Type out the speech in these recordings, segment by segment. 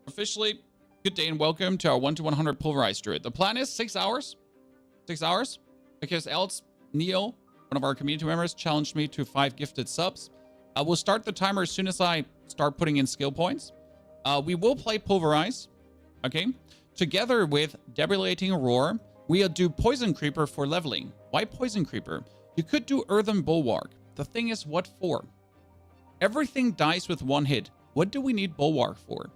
Officially, good day and welcome to our 1 to 100 Pulverize Druid. The plan is 6 hours. 6 hours. Because else, Neil, one of our community members, challenged me to 5 gifted subs. We'll start the timer as soon as I start putting in skill points. We will play Pulverize. Okay. Together with Debilitating Roar, we'll do Poison Creeper for leveling. Why Poison Creeper? You could do Earthen Bulwark. The thing is, what for? Everything dies with 1 hit. What do we need Bulwark for?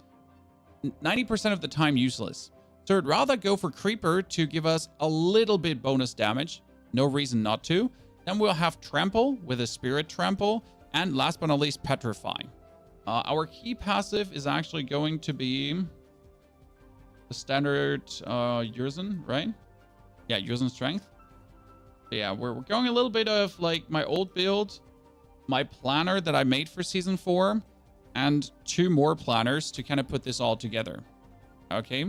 90% of the time useless. So I'd rather go for Creeper to give us a little bit bonus damage. No reason not to. Then we'll have Trample with a Spirit Trample. And last but not least, Petrify. Our key passive is actually going to be the standard Yrzen, right? Yeah, Yrzen Strength. Yeah, we're going a little bit of like my old build, my planner that I made for Season 4, and 2 more planners to kind of put this all together. Okay.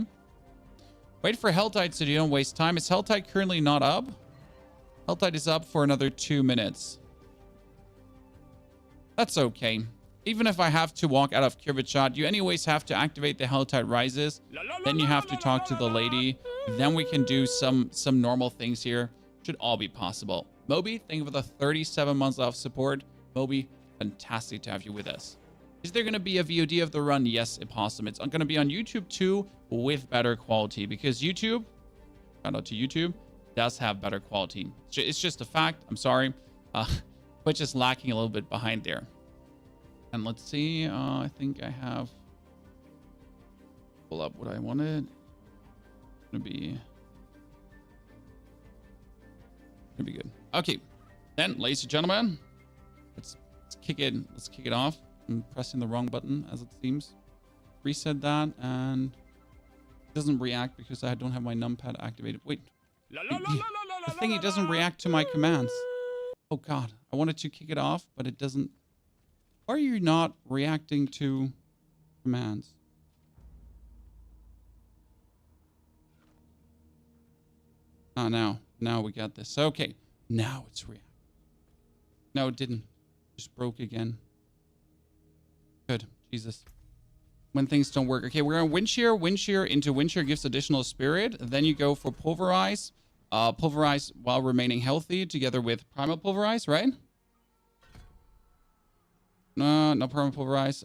Wait for Helltide so you don't waste time. Is Helltide currently not up? Helltide is up for another 2 minutes. That's okay. Even if I have to walk out of Curved Shot, you anyways have to activate the Helltide Rises. Then you have to talk to the lady. Then we can do some normal things here. Should all be possible. Moby, thank you for the 37 months of support. Moby, fantastic to have you with us. Is there going to be a VOD of the run? Yes, Opossum. It's going to be on YouTube too with better quality because YouTube, shout out to YouTube, does have better quality. It's just a fact. I'm sorry. Twitch is lacking a little bit behind there. And let's see. I think I have pull up what I wanted. It's going to be good. Okay. Then, ladies and gentlemen, let's kick it. Let's kick it off. I'm pressing the wrong button as it seems. Reset that and it doesn't react because I don't have my numpad activated. Wait. The thingy doesn't react to my commands. Oh god. I wanted to kick it off, but it doesn't. Why are you not reacting to commands? Ah, now we got this. Okay. Now it's reacting. No, it didn't. Just broke again. Good. Jesus. When things don't work. Okay, we're on Wind Shear. Wind Shear into Wind Shear gives additional spirit. Then you go for Pulverize. Pulverize while remaining healthy together with Primal Pulverize, right? No, not Primal Pulverize.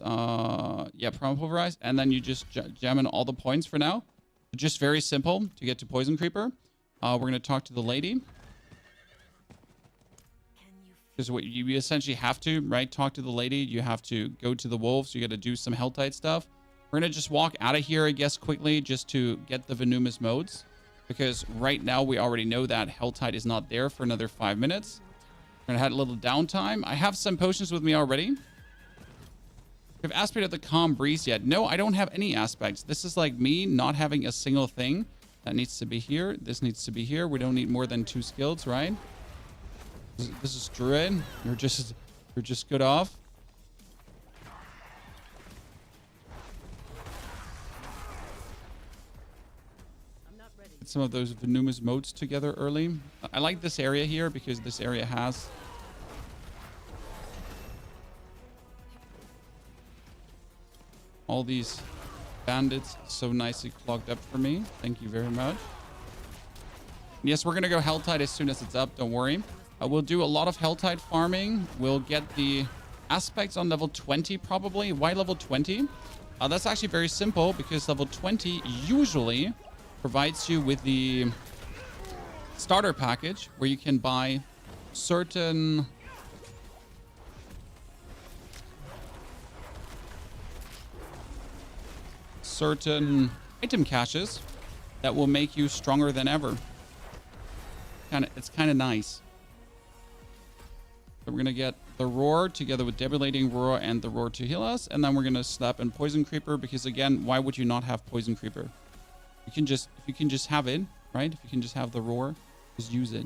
Yeah, Primal Pulverize. And then you just jam in all the points for now. Just very simple to get to Poison Creeper. We're going to talk to the lady. Because what you essentially have to, right? Talk to the lady. You have to go to the wolves. You got to do some Helltide stuff. We're going to just walk out of here, I guess, quickly just to get the venomous modes. Because right now we already know that Helltide is not there for another 5 minutes. We're going to have a little downtime. I have some potions with me already. Have aspect of the Calm Breeze yet? No, I don't have any aspects. This is like me not having a single thing. That needs to be here. This needs to be here. We don't need more than 2 skills, right? This is Druid. You're just good off. Get some of those venomous modes together early. I like this area here because this area has all these bandits so nicely clogged up for me. Thank you very much. Yes, we're going to go Helltide as soon as it's up. Don't worry. We'll do a lot of Helltide farming. We'll get the aspects on level 20 probably. Why level 20? That's actually very simple because level 20 usually provides you with the starter package where you can buy certain item caches that will make you stronger than ever. It's kind of nice. So we're going to get the Roar together with Debilitating Roar and the Roar to heal us. And then we're going to slap in Poison Creeper because, again, why would you not have Poison Creeper? If you can just have it, right? If you can just have the Roar, just use it.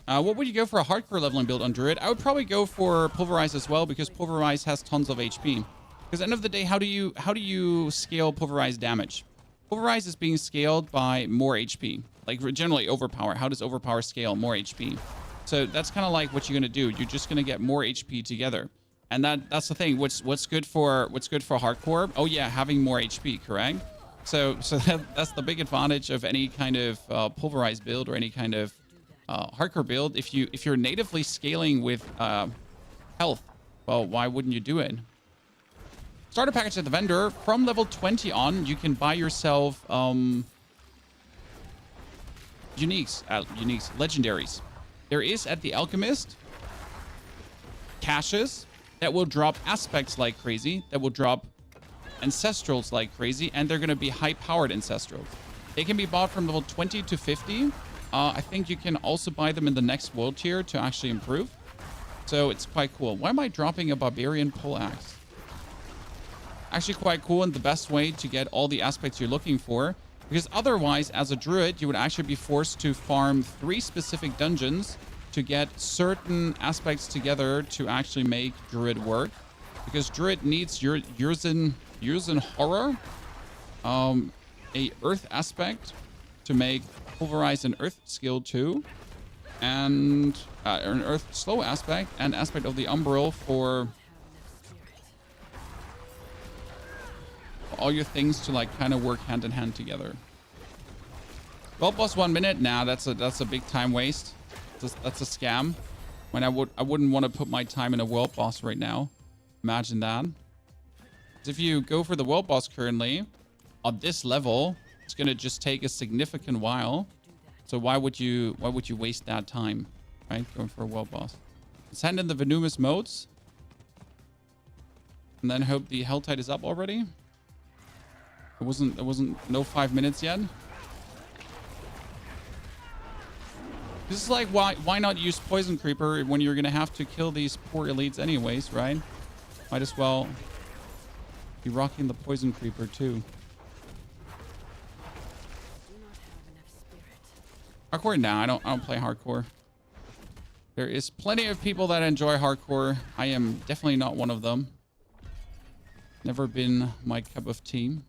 What would you go for a hardcore leveling build on Druid? I would probably go for Pulverize as well because Pulverize has tons of HP. Because at the end of the day, how do you scale Pulverize damage? Pulverize is being scaled by more HP. like generally overpower. How does overpower scale? More HP. So that's kind of like what you're gonna do. You're just gonna get more HP together, and that's the thing. What's good for hardcore? Oh yeah, having more HP, correct? So that's the big advantage of any kind of pulverized build or any kind of hardcore build. If you're natively scaling with health, well, why wouldn't you do it? Starter package at the vendor. From level 20 on, you can buy yourself legendaries. There is at the Alchemist caches that will drop aspects like crazy, that will drop ancestrals like crazy, and they're going to be high-powered ancestrals. They can be bought from level 20 to 50. I think you can also buy them in the next world tier to actually improve. So it's quite cool. Why am I dropping a barbarian pole axe? Actually quite cool, and the best way to get all the aspects you're looking for, because otherwise as a druid you would actually be forced to farm 3 specific dungeons to get certain aspects together to actually make druid work, because druid needs Yurzin horror, a earth aspect to make pulverize an earth skill too, and an earth slow aspect, and aspect of the umbral for all your things to like kind of work hand in hand together. World boss 1 minute. Nah, that's a big time waste. That's a scam. When I wouldn't want to put my time in a world boss right now. Imagine that. If you go for the world boss currently on this level, it's gonna just take a significant while. So why would you waste that time, right? Going for a world boss. Let's hand in the venomous modes, and then hope the hell tide is up already. It wasn't no 5 minutes yet. This is like, why not use poison creeper when you're gonna have to kill these poor elites anyways, right? Might as well be rocking the poison creeper too. Hardcore? Nah, I don't play hardcore. There is plenty of people that enjoy hardcore. I am definitely not one of them. Never been my cup of tea.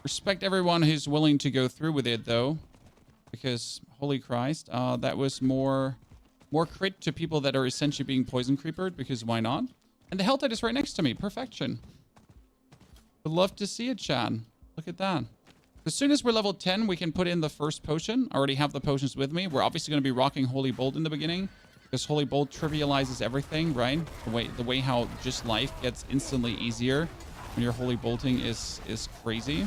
Respect everyone who's willing to go through with it though, because holy Christ, that was more crit to people that are essentially being poison creepered, because why not? And the health is right next to me. Perfection. Would love to see it, Chad. Look at that. As soon as we're level 10, we can put in the first potion. I already have the potions with me. We're obviously going to be rocking Holy Bolt in the beginning, because Holy Bolt trivializes everything, right? The way how just life gets instantly easier when you're Holy Bolting is crazy.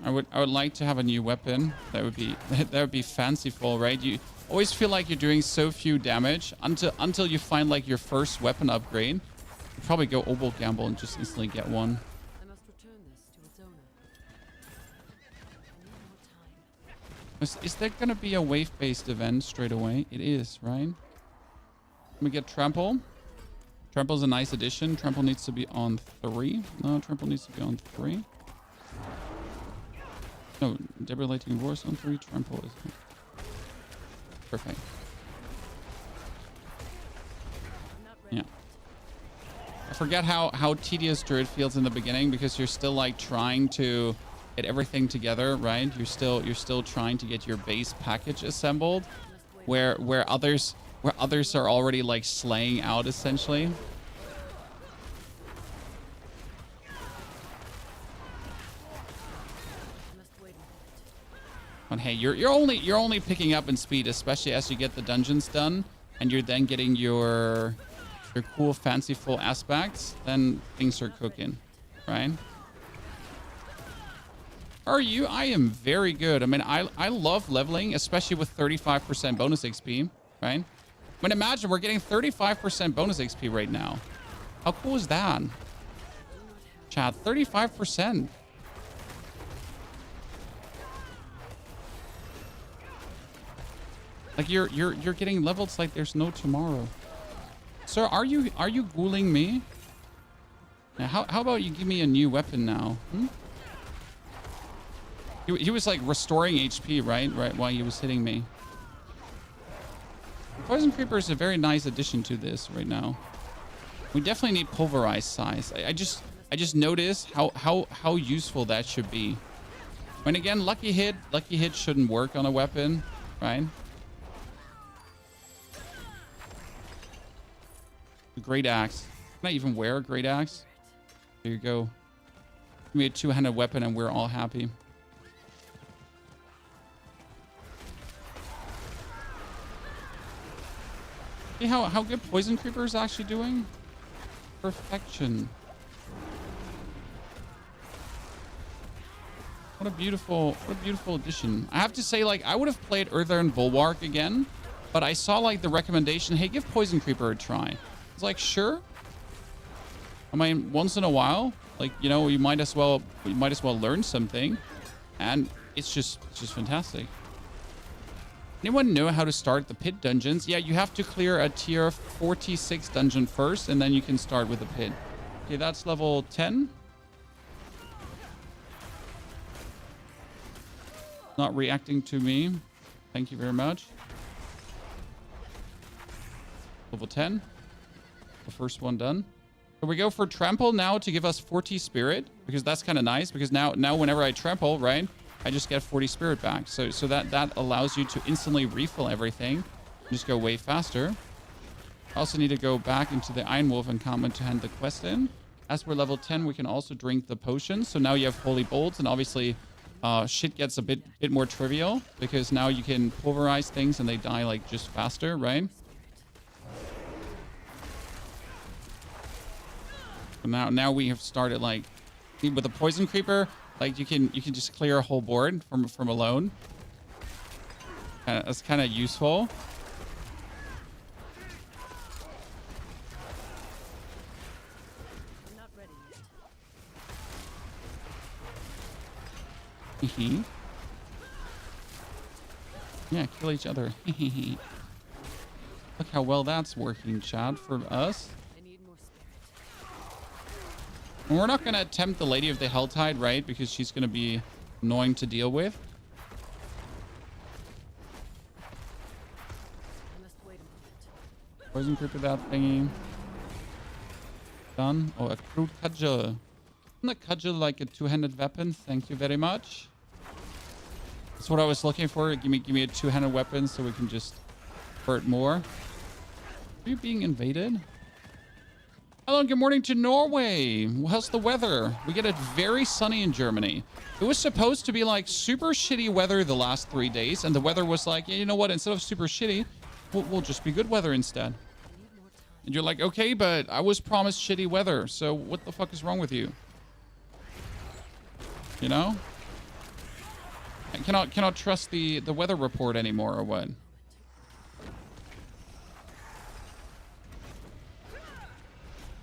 I would like to have a new weapon. That would be fanciful, right? You always feel like you're doing so few damage until you find like your first weapon upgrade. You probably go Obol Gamble and just instantly get one. I must return this to its owner. I need more time. Is there gonna be a wave-based event straight away? It is, right? Let me get Trample. Trample's a nice addition. Trample needs to be on 3. No, Trample needs to be on 3. No, Debilitating Roars on 3. Trample is perfect. Yeah. I forget how tedious Druid feels in the beginning, because you're still like trying to get everything together, right? You're still trying to get your base package assembled, where others are already like slaying out essentially. But hey, you're only picking up in speed, especially as you get the dungeons done, and you're then getting your cool fanciful aspects. Then things are cooking, right? Are you? I am very good. I mean, I love leveling, especially with 35% bonus XP, right? I mean, imagine we're getting 35% bonus XP right now. How cool is that? Chat, 35%. Like you're getting levels like there's no tomorrow. Sir, are you ghouling me? Now, how about you give me a new weapon now? Hmm? He was like restoring HP, right? Right, while he was hitting me. Poison Creeper is a very nice addition to this right now. We definitely need pulverized size. I just noticed how useful that should be. When again, lucky hit shouldn't work on a weapon, right? The great axe. Can I even wear a great axe? There you go. Give me a two-handed weapon and we're all happy. See how good Poison Creeper is actually doing? Perfection. What a beautiful addition. I have to say, like, I would have played Earthen Bulwark again, but I saw like the recommendation, hey, give Poison Creeper a try. I was like, sure. I mean, once in a while, like, you know, you might as well learn something, and it's just fantastic. Anyone know how to start the pit dungeons? Yeah, you have to clear a tier 46 dungeon first, and then you can start with the pit. Okay, that's level 10. Not reacting to me. Thank you very much. Level 10. The first one done. So we go for trample now to give us 40 spirit, because that's kind of nice, because now whenever I trample, right, I just get 40 spirit back. So that allows you to instantly refill everything and just go way faster. I also need to go back into the Iron Wolf encampment to hand the quest in. As we're level 10, we can also drink the potion. So now you have holy bolts, and obviously shit gets a bit more trivial, because now you can pulverize things and they die like just faster, right? So now we have started like with the Poison Creeper, like you can just clear a whole board from alone. That's kind of useful. I'm not ready yet. Yeah, kill each other. Look how well that's working, Chad, for us. I need more spirit. And we're not going to attempt the Lady of the Helltide, right? Because she's going to be annoying to deal with. I must wait a moment. Poison Creeper that thingy. Done. Oh, a crude cudgel. Isn't a cudgel like a two-handed weapon? Thank you very much. That's what I was looking for. Give me a two-handed weapon so we can just hurt more. Are you being invaded? Hello, good morning to Norway. How's the weather? We get it very sunny in Germany. It was supposed to be like super shitty weather the last 3 days, and the weather was like, yeah, you know what? Instead of super shitty, we'll just be good weather instead. I need more time. And you're like, okay, but I was promised shitty weather, so what the fuck is wrong with you? You know? I cannot trust the weather report anymore, or what?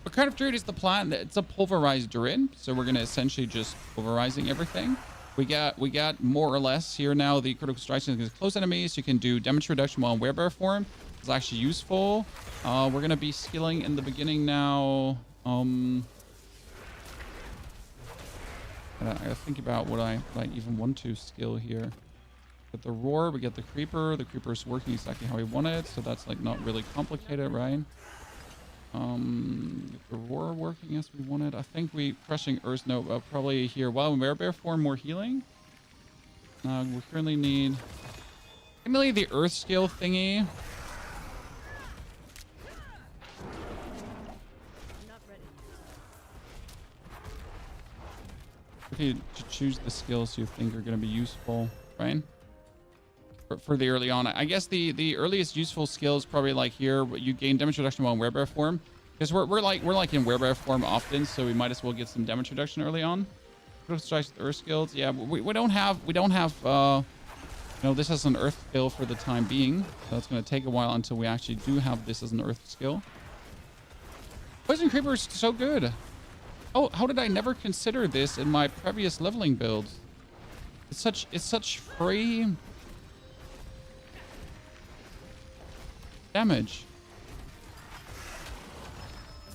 What kind of druid is the plan? It's a pulverized druid, so we're gonna essentially just pulverizing everything. We got more or less here now the critical strikes against close enemies. You can do damage reduction while in werebear form. It's actually useful. We're gonna be skilling in the beginning now. I gotta think about what I even want to skill here. Get the roar, we get the creeper. The creeper is working exactly how we want it, so that's like not really complicated, right? Get the roar working as we wanted. I think we crushing earth. No, probably here. While in werebear form, more healing. We currently need the earth skill thingy. I'm not ready yet. If you choose the skills you think are going to be useful, right? For the early on, I guess the earliest useful skill is probably like here. You gain damage reduction while in werebear form, because we're like in werebear form often, so we might as well get some damage reduction early on. Critical strikes with earth skills. Yeah, we don't have this as an earth skill for the time being, so it's going to take a while until we actually do have this as an earth skill. Poison Creeper is so good. Oh, how did I never consider this in my previous leveling builds? It's such free damage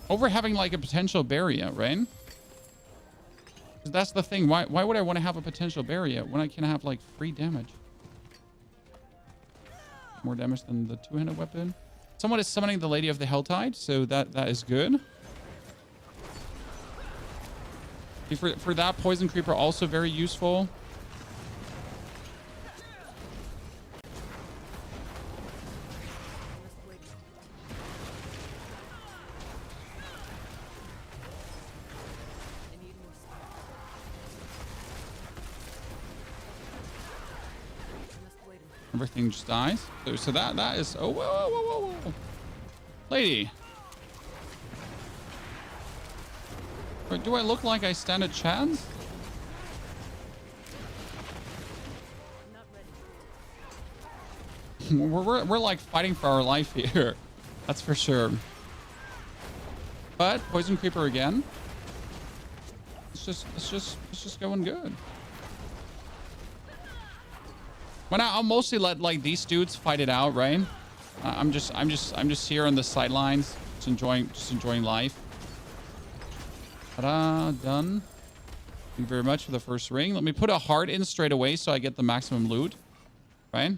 over having like a potential barrier, right? That's the thing. Why would I want to have a potential barrier when I can have like free damage? more damage than the two-handed weapon. Someone is summoning the Lady of the Helltide, so that is good. For that, Poison Creeper also very useful. Everything just dies. So that is... Oh, whoa. Lady. Wait, do I look like I stand a chance? We're like fighting for our life here. That's for sure. But Poison Creeper again. It's just going good. But I'll mostly let like these dudes fight it out, right? I'm just here on the sidelines, just enjoying life. Ta-da, done. Thank you very much for the first ring. Let me put a heart in straight away so I get the maximum loot. Right?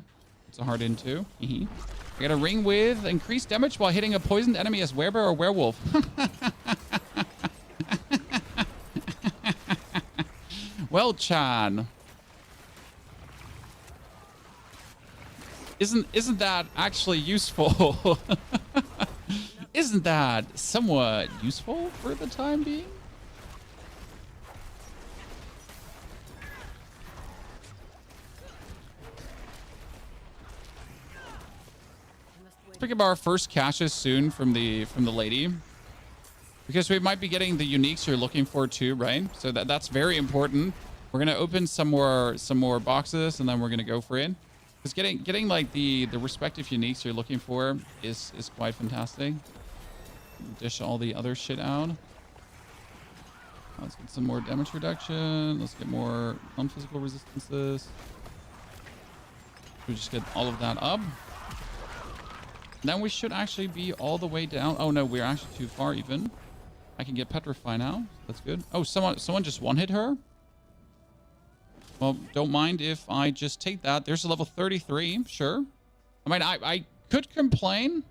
It's a heart in too. I got a ring with increased damage while hitting a poisoned enemy as werebear or werewolf. Well, Chan. Isn't that actually useful? Isn't that somewhat useful for the time being? Let's pick up our first caches soon from the lady, because we might be getting the uniques you're looking for too, right? So that's very important. We're gonna open some more boxes and then we're gonna go for it. Because getting like the respective uniques you're looking for is quite fantastic. Dish all the other shit out. Let's get some more damage reduction. Let's get more non-physical resistances. We just get all of that up. Then we should actually be all the way down. Oh no, we're actually too far even. I can get Petrify now. That's good. Oh, someone just one-hit her? Well, don't mind if I just take that. There's a level 33, sure. I mean, I could complain,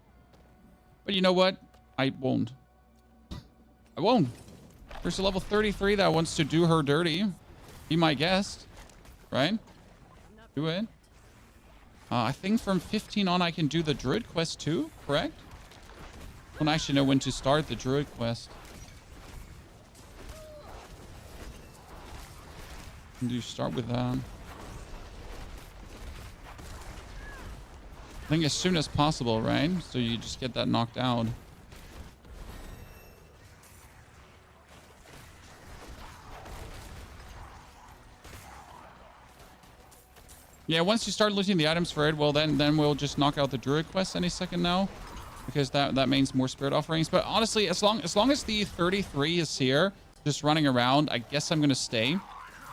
but you know what? I won't. I won't. There's a level 33 that wants to do her dirty. Be my guest, right? Do it. I think from 15 on, I can do the Druid quest too, correct? I don't actually know when to start the Druid quest. When do you start with that? I think as soon as possible, right? So you just get that knocked out. Yeah, once you start looting the items for it, well then we'll just knock out the Druid quest any second now, because that means more spirit offerings. But honestly, as long as the 33 is here, just running around, I guess I'm gonna stay.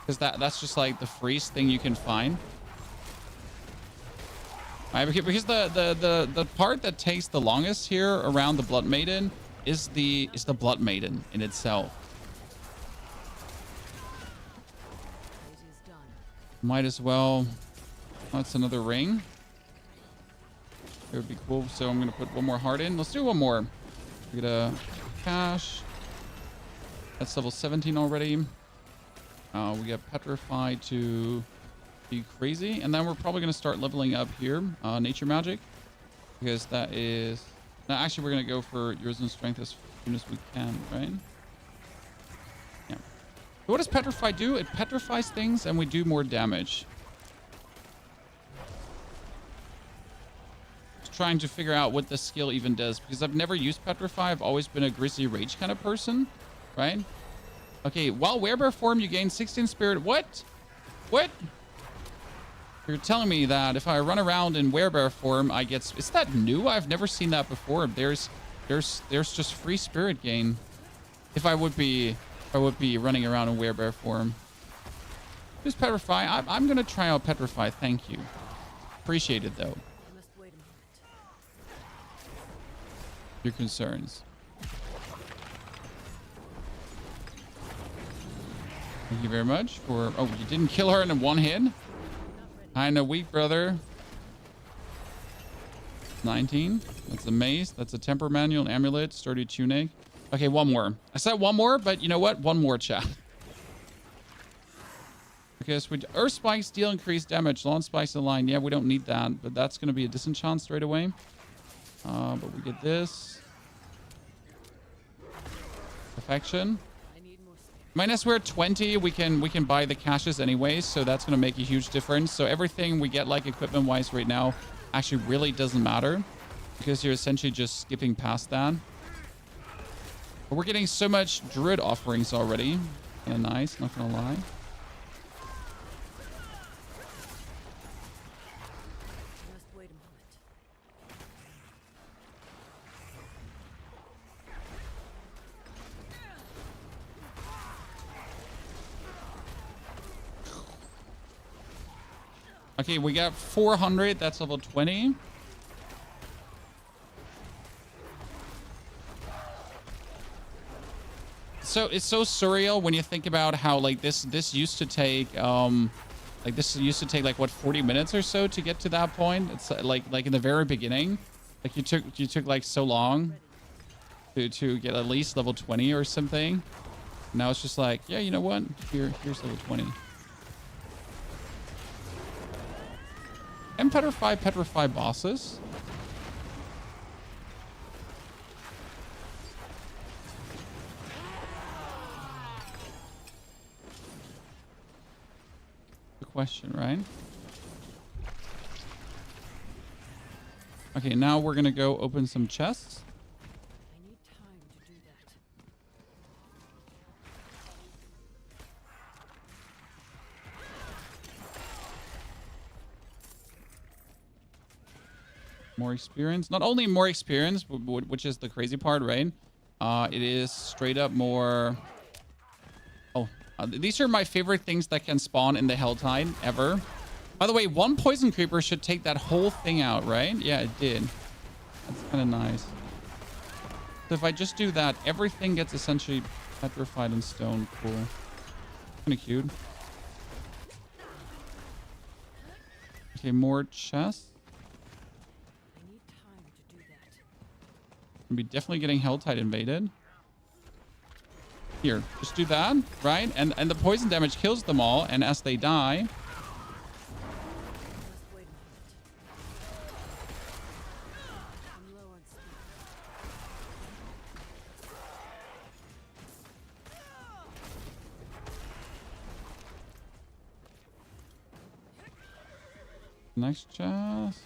Because that's just like the freest thing you can find. Right, because the part that takes the longest here around the Blood Maiden is the Blood Maiden in itself. Might as well. That's another ring. It would be cool. So I'm gonna put one more heart in. Let's do one more. We get a cash. That's level 17 already. We got Petrify to be crazy. And then we're probably going to start leveling up here. Nature Magic. Because that is... No, actually, we're going to go for Resistance Strength as soon as we can, right? Yeah. So what does Petrify do? It petrifies things and we do more damage. Just trying to figure out what the skill even does. Because I've never used Petrify. I've always been a Grizzly Rage kind of person, right? Okay, while werebear form, you gain 16 spirit. What? What? You're telling me that if I run around in werebear form, I get... Is that new? I've never seen that before. There's just free spirit gain. If I would be running around in werebear form. Who's Petrify? I'm gonna try out Petrify. Thank you. Appreciate it though. Your concerns. Thank you very much for... Oh, you didn't kill her in one hit? Kinda weak, brother. 19. That's a mace. That's a temper manual, an amulet, sturdy tunic. Okay, one more. I said one more, but you know what? One more, chat. Okay, so Earth Spikes deal increased damage. Launch Spikes align. Yeah, we don't need that, but that's going to be a disenchant straight away. But we get this. Perfection. Minus we're at 20, we can buy the caches anyways, so that's going to make a huge difference. So everything we get like equipment-wise right now actually really doesn't matter because you're essentially just skipping past that. But we're getting so much druid offerings already. Kind of nice, not going to lie. Okay, we got 400. That's level 20. So it's so surreal when you think about how like this used to take like what 40 minutes or so to get to that point. It's like in the very beginning, like you took like so long to get at least level 20 or something. Now it's just like, yeah, you know what? Here's level 20. And petrify bosses. Good question, right? Okay, now we're gonna go open some chests. I need time to do that. More experience. Not only more experience, which is the crazy part, right? It is straight up more... Oh, these are my favorite things that can spawn in the Helltide ever. By the way, one poison creeper should take that whole thing out, right? Yeah, it did. That's kind of nice. So if I just do that, everything gets essentially petrified in stone. Cool. Kind of cute. Okay, more chests. Be definitely getting Helltide invaded. Here, just do that, right? And the poison damage kills them all, and as they die... Next chest.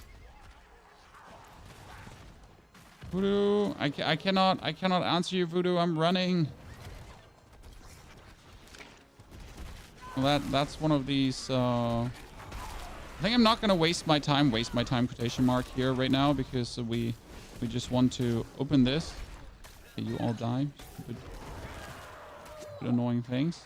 Voodoo, I cannot answer you, Voodoo. I'm running. Well, that's one of these. I think I'm not gonna waste my time quotation mark here right now because we just want to open this. Okay, you all die. Stupid annoying things.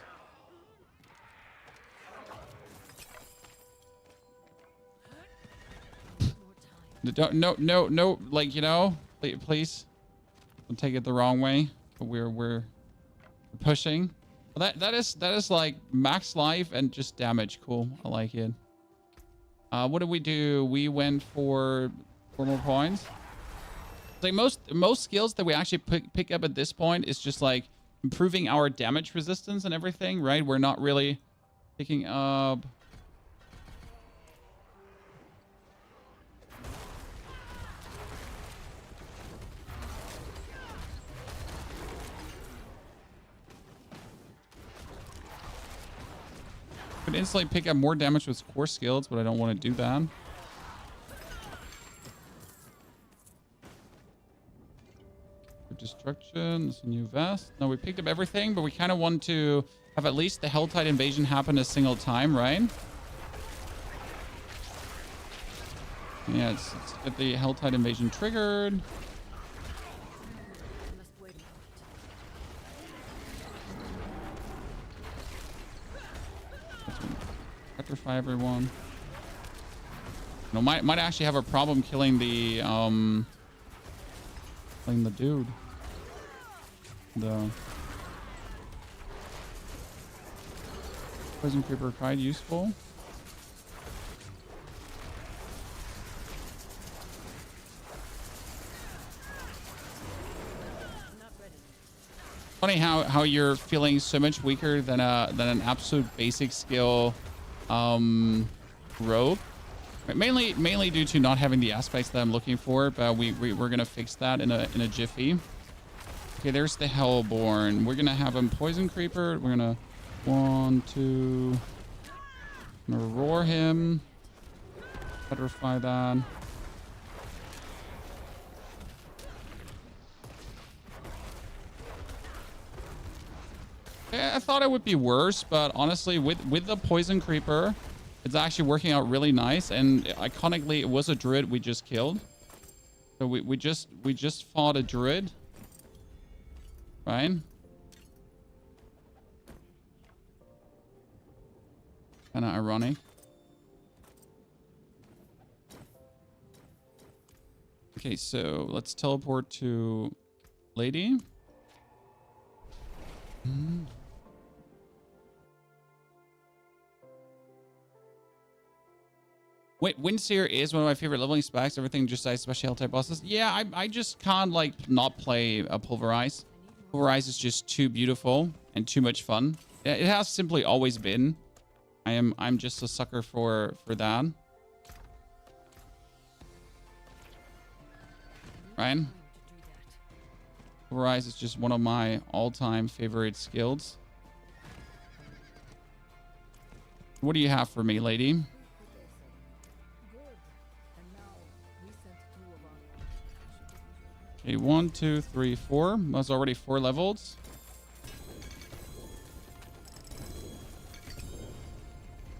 No, like, you know, please don't take it the wrong way. But we're pushing. Well, that is like max life and just damage. Cool, I like it. What did we do? We went for 4 more points. Like most skills that we actually pick up at this point is just like improving our damage resistance and everything, right? We're not really picking up... Could instantly pick up more damage with core skills, but I don't want to do that. Destruction, it's a new vest. No, we picked up everything, but we kind of want to have at least the Helltide invasion happen a single time, right? Yeah, let's get the Helltide invasion triggered. Petrify everyone. No, might actually have a problem killing the dude. The poison creeper quite useful. Funny how you're feeling so much weaker than an absolute basic skill rogue. Mainly due to not having the aspects that I'm looking for, but we're gonna fix that in a jiffy. Okay, there's the Hellborn. We're gonna have him Poison Creeper. We're gonna 1, 2. I'm gonna roar him. Petrify that. I thought it would be worse, but honestly, with the Poison Creeper, it's actually working out really nice. And iconically, it was a druid we just killed. So we just fought a druid, right? Kind of ironic. Okay, so let's teleport to Lady. Wait, Windseer is one of my favorite leveling specs. Everything just dies, especially Hell type bosses. Yeah, I just can't like not play a Pulverize. Pulverize is just too beautiful and too much fun. It has simply always been. I'm just a sucker for that. Right? Pulverize is just one of my all-time favorite skills. What do you have for me, lady? Okay, 1, 2, 3, 4. That's already 4 levels.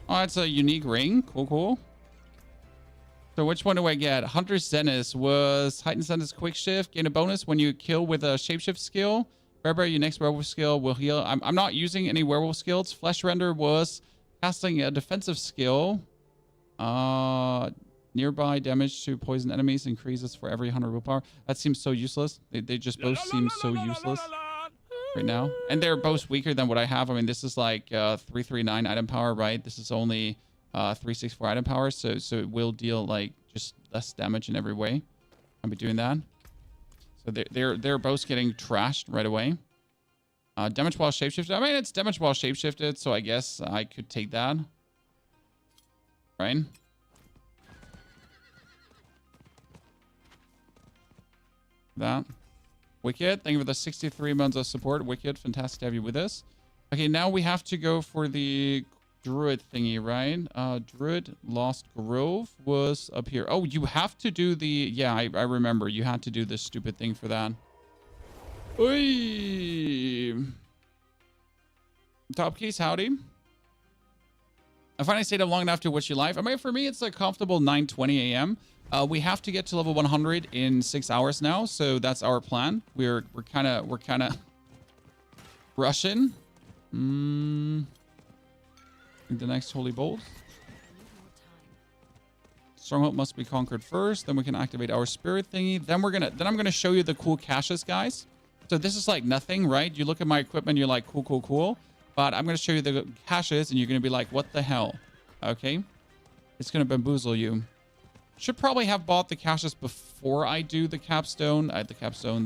Oh, it's a unique ring. Cool, cool. So which one do I get? Hunter's Zenith was heightened Zenith quick shift. Gain a bonus when you kill with a shapeshift skill. Wherever your next werewolf skill will heal. I'm not using any werewolf skills. Flesh Render was casting a defensive skill. Nearby damage to poison enemies increases for every 100 willpower. That seems so useless. They just both seem so useless right now. And they're both weaker than what I have. I mean, this is like 339 item power, right? This is only 364 item power. So it will deal like just less damage in every way. I'll be doing that. So they're both getting trashed right away. Damage while shapeshifted. I mean, it's damage while shapeshifted, so I guess I could take that. Right? That. Wicked, thank you for the 63 months of support. Wicked, fantastic to have you with us. Okay, now we have to go for the druid thingy, right? Druid Lost Grove was up here. Oh, you have to do the... Yeah, I remember. You had to do this stupid thing for that. Oy. Top keys, howdy. I finally stayed up long enough to watch you live. I mean, for me, it's a comfortable 9:20 a.m. We have to get to level 100 in 6 hours now, so that's our plan. We're kind of rushing. The next holy bolt. Stronghold must be conquered first. Then we can activate our spirit thingy. Then I'm gonna show you the cool caches, guys. So this is like nothing, right? You look at my equipment, you're like, cool, cool, cool. But I'm gonna show you the caches, and you're gonna be like, what the hell? Okay, it's gonna bamboozle you. Should probably have bought the caches before I do the capstone.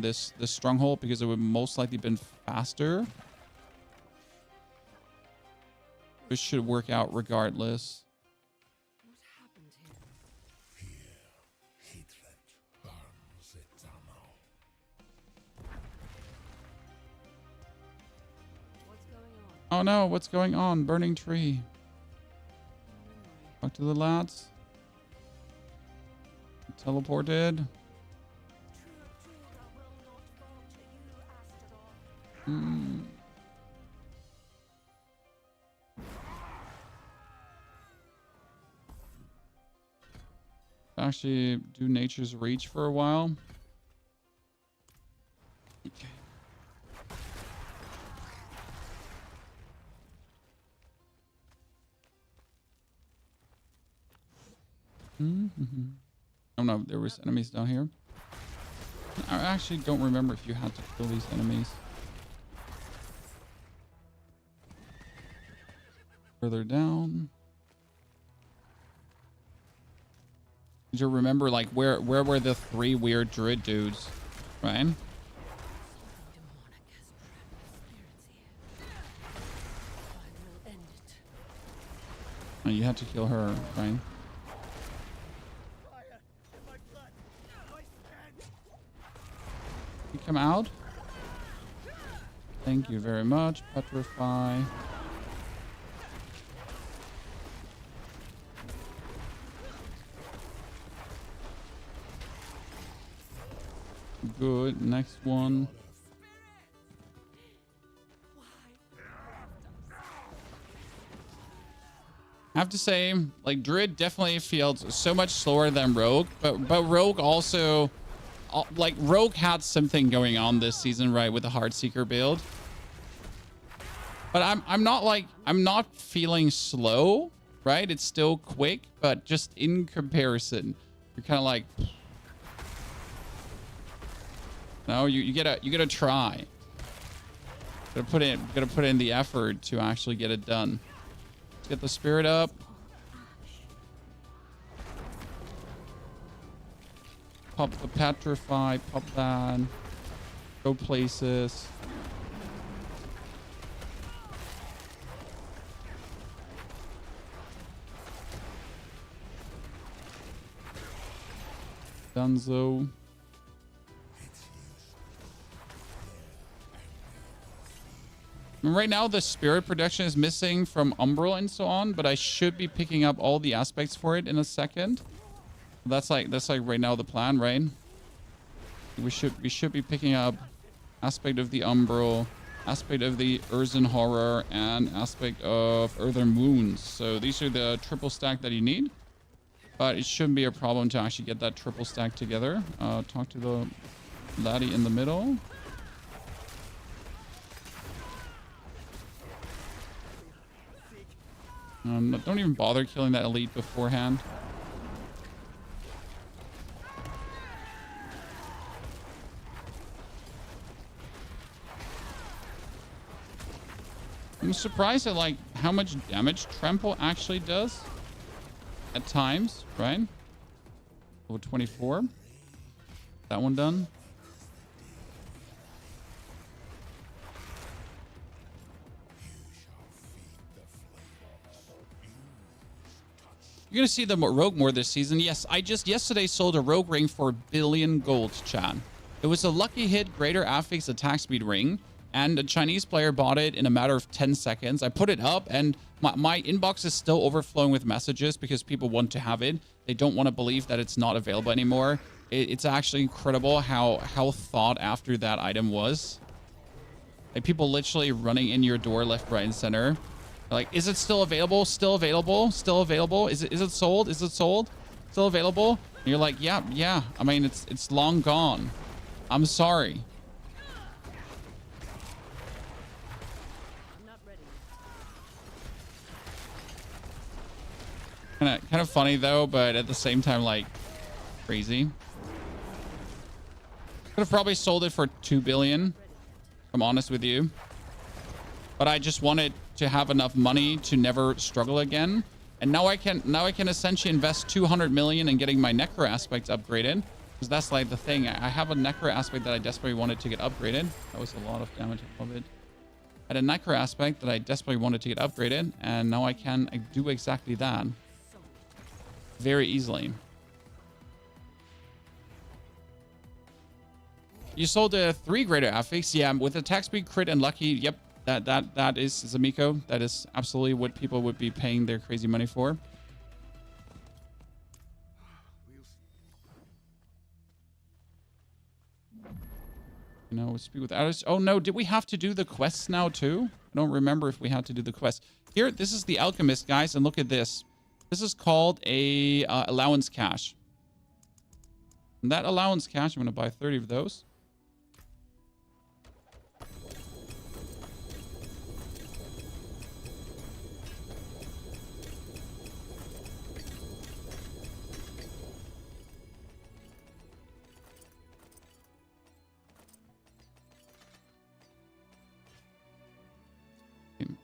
This stronghold, because it would most likely been faster. This should work out regardless. What happened here? Fear, hatred, harms eternal. What's going on? Oh no, what's going on? Burning tree. Talk to the lads. Teleported. Actually do Nature's Reach for a while. Okay. Oh no, there was enemies down here. I actually don't remember if you had to kill these enemies. Further down. Did you remember like where were the 3 weird druid dudes? Right? Oh, you had to kill her, right? You come out. Thank you very much. Petrify. Good. Next one. I have to say, like, Druid definitely feels so much slower than Rogue, but Rogue also, like, Rogue had something going on this season, right, with the Heartseeker build. But I'm not feeling slow, right? It's still quick, but just in comparison, you're kind of like, no, you gotta try. Gotta put in the effort to actually get it done. Let's get the spirit up. Pop the petrify, pop that. Go places. Dunzo. And right now the spirit production is missing from Umbral and so on, but I should be picking up all the aspects for it in a second. That's like right now the plan, right? We should be picking up aspect of the Umbral, aspect of the Earthen Horror, and aspect of Earthen Wounds. So these are the triple stack that you need. But it shouldn't be a problem to actually get that triple stack together. Talk to the laddie in the middle. Don't even bother killing that elite beforehand. I'm surprised at like how much damage Trample actually does at times, right? Level 24. That one done. You're gonna see the rogue more this season. Yes, I just yesterday sold a rogue ring for 1 billion gold, chat. It was a lucky hit greater affix attack speed ring, and a Chinese player bought it in a matter of 10 seconds. I put it up, and my inbox is still overflowing with messages because people want to have it. They don't want to believe that it's not available anymore. It's actually incredible how thought after that item was. Like, people literally running in your door left, right, and center. Like, is it still available? Still available? Still available? Is it sold? Is it sold? Still available? And you're like, yeah. I mean, it's long gone. I'm sorry. I'm not ready. Kind of funny though, but at the same time, like, crazy. Could have probably sold it for 2 billion. If I'm honest with you. But I just wanted to have enough money to never struggle again. And now I can essentially invest 200 million in getting my Necro aspects upgraded. Because that's like the thing. I have a Necro aspect that I desperately wanted to get upgraded. That was a lot of damage above it. I had a Necro aspect that I desperately wanted to get upgraded. And now I do exactly that. Very easily. You sold a 3 greater affix. Yeah, with attack speed, crit, and lucky. Yep. That is Zamiko. That is absolutely what people would be paying their crazy money for. You know, speak with others. Oh no, did we have to do the quests now too? I don't remember if we had to do the quest. Here, this is the alchemist, guys, and look at this. This is called a allowance cache. And that allowance cache, I'm going to buy 30 of those.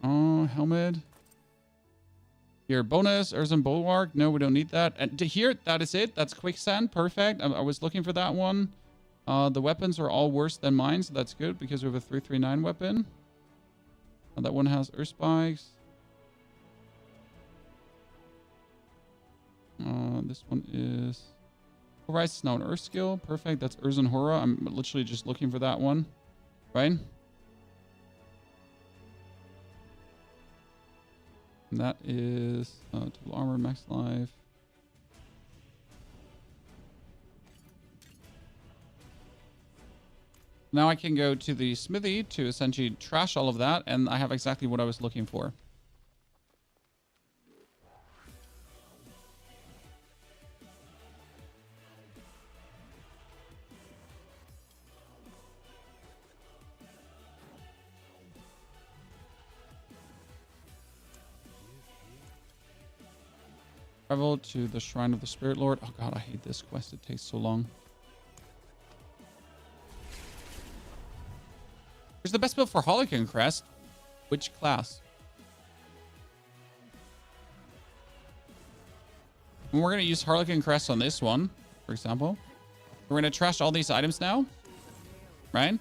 Oh, helmet. Here, bonus, Earthen Bulwark. No, we don't need that. And to here, that is it. That's quicksand. Perfect. I was looking for that one. The weapons are all worse than mine, so that's good because we have a 339 weapon. And that one has earth spikes. This one is Pulverize is now an Earth skill. Perfect. That's Urzen Horror. I'm literally just looking for that one, right? And that is total armor, max life. Now I can go to the smithy to essentially trash all of that, and I have exactly what I was looking for. Travel to the Shrine of the Spirit Lord. Oh god, I hate this quest. It takes so long. Here's the best build for Harlequin Crest. Which class? And we're going to use Harlequin Crest on this one, for example. We're going to trash all these items now, right?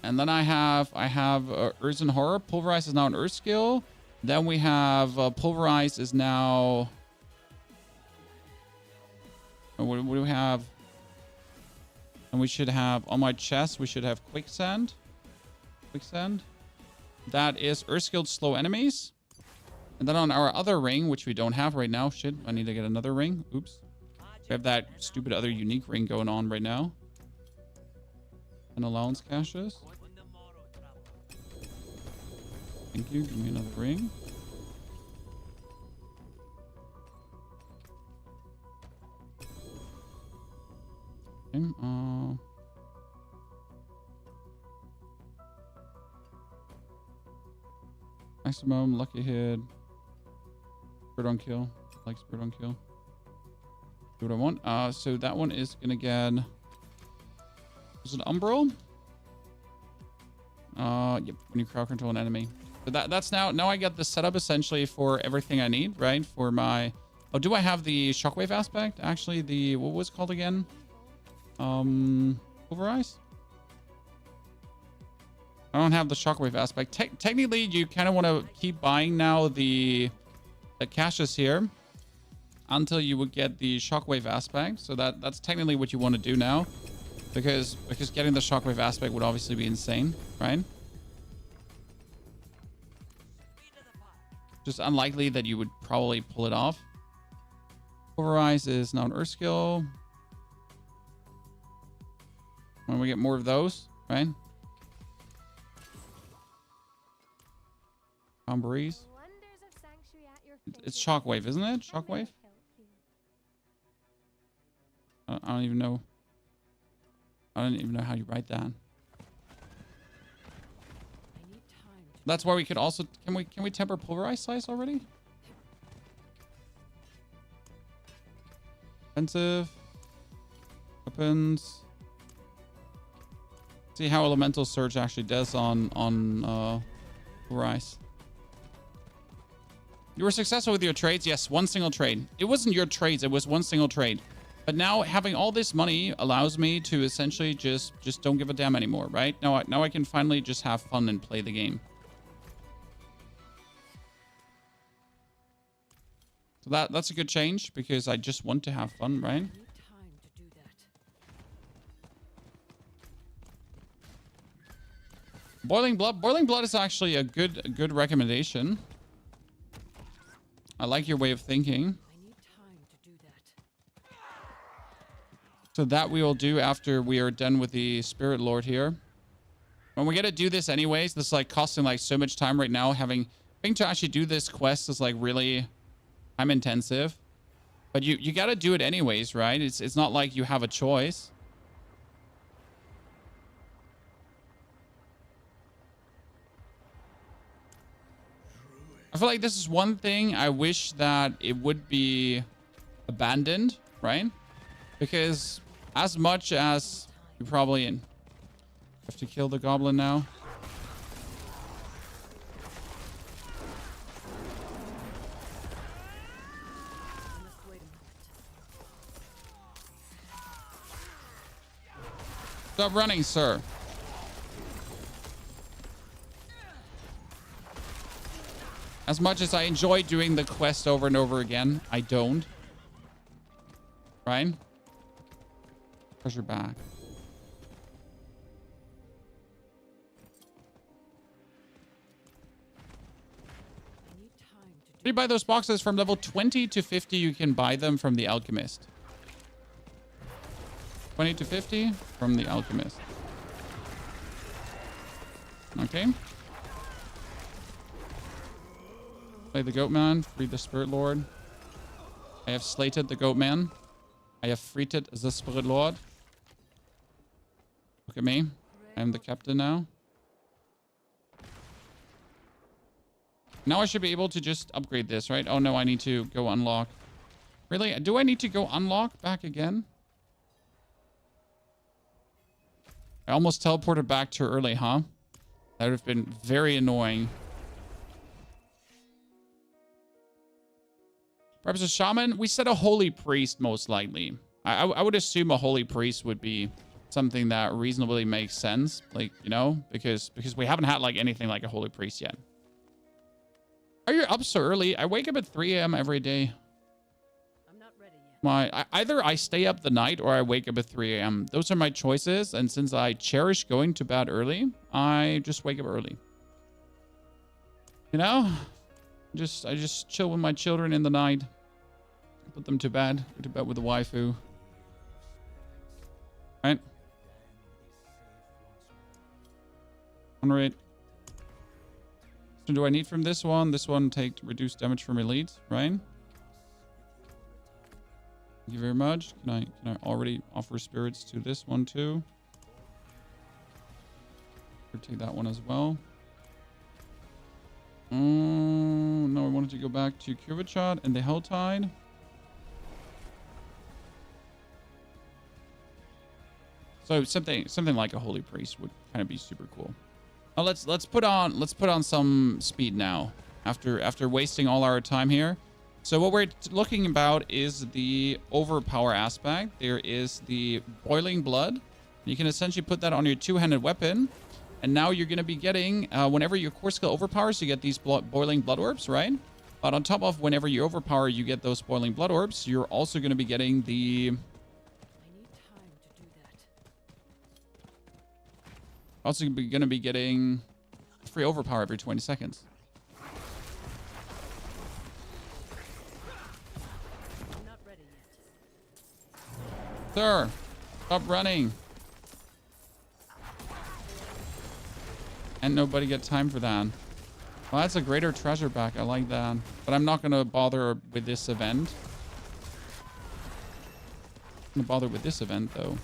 And then I have Urzen Horror. Pulverize is now an Earth skill. Then we have Pulverize is now... What do we have? And we should have, on my chest, we should have Quicksand. Quicksand. That is Earth skilled slow enemies. And then on our other ring, which we don't have right now. Shit, I need to get another ring. Oops. We have that stupid other unique ring going on right now. And allowance caches. Thank you. Give me another ring. Okay, maximum lucky hit. Bird on kill. Likes bird on kill. Do what I want. So that one is gonna get. Is it Umbral? Yep. When you crowd control an enemy. So that's now I get the setup essentially for everything I need, right? For my. Oh, do I have the shockwave aspect? Actually, the what was it called again? Pulverize? I don't have the shockwave aspect. Technically, you kind of want to keep buying now the caches here until you would get the shockwave aspect. So that's technically what you want to do now, because getting the shockwave aspect would obviously be insane, right? Just unlikely that you would probably pull it off. Pulverize is now an Earth skill. When we get more of those, right? Breeze. It's shockwave, isn't it? Shockwave? I don't even know. I don't even know how you write that. That's why we could also can we temper pulverize size already? Offensive weapons. See how elemental surge actually does on Pulverize. You were successful with your trades. Yes, one single trade. It wasn't your trades. It was one single trade. But now having all this money allows me to essentially just don't give a damn anymore, right? Now I can finally just have fun and play the game. So that's a good change because I just want to have fun, right? Boiling Blood. Boiling Blood is actually a good recommendation. I like your way of thinking. So that we will do after we are done with the Spirit Lord here. When we get to do this anyways, this is like costing like so much time right now. Having to actually do this quest is like really time intensive. But you got to do it anyways, right? It's not like you have a choice. I feel like this is one thing I wish that it would be abandoned, right? Because as much as you probably have to kill the goblin now. Stop running, sir. As much as I enjoy doing the quest over and over again, I don't. Right? Treasure back. I need time to You buy those boxes from level 20 to 50. You can buy them from the alchemist. 20 to 50 from the alchemist. Okay. Play the goat man. Free the spirit lord. I have slated the goat man. I have freed the spirit lord. Look at me. I am the captain now. Now I should be able to just upgrade this, right? Oh no, I need to go unlock. Really? Do I need to go unlock back again? I almost teleported back too early, huh? That would have been very annoying. Perhaps a shaman? We said a holy priest, most likely. I would assume a holy priest would be something that reasonably makes sense. Like, you know, because we haven't had like anything like a holy priest yet. Are you up so early? I wake up at 3 a.m. every day. I'm not ready yet. Either I stay up the night or I wake up at 3 a.m. Those are my choices. And since I cherish going to bed early, I just wake up early. You know, I just chill with my children in the night. Put them to bed. Go to bed with the waifu. Right? 108. So do I need from this one? This one take reduced damage from elite, right? Thank you very much. Can I already offer spirits to this one too? Or take that one as well. No, I wanted to go back to Kurvachad and the Helltide. So something like a holy priest would kind of be super cool. Oh, let's put on some speed now after wasting all our time here. So what we're looking about is the overpower aspect. There is the boiling blood. You can essentially put that on your two-handed weapon, and now you're going to be getting whenever your core skill overpowers, you get these boiling blood orbs, right? But on top of whenever you overpower, you get those boiling blood orbs. You're also going to be getting the also going to be getting free overpower every 20 seconds. I'm not ready yet. Sir, stop running. And nobody get time for that. Well, that's a greater treasure back. I like that. But I'm not going to bother with this event. I'm going to bother with this event, though.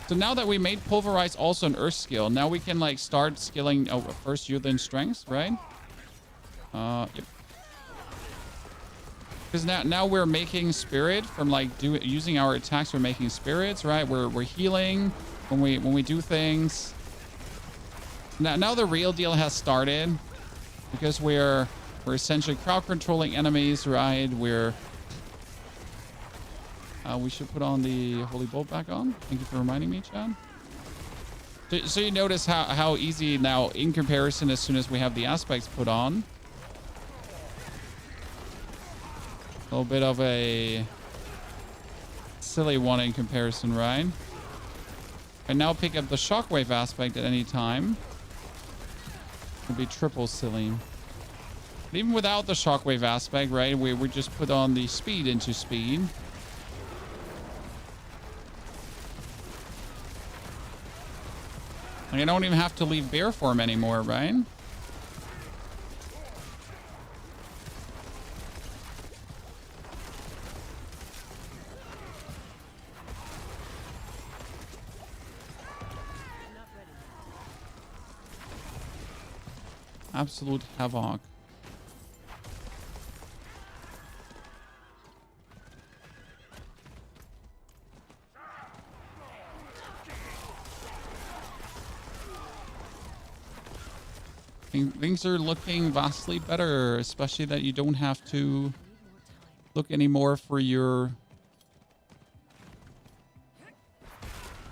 So now that we made Pulverize also an Earth skill, now we can like start skilling first youth and strength, right? Yep. Because now we're making spirit from like using our attacks. We're making spirits, right? We're healing when we do things. Now the real deal has started because we're essentially crowd controlling enemies, right? We should put on the Holy Bolt back on. Thank you for reminding me, Chad. So you notice how easy now in comparison as soon as we have the aspects put on. A little bit of a silly one in comparison, right? I now pick up the shockwave aspect at any time. It'd be triple silly. But even without the shockwave aspect, right? We just put on the speed into speed. I don't even have to leave bear form anymore, right? Absolute havoc. Things are looking vastly better, especially that you don't have to look anymore for your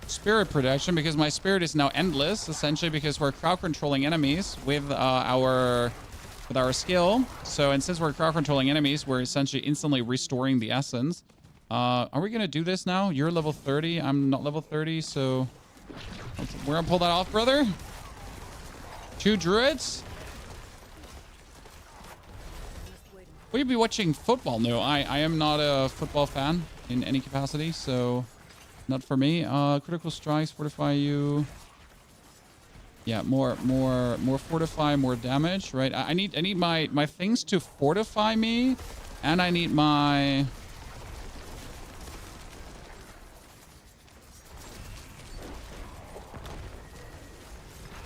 spirit production, because my spirit is now endless, essentially because we're crowd controlling enemies with our with our skill. So, and since we're crowd controlling enemies, we're essentially instantly restoring the essence. Are we going to do this now? You're level 30. I'm not level 30, so we're going to pull that off, brother. 2 druids. Will you be watching football? No, I am not a football fan in any capacity, so not for me. Critical strikes, fortify you. Yeah, more fortify, more damage, right? I need my things to fortify me, and I need my...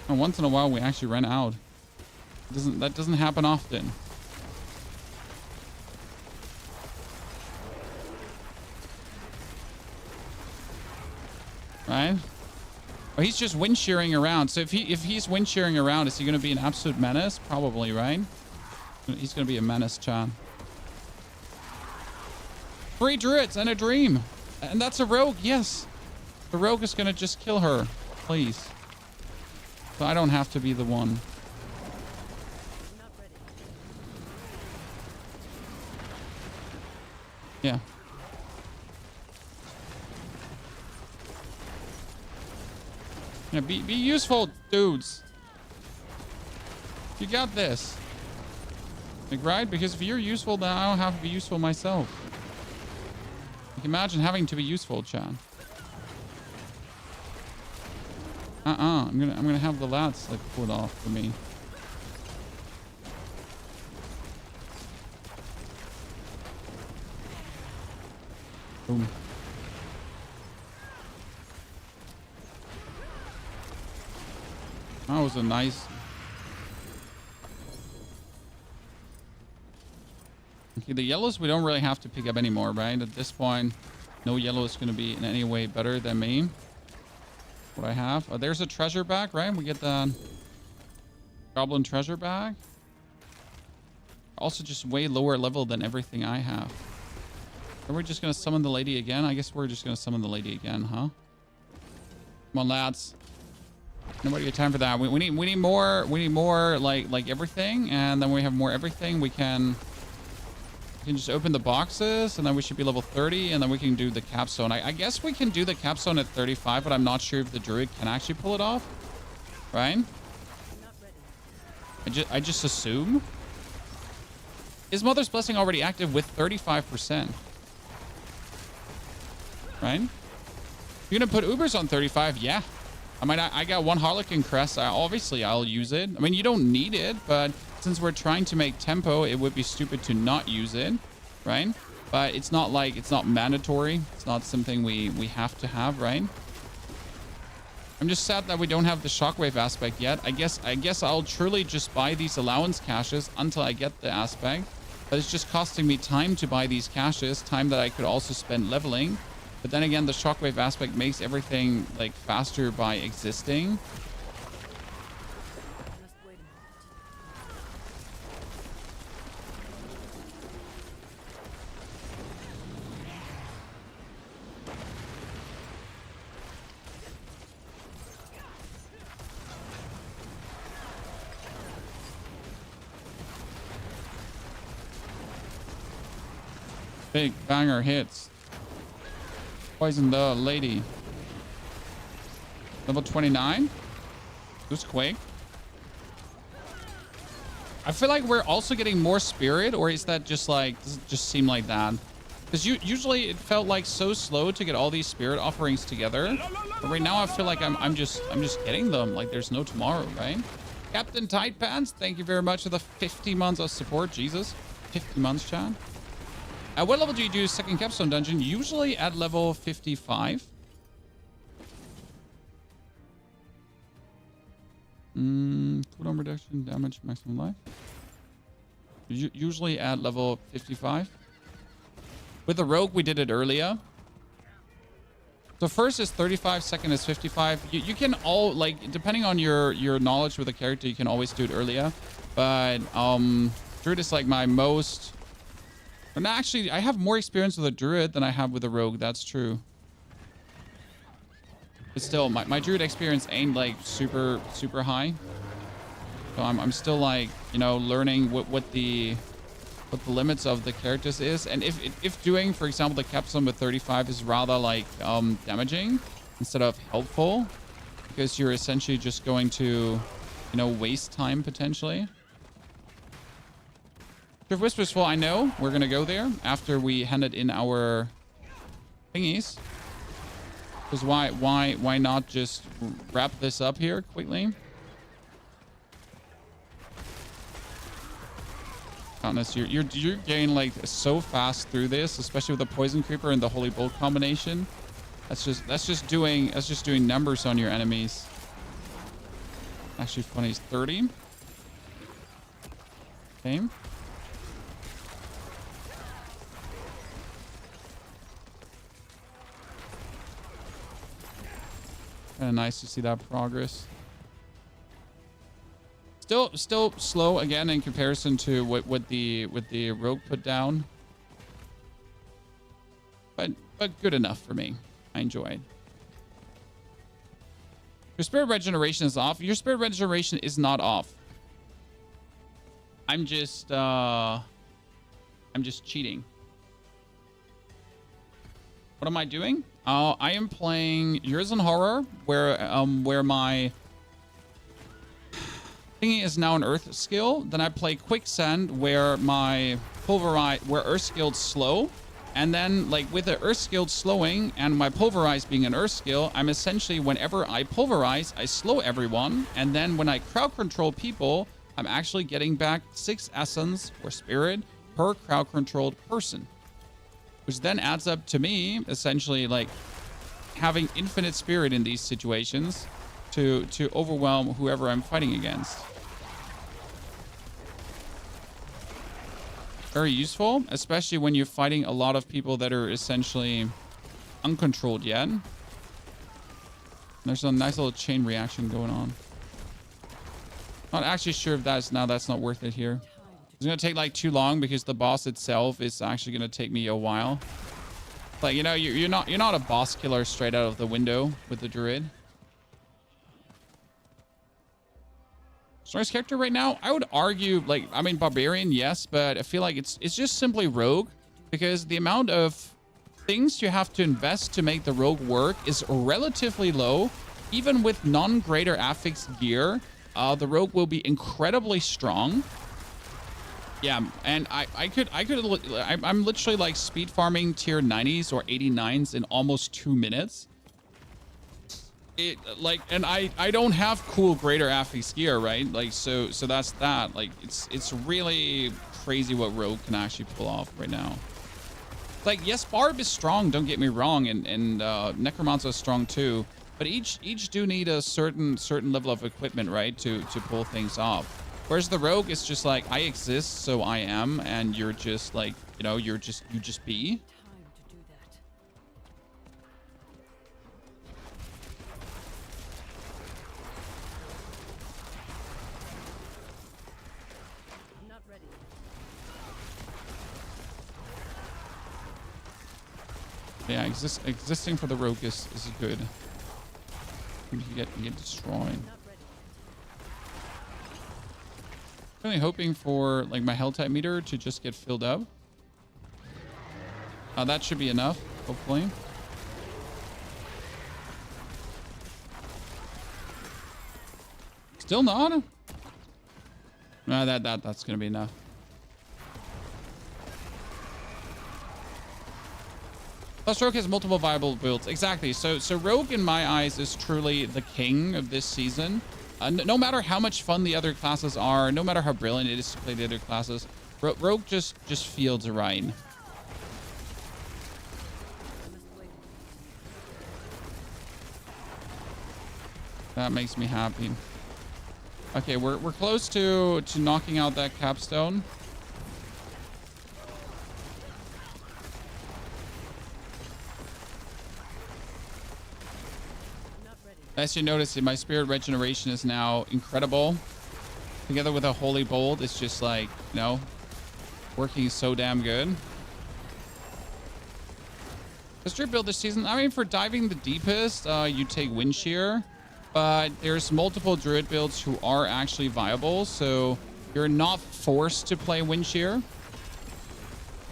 And once in a while, we actually run out. That doesn't happen often. Right? Oh, he's just wind shearing around. So if he's wind shearing around, is he going to be an absolute menace? Probably, right? He's going to be a menace, Chan. 3 druids and a dream. And that's a rogue, yes. The rogue is going to just kill her. Please. So I don't have to be the one. Yeah. Yeah, be useful, dudes. You got this. Like, right? Because if you're useful, then I don't have to be useful myself. Like, imagine having to be useful, Chan. I'm gonna have the lads like pull it off for me. Boom. That was a nice. Okay, the yellows we don't really have to pick up anymore, right? At this point, no yellow is gonna be in any way better than me. What I have. Oh, there's a treasure bag, right? We get the goblin treasure bag. Also just way lower level than everything I have. Are we just gonna summon the lady again? I guess we're just gonna summon the lady again, huh? Come on, lads. Nobody got time for that. We need more like everything, and then when we have more everything, we can just open the boxes, and then we should be level 30, and then we can do the capstone. I guess we can do the capstone at 35, but I'm not sure if the druid can actually pull it off. Right? I just assume. Is Mother's Blessing already active with 35%? Right? You're gonna put Ubers on 35? Yeah. I mean, I got 1 Harlequin Crest. Obviously, I'll use it. I mean, you don't need it, but since we're trying to make tempo, it would be stupid to not use it, right? But it's not like, it's not mandatory. It's not something we have to have, right? I'm just sad that we don't have the shockwave aspect yet. I guess I'll truly just buy these allowance caches until I get the aspect. But it's just costing me time to buy these caches, time that I could also spend leveling. But then again, the shockwave aspect makes everything like faster by existing. Big banger hits. Poison the lady. Level 29. Who's Quake? I feel like we're also getting more spirit, or is that just like, does it just seem like that? Because usually it felt like so slow to get all these spirit offerings together. But right now I feel like I'm just getting them. Like there's no tomorrow, right? Captain Tight Pants, thank you very much for the 50 months of support. Jesus, 50 months, Chad. At what level do you do second capstone dungeon? Usually at level 55. Cooldown reduction, damage, maximum life. Usually at level 55. With the rogue, we did it earlier. So first is 35, second is 55. You can all, like, depending on your knowledge with the character, you can always do it earlier. But Druid is like my most... And actually, I have more experience with a Druid than I have with a Rogue. That's true. But still, my Druid experience ain't like super high. So I'm still like, you know, learning what the limits of the characters is. And if doing, for example, the Capstone with 35 is rather like damaging instead of helpful, because you're essentially just going to, you know, waste time potentially. If Whisper's full, I know we're gonna go there after we handed in our thingies. Because why not just wrap this up here quickly? Honest, you're getting like so fast through this, especially with the Poison Creeper and the Holy Bolt combination. That's just doing numbers on your enemies. Actually, funny is 30. Okay. Kind of nice to see that progress. Still slow again in comparison to what the rogue put down. But good enough for me. I enjoyed. Your spirit regeneration is off. Your spirit regeneration is not off. I'm just cheating. What am I doing? I am playing Years in Horror, where my thingy is now an Earth skill. Then I play Quicksand, where my Pulverize, where Earth skilled slow. And then, like, with the Earth skilled slowing and my Pulverize being an Earth skill, I'm essentially, whenever I Pulverize, I slow everyone. And then when I crowd control people, I'm actually getting back 6 essence or spirit per crowd controlled person. Which then adds up to me, essentially, like, having infinite spirit in these situations to overwhelm whoever I'm fighting against. Very useful, especially when you're fighting a lot of people that are essentially uncontrolled yet. There's a nice little chain reaction going on. Not actually sure if that's not worth it here. It's gonna take like too long because the boss itself is actually gonna take me a while. Like, you know, you're not a boss killer straight out of the window with the druid. Strongest character right now, I would argue, like, I mean, Barbarian, yes, but I feel like it's just simply Rogue, because the amount of things you have to invest to make the Rogue work is relatively low. Even with non-greater affix gear, the Rogue will be incredibly strong. Yeah, and I'm literally like speed farming tier 90s or 89s in almost 2 minutes. And I don't have cool greater affix gear, right? Like, so that's that. Like, it's really crazy what Rogue can actually pull off right now. Like, yes, Barb is strong, don't get me wrong, and Necromancer is strong too, but each do need a certain level of equipment, right, to pull things off. Whereas the Rogue is just like, I exist, so I am, and you're just like, you know, you just be. Yeah, existing for the Rogue is good. You get destroyed. Really hoping for like my hell type meter to just get filled up. That should be enough, hopefully. Still not? No, that's gonna be enough. Plus, Rogue has multiple viable builds. Exactly. So Rogue, in my eyes, is truly the king of this season. No matter how much fun the other classes are, no matter how brilliant it is to play the other classes, Rogue just feels right. That makes me happy. Okay, we're close to knocking out that Capstone. As you notice, my spirit regeneration is now incredible. Together with a holy bolt, it's just like, you know, working so damn good. What's your build this season? I mean, for diving the deepest, you take Wind Shear. but there's multiple druid builds who are actually viable, so you're not forced to play wind shear,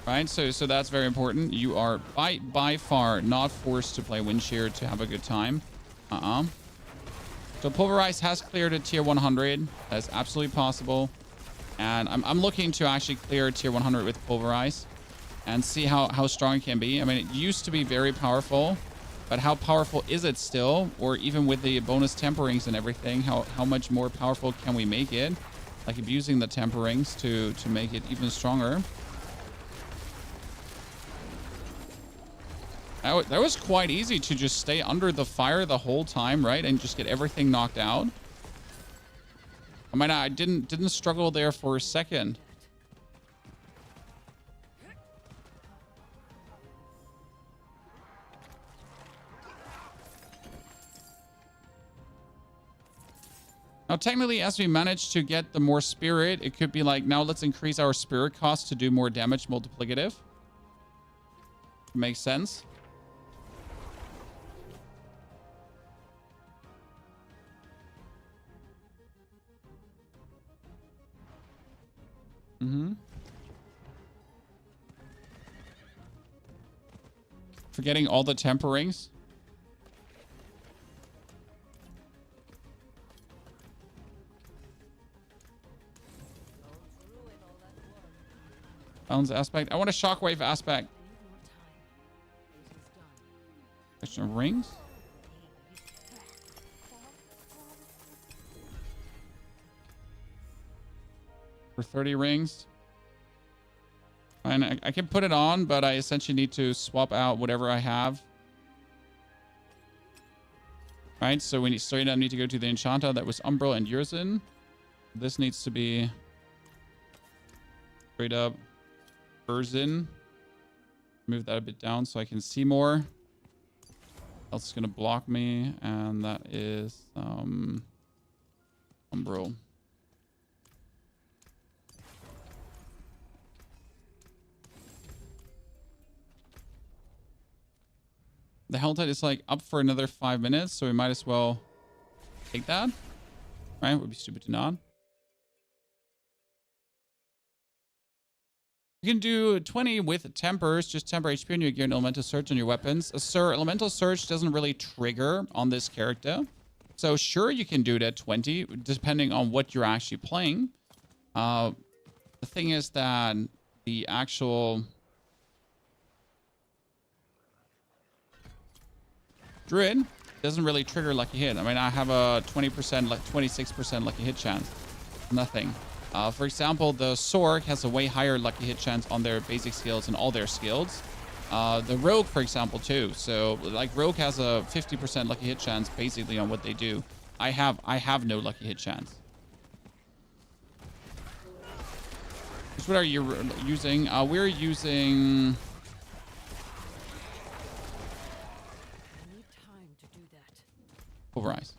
right? So that's very important. You are by far not forced to play wind shear to have a good time. So Pulverize has cleared a tier 100. That's absolutely possible, and I'm looking to actually clear tier 100 with Pulverize and see how strong it can be. I mean, it used to be very powerful, but how powerful is it still? Or even with the bonus temperings and everything, how much more powerful can we make it? Like abusing the temperings to make it even stronger. That was quite easy to just stay under the fire the whole time, right? And just get everything knocked out. I mean, I didn't struggle there for a second. Now, technically, as we manage to get the more spirit, it could be like, now let's increase our spirit cost to do more damage multiplicative. Makes sense. Forgetting all the temperings. Balance aspect. I want a shockwave aspect. Question of rings. For 30 rings. And I can put it on, but I essentially need to swap out whatever I have. Right, so we straight up need to go to the Enchanta that was Umbral and Yurzin. This needs to be straight up Urzin. Move that a bit down so I can see more. Else is gonna block me, and that is Umbral. The Helltide is like up for another 5 minutes, so we might as well take that. Right? Would be stupid to not. You can do 20 with tempers, just temper HP, and you get an elemental surge on your weapons. Sir, elemental surge doesn't really trigger on this character. So sure, you can do it at 20, depending on what you're actually playing. The thing is that the actual Druid doesn't really trigger lucky hit. I mean, I have a 20%, like 26% lucky hit chance. Nothing. For example, the Sork has a way higher lucky hit chance on their basic skills and all their skills. The Rogue, for example, too. So, like, Rogue has a 50% lucky hit chance basically on what they do. I have no lucky hit chance. What are you using? We're using... Pulverize.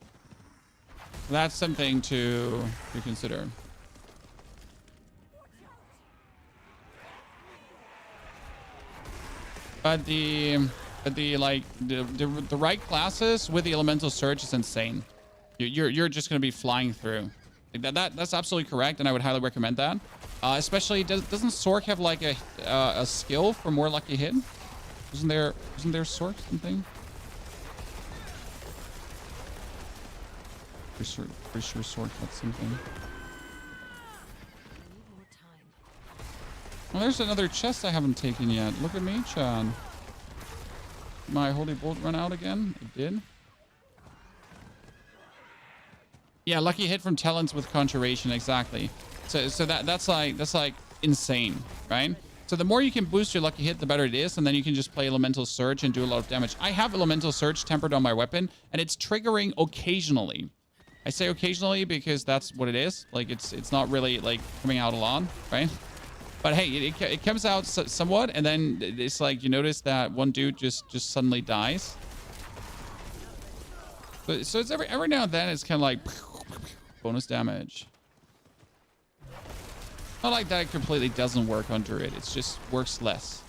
That's something to consider. But the right classes with the elemental surge is insane. You're just gonna be flying through. Like that's absolutely correct, and I would highly recommend that. Especially doesn't Sork have like a skill for more lucky hit? Isn't there Sork something? Pretty sure Sork had something. Well, there's another chest I haven't taken yet. Look at me, Chan. My holy bolt run out again? It did. Yeah, lucky hit from talents with conjuration, exactly. So that's like insane, right? So the more you can boost your lucky hit, the better it is, and then you can just play elemental surge and do a lot of damage. I have elemental surge tempered on my weapon, and it's triggering occasionally. I say occasionally because that's what it is. Like it's not really like coming out a lot, right? But hey, it comes out somewhat, and then it's like you notice that one dude just suddenly dies. So it's every now and then it's kind of like bonus damage. Not like that it completely doesn't work on Druid. It just works less.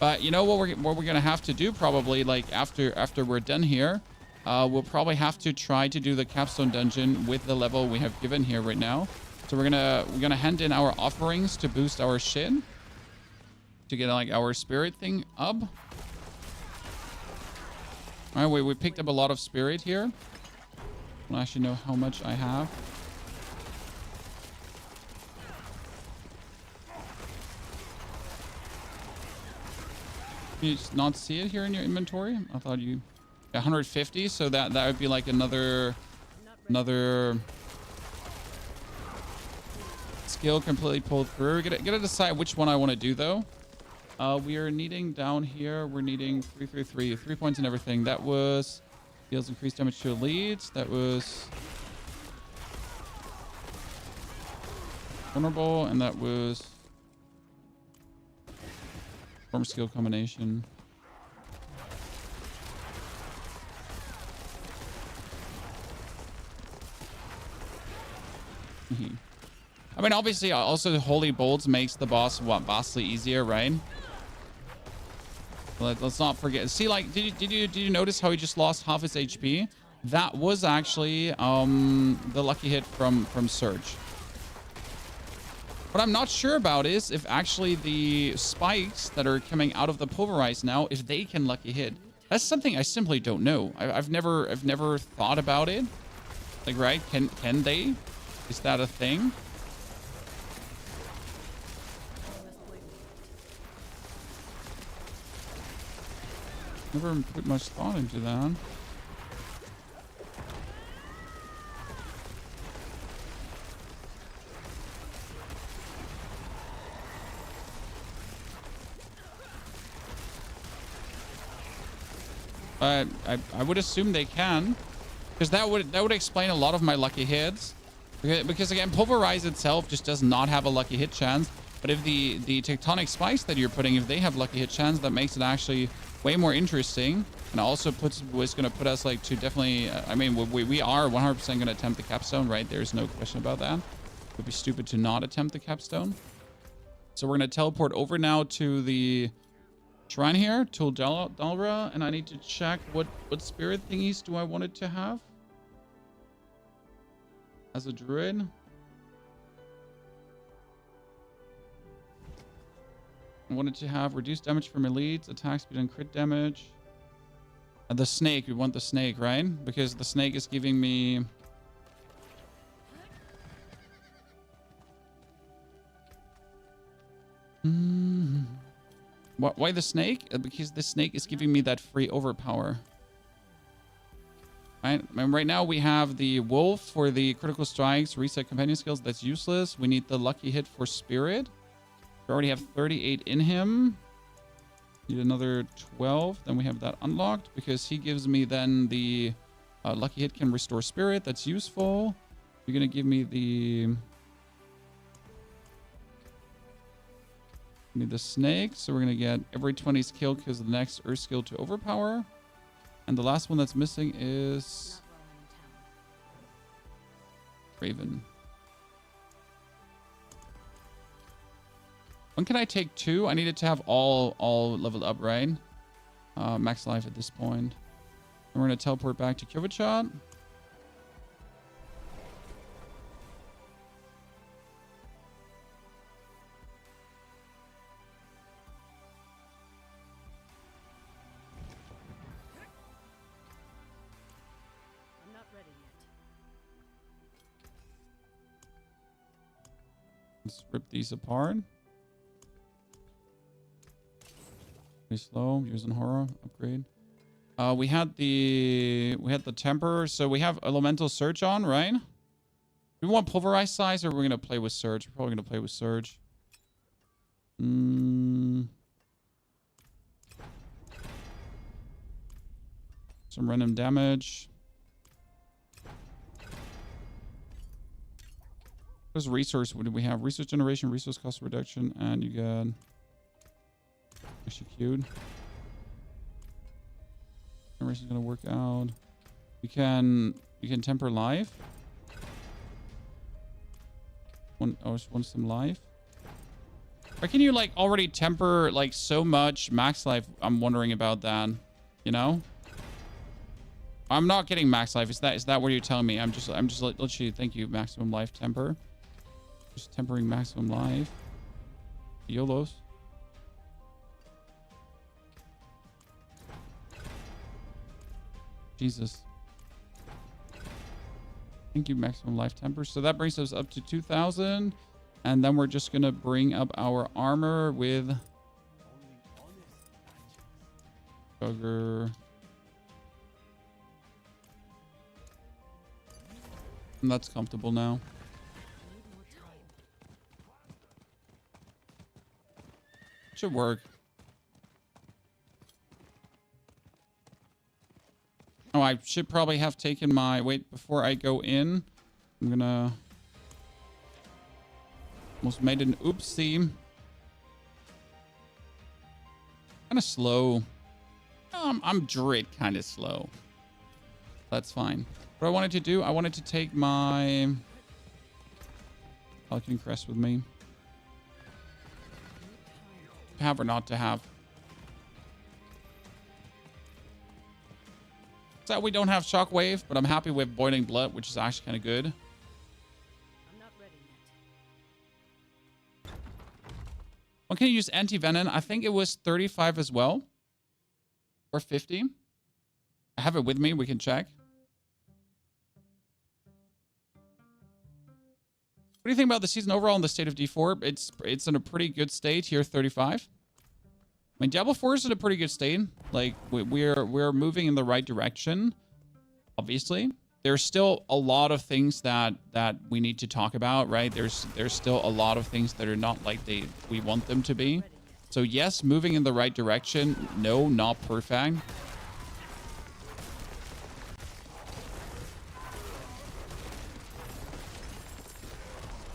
But you know what we're gonna have to do probably like after we're done here we'll probably have to try to do the Capstone dungeon with the level we have given here right now. So we're gonna hand in our offerings to boost our shit, to get like our spirit thing up. All right, we picked up a lot of spirit here. I don't actually know how much I have. Can you just not see it here in your inventory? I thought you... 150, so that would be like another skill completely pulled through. Gotta decide which one I want to do though. We are needing down here, we're needing 3 points and everything. That was deals increased damage to elites. That was vulnerable, and that was form skill combination. I mean, obviously, also Holy Bolts makes the boss vastly easier, right? Let's not forget. See, like, did you notice how he just lost half his HP? That was actually the lucky hit from Surge. What I'm not sure about is if actually the spikes that are coming out of the Pulverize now, if they can lucky hit. That's something I simply don't know. I've never thought about it. Like, right? Can they? Is that a thing? Never put much thought into that. But I would assume they can, because that would explain a lot of my lucky hits. Because again, Pulverize itself just does not have a lucky hit chance. But if the tectonic spikes that you're putting, if they have lucky hit chance, that makes it actually way more interesting. And also was going to put us like to definitely, I mean, we are 100% going to attempt the Capstone, right? There's no question about that. It would be stupid to not attempt the Capstone. So we're going to teleport over now to the shrine here, to Dalra, and I need to check what spirit thingies do I want it to have as a druid. I wanted to have reduced damage from elites, attack speed and crit damage. And the snake, we want the snake, right? Because the snake is giving me... Why the snake? Because the snake is giving me that free overpower. Right? And right now we have the wolf for the critical strikes, reset companion skills. That's useless. We need the lucky hit for spirit. We already have 38 in him. Need another 12. Then we have that unlocked because he gives me then the lucky hit can restore spirit. That's useful. You're going to give me the... Need the snake, so we're gonna get every 20 skill because of the next earth skill to overpower. And the last one that's missing is Raven. When can I take 2? I needed to have all leveled up, right? Max life at this point. And we're gonna teleport back to Kyovachat. Let's rip these apart. Pretty slow. Using horror upgrade. We had the temper, so we have elemental surge on, right? Do we want pulverize size, or are we gonna play with surge? We're probably gonna play with surge. Some random damage. What resource? What do we have? Resource generation, resource cost reduction, and you got execute. Generation is gonna work out. You can temper life. Want some life. Or can you like already temper like so much max life? I'm wondering about that. You know. I'm not getting max life. Is that what you're telling me? I'm just literally, thank you, maximum life temper. Just tempering maximum life. YOLOs. Jesus. Thank you, maximum life temper. So that brings us up to 2,000. And then we're just going to bring up our armor with sugar. And that's comfortable now. Should work. Oh, I should probably have taken my... Wait, before I go in, I'm gonna... Almost made an oopsie. Kind of slow. I'm Druid kind of slow. That's fine. What I wanted to do, I wanted to take my Pelican Crest with me. To have or not to have. So we don't have Shockwave, but I'm happy with Boiling Blood, which is actually kind of good. I'm not ready yet. One can use Anti-Venom. I think it was 35 as well. Or 50. I have it with me. We can check. What do you think about the season overall in the state of D4? It's in a pretty good state here, 35. I mean, Diablo 4 is in a pretty good state. Like, we're moving in the right direction, obviously. There's still a lot of things that we need to talk about, right? There's still a lot of things that are not like we want them to be. So yes, moving in the right direction. No, not perfect.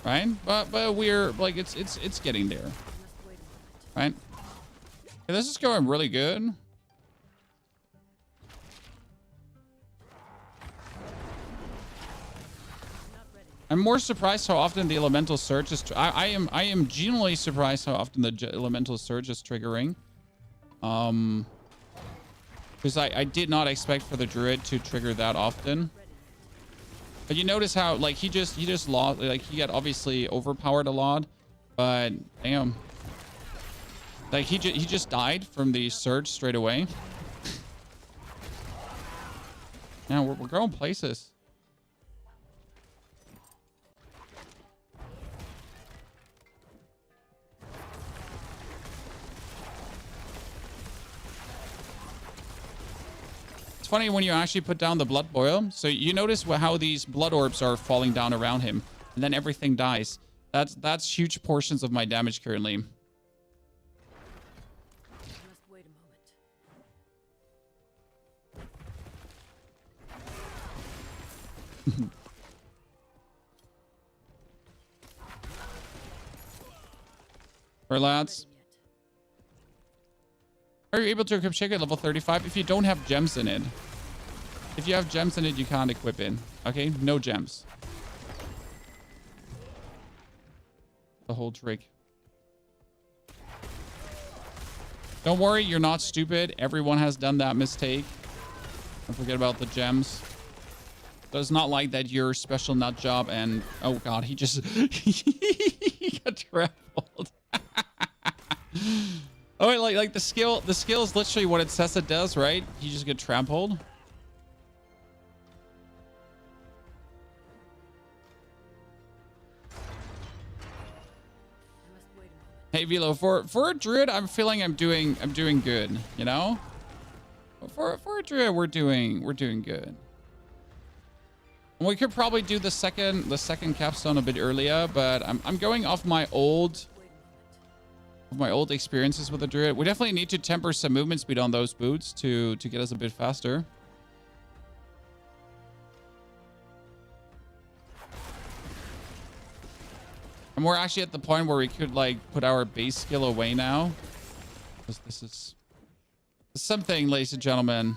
Right? But we're like it's getting there. Right? Okay, this is going really good. I'm more surprised how often the elemental surge is. I am genuinely surprised how often the elemental surge is triggering. Because I did not expect for the druid to trigger that often. But you notice how like he just lost, like he got obviously overpowered a lot, but damn, like he just died from the surge straight away. Now we're going places. It's funny when you actually put down the blood boil. So you notice how these blood orbs are falling down around him, and then everything dies. That's huge portions of my damage currently. Must wait a moment. Alright, lads. Are you able to equip Shaker at level 35 if you don't have gems in it? If you have gems in it, you can't equip it. Okay? No gems. The whole trick. Don't worry, you're not stupid. Everyone has done that mistake. Don't forget about the gems. So it's not like that you're special nut job and... Oh god, he just... he got trampled. Oh, wait, like the skill is literally what it says it does, right? You just get trampled. Hey Velo, for a druid, I'm feeling I'm doing good, you know? For a druid, we're doing good. And we could probably do the second capstone a bit earlier, but I'm going off my old experiences with the druid. We definitely need to temper some movement speed on those boots to get us a bit faster. And we're actually at the point where we could like put our base skill away now. Because this is something, ladies and gentlemen.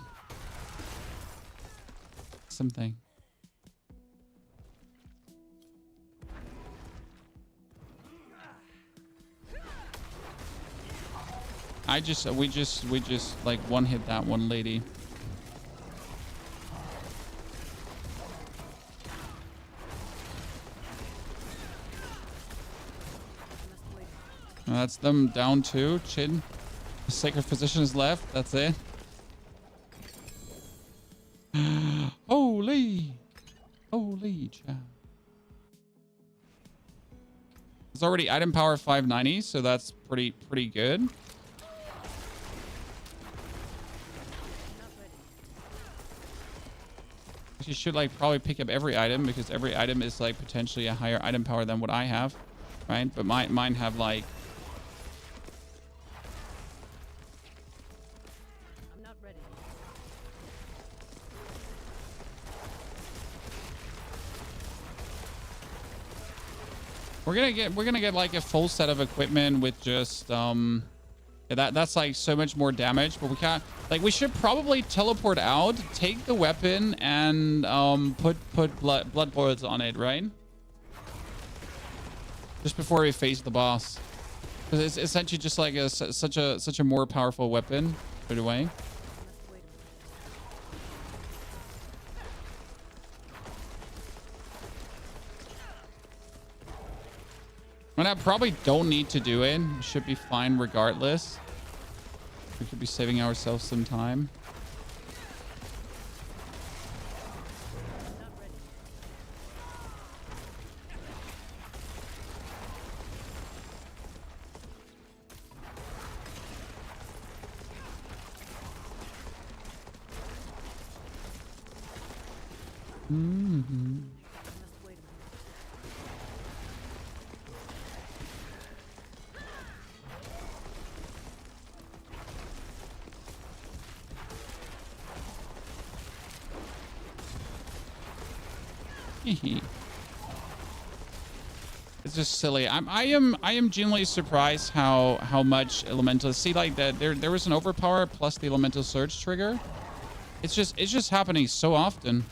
Something. we just like one hit that one lady. That's them down too. Chin. The sacred position is left. That's it. Holy. Holy cow. It's already item power 590, so that's pretty good. You should like probably pick up every item because every item is like potentially a higher item power than what I have, right? But mine have like I'm not ready. we're gonna get like a full set of equipment with just yeah, that's like so much more damage, but we can't like we should probably teleport out, take the weapon, and put blood boils on it, right? Just before we face the boss, because it's essentially just like such a more powerful weapon right away. Must wait a And I probably don't need to do it. We should be fine regardless. We could be saving ourselves some time. I'm not ready. Mm-hmm. Must wait a minute. It's just silly. I am genuinely surprised how much elemental. See, like that there was an overpower plus the elemental surge trigger. It's just happening so often. Must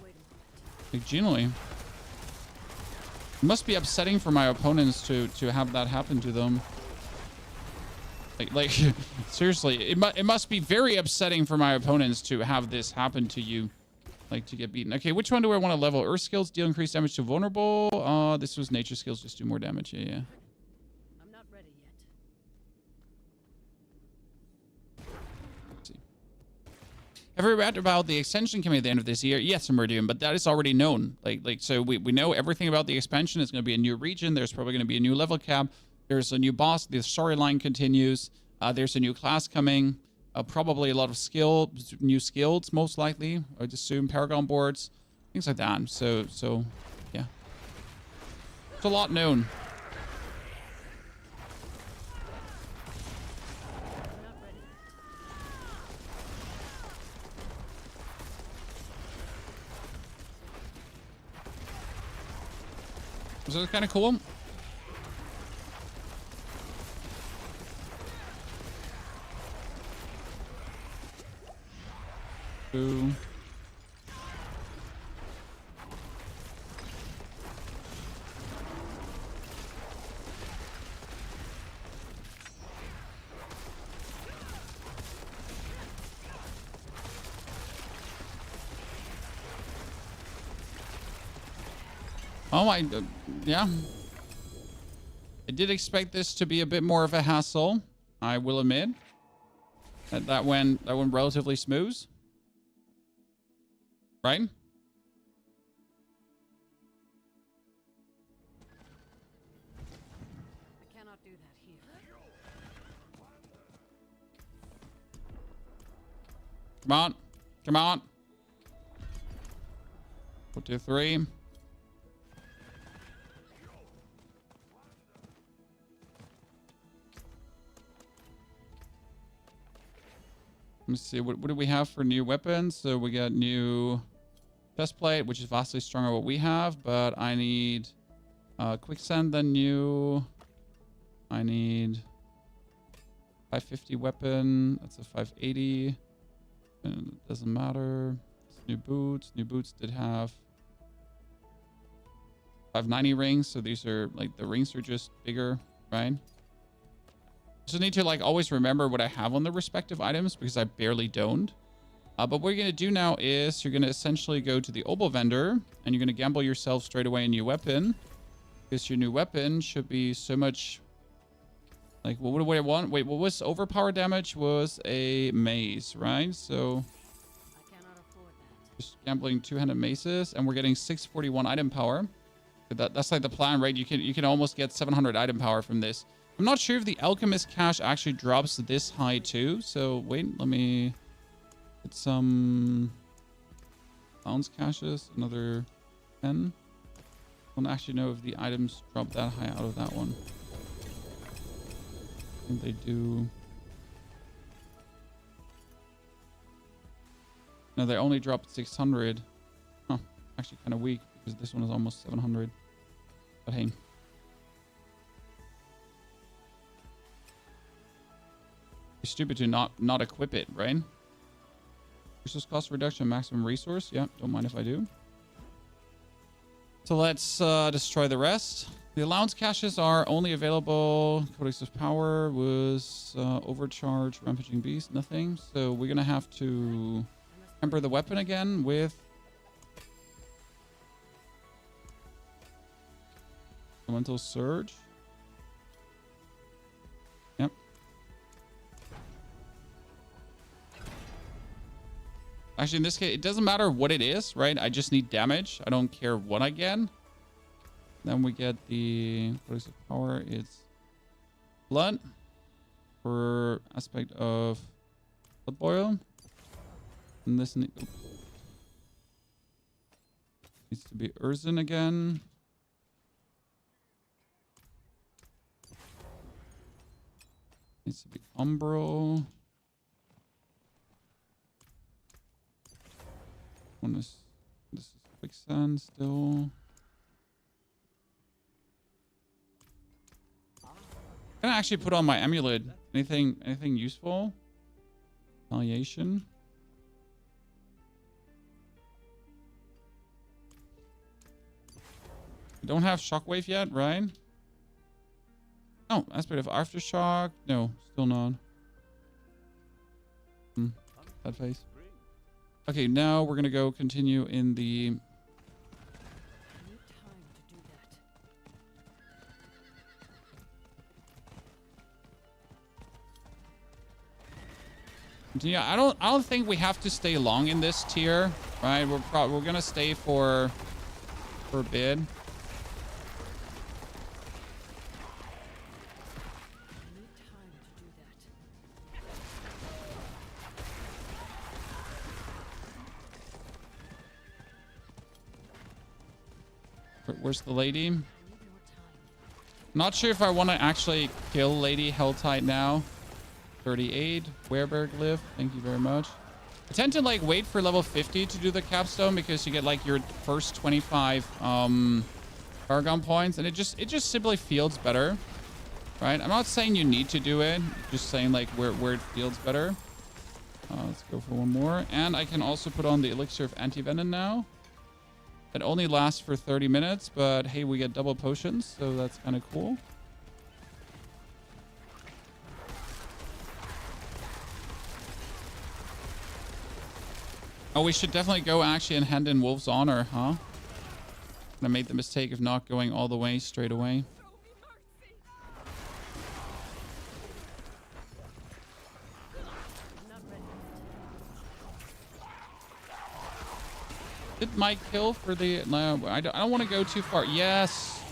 wait a minute. Like genuinely, it must be upsetting for my opponents to have that happen to them. Like seriously, it must be very upsetting for my opponents to have this happen to you. Like to get beaten. Okay, which one do I want to level? Earth skills deal increased damage to vulnerable. This was nature skills, just do more damage. Yeah. I'm not ready yet. Let's see. Have you read about the extension coming at the end of this year? Yes, Meridian, but that is already known. Like so we know everything about the expansion. It's going to be a new region. There's probably going to be a new level cap. There's a new boss. The storyline continues. There's a new class coming. Probably a lot of new skills, most likely. I'd assume Paragon boards, things like that. So yeah, it's a lot known. I'm not ready yet. So it's kind of cool. Ooh. Oh my, yeah. I did expect this to be a bit more of a hassle. I will admit that went relatively smooth. Right? I cannot do that here. Come on. Come on. 1, 2, 3. Let me see. What do we have for new weapons? So we got new chest plate, which is vastly stronger than what we have, but I need quicksand then new. I need 550 weapon. That's a 580. And it doesn't matter. It's new boots. New boots did have 590 rings, so these are like the rings are just bigger, right? So I need to like always remember what I have on the respective items because I barely don't. But what you're going to do now is you're going to essentially go to the Obol vendor and you're going to gamble yourself straight away a new weapon. Because your new weapon should be so much... Like, what would I want? Wait, what was overpower damage? Was a mace, right? So... I cannot afford that. Just gambling 200 maces, and we're getting 641 item power. That's like the plan, right? You can almost get 700 item power from this. I'm not sure if the alchemist cache actually drops this high too. So wait, let me get some bounce caches. Another 10. I don't actually know if the items drop that high out of that one. I think they do. No, they only dropped 600. Huh, actually kind of weak because this one is almost 700. But hey. It's stupid to not equip it, right? Resource cost reduction, maximum resource. Yeah, don't mind if I do. So let's destroy the rest. The allowance caches are only available. Codex of Power was overcharge, rampaging beast, nothing. So we're gonna have to temper the weapon again with Elemental Surge. Yep. Actually, in this case, it doesn't matter what it is, right? I just need damage. I don't care what I get. Then we get the Codex of Power. It's blood for aspect of blood boil. And this needs to be Urzen again. Needs to be Umbral. This is Quicksand still. I'm gonna actually put on my amulet. Anything useful? Retaliation. We don't have shockwave yet, right? Oh, aspect of aftershock. No, still not. That face. Okay, now we're gonna go continue in the. I need time to do that. Continue. I don't think we have to stay long in this tier, right? We're gonna stay for a bit. Where's the lady? Not sure if I want to actually kill Lady Helltide now. 38. Wereberg live. Thank you very much. I tend to like wait for level 50 to do the capstone because you get like your first 25 Paragon points, and it just simply feels better, right? I'm not saying you need to do it, just saying like where it feels better. Let's go for one more, and I can also put on the elixir of anti-venom now. It only lasts for 30 minutes, but hey, we get double potions, so that's kind of cool. Oh, we should definitely go actually and hand in Wolf's Honor, huh? I made the mistake of not going all the way straight away. Did Mike kill for the... No, I don't want to go too far. Yes.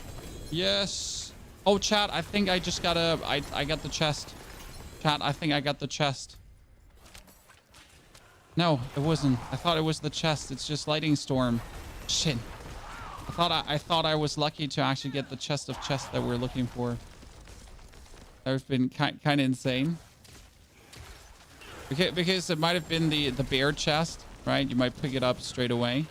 Yes. Oh, chat, I think I just got a... I got the chest. Chat, I think I got the chest. No, it wasn't. I thought it was the chest. It's just Lightning Storm. Shit. I thought I was lucky to actually get the chest of chests that we're looking for. That would have been kind of insane. Because it might have been the bear chest, right? You might pick it up straight away.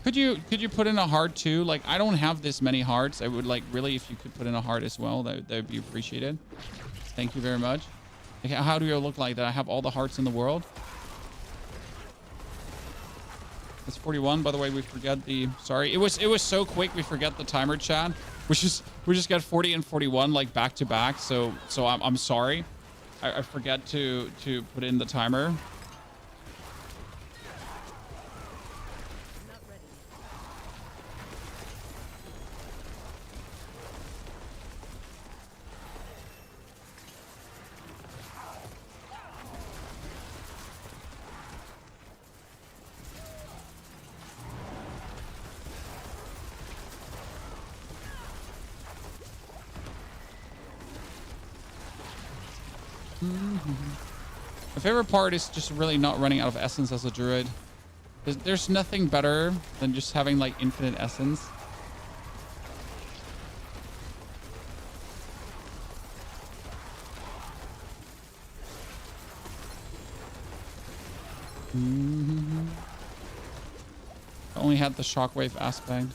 Could you put in a heart too? Like, I don't have this many hearts. I would like really, if you could put in a heart as well, that would be appreciated. Thank you very much. Okay, how do you look like that? I have all the hearts in the world. It's 41. By the way, we forget the... Sorry, it was so quick. We forget the timer, chat. We just got 40 and 41 like back to back. So I'm sorry. I forget to put in the timer. My favorite part is just really not running out of essence as a druid. There's nothing better than just having like infinite essence. I only had the shockwave aspect.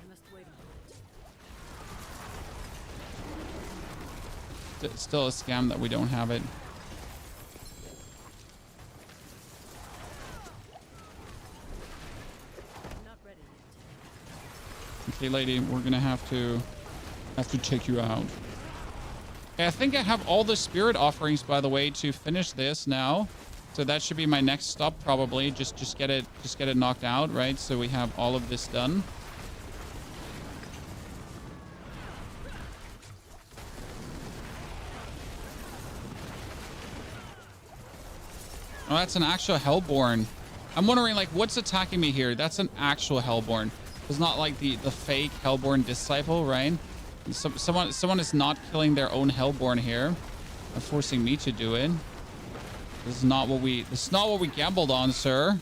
I must wait a moment. It's still a scam that we don't have it. I'm not ready yet. Okay, lady, we're gonna have to take you out. Okay, I think I have all the spirit offerings, by the way, to finish this now. So that should be my next stop, probably. Just get it knocked out, right? So we have all of this done. Oh, that's an actual Hellborn. I'm wondering, like, what's attacking me here? That's an actual Hellborn. It's not like the fake Hellborn disciple, right? Someone is not killing their own Hellborn here. They're forcing me to do it. This is not what we gambled on, sir.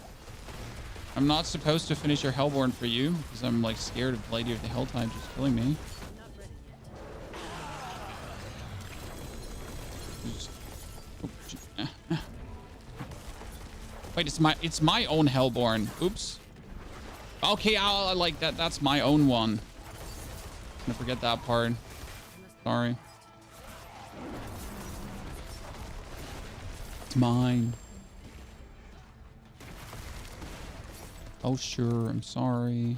I'm not supposed to finish your Hellborn for you because I'm like scared of the Lady of the Helltide just killing me. I'm not ready yet. Wait, it's my own Hellborn. Oops. Okay, I like that. That's my own one. I'm gonna forget that part. Sorry. It's mine. Oh, sure. I'm sorry. I'm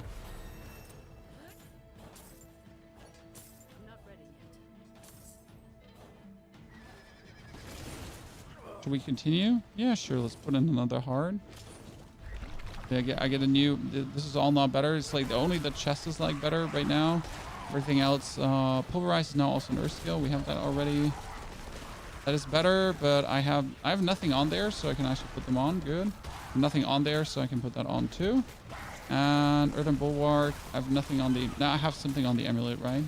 not ready yet. Should we continue? Yeah, sure. Let's put in another hard. Yeah, I get a new. This is all not better. It's like only the chest is like better right now. Everything else, Pulverize is now also an Earth skill. We have that already. That is better, but I have nothing on there, so I can actually put them on. Good. Nothing on there, so I can put that on too. And Earthen Bulwark. I have nothing on the. Now I have something on the amulet, right?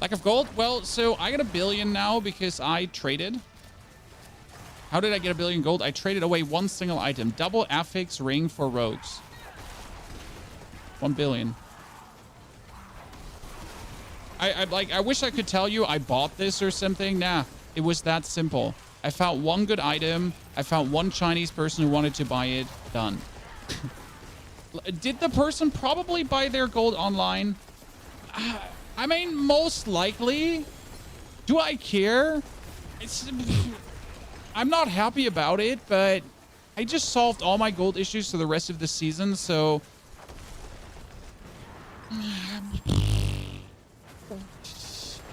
Lack of gold. Well, so I got 1 billion now because I traded. How did I get 1 billion gold? I traded away one single item. Double affix ring for rogues. 1 billion. I wish I could tell you I bought this or something. Nah, it was that simple. I found one good item. I found one Chinese person who wanted to buy it. Done. Did the person probably buy their gold online? I mean, most likely. Do I care? I'm not happy about it, but I just solved all my gold issues for the rest of the season, so...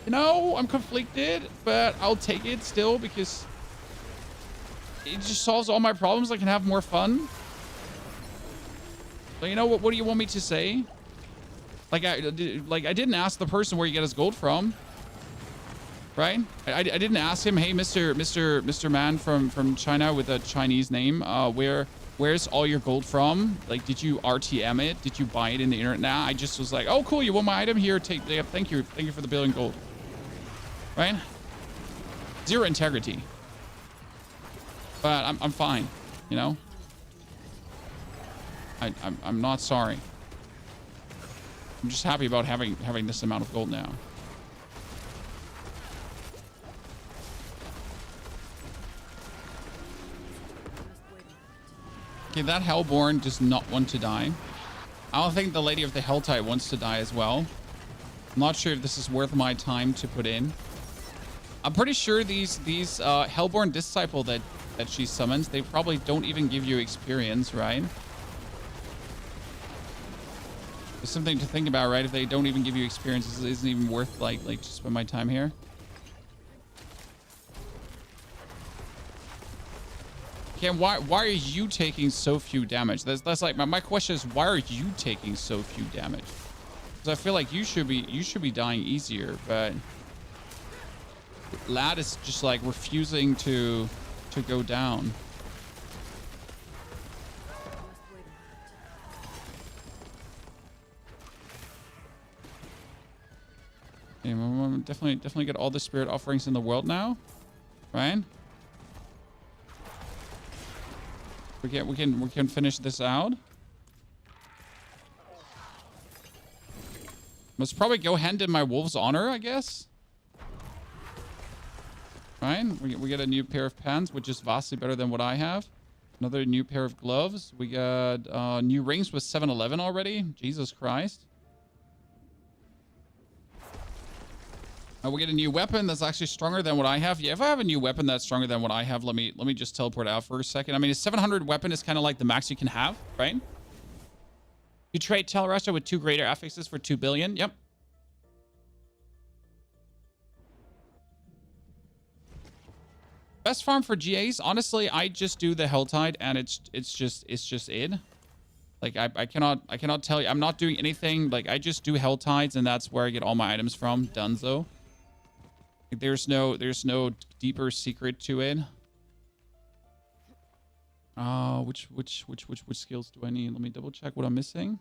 You know, I'm conflicted, but I'll take it still because it just solves all my problems. I can have more fun. So, you know, what do you want me to say? Like I didn't ask the person where you get his gold from. Right? I didn't ask him, hey, Mr. Man from China with a Chinese name, where's all your gold from? Like, did you RTM it? Did you buy it in the internet? Nah, I just was like, oh, cool, you want my item? Here, take it. Thank you for the 1 billion gold. Right? Zero integrity. But I'm fine, you know? I'm not sorry. I'm just happy about having this amount of gold now. Okay, that Hellborn does not want to die. I don't think the Lady of the Helltide wants to die as well. I'm not sure if this is worth my time to put in. I'm pretty sure these Hellborn Disciple that she summons, they probably don't even give you experience, right? There's something to think about, right? If they don't even give you experience, it isn't even worth like to spend my time here. Okay, why are you taking so few damage? That's like my question is, why are you taking so few damage? Because I feel like you should be dying easier, but Lad is just like refusing to go down. definitely get all the spirit offerings in the world now, right? We can finish this out. Must probably go hand in my wolf's honor, I guess. Right? We get a new pair of pants, which is vastly better than what I have. Another new pair of gloves. We got new rings with 7-Eleven already. Jesus Christ. We get a new weapon that's actually stronger than what I have. Yeah, if I have a new weapon that's stronger than what I have, let me just teleport out for a second. I mean, a 700 weapon is kind of like the max you can have, right? You trade Telrastra with 2 greater affixes for 2 billion. Yep. Best farm for GAs, honestly, I just do the Helltide, and it's just it. Like I cannot tell you. I'm not doing anything. Like I just do Helltides, and that's where I get all my items from. Dunzo. Like, there's no deeper secret to it. Which skills do I need? Let me double check what I'm missing.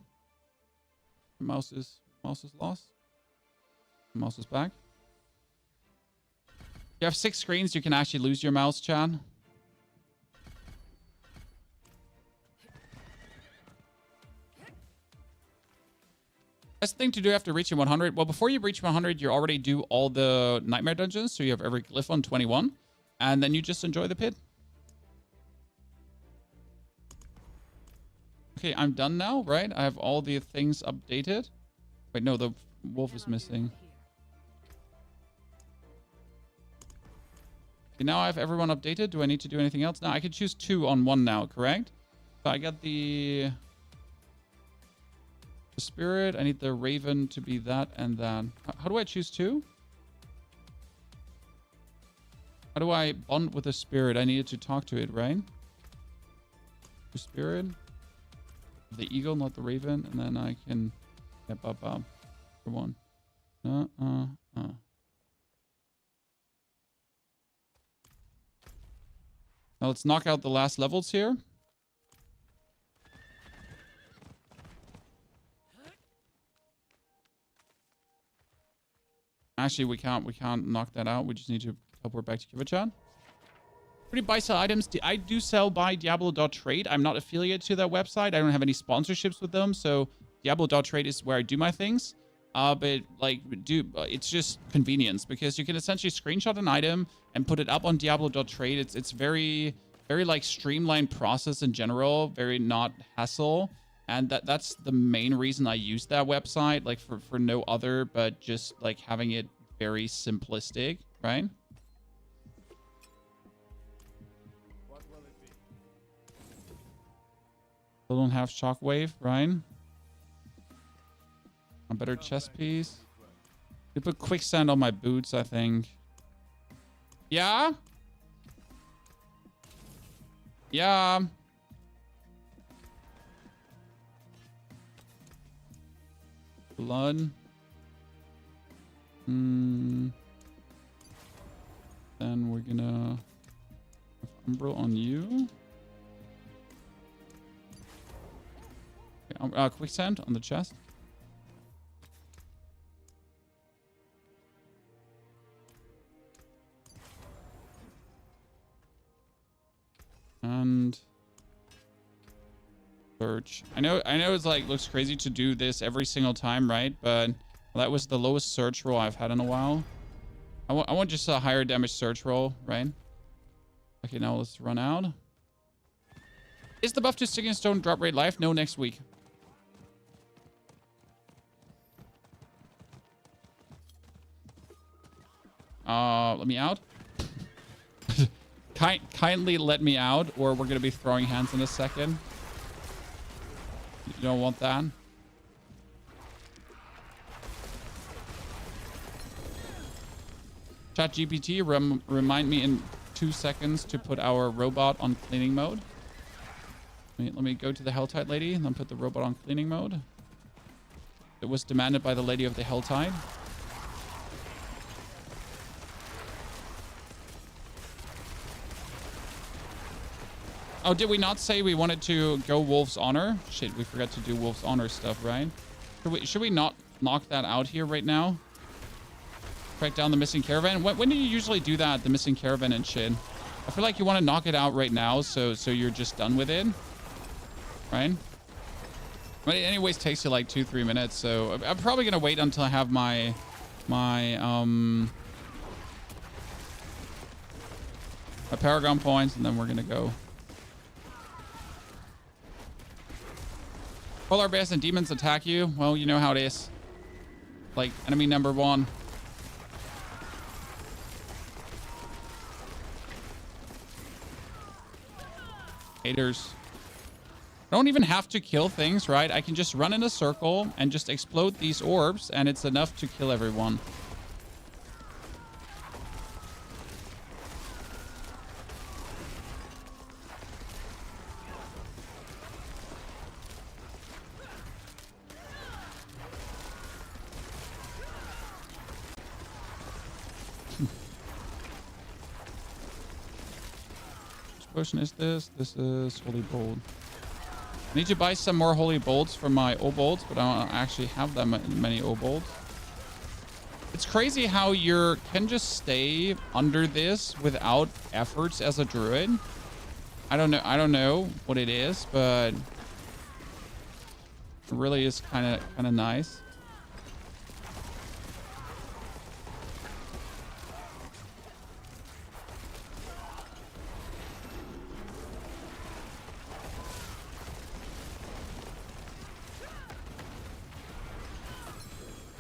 Mouse is lost. Mouse is back. You have 6 screens. You can actually lose your mouse, Chad. Best thing to do after reaching 100. Well, before you reach 100, you already do all the nightmare dungeons. So you have every glyph on 21. And then you just enjoy the pit. Okay, I'm done now, right? I have all the things updated. Wait, no, the wolf is missing. Okay, now I have everyone updated. Do I need to do anything else? No, I can choose 2 on 1 now, correct? So I got the spirit. I need the raven to be that and that. How do I choose 2? How do I bond with the spirit? I needed to talk to it, right? The spirit. The eagle, not the raven. And then I can... Yep, up. For 1. Now let's knock out the last levels here. Actually, we can't knock that out. We just need to teleport back to Kivachan. Pretty buy sell items. I do sell by Diablo.trade. I'm not affiliated to that website. I don't have any sponsorships with them. So Diablo.trade is where I do my things. But like it's just convenience because you can essentially screenshot an item and put it up on Diablo.trade. It's very like streamlined process in general, very not hassle. And that's the main reason I use that website, like for no other, but just like having it very simplistic, right? What will it be? Still don't have shockwave, right? A better chest piece. You put quicksand on my boots, I think. Yeah? Yeah. Blood. Then we're gonna have Umbral on you. Okay, quicksand on the chest. And search. I know it's like looks crazy to do this every single time, right? But that was the lowest search roll I've had in a while. I want just a higher damage search roll, right? Okay, now let's run out. Is the buff to Sticking Stone drop rate live? No, next week. Let me out. Kindly let me out, or we're gonna be throwing hands in a second. You don't want that. ChatGPT, remind me in 2 seconds to put our robot on cleaning mode. Let me go to the Helltide lady and then put the robot on cleaning mode. It was demanded by the lady of the Helltide. Oh, did we not say we wanted to go Wolf's Honor? Shit, we forgot to do Wolf's Honor stuff, right? Should we not knock that out here right now? Track down the missing caravan. When do you usually do that? The missing caravan and shit. I feel like you want to knock it out right now, so you're just done with it, right? But it anyways takes you like 2-3 minutes, so I'm probably gonna wait until I have my Paragon points, and then we're gonna go. Polar bears and demons attack you. Well, you know how it is. Like enemy number 1. Haters. I don't even have to kill things, right? I can just run in a circle and just explode these orbs, and it's enough to kill everyone. Potion is this? This is Holy Bolt. I need to buy some more Holy Bolts for my O-Bolts, but I don't actually have that many O-Bolts. It's crazy how you can just stay under this without efforts as a druid. I don't know what it is, but it really is kind of nice.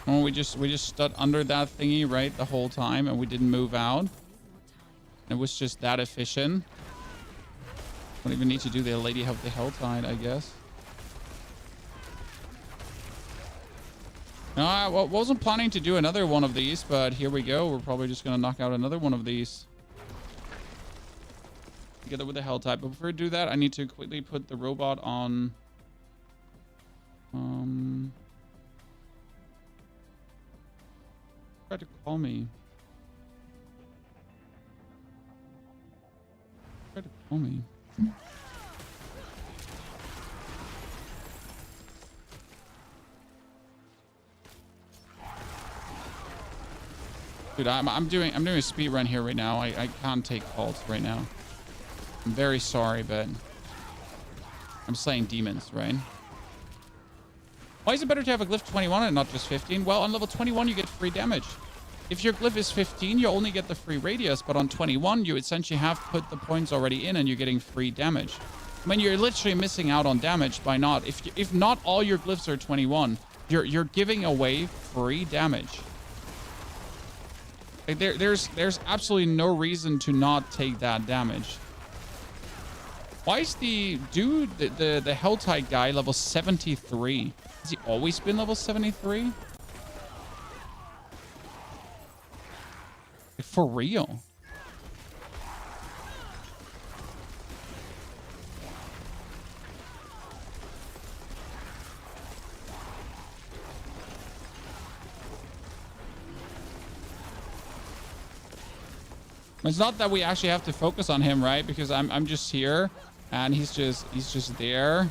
Oh, we just stood under that thingy, right, the whole time, and we didn't move out. It was just that efficient. Don't even need to do the Lady of the Helltide, I guess. No, I wasn't planning to do another one of these, but here we go. We're probably just gonna knock out another one of these together with the Helltide. But before we do that, I need to quickly put the robot on. Try to call me. Try to call me. Dude, I'm doing a speed run here right now. I can't take calls right now. I'm very sorry, but I'm slaying demons, right? Why is it better to have a glyph 21 and not just 15? Well, on level 21, you get free damage. If your glyph is 15, you only get the free radius, but on 21, you essentially have put the points already in and you're getting free damage. I mean, you're literally missing out on damage by not... If not all your glyphs are 21, you're giving away free damage. Like there's absolutely no reason to not take that damage. Why is the dude, the Helltide guy, level 73? Has he always been level 73? Like, for real? It's not that we actually have to focus on him, right? Because I'm just here and he's just there.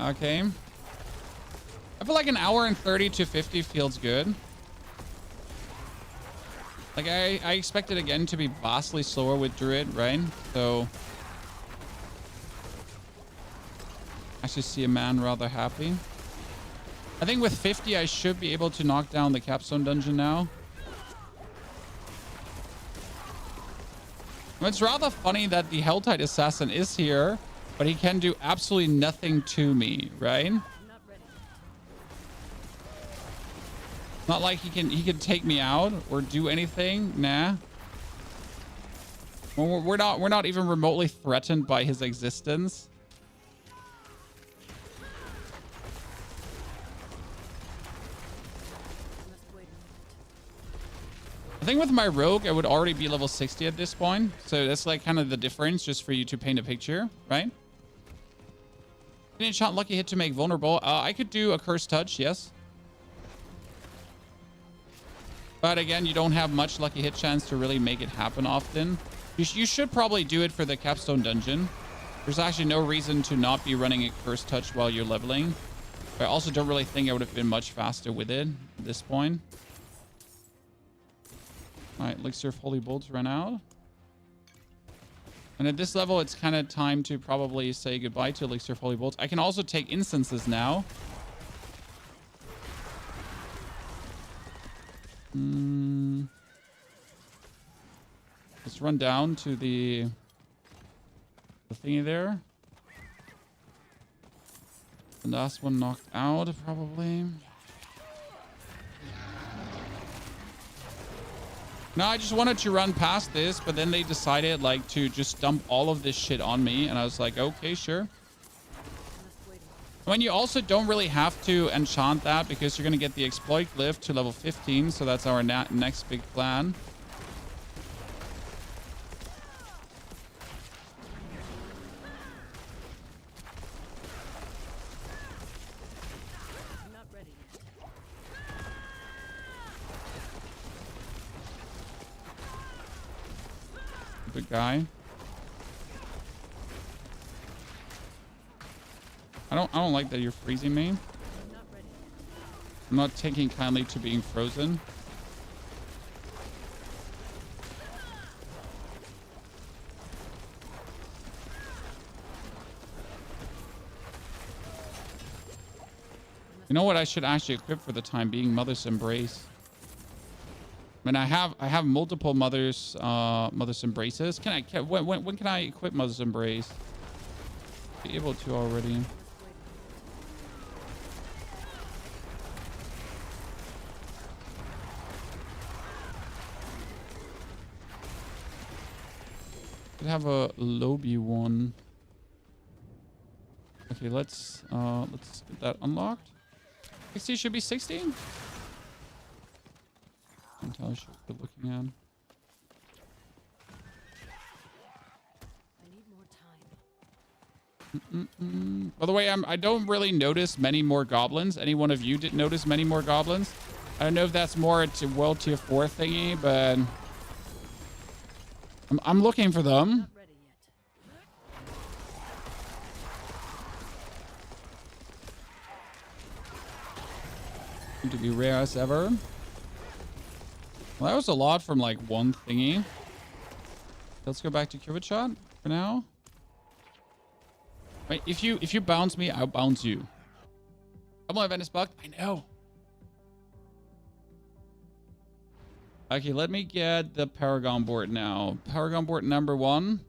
Okay. I feel like an hour and 30 to 50 feels good. Like I expected again to be vastly slower with Druid, right? So I should see a man rather happy. I think with 50 I should be able to knock down the Capstone dungeon now. It's rather funny that the Helltide Assassin is here, but he can do absolutely nothing to me, right? I'm not ready. Not like he can take me out or do anything. Nah. Well, we're not even remotely threatened by his existence. I must wait a minute. I think with my rogue, I would already be level 60 at this point. So that's like kind of the difference, just for you to paint a picture, right? Can enchant lucky hit to make vulnerable. I could do a cursed touch, yes. But again, you don't have much lucky hit chance to really make it happen often. You should probably do it for the Capstone dungeon. There's actually no reason to not be running a cursed touch while you're leveling. But I also don't really think I would have been much faster with it at this point. All right, Elixir of Holy Bolts ran out. And at this level, it's kind of time to probably say goodbye to Elixir of Holy Bolts. I can also take instances now. Let's run down to the thingy there. The last one knocked out, probably. No, I just wanted to run past this, but then they decided like to just dump all of this shit on me, and I was like, okay, sure. I mean, you also don't really have to enchant that because you're gonna get the exploit glyph to level 15, so that's our next big plan. I'm not ready yet. Good guy. I don't like that you're freezing me. I'm not ready yet. I'm not taking kindly to being frozen. You know what I should actually equip for the time being? Mother's Embrace. I mean, I have multiple Mother's Embraces. When can I equip Mother's Embrace? Be able to already. Could have a Lobby one. Okay, let's get that unlocked. 60 should be 16. Can't tell. I should be looking at. I need more time. By the way, I don't really notice many more goblins. Any one of you did notice many more goblins? I don't know if that's more a world tier 4 thingy, but I'm looking for them. Not ready yet. To be rare as ever. Well, that was a lot from like one thingy. Let's go back to Cupid Shot for now. Wait, if you bounce me, I'll bounce you. Double event is bugged. I know. Okay, let me get the Paragon board now. Paragon board number 1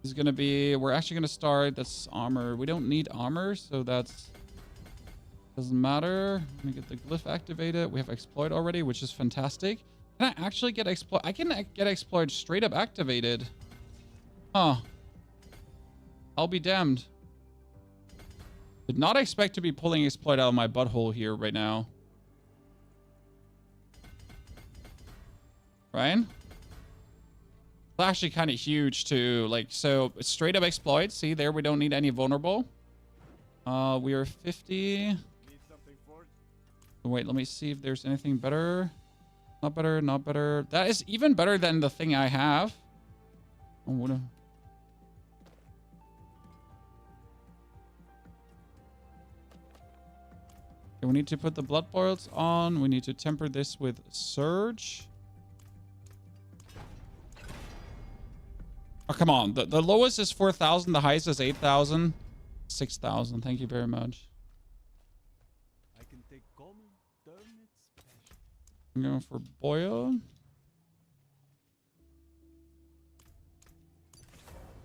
is gonna be. We're actually gonna start. That's armor. We don't need armor, so that's doesn't matter. Let me get the glyph activated. We have exploit already, which is fantastic. Can I actually get exploit? I can get exploit straight up activated. Huh. I'll be damned. Did not expect to be pulling exploit out of my butthole here right now. Right? It's actually kind of huge too. Like, so straight up exploit. See there, we don't need any vulnerable. We are 50. Wait, let me see if there's anything better. Not better, not better. That is even better than the thing I have. Oh, what a... Okay, we need to put the blood boils on. We need to temper this with surge. Oh, come on. The lowest is 4,000. The highest is 8,000. 6,000. Thank you very much. I can take common, turn it special. I'm going for boil.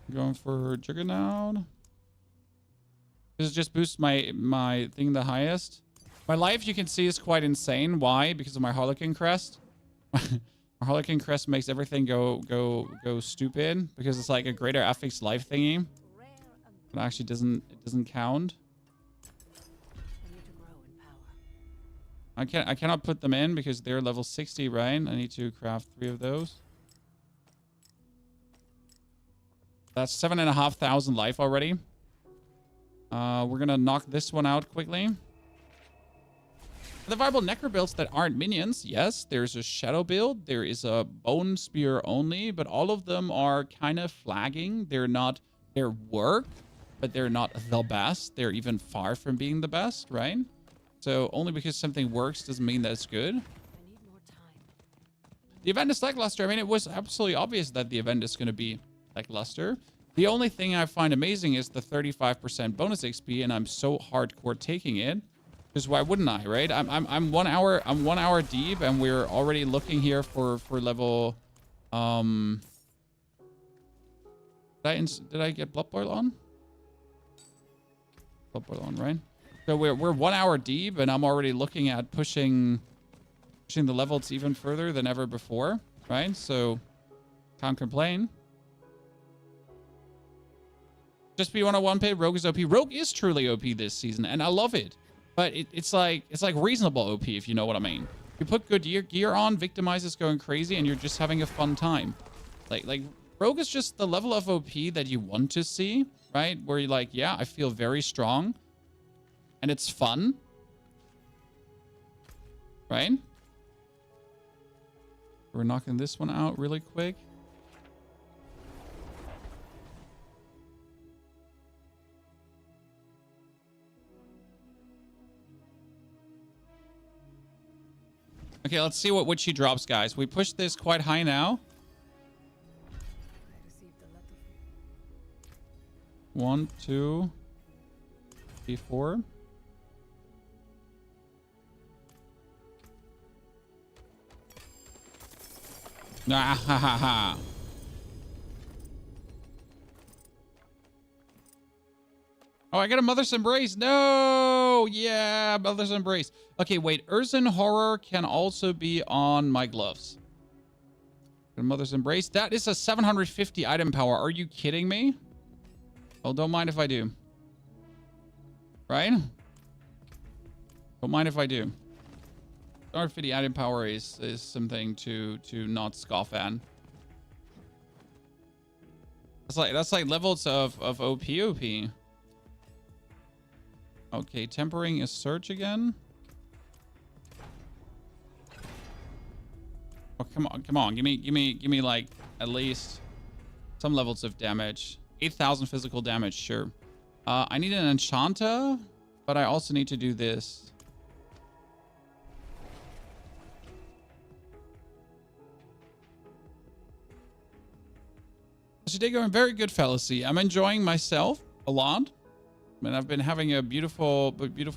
I'm going for Juggernaut. This just boosts my thing the highest. My life, you can see, is quite insane. Why? Because of my Harlequin crest. My Harlequin crest makes everything go stupid because it's like a greater affix life thingy. But actually doesn't count. I need to grow in power. I cannot put them in because they're level 60, right? I need to craft 3 of those. That's 7,500 life already. We're gonna knock this one out quickly. The viable necro builds that aren't minions, yes, there's a shadow build, there is a bone spear only, but all of them are kind of flagging. They're work, but they're not the best. They're even far from being the best, right? So only because something works doesn't mean that it's good. I need more time. The event is lackluster. I mean, it was absolutely obvious that the event is going to be lackluster. The only thing I find amazing is the 35% bonus XP, and I'm so hardcore taking it. Because why wouldn't I, right? I'm 1 hour. I'm 1 hour deep, and we're already looking here for level. Did I get Blood Boil on? Blood Boil on, right? So we're 1 hour deep, and I'm already looking at pushing the levels even further than ever before, right? So can't complain. Just be 101 pay. Rogue is OP. Rogue is truly OP this season, and I love it. But it's like reasonable OP, if you know what I mean. You put good gear on, Victimize is going crazy, and you're just having a fun time. Like Rogue is just the level of OP that you want to see, right? Where you're like, yeah, I feel very strong, and it's fun, right? We're knocking this one out really quick. Okay, let's see what she drops, guys. We pushed this quite high now. I received a letter from 1, 2, 3, 4. Ah, ha, ha, ha. Oh, I got a Mother's Embrace. No! Yeah, Mother's Embrace. Okay, wait. Urzen Horror can also be on my gloves. Mother's Embrace. That is a 750 item power. Are you kidding me? Well, don't mind if I do. Right? Don't mind if I do. 750 item power is something to not scoff at. That's like levels of OP. Okay, tempering is Surge again. Oh, come on. Give me like at least some levels of damage. 8,000 physical damage, sure. I need an Enchanta, but I also need to do this. Today going very good, fallacy. I'm enjoying myself a lot. And I've been having a beautiful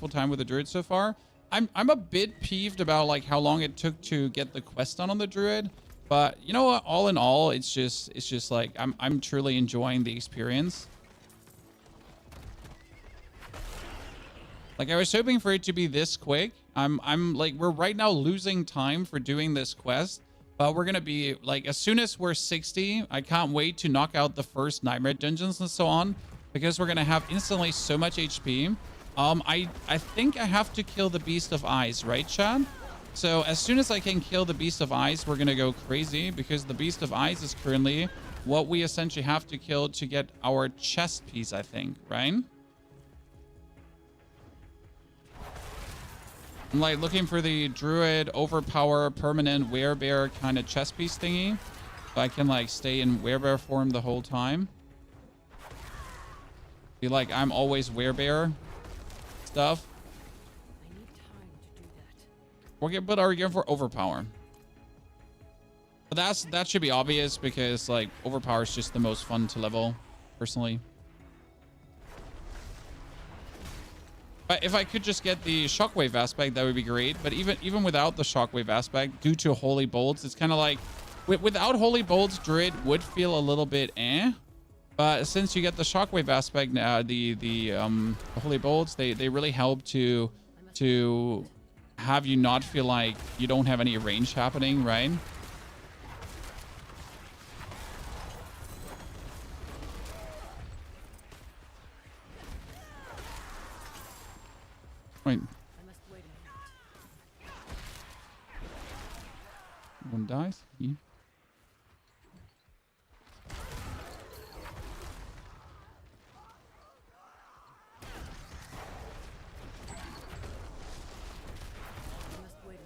time with the druid so far. I'm a bit peeved about like how long it took to get the quest done on the druid, but you know what? All in all, it's just like I'm truly enjoying the experience. Like I was hoping for it to be this quick. I'm like we're right now losing time for doing this quest, but we're gonna be like as soon as we're 60, I can't wait to knock out the first nightmare dungeons and so on. Because we're gonna have instantly so much HP. I think I have to kill the Beast of Eyes, right, Chad? So as soon as I can kill the Beast of Eyes, we're gonna go crazy because the Beast of Eyes is currently what we essentially have to kill to get our chest piece, I think, right? I'm like looking for the Druid overpower permanent werebear kind of chest piece thingy, so I can like stay in werebear form the whole time. Be like I'm always werebear stuff. I need time to do that. Okay, but are we going for overpower? But that should be obvious because like overpower is just the most fun to level, personally. But if I could just get the shockwave aspect, that would be great. But even without the shockwave aspect, due to holy bolts, it's kind of like without holy bolts, druid would feel a little bit eh. But since you get the shockwave aspect, the holy bolts, they really help to have you not feel like you don't have any range happening, right? Wait. I must wait a minute. One dies. Yeah. I must wait a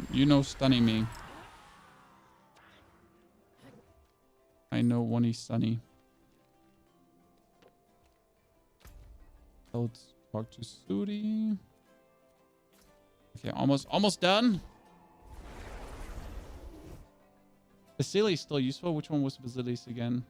minute. You know stunning me. I know one is sunny. Let's talk to Sudi. Okay, almost done. Basili's is still useful. Which one was Basili's again?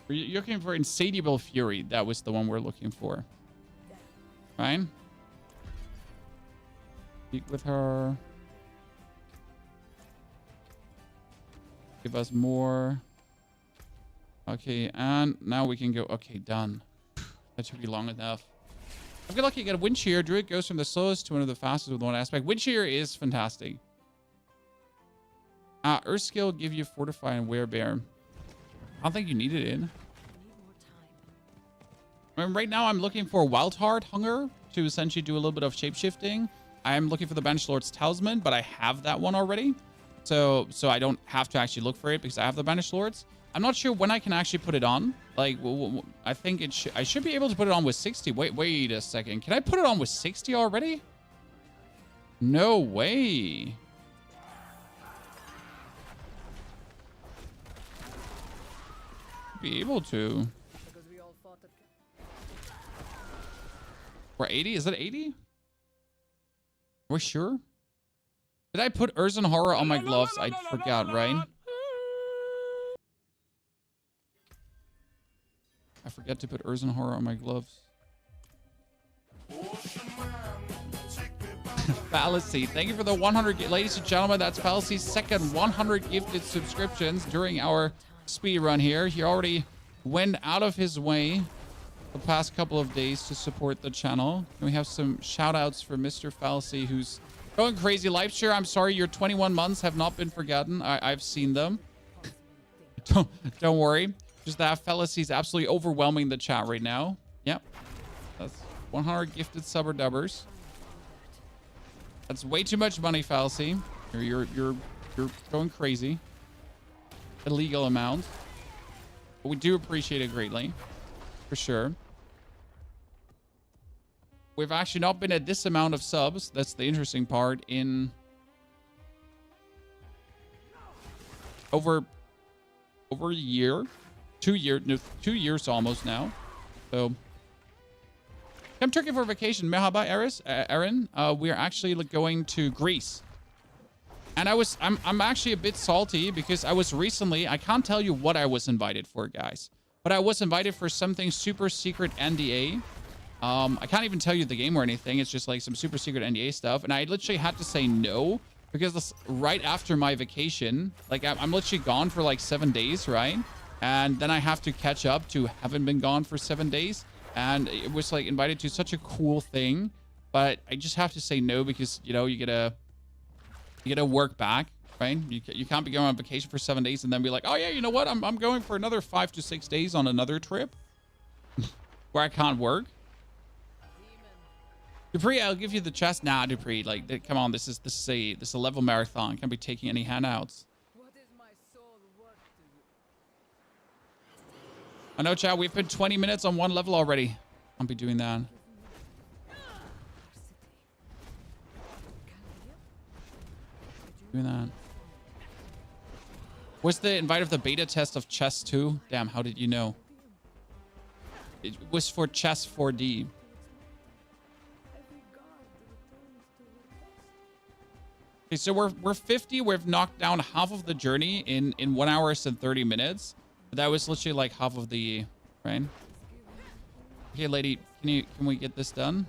You're looking for Insatiable Fury. That was the one we're looking for. Fine. Speak with her. Give us more. Okay, and now we can go. Okay, done. That should be long enough. I feel lucky you get a Wind Shear. Druid goes from the slowest to one of the fastest with one aspect. Wind Shear is fantastic. Earth Skill give you Fortify and Werebear. I don't think you need it in. I mean, right now I'm looking for Wild Heart Hunger to essentially do a little bit of shapeshifting. I'm looking for the Banished Lord's Talisman, but I have that one already. So I don't have to actually look for it because I have the Banished Lords. I'm not sure when I can actually put it on. Like, I think I should be able to put it on with 60. Wait a second. Can I put it on with 60 already? No way. Be able to. We're 80? Is that 80? Are we sure? Did I put Urzen Horror on my gloves? I forgot, right? I forget to put Urzen Horror on my gloves. Fallacy. Thank you for the 100. Ladies and gentlemen, that's Fallacy's second 100 gifted subscriptions during our speed run here. He already went out of his way the past couple of days to support the channel. And we have some shout outs for Mr. Fallacy, who's going crazy. Life share, I'm sorry, your 21 months have not been forgotten. I've seen them. Don't worry. Just that Fallacy's absolutely overwhelming the chat right now. Yep. That's 100 gifted subber dubbers. That's way too much money, Fallacy. You're going crazy. Illegal amount. But we do appreciate it greatly. For sure. We've actually not been at this amount of subs. That's the interesting part. In over a year. 2 years almost now. So come Turkey for vacation. Merhaba, Aaron. We're actually going to Greece. And I'm actually a bit salty because I was recently, I can't tell you what I was invited for, guys. But I was invited for something super secret NDA. I can't even tell you the game or anything. It's just like some super secret NDA stuff. And I literally had to say no because this, right after my vacation, like I'm literally gone for like 7 days, right? And then I have to catch up to having been gone for 7 days. And it was like invited to such a cool thing. But I just have to say no because, you know, you gotta work back, right? You can't be going on vacation for 7 days and then be like, oh yeah, you know what? I'm going for another 5 to 6 days on another trip where I can't work. Dupree, I'll give you the chest. Nah, Dupree, like, come on, this is a level marathon. Can't be taking any handouts. I know, chat. We've been 20 minutes on one level already. I'll be doing that. Doing that. Was the invite of the beta test of chess 2? Damn, how did you know? It was for chess 4D. Okay, so we're 50. We've knocked down half of the journey in 1 hour and 30 minutes. But that was literally like half of the, right? Okay, lady, can we get this done?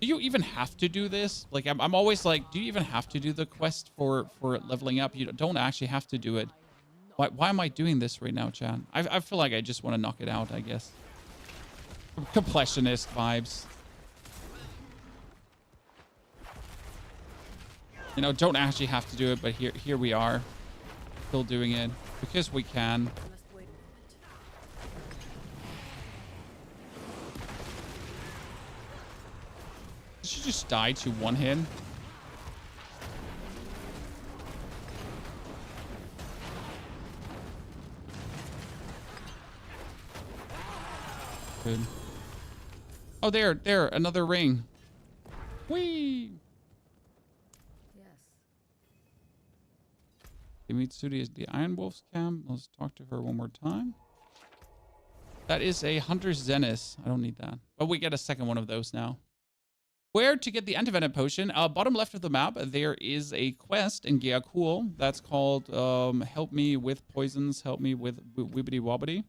Do you even have to do this? Like, I'm always like, do you even have to do the quest for leveling up? You don't actually have to do it. Why am I doing this right now, Chad? I feel like I just want to knock it out, I guess. Completionist vibes. You know, don't actually have to do it, but here we are. Still doing it because we can. Did she just die to one hit? Good. Oh, there, another ring. Whee! Mitsuri is the Iron Wolf's camp. Let's talk to her one more time. That is a Hunter's Zenith. I don't need that. But we get a second one of those now. Where to get the anti-venom potion? Bottom left of the map, there is a quest in Gyakul that's called Help Me with Poisons, Help Me with Wibbity Wobbity.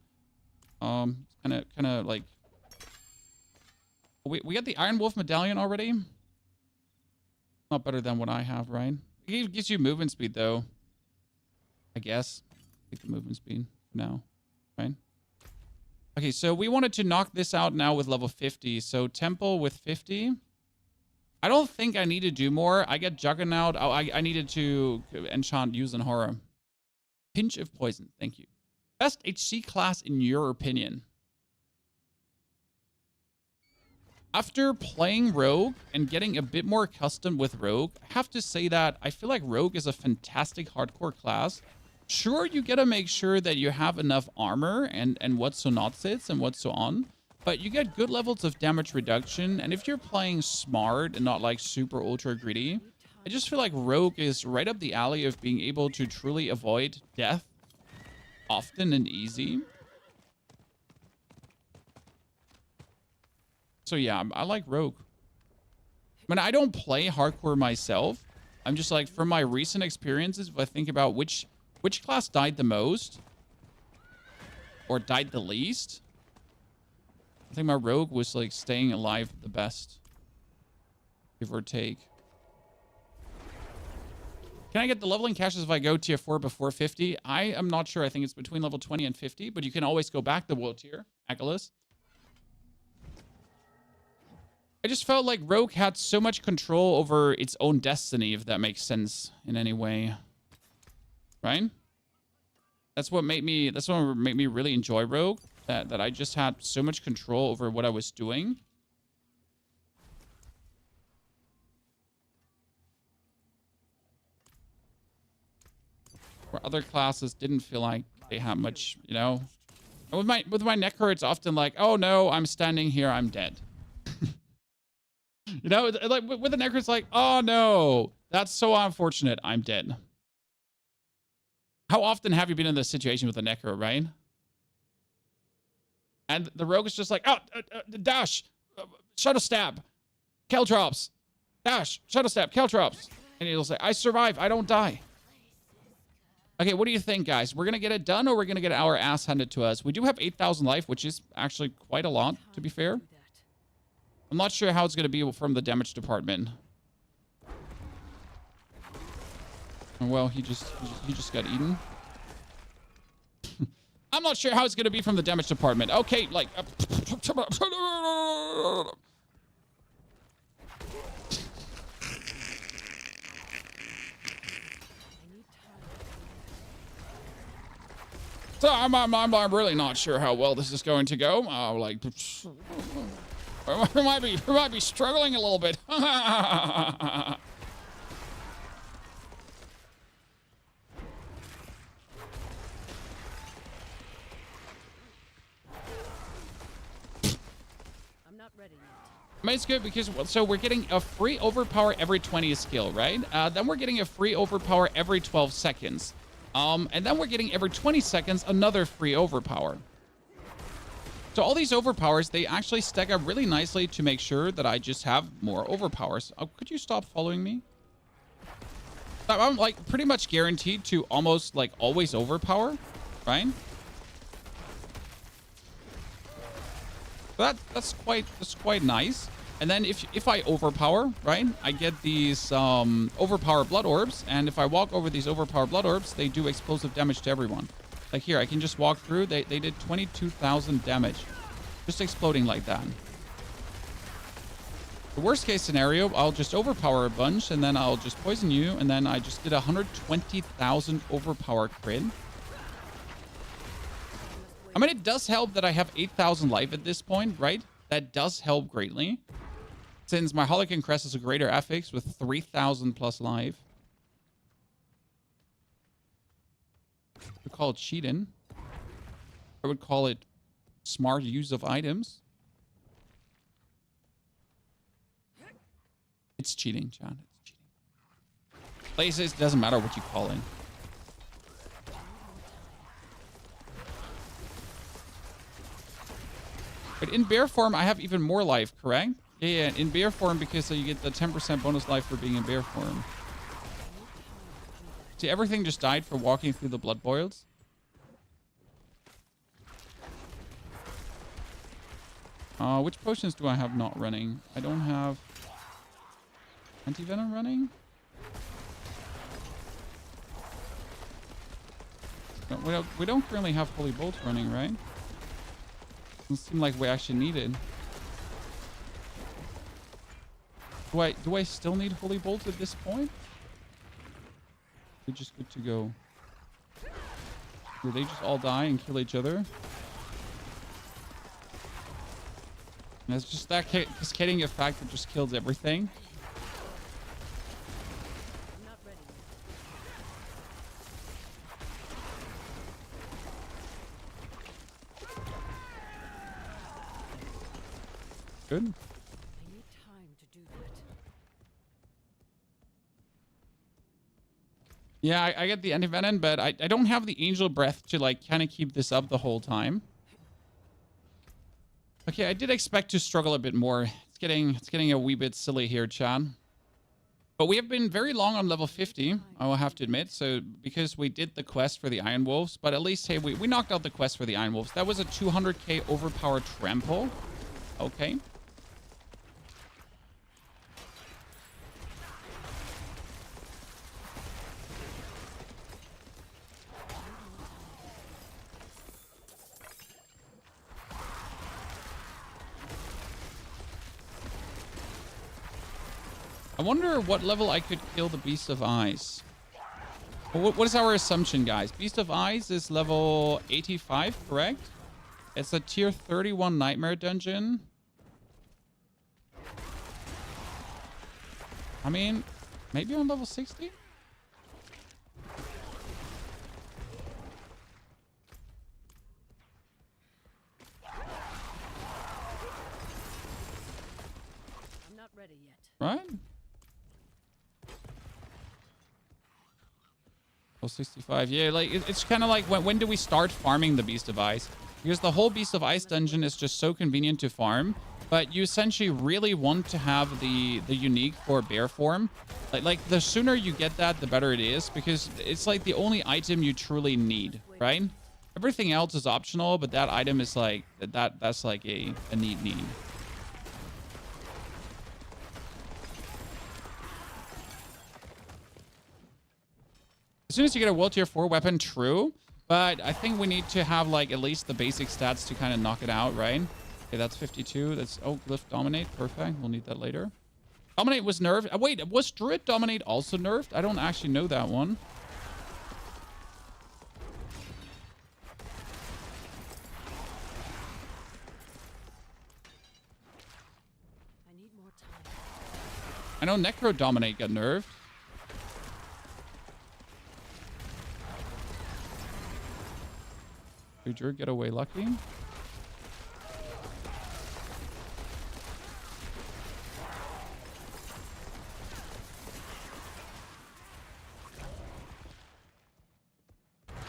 Kind of like... We got the Iron Wolf medallion already. Not better than what I have, right? It gives you movement speed, though. I guess. Take the movement speed for now, right? Okay, so we wanted to knock this out now with level 50. So Temple with 50. I don't think I need to do more. I get Juggernaut. Oh, I needed to enchant Use in Horror. Pinch of Poison. Thank you. Best HC class in your opinion? After playing Rogue and getting a bit more accustomed with Rogue, I have to say that I feel like Rogue is a fantastic hardcore class. Sure, you gotta make sure that you have enough armor and what so not sits and what so on, but you get good levels of damage reduction. And if you're playing smart and not like super ultra greedy, I just feel like Rogue is right up the alley of being able to truly avoid death often and easy. So yeah, I like Rogue. I mean, I don't play hardcore myself. I'm just like, from my recent experiences, if I think about which class died the most or died the least, I think my Rogue was like staying alive the best, give or take. Can I get the leveling caches if I go tier 4 before 50? I am not sure. I think it's between level 20 and 50, but you can always go back the world tier, Achilles. I just felt like Rogue had so much control over its own destiny, if that makes sense in any way. Right? That's what made me really enjoy Rogue. That I just had so much control over what I was doing. Where other classes didn't feel like they had much, you know. And with my Necro, it's often like, oh no, I'm standing here, I'm dead. You know, like with the Necro, it's like, oh no, that's so unfortunate, I'm dead. How often have you been in this situation with the Necro, right? And the Rogue is just like, oh, dash, Shadow Stab, Caltrops, dash, Shadow Stab, Caltrops. And he'll say, I survive, I don't die. Okay, what do you think, guys? We're going to get it done or we're going to get our ass handed to us? We do have 8,000 life, which is actually quite a lot, to be fair. I'm not sure how it's going to be from the damage department. Well, he just got eaten. I'm not sure how it's going to be from the damage department. Okay, like... So I'm really not sure how well this is going to go. Like... We might be struggling a little bit. I'm not ready yet. I mean, it's good because, so we're getting a free overpower every 20 skill, right? Then we're getting a free overpower every 12 seconds. And then we're getting every 20 seconds another free overpower. So all these overpowers, they actually stack up really nicely to make sure that I just have more overpowers. Oh, could you stop following me? I'm like pretty much guaranteed to almost like always overpower, right? That's quite nice. And then if I overpower, right, I get these overpower blood orbs, and if I walk over these overpower blood orbs, they do explosive damage to everyone. Like here, I can just walk through. They did 22,000 damage. Just exploding like that. The worst case scenario, I'll just overpower a bunch, and then I'll just poison you, and then I just did 120,000 overpower crit. I mean, it does help that I have 8,000 life at this point, right? That does help greatly. Since my Harlequin Crest is a greater affix with 3,000 plus life. I would call it cheating. I would call it smart use of items. It's cheating, John. It's cheating. Places, doesn't matter what you call it. But in bear form, I have even more life, correct? Yeah, in bear form, because you get the 10% bonus life for being in bear form. See, everything just died for walking through the blood boils. Which potions do I have not running? I don't have anti-venom running. No, we don't currently have Holy Bolt running, right? Doesn't seem like we actually need it. Do I still need Holy Bolt at this point? We're just good to go. Will they just all die and kill each other? And it's just that cascading effect that just kills everything. I'm not ready. Good. I need time to do that. Yeah, I get the anti-venom, but I don't have the angel breath to like kind of keep this up the whole time. Okay, I did expect to struggle a bit more. It's getting a wee bit silly here, Chad. But we have been very long on level 50, I will have to admit. So because we did the quest for the Iron Wolves, but at least, hey, we knocked out the quest for the Iron Wolves. That was a 200k overpowered trample. Okay. I wonder what level I could kill the Beast of Ice. Well, what is our assumption, guys? Beast of Ice is level 85, correct? It's a tier 31 Nightmare dungeon. I mean, maybe on level 60? I'm not ready yet. Right? Oh, 65. Yeah, like it's kind of like when do we start farming the Beast of Ice? Because the whole Beast of Ice dungeon is just so convenient to farm, but you essentially really want to have the unique for bear form. Like the sooner you get that, the better it is, because it's like the only item you truly need, right? Everything else is optional, but that item is like that's like a need. As soon as you get a world tier 4 weapon, true. But I think we need to have like at least the basic stats to kind of knock it out, right? Okay, that's 52. That's, oh, Glyph Dominate. Perfect. We'll need that later. Dominate was nerfed. Wait, was Druid Dominate also nerfed? I don't actually know that one. I need more time. I know Necro Dominate got nerfed. Did Druid get away lucky?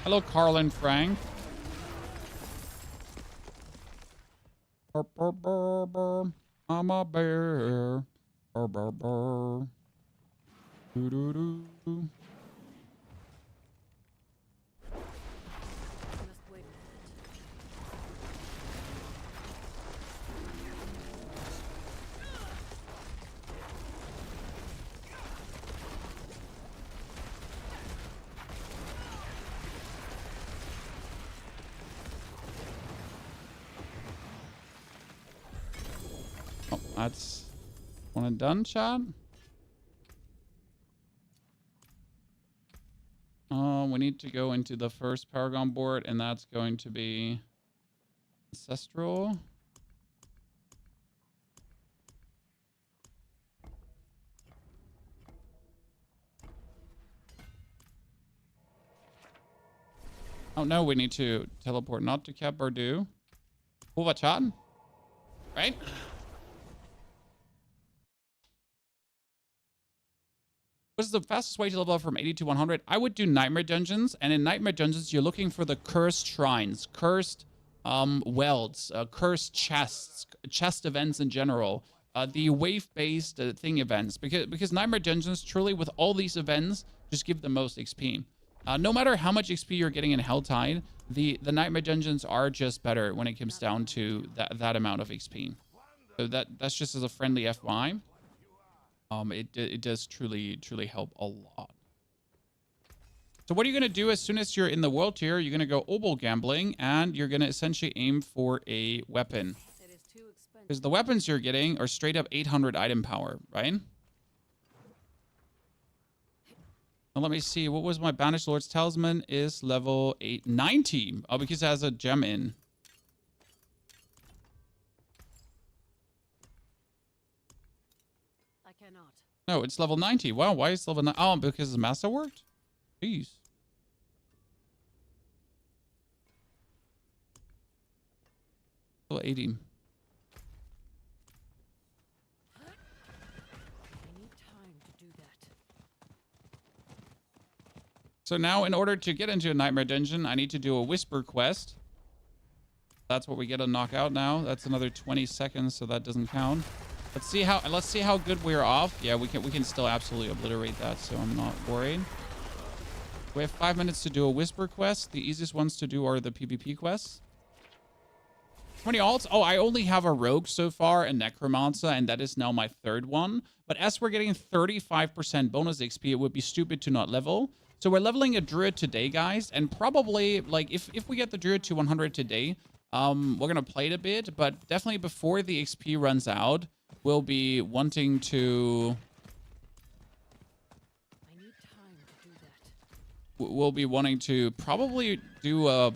Hello, Carl and Frank. Burr, burr, burr, burr. I'm a bear. Burr, burr, burr. Doo, doo, doo. Must wait a minute. Oh, that's one and done, chat. We need to go into the first Paragon board, and that's going to be Ancestral. Oh no, we need to teleport not to Cap Bardu. What chat? Right? What is the fastest way to level up from 80 to 100? I would do Nightmare Dungeons, and in Nightmare Dungeons, you're looking for the Cursed Shrines. Cursed welds, cursed chests, chest events in general, the wave-based thing events, because Nightmare Dungeons truly with all these events just give the most XP. No matter how much XP you're getting in Helltide, the Nightmare Dungeons are just better when it comes down to that amount of XP. So that's just as a friendly FYI. It does truly help a lot. So what are you going to do as soon as you're in the world tier? You're going to go obol gambling, and you're going to essentially aim for a weapon. It is too expensive. Because the weapons you're getting are straight up 800 item power, right? Now let me see. What was my Banished Lord's Talisman? Is level 890. Oh, because it has a gem in. I cannot. No, it's level 90. Wow, why is it level 90? Oh, because the master worked? Jeez. Level 80. I need time to do that. So now, in order to get into a Nightmare Dungeon, I need to do a Whisper quest. That's what we get a knockout now. That's another 20 seconds, so that doesn't count. Let's see how good we're off. Yeah, we can still absolutely obliterate that, so I'm not worried. We have 5 minutes to do a Whisper quest. The easiest ones to do are the PvP quests. 20 alts? Oh, I only have a Rogue so far, a Necromancer, and that is now my third one. But as we're getting 35% bonus XP, it would be stupid to not level. So we're leveling a Druid today, guys. And probably, like, if we get the Druid to 100 today, we're going to play it a bit. But definitely before the XP runs out, we'll be wanting to... We'll be wanting to probably do a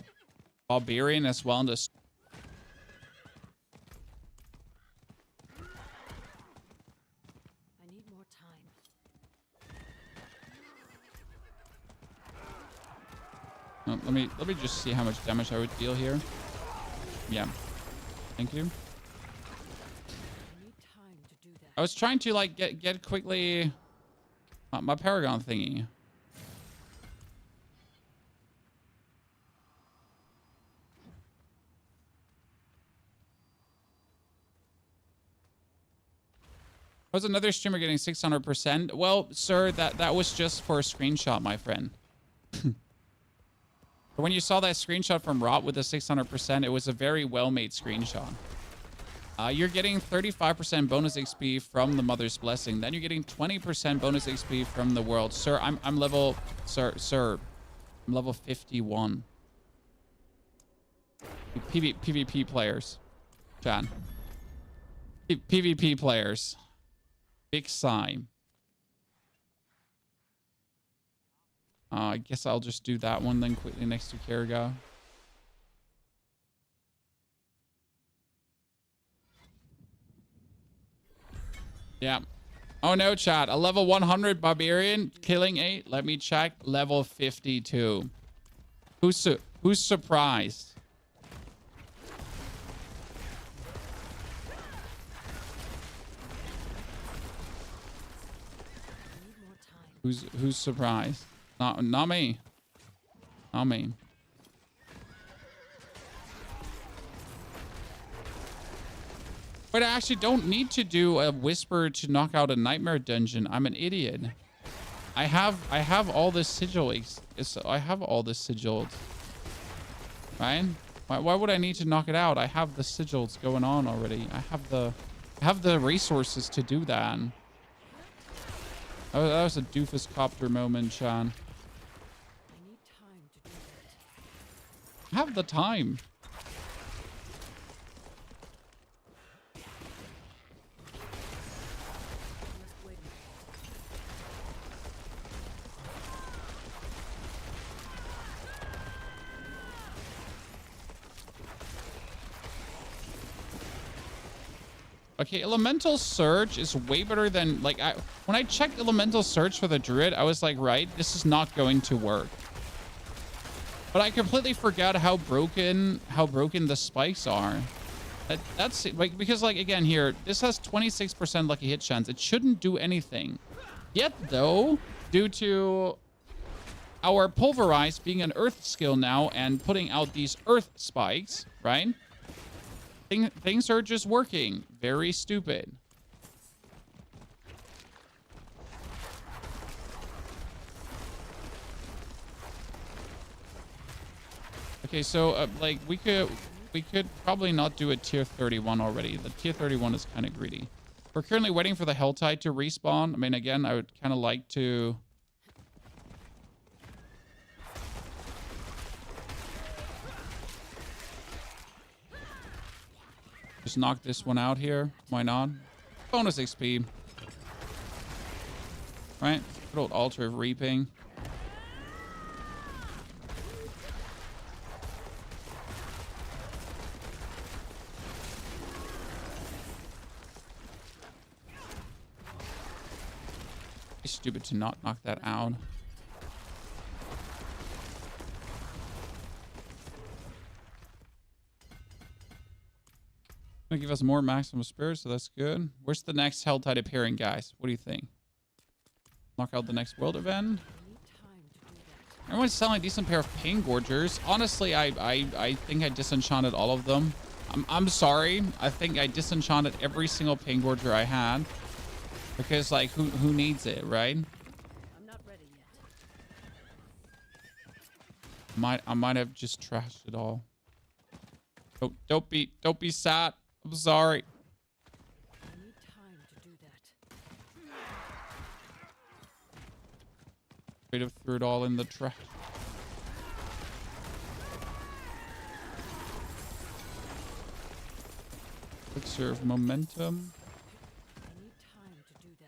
Barbarian as well. In this. I need more time. Let me just see how much damage I would deal here. Yeah. Thank you. I need time to do that. I was trying to like get quickly my Paragon thingy. Was another streamer getting 600%? Well, sir, that was just for a screenshot, my friend. When you saw that screenshot from Rot with the 600%, it was a very well-made screenshot. You're getting 35% bonus XP from the Mother's Blessing. Then you're getting 20% bonus XP from the world. Sir, I'm level... Sir, I'm level 51. PvP players. John. PvP players. Big sign. I guess I'll just do that one then quickly next to Kerriga. Yeah. Oh no, chat. A level 100 Barbarian killing 8. Let me check. Level 52. Who's surprised? Who's surprised? Not me. Not me. But I actually don't need to do a Whisper to knock out a Nightmare Dungeon. I'm an idiot. I have all this sigil. I have all this sigiled. Right? Why would I need to knock it out? I have the sigils going on already. I have the resources to do that. Oh, that was a doofus copter moment, Sean. I need time to do that. I have the time. Must wait. Okay, Elemental Surge is way better than, like, when I checked Elemental Surge for the Druid, I was like, right, this is not going to work. But I completely forgot how broken the spikes are. That's like, because like, again, here, this has 26% lucky hit chance. It shouldn't do anything. Yet, though, due to our Pulverize being an earth skill now and putting out these earth spikes, right? Things are just working. Very stupid. Okay, so like we could probably not do a tier 31 already. The tier 31 is kind of greedy. We're currently waiting for the Helltide to respawn. I mean, again, I would kind of like to just knock this one out here. Why not? Bonus XP. Right? Good old Altar of Reaping. It's stupid to not knock that out. Gonna give us more maximum spirit, so that's good. Where's the next Helltide appearing, guys? What do you think? Knock out the next world event. Everyone's selling a decent pair of Pain Gorgers. Honestly, I think I disenchanted all of them. I'm sorry. I think I disenchanted every single Pain Gorger I had. Because, like, who needs it, right? I'm not ready yet. I might have just trashed it all. Don't be sad. I'm sorry. I need time to do that. Could have threw it all in the trash. Elixir of momentum. I need time to do that.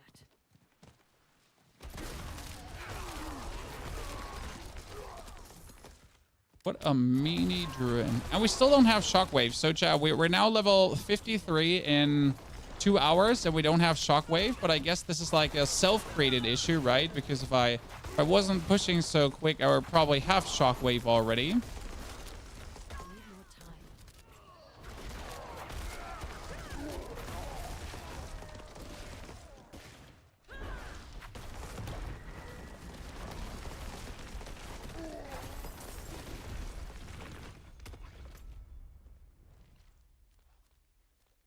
What a meanie druid. And we still don't have shockwave. So chat, we're now level 53 in 2 hours and we don't have shockwave, but I guess this is like a self-created issue, right? Because if I wasn't pushing so quick, I would probably have shockwave already. I need more time.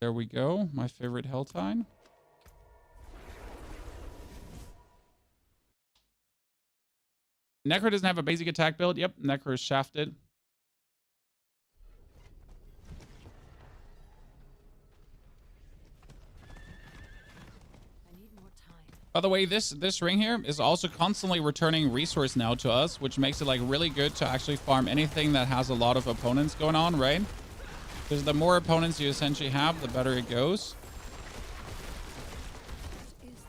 There we go. My favorite Helltide. Necro doesn't have a basic attack build. Yep, Necro is shafted. I need more time. By the way, this ring here is also constantly returning resource now to us, which makes it like really good to actually farm anything that has a lot of opponents going on, right? Because the more opponents you essentially have, the better it goes. What is this?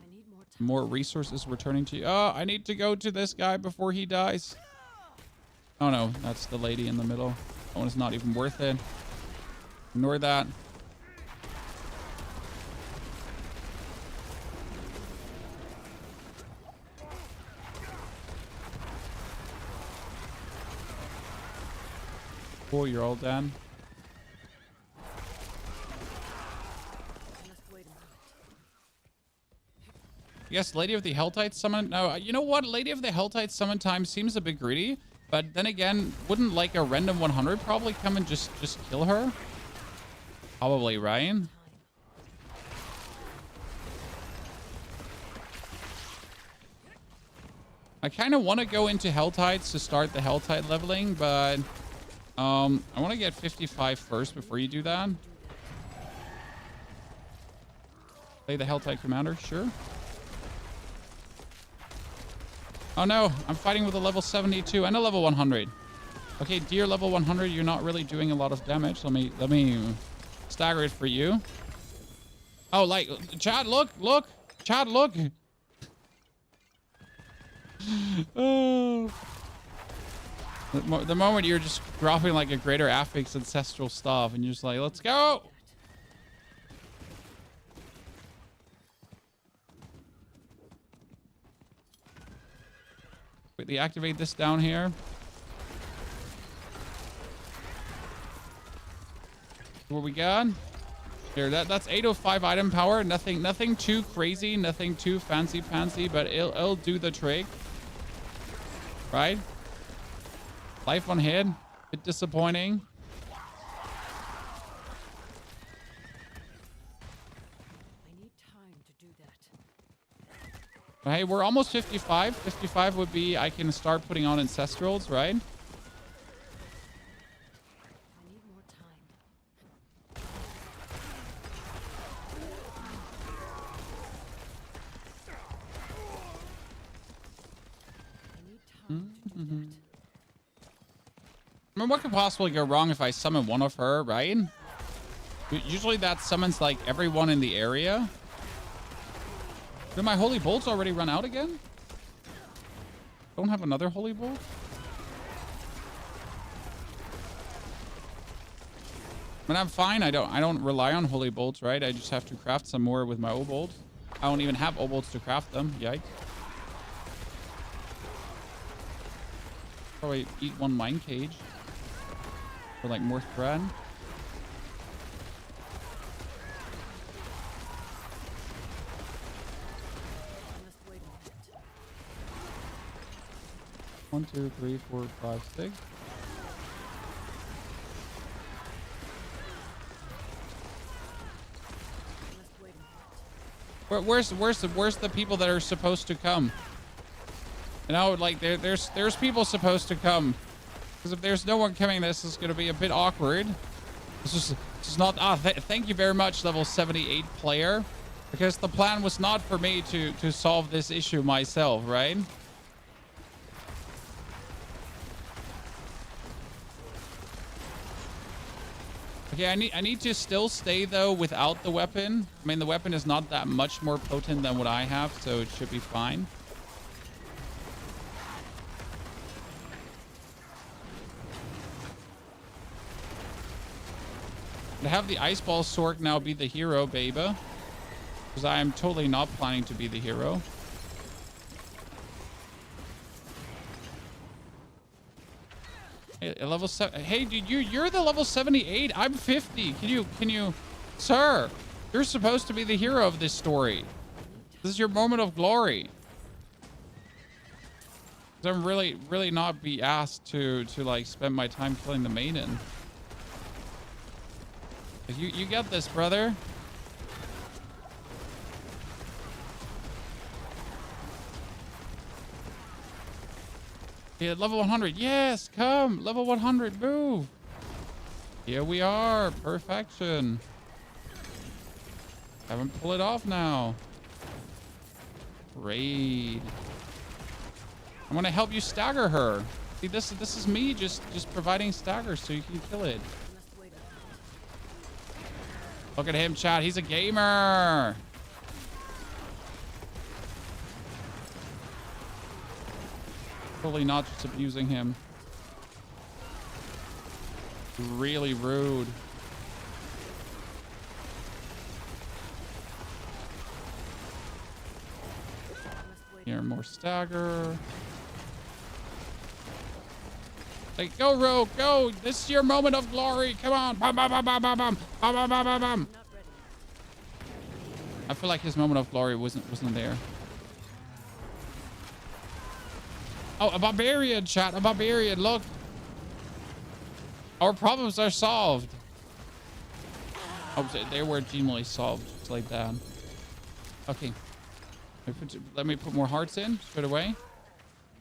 I need more time. More resources returning to you. Oh, I need to go to this guy before he dies. Oh no, that's the lady in the middle. That one is not even worth it. Ignore that. Cool, you're all done. I must wait a minute. Yes, Lady of the Helltide summon. No, you know what? Lady of the Helltide summon time seems a bit greedy. But then again, wouldn't like a random 100 probably come and just kill her? Probably, right? I kind of want to go into Helltides to start the Helltide leveling, but I want to get 55 first before you do that. Play the Helltide Commander, sure. Oh no, I'm fighting with a level 72 and a level 100. Okay, dear level 100, you're not really doing a lot of damage. Let me stagger it for you. Oh, like, Chad, look. Chad, look. Oh. The moment you're just dropping like a greater affix ancestral stuff and you're just like, let's go. Quickly activate this down here. What we got? Here, that's 805 item power. Nothing too crazy, nothing too fancy pantsy, but it'll do the trick. Right? Life on hit. Bit disappointing. I need time to do that. But hey, we're almost 55. 55 would be I can start putting on Ancestrals, right? I need more time. I need time to do that. I mean, what could possibly go wrong if I summon one of her, right? Usually that summons like everyone in the area. Did my holy bolts already run out again? Don't have another holy bolt? But I'm fine. I don't rely on holy bolts, right? I just have to craft some more with my O-bolt. I don't even have O-bolts to craft them. Yikes. Probably eat one mine cage. For like more thread. I must wait a minute. 1, 2, 3, 4, 5, 6. I must wait a minute. Where's the people that are supposed to come? You know, like there's people supposed to come. Because if there's no one coming, this is going to be a bit awkward. This is not... thank you very much, level 78 player. Because the plan was not for me to solve this issue myself, right? Okay, I need to still stay, though, without the weapon. I mean, the weapon is not that much more potent than what I have, so it should be fine. To have the Ice Ball Sork now be the hero, baby. Because I am totally not planning to be the hero. Hey, level 7. Hey, dude, you're the level 78. I'm 50. Can you, sir? You're supposed to be the hero of this story. This is your moment of glory. 'Cause I'm really not be asked to like spend my time killing the maiden. You get this, brother. Yeah, level 100. Yes, come. Level 100. Move. Here we are. Perfection. Haven't pulled it off now. Raid. I'm gonna help you stagger her. See, this is me just providing staggers so you can kill it. I must wait a minute. Look at him, chat. He's a gamer. Totally not just abusing him. Really rude. I must wait. Here, more stagger. Like, go, Rogue, go. This is your moment of glory. Come on. Bum, bum, bum, bum, bum, bum. Bum, bum, bum, bum, bum. I'm not ready. I feel like his moment of glory wasn't there. Oh, a barbarian, chat. A barbarian. Look. Our problems are solved. Oh, they were genuinely solved. Just like that. Okay. Let me put more hearts in straight away.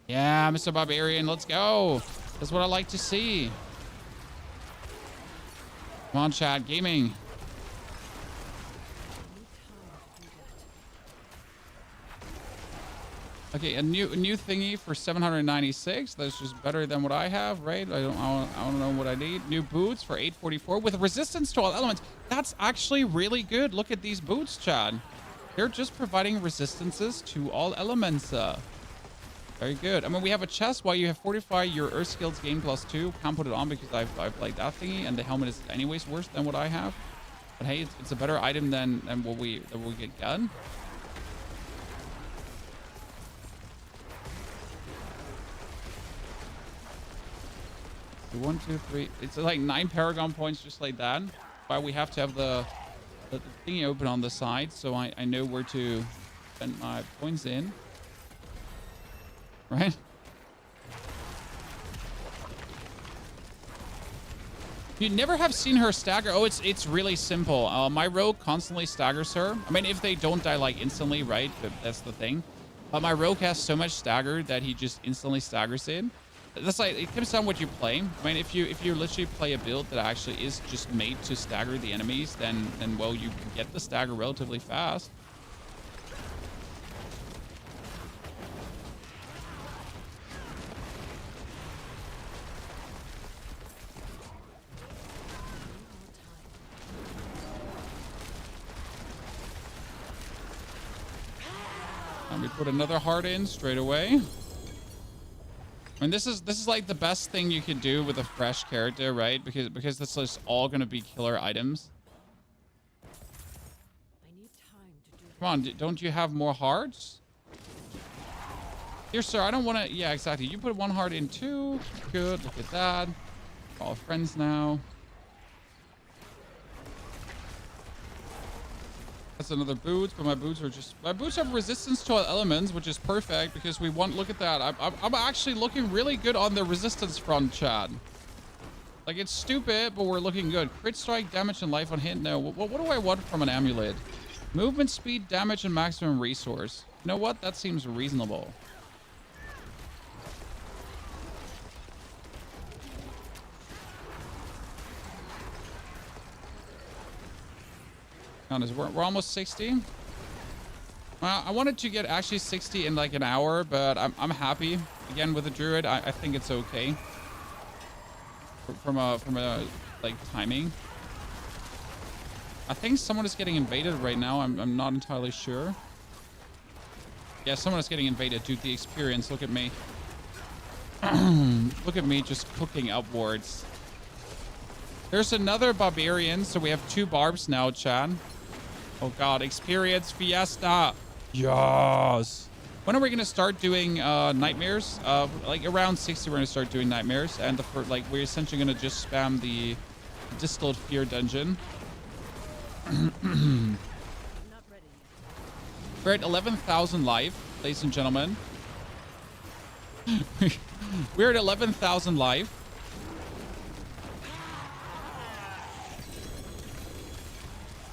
Yeah, Mr. Barbarian. Let's go. That's what I like to see. Come on, chat. Gaming. Okay, a new thingy for 796. That's just better than what I have, right? I don't know what I need. New boots for 844 with resistance to all elements. That's actually really good. Look at these boots, Chad. They're just providing resistances to all elements. Very good. I mean, we have a chest while you have fortify your earth skills gain +2. Can't put it on because I've played that thingy, and the helmet is anyways worse than what I have. But hey, it's a better item than what we get done. One, two, three. It's like 9 Paragon points just like that. Why we have to have the the thingy open on the side, so I know where to spend my points in. Right? You never have seen her stagger. Oh, it's really simple. My rogue constantly staggers her. I mean, if they don't die like instantly, right? But that's the thing. But my rogue has so much stagger that he just instantly staggers it. That's like, it comes down what you play. I mean, if you literally play a build that actually is just made to stagger the enemies, then well, you can get the stagger relatively fast. And we put another heart in straight away. And this is like the best thing you could do with a fresh character, right? Because this is all gonna be killer items. I need time to do Come on, don't you have more hearts? Here, sir, I don't want to... Yeah, exactly. You put one heart in too. Good, look at that. We're all friends now. That's another boots, but my boots are just... My boots have resistance to all elements, which is perfect because we want... Look at that. I'm actually looking really good on the resistance front, Chad. Like, it's stupid, but we're looking good. Crit strike, damage, and life on hit. No, what do I want from an amulet? Movement speed, damage, and maximum resource. You know what? That seems reasonable. Honest, we're almost 60. Well, I wanted to get actually 60 in like an hour, but I'm happy. Again, with the druid, I think it's okay. From a like timing. I think someone is getting invaded right now. I'm not entirely sure. Yeah, someone is getting invaded due to the experience. Look at me. Look at me just cooking upwards. There's another barbarian, so we have 2 barbs now, Chad. Oh god, experience fiesta. Yes. When are we gonna start doing nightmares? Like around 60, we're gonna start doing nightmares, and we're essentially gonna just spam the distilled fear dungeon. I'm not ready yet. We're at 11,000 life, ladies and gentlemen. We're at 11,000 life.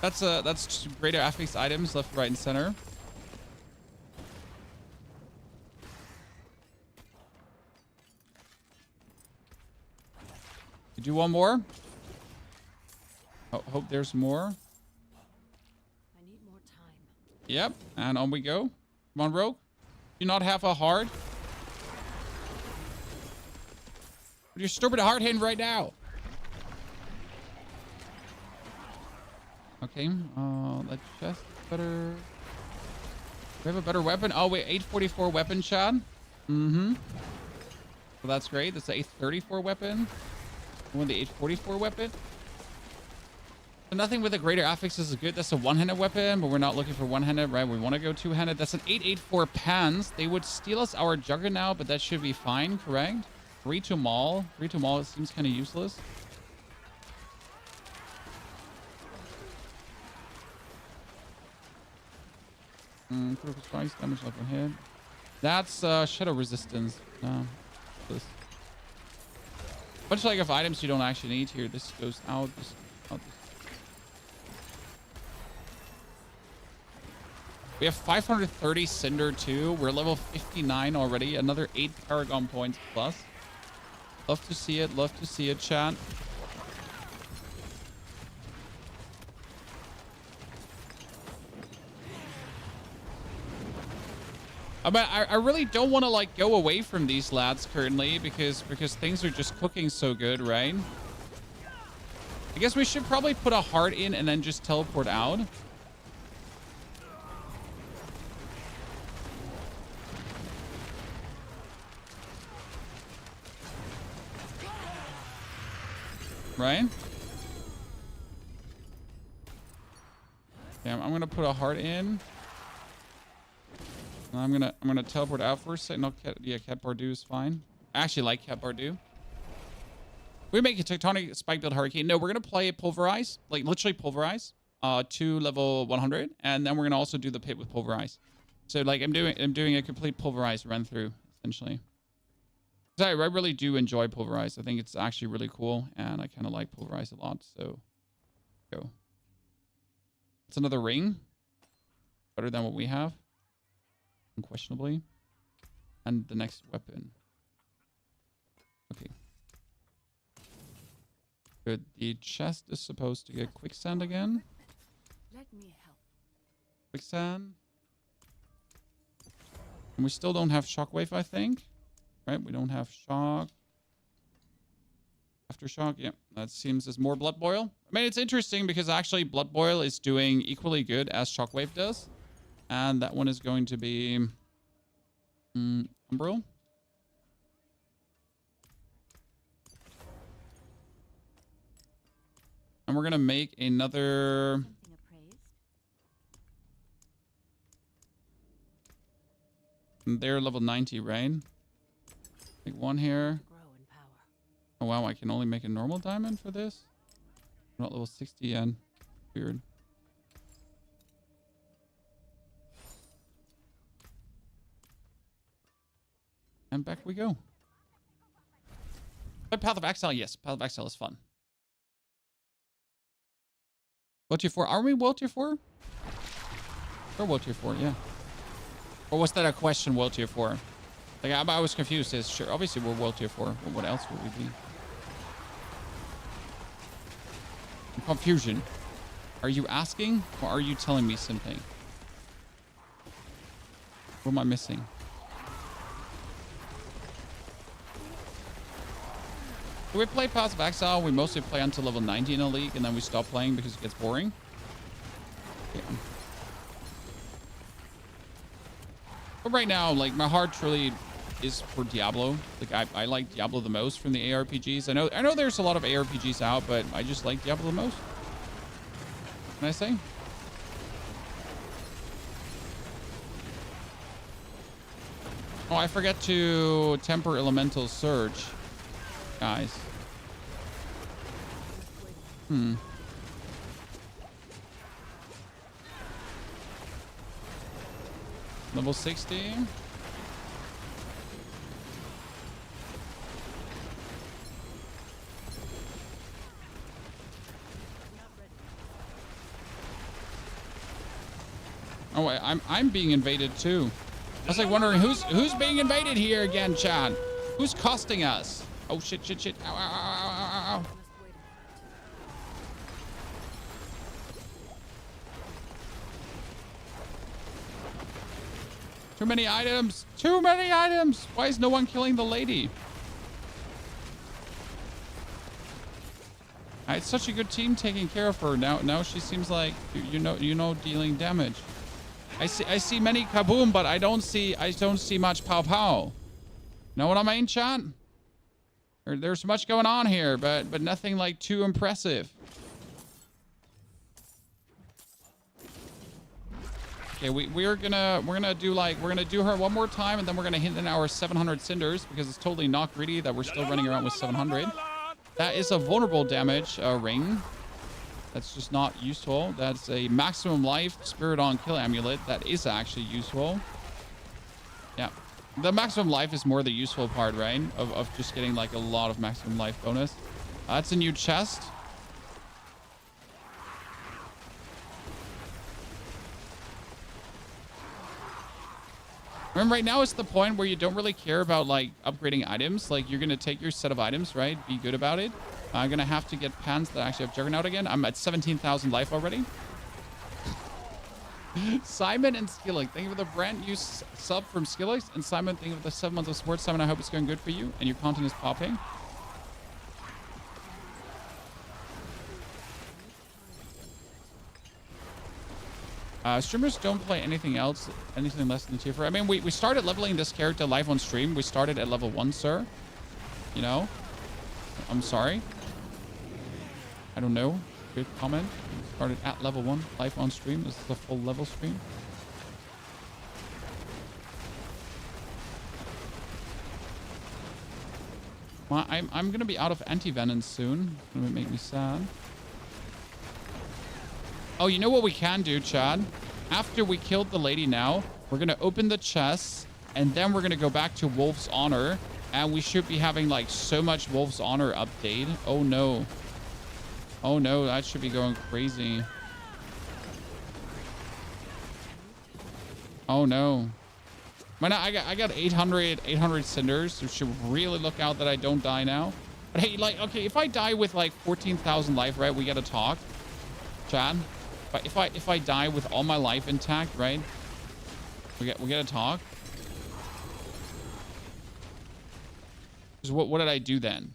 That's just greater affix items left, right, and center. You do one more. Hope there's more. I need more time. Yep, and on we go. Come on, rogue. You not have a heart? You're stupid hard hand right now. Okay, let's just better. We have a better weapon. Oh wait, 844 weapon, Chad. Mm-hmm. So that's great. That's the 834 weapon. We want the 844 weapon. So nothing with a greater affix is good. That's a one-handed weapon, but we're not looking for one-handed, right? We want to go two-handed. That's an 884 pans. They would steal us our juggernaut, but that should be fine, correct? 3 to maul. 3 to maul, it seems kind of useless. Critical strikes, damage left on hit. That's shadow resistance. No. This. Bunch like of items you don't actually need here. This goes out. This out. We have 530 Cinder too. We're level 59 already. Another 8 Paragon points plus. Love to see it. Love to see it, chat. I really don't want to like go away from these lads currently because things are just cooking so good, right? I guess we should probably put a heart in and then just teleport out. Right? Yeah, I'm gonna put a heart in. I'm gonna teleport out for a second. No, Cat Bardu is fine. I actually like Cat Bardu. We make a Tectonic Spike Build Hurricane. No, we're gonna play Pulverize, like literally Pulverize. to level 100, and then we're gonna also do the pit with Pulverize. So like I'm doing a complete Pulverize run through essentially. So I really do enjoy Pulverize. I think it's actually really cool, and I kind of like Pulverize a lot. So go. It's another ring, better than what we have, unquestionably, and the next weapon. Okay. Good. The chest is supposed to get quicksand again. Let me help. Quicksand. And we still don't have shockwave, I think. Right? We don't have shock. Aftershock. Yeah. That seems as more blood boil. I mean, it's interesting because actually blood boil is doing equally good as shockwave does. And that one is going to be Umbral. And we're going to make another... Something appraised. They're level 90, right? Make one here. Grow in power. Oh, wow. I can only make a normal diamond for this? Not level 60 yet. Weird. And back we go. Path of Exile, yes. Path of Exile is fun. World Tier 4. Are we World Tier 4? Or World Tier 4, yeah. Or was that a question, World Tier 4? Like, I was confused. It's sure, obviously we're World Tier 4. But what else would we be? Confusion. Are you asking or are you telling me something? What am I missing? When we play Path of Exile, we mostly play until level 90 in a league, and then we stop playing because it gets boring. Yeah. But right now, like, my heart truly is for Diablo. Like, I like Diablo the most from the ARPGs. I know there's a lot of ARPGs out, but I just like Diablo the most. Can I say? Oh, I forget to temper Elemental Surge. Guys. Level 60. Oh, I'm being invaded too. I was like wondering who's being invaded here again, Chad? Who's costing us? Oh shit! Ow, ow, ow, ow, ow. Too many items! Too many items! Why is no one killing the lady? It's such a good team taking care of her. Now she seems like you know dealing damage. I see many kaboom, but I don't see much pow pow. Know what I mean, chat? There's much going on here, but nothing like too impressive. Okay, we're gonna do her one more time, and then we're gonna hit in our 700 cinders because it's totally not greedy that we're still running around with 700. That is a vulnerable damage ring. That's just not useful. That's a maximum life Spirit on Kill amulet. That is actually useful. Yeah. The maximum life is more the useful part, right? Of just getting like a lot of maximum life bonus. That's a new chest. Remember, right now it's the point where you don't really care about like upgrading items. Like you're going to take your set of items, right? Be good about it. I'm going to have to get pants that actually have Juggernaut again. I'm at 17,000 life already. Simon and Skillick, thank you for the brand new sub from Skillick. And Simon, thank you for the 7 months of support. Simon, I hope it's going good for you and your content is popping. Streamers don't play anything else, anything less than tier 4. I mean, we started leveling this character live on stream. We started at level 1, sir. You know? I'm sorry. I don't know. Good comment. We started at level 1, live on stream. This is a full level stream. Well, I'm gonna be out of anti-venom soon. It's gonna make me sad. Oh, you know what we can do, Chad? After we killed the lady now, we're going to open the chest, and then we're going to go back to Wolf's Honor, and we should be having, like, so much Wolf's Honor update. Oh, no. Oh, no, that should be going crazy. Oh, no. Man, I got 800 cinders, so should really look out that I don't die now. But hey, like, okay, if I die with, like, 14,000 life, right, we got to talk. Chad? If I die with all my life intact, right? We gotta talk. So what did I do then?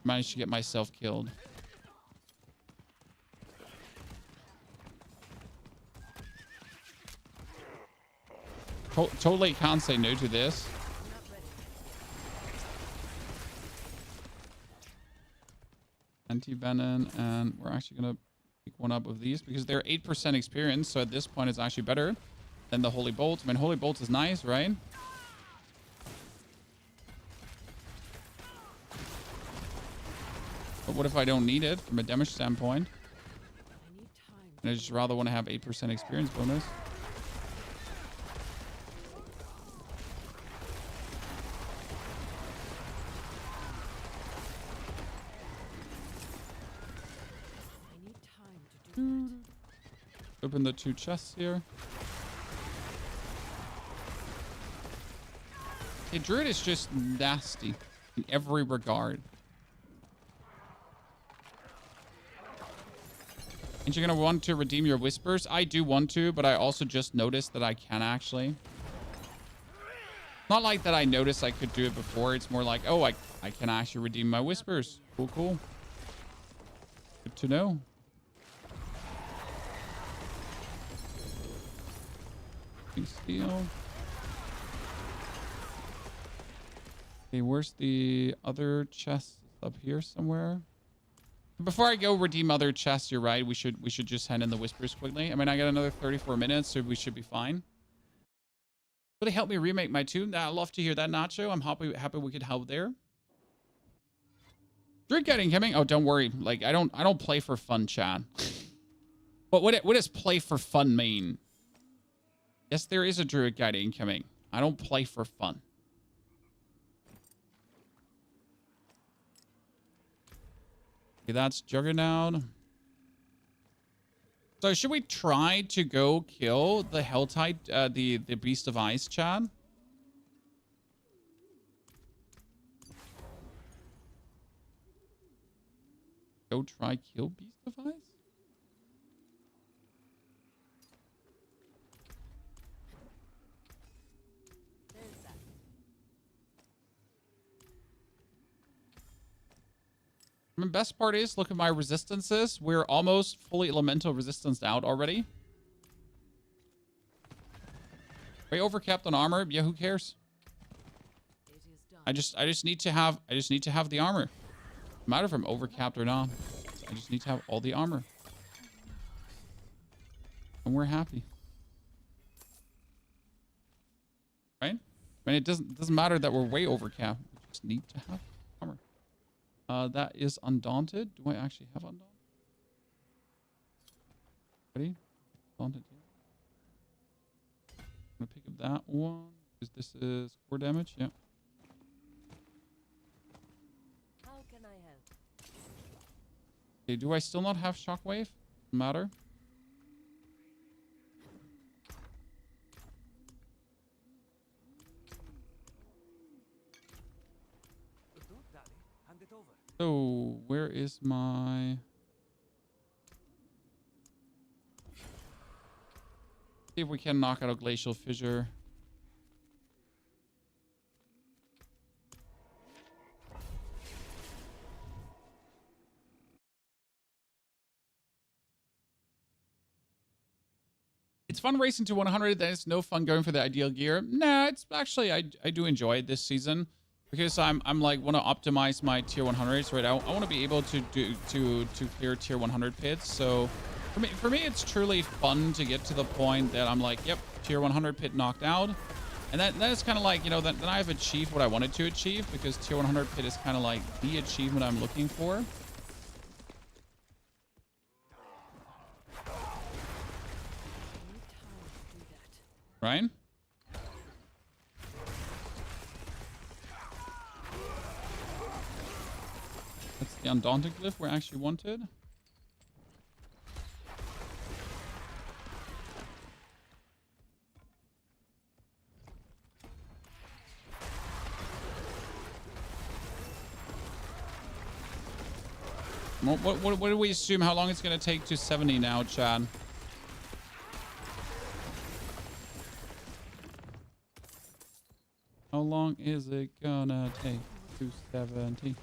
Managed to get myself killed. Totally can't say no to this. Anti-venom, and we're actually gonna pick one up of these because they're 8% experience, so at this point it's actually better than the Holy Bolt. I mean, Holy Bolt is nice, right? But what if I don't need it from a damage standpoint? And I just rather want to have 8% experience bonus. Open the 2 chests here. Okay, Druid is just nasty in every regard. And you're going to want to redeem your whispers. I do want to, but I also just noticed that I can actually. Not like that I noticed I could do it before. It's more like, oh, I can actually redeem my whispers. Cool, cool. Good to know. Steel. Okay, where's the other chest? Up here somewhere. Before I go redeem other chests, you're right. We should just hand in the whispers quickly. I mean, I got another 34 minutes, so we should be fine. Really help me remake my tune. I'd love to hear that, Nacho. I'm happy we could help there. Drink getting coming. Oh, don't worry. Like I don't play for fun, Chad. But what does play for fun mean? Yes, there is a Druid Guide incoming. I don't play for fun. Okay, that's Juggernaut. So should we try to go kill the Helltide, the Beast of Ice, Chad? Go try kill Beast of Ice? I mean, best part is, look at my resistances. We're almost fully elemental resistanced out already. Are we overcapped on armor? Yeah, who cares? I just need to have the armor. No matter if I'm overcapped or not. I just need to have all the armor. And we're happy. Right? I mean, it doesn't matter that we're way overcapped. We just need to have armor. That is Undaunted. Do I actually have Undaunted? Ready? Undaunted. I'm gonna pick up that one because this is core damage. Yeah. How can I help? Okay, do I still not have Shockwave? Doesn't matter. So, where is my... See if we can knock out a Glacial Fissure. It's fun racing to 100. Then it's no fun going for the ideal gear. Nah, it's actually, I do enjoy it this season. Because I'm like want to optimize my tier 100s, right? I want to be able to clear tier 100 pits. So for me it's truly fun to get to the point that I'm like, yep, tier 100 pit knocked out, And that is kind of like, you know, then I've achieved what I wanted to achieve, because tier 100 pit is kind of like the achievement I'm looking for. Right? That's the Undaunted glyph we actually wanted. What do we assume? How long it's going to take to 70 now, Chad? How long is it gonna take to 70?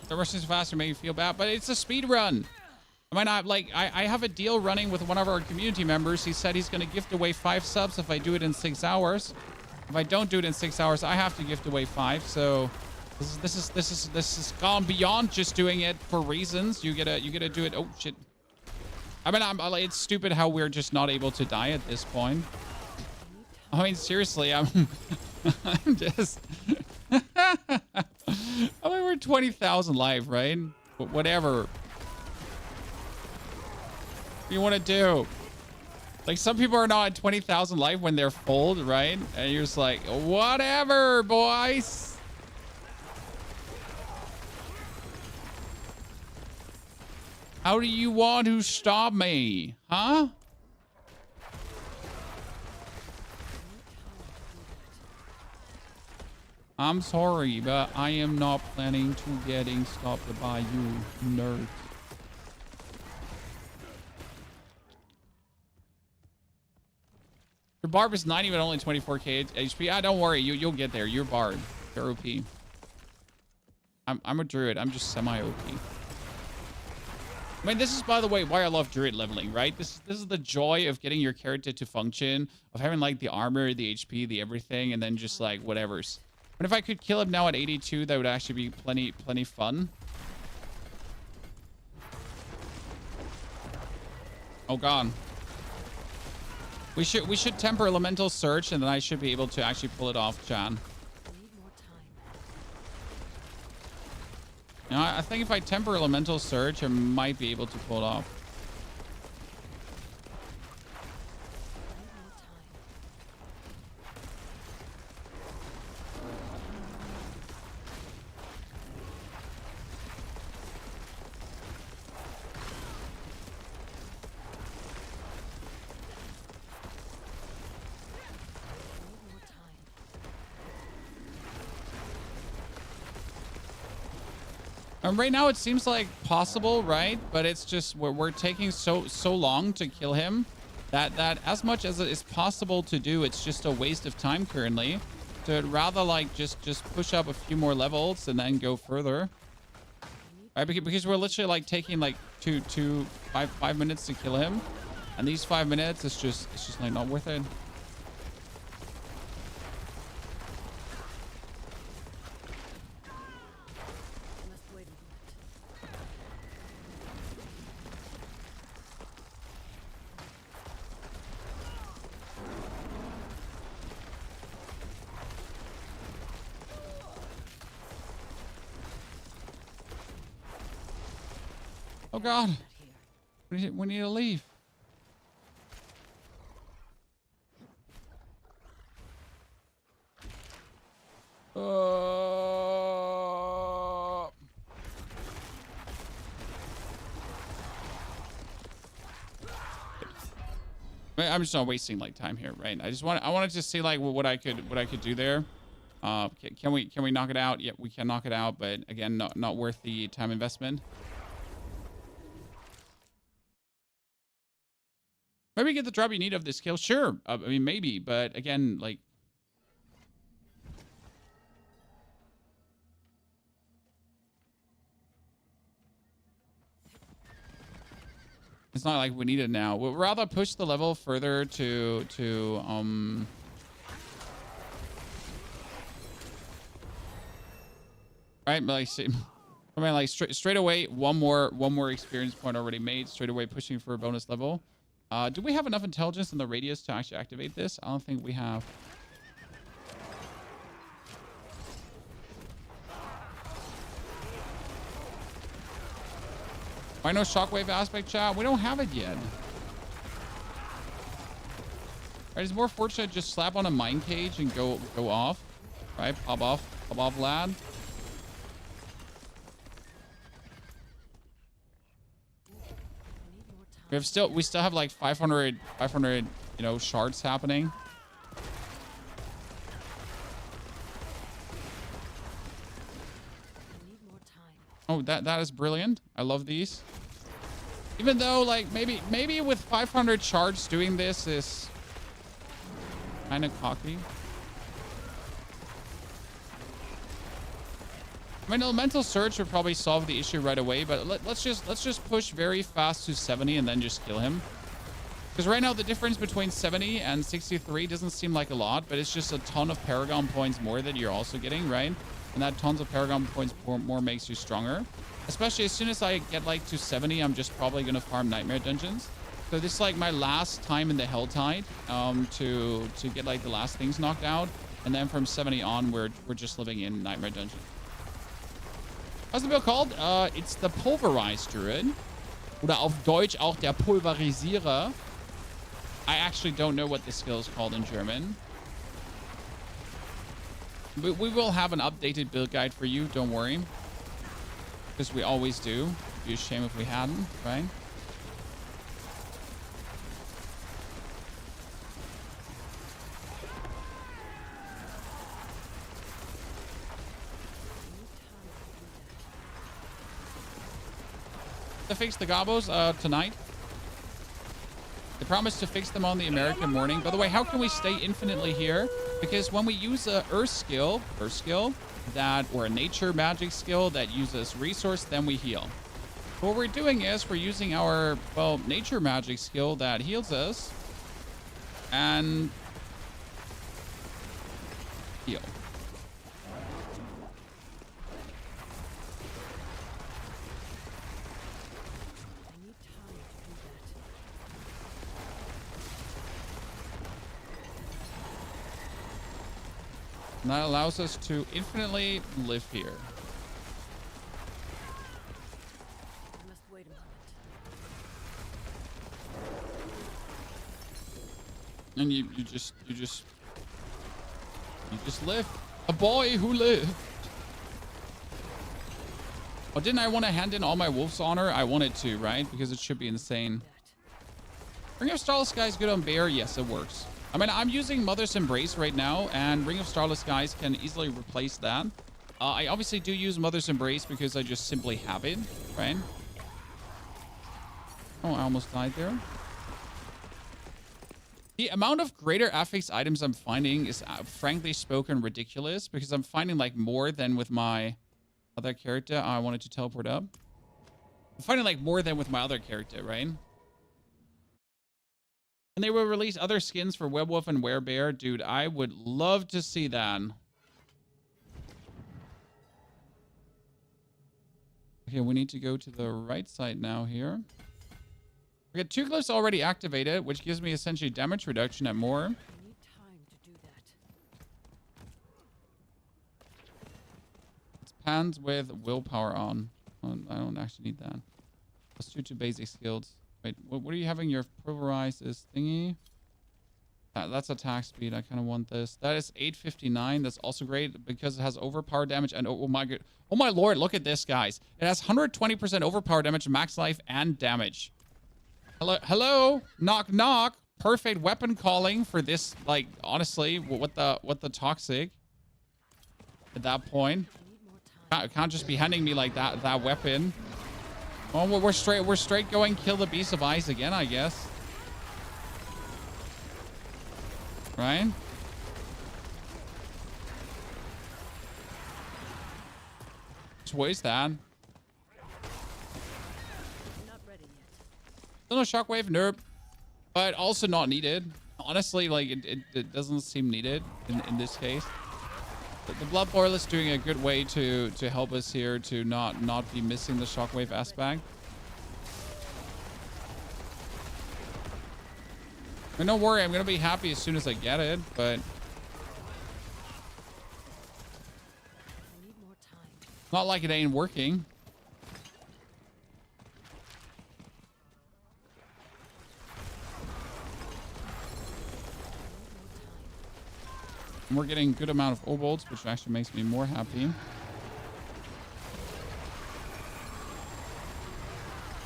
The rushing so fast to make me feel bad, but it's a speed run. I might not like. I have a deal running with one of our community members. He said he's going to gift away 5 subs if I do it in 6 hours. If I don't do it in 6 hours, I have to gift away 5. So this is gone beyond just doing it for reasons. You gotta do it. Oh shit. I mean, it's stupid how we're just not able to die at this point. I mean, seriously, I'm just. I mean, we're 20,000 live, right? But whatever. What do you want to do? Like, some people are not at 20,000 life when they're full, right? And you're just like, whatever, boys. How do you want to stop me? Huh? I'm sorry, but I am not planning to getting stopped by you, nerd. Your barb is 90, but only 24k HP. Ah, don't worry, you'll get there. You're bard. You're OP. I'm a druid. I'm just semi-OP. I mean, this is, by the way, why I love druid leveling, right? This is the joy of getting your character to function, of having like the armor, the HP, the everything, and then just like whatever's. But if I could kill him now at 82, that would actually be plenty fun. Oh god. We should temper elemental search, and then I should be able to actually pull it off, John. You know, I think if I temper elemental search, I might be able to pull it off. Right now it seems like possible, right? But it's just we're taking so long to kill him that as much as it is possible to do, it's just a waste of time currently. So I'd rather like just push up a few more levels and then go further. Right? Because we're literally like taking like five minutes to kill him, and these 5 minutes it's just like not worth it. Oh god, we need to leave. I'm just not wasting like time here, right? I wanted to see like what I could do there. Can we knock it out? Yeah, we can knock it out, but again, not worth the time investment. Maybe get the drop you need of this skill. Sure. I mean, maybe, but again, like. It's not like we need it now. We'll rather push the level further to right? Like, I mean, like straight away, one more experience point already made. Straight away pushing for a bonus level. Do we have enough intelligence in the radius to actually activate this? I don't think we have. Why no shockwave aspect, chat? We don't have it yet. Right, it's more fortunate just slap on a mine cage and go off. Right, pop off, lad. We still have like 500, you know, shards happening. Oh, that is brilliant. I love these. Even though, like, maybe with 500 shards doing this is kind of cocky. I mean, elemental surge would probably solve the issue right away, but let's just push very fast to 70 and then just kill him. Because right now the difference between 70 and 63 doesn't seem like a lot, but it's just a ton of Paragon points more that you're also getting, right? And that tons of Paragon points more makes you stronger. Especially as soon as I get like to 70, I'm just probably gonna farm Nightmare Dungeons. So this is like my last time in the Helltide to get like the last things knocked out, and then from 70 on, we're just living in Nightmare Dungeon. What's the build called? It's the Pulverize Druid. Oder auf Deutsch auch der Pulverisierer. I actually don't know what the skill is called in German. We will have an updated build guide for you, don't worry. Because we always do. It'd be a shame if we hadn't, right? To fix the gobos tonight. They promised to fix them on the American morning. By the way, how can we stay infinitely here? Because when we use a earth skill, or a nature magic skill that uses resource, then we heal. What we're doing is we're using our, well, nature magic skill that heals us and heal. And that allows us to infinitely live here. I must wait a moment. And you just live. A boy who lived. Oh, didn't I want to hand in all my Wolf's Honor? I wanted to, right? Because it should be insane. Ring of Starless Skies good on Bear? Yes, it works. I mean, I'm using Mother's Embrace right now, and Ring of Starless Skies can easily replace that. I obviously do use Mother's Embrace because I just simply have it, right? Oh, I almost died there. The amount of greater affix items I'm finding is, frankly spoken, ridiculous, because I'm finding, like, more than with my other character. I wanted to teleport up. I'm finding, like, more than with my other character, right? And they will release other skins for Werewolf and Werebear. Dude, I would love to see that. Okay, we need to go to the right side now here. We got 2 glyphs already activated, which gives me essentially damage reduction at more. I need time to do that. It's pans with willpower on. Oh, I don't actually need that. Let's do 2 basic skills. Wait, what are you having? Your Pulverize is thingy? That's attack speed. I kind of want this. That is 859. That's also great because it has overpower damage. And oh my god. Oh my lord, look at this, guys. It has 120% overpower damage, max life, and damage. Hello? Knock, knock. Perfect weapon calling for this, like, honestly, what the toxic at that point. Can't just be handing me like that weapon. Oh, we're straight going kill the Beast of Ice again, I guess. Right? So what is that? Not ready yet. Still no shockwave, nerp. But also not needed. Honestly, like, it doesn't seem needed in this case. The blood boil is doing a good way to help us here to not be missing the shockwave aspect. And don't worry, I'm gonna be happy as soon as I get it, but I need more time. not like it ain't working. And we're getting a good amount of obolts, which actually makes me more happy.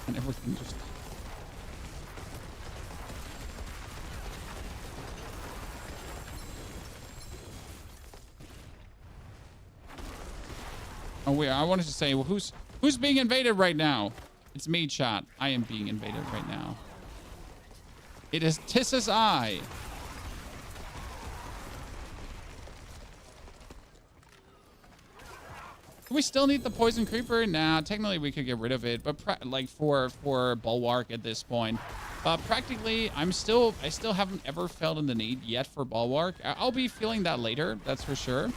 And everything just... Oh wait, I wanted to say, well, who's being invaded right now? It's me, chat. I am being invaded right now. It is Tiss's eye. Do we still need the poison creeper? Nah, technically we could get rid of it, but like for bulwark at this point. Practically, I still haven't ever felt in the need yet for bulwark. I'll be feeling that later, that's for sure.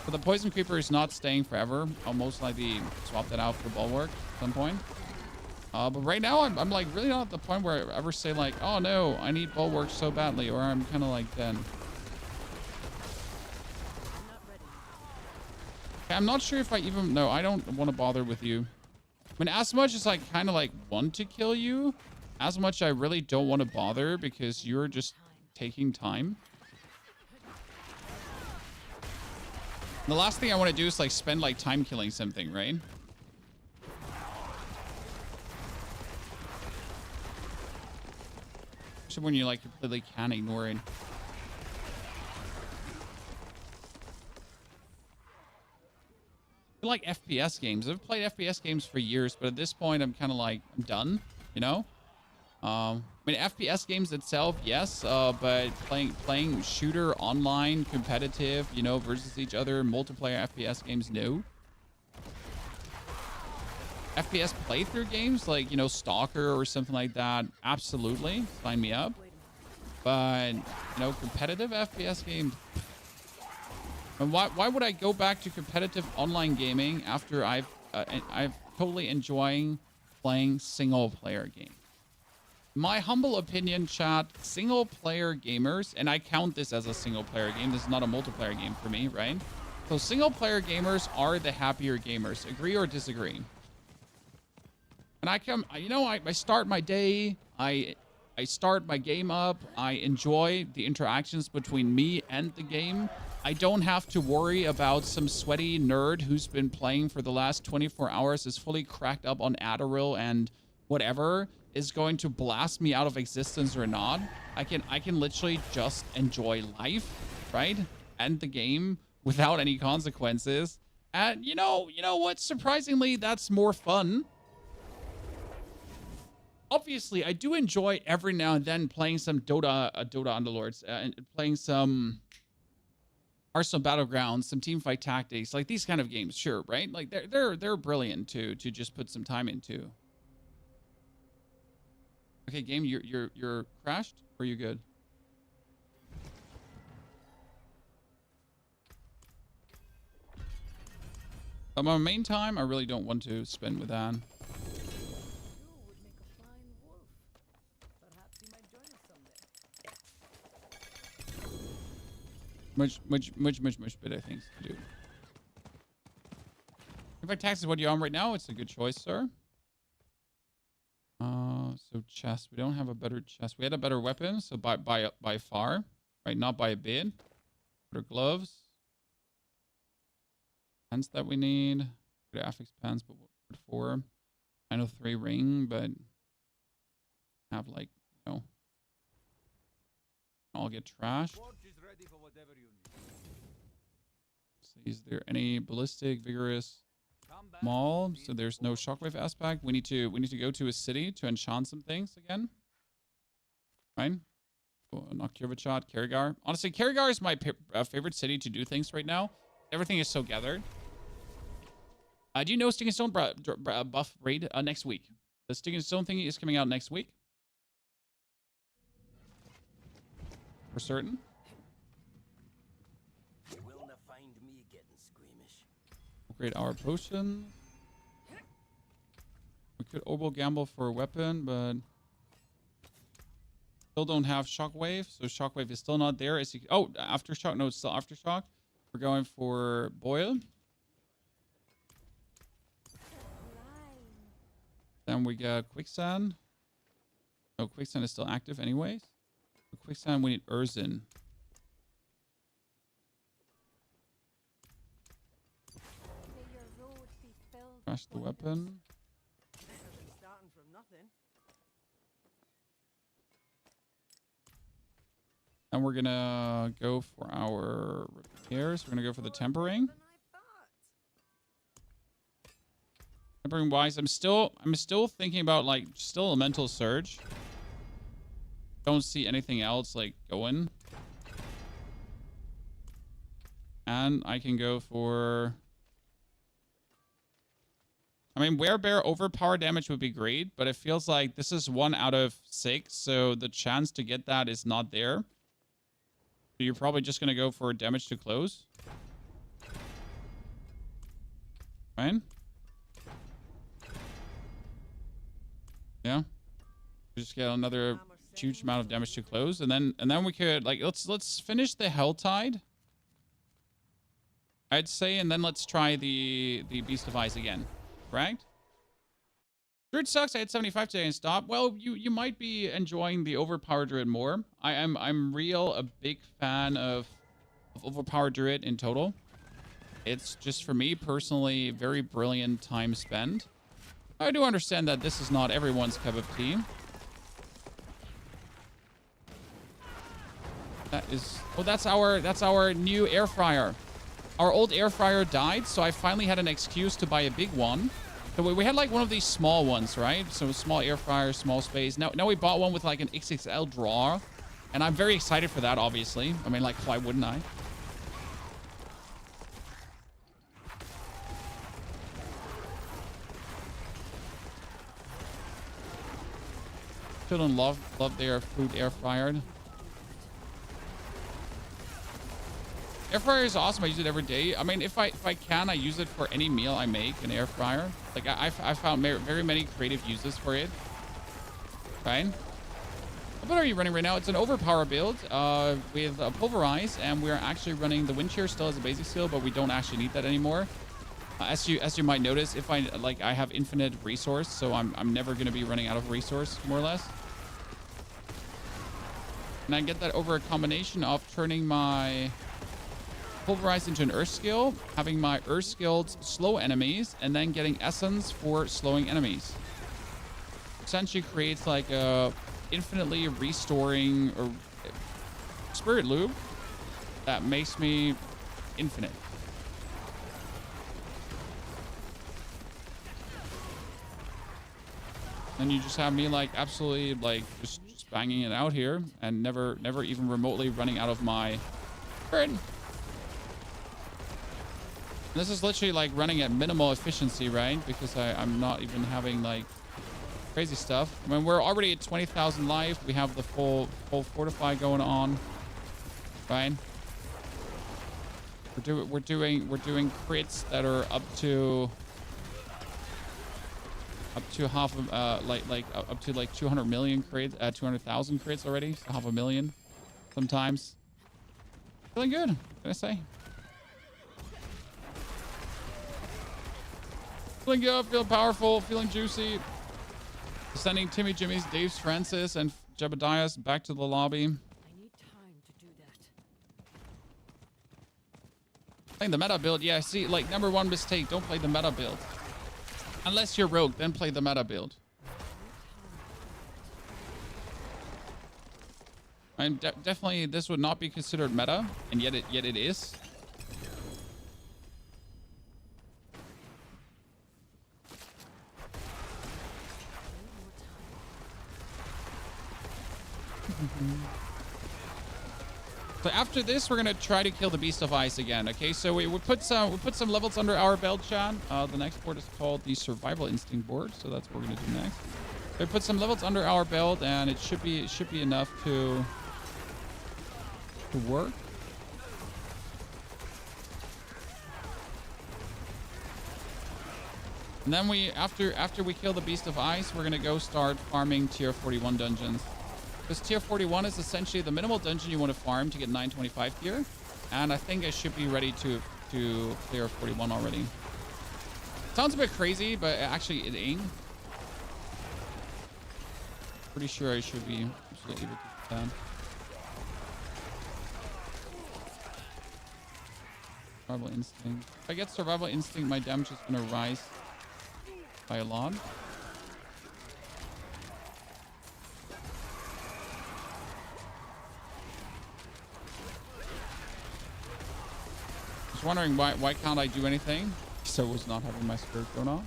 But the poison creeper is not staying forever. I'll most likely swap that out for bulwark at some point. But right now, I'm like really not at the point where I ever say like, oh no, I need bulwark so badly, or I'm kind of like then. I'm not sure if I even... No, I don't want to bother with you. I mean, as much as I kind of like want to kill you, as much I really don't want to bother because you're just taking time. The last thing I want to do is like spend like time killing something, right? Especially when you like completely can't ignore it. I like FPS games. I've played FPS games for years, but at this point, I'm kind of like, I'm done, you know? I mean, FPS games itself, yes, but playing shooter online, competitive, you know, versus each other, multiplayer FPS games, no. FPS playthrough games, like, you know, Stalker or something like that, absolutely, sign me up. But, you know, competitive FPS games... And why would I go back to competitive online gaming after I've totally enjoying playing single player games? My humble opinion, chat, single player gamers, and I count this as a single player game. This is not a multiplayer game for me, right? So single player gamers are the happier gamers. Agree or disagree? And I come, you know, I start my day, I start my game up, I enjoy the interactions between me and the game. I don't have to worry about some sweaty nerd who's been playing for the last 24 hours, is fully cracked up on Adderall and whatever, is going to blast me out of existence or not. I can literally just enjoy life, right? End the game without any consequences. And you know what? Surprisingly, that's more fun. Obviously, I do enjoy every now and then playing some Dota Underlords, and playing some Hearthstone Battlegrounds, some Teamfight Tactics, like these kind of games, sure, right? Like they're brilliant to just put some time into. Okay, game, you're crashed, or are you good? But my main time, I really don't want to spend with that. Much better things to do. If I tax is what you're on right now, it's a good choice, sir. So chest. We don't have a better chest. We had a better weapon, so by far, right? Not by a bit. Better gloves. Pants that we need. Good affix pants, but what for? 903 ring, but have like, you know, I'll get trashed. Is there any ballistic, vigorous, small? So there's no shockwave aspect. We need to go to a city to enchant some things again. Right? Not Kirvachat, Karigar. Honestly, Karigar is my favorite city to do things right now. Everything is so gathered. Do you know Stick and Stone buff raid next week? The Stick and Stone thing is coming out next week. For certain. upgrade our potion. We could oboe gamble for a weapon, but still don't have shockwave. So shockwave is still not there. Oh, aftershock. No, it's still aftershock. We're going for boil. Then we got quicksand. No, quicksand is still active anyways. For quicksand, we need Urzin. Crash the weapon. Starting from nothing. And we're gonna go for our repairs. We're gonna go for the tempering. Tempering wise, I'm still thinking about like still elemental surge. Don't see anything else like going. And I can go for, I mean, werebear overpower damage would be great, but it feels like this is 1 out of 6, so the chance to get that is not there. So you're probably just gonna go for damage to close. Fine. Yeah. Just get another huge amount of damage to close, and then we could like let's finish the Helltide, I'd say, and then let's try the Beast of Ice again. Correct? Druid sucks. I had 75 today and stopped. Well, you might be enjoying the overpowered Druid more. I'm real a big fan of overpowered Druid in total. It's just for me personally very brilliant time spent. I do understand that this is not everyone's cup of tea. That is, oh, that's our new air fryer. Our old air fryer died, so I finally had an excuse to buy a big one. So we had like one of these small ones, right? So small air fryer, small space. Now we bought one with like an XXL drawer, and I'm very excited for that, obviously. I mean, like, why wouldn't I? Children love their food air fryered. Air fryer is awesome. I use it every day. I mean, if I can, I use it for any meal I make, an air fryer. Like I found very many creative uses for it. Fine. What are you running right now? It's an overpower build with Pulverize, and we're actually running the wind shear still as a basic skill, but we don't actually need that anymore. As you might notice, if I have infinite resource, so I'm never gonna be running out of resource, more or less. And I get that over a combination of turning my Pulverize into an Earth skill, having my Earth skills slow enemies, and then getting Essence for slowing enemies. Essentially creates like a infinitely restoring or spirit loop that makes me infinite. And you just have me like absolutely like just banging it out here and never even remotely running out of my burn. This is literally like running at minimal efficiency, right? Because I'm not even having like crazy stuff. I mean, we're already at 20,000 life. We have the full fortify going on, right? We're doing crits that are up to half of up to like 200 million crits, 200,000 crits already, so 500,000 sometimes. Feeling good, what can I say? Feeling good, feeling powerful, feeling juicy. Sending Timmy, Jimmy's, Dave's, Francis, and Jebediah's back to the lobby. I need time to do that. Playing the meta build, yeah. See, like #1 mistake: don't play the meta build. Unless you're rogue, then play the meta build. And definitely, this would not be considered meta, and yet it is. So after this, we're gonna try to kill the Beast of Ice again. Okay, so we put some levels under our belt, Chan. The next board is called the Survival Instinct board, so that's what we're gonna do next. So we put some levels under our belt, and it should be enough to And then after we kill the Beast of Ice, we're gonna go start farming tier 41 dungeons. Because tier 41 is essentially the minimal dungeon you want to farm to get 925 gear. And I think I should be ready to clear 41 already. Sounds a bit crazy, but actually it ain't. Pretty sure I should be able to do that. Survival Instinct. If I get Survival Instinct, my damage is going to rise by a lot. Just wondering why can't I do anything? So I was not having my skirt thrown off.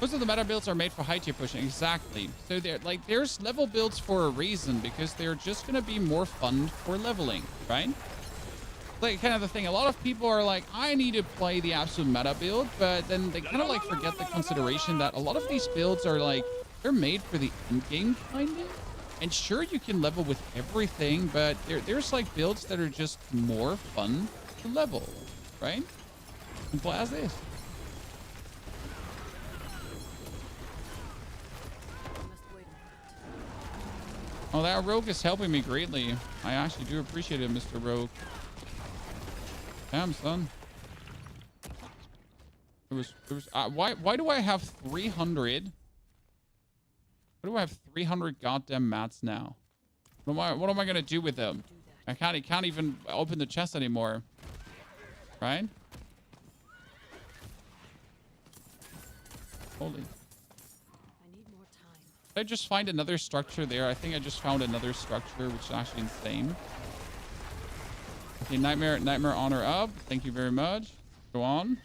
Most of the meta builds are made for high tier pushing. Exactly. So there's level builds for a reason, because they're just going to be more fun for leveling, right? Like kind of the thing. A lot of people are like, I need to play the absolute meta build, but then they kind of like forget the consideration that a lot of these builds are like, they're made for the endgame kind of. And sure, you can level with everything, but there's like builds that are just more fun to level, right? Simple as this. Oh, that rogue is helping me greatly. I actually do appreciate it, Mr. Rogue. Damn, son. Why do I have 300? Why do I have 300 goddamn mats now? What am I gonna do with them? I can't even open the chest anymore. Right? Holy. Did I just find another structure there? I think I just found another structure, which is actually insane. Okay, Nightmare Honor up. Thank you very much. Go on.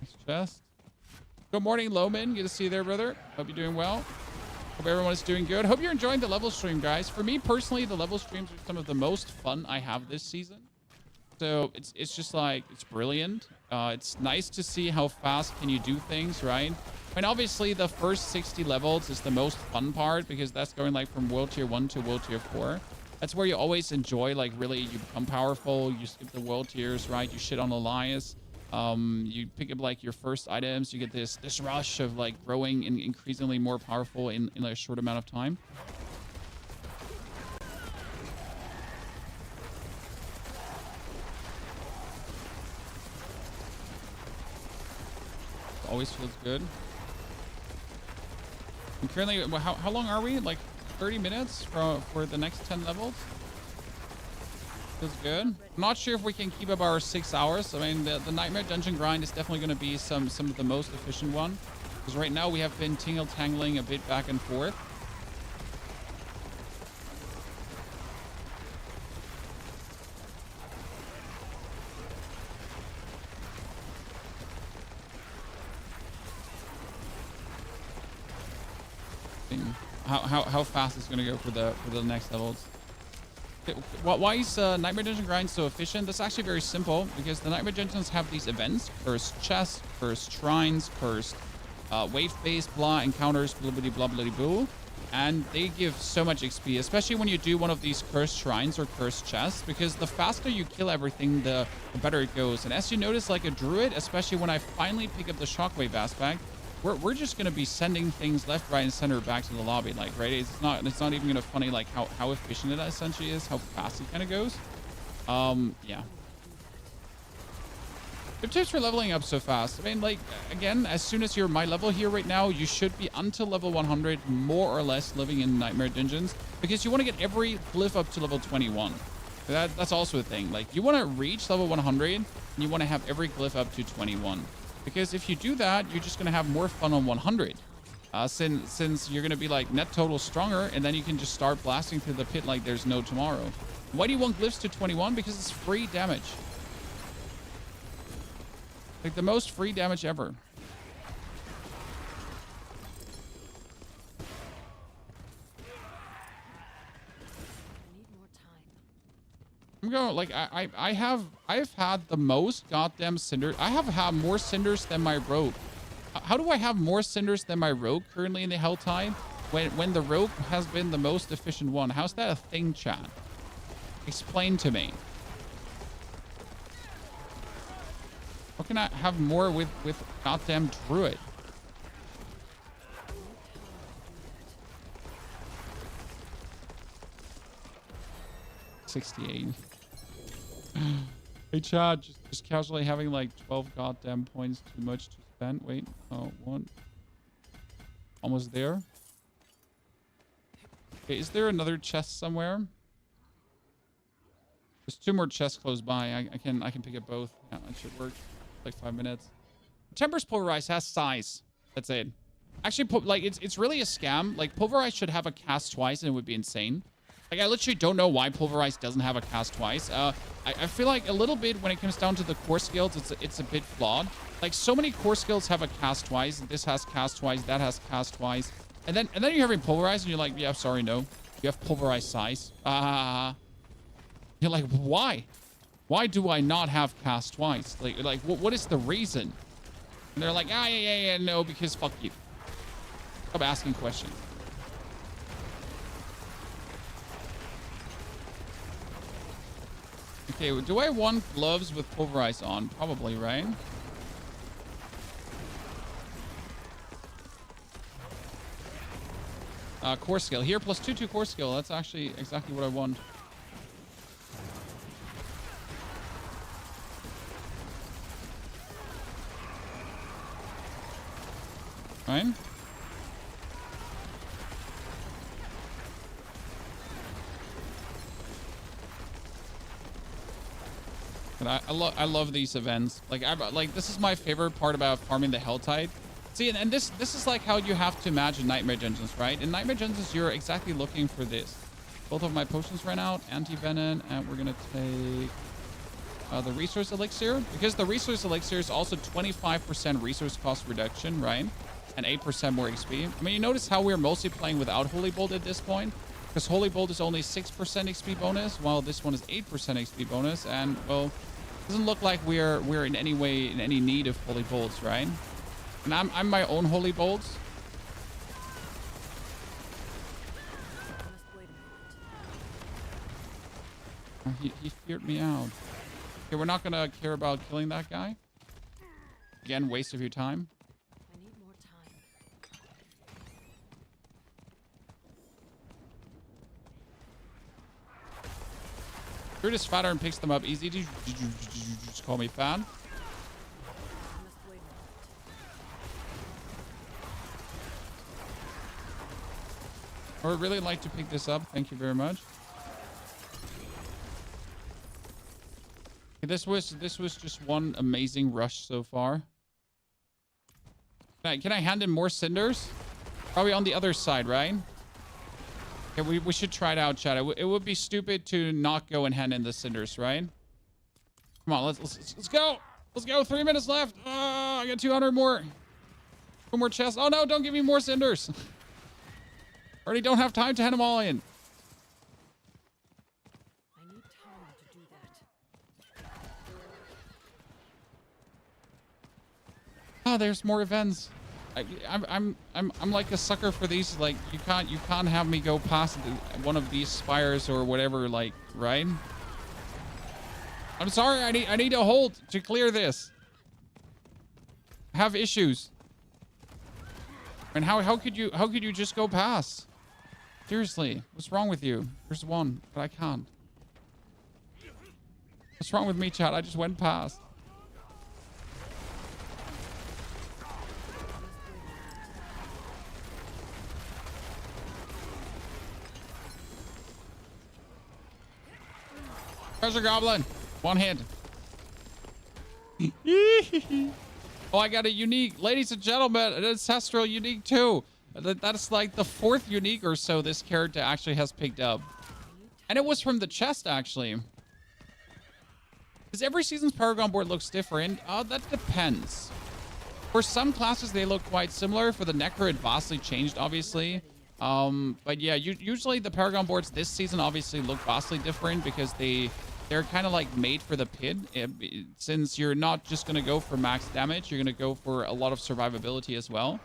Nice chest. Good morning, Loman. Good to see you there, brother. Hope you're doing well. Hope everyone is doing good. Hope you're enjoying the level stream, guys. For me personally, the level streams are some of the most fun I have this season. So it's just like, it's brilliant. It's nice to see how fast can you do things, right? I mean, obviously the first 60 levels is the most fun part, because that's going like from world tier 1 to world tier 4. That's where you always enjoy, like really you become powerful, you skip the world tiers, right? You shit on Elias. You pick up like your first items, you get this rush of like growing and increasingly more powerful in like a short amount of time. Always feels good. And currently, how long are we? Like 30 minutes for the next 10 levels? Feels good. I'm not sure if we can keep up our 6 hours. I mean, the Nightmare Dungeon grind is definitely going to be some of the most efficient one. Because right now we have been tingle-tangling a bit back and forth. How fast it's gonna go for the next levels. Why is Nightmare Dungeon grind so efficient? That's actually very simple, because the Nightmare Dungeons have these events: cursed chests, cursed shrines, cursed wave-based blah encounters, blah blah blah blah blah, and they give so much XP, especially when you do one of these cursed shrines or cursed chests, because the faster you kill everything, the better it goes. And as you notice, like a druid, especially when I finally pick up the shockwave aspect, we're just going to be sending things left, right, and center back to the lobby, like, right? It's not even going to funny, like, how efficient it essentially is, how fast it kind of goes. Yeah. Good tips for leveling up so fast. I mean, like, again, as soon as you're my level here right now, you should be until level 100, more or less, living in Nightmare Dungeons, because you want to get every glyph up to level 21. That's also a thing. Like, you want to reach level 100, and you want to have every glyph up to 21. Because if you do that, you're just going to have more fun on 100. Since you're going to be like net total stronger, and then you can just start blasting through the pit like there's no tomorrow. Why do you want glyphs to 21? Because it's free damage. Like the most free damage ever. I'm going, like, I've had the most goddamn cinders. I have had more cinders than my rogue. How do I have more cinders than my rogue currently in the Hell Tide? when the rope has been the most efficient one? How's that a thing, chat? Explain to me. How can I have more with goddamn druid? 68. Hey, chat, just casually having like 12 goddamn points too much to spend. Wait, oh, one. Almost there. Okay, is there another chest somewhere? There's 2 more chests close by. I can pick up both. Yeah, that should work. Like 5 minutes. Temper's Pulverize has size. That's it. Actually, like it's really a scam. Like Pulverize should have a cast twice, and it would be insane. Like I literally don't know why Pulverize doesn't have a cast twice. I feel like a little bit when it comes down to the core skills, it's a bit flawed. Like so many core skills have a cast twice. This has cast twice. That has cast twice. And then you're having Pulverize, and you're like, yeah, sorry, no. You have Pulverize size. You're like, why? Why do I not have cast twice? Like what is the reason? And they're like, yeah, no, because fuck you. Stop asking questions. Okay, do I want gloves with Pulverize on? Probably, right? Core skill. Here, plus 2 core skill. That's actually exactly what I want. Right? But I love these events. Like this is my favorite part about farming the Helltide. See, and this is like how you have to imagine Nightmare Dungeons, right? In Nightmare Dungeons, you're exactly looking for this. Both of my potions ran out, anti-venom, and we're gonna take the resource elixir, because the resource elixir is also 25% resource cost reduction, right? And 8% more XP. I mean, you notice how we're mostly playing without Holy Bolt at this point, because Holy Bolt is only 6% XP bonus, while this one is 8% XP bonus, and well, it doesn't look like we're in any way in any need of Holy Bolts, right? And I'm my own Holy Bolts. He feared me out. Okay, we're not gonna care about killing that guy. Again, waste of your time. I need more time. Druid is fatter and picks them up easy. Did you just call me fat? I must wait a I would really like to pick this up. Thank you very much. Okay, this was just one amazing rush so far. Can I hand in more cinders? Probably on the other side, right? Okay, we should try it out, chat. It would be stupid to not go and hand in the cinders, right? Come on, let's go. Let's go. 3 minutes left. I got 200 more. 2 more chests. Oh no, don't give me more cinders. Already don't have time to hand them all in. I need time to do that. Oh, there's more events. I'm like a sucker for these. Like you can't have me go past one of these spires or whatever. Like, right? I'm sorry. I need a hold to clear this. I have issues. And how could you just go past? Seriously, what's wrong with you? There's one, but I can't. What's wrong with me, chat? I just went past. Treasure Goblin. One hit. Oh, I got a unique. Ladies and gentlemen, an ancestral unique too. That's like the 4th unique or so this character actually has picked up. And it was from the chest, actually. Because every season's Paragon board looks different. That depends. For some classes, they look quite similar. For the Necro, it vastly changed, obviously. But yeah, usually the Paragon boards this season obviously look vastly different because they're kind of like made for the pit. Since you're not just going to go for max damage, you're going to go for a lot of survivability as well.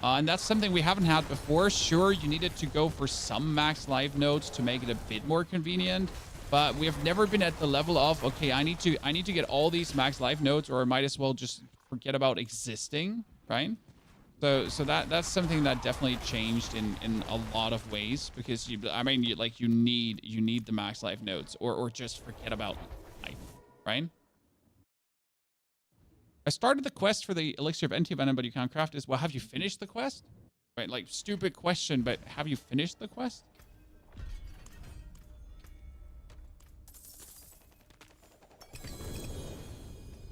And that's something we haven't had before. Sure, you needed to go for some max life nodes to make it a bit more convenient, but we have never been at the level of, okay, I need to get all these max life nodes, or I might as well just forget about existing, right? So that's something that definitely changed in a lot of ways, because you need the max life nodes, or just forget about life, right? I started the quest for the elixir of anti-venom, but you can't craft this. Well, have you finished the quest? Right, like, stupid question, but have you finished the quest?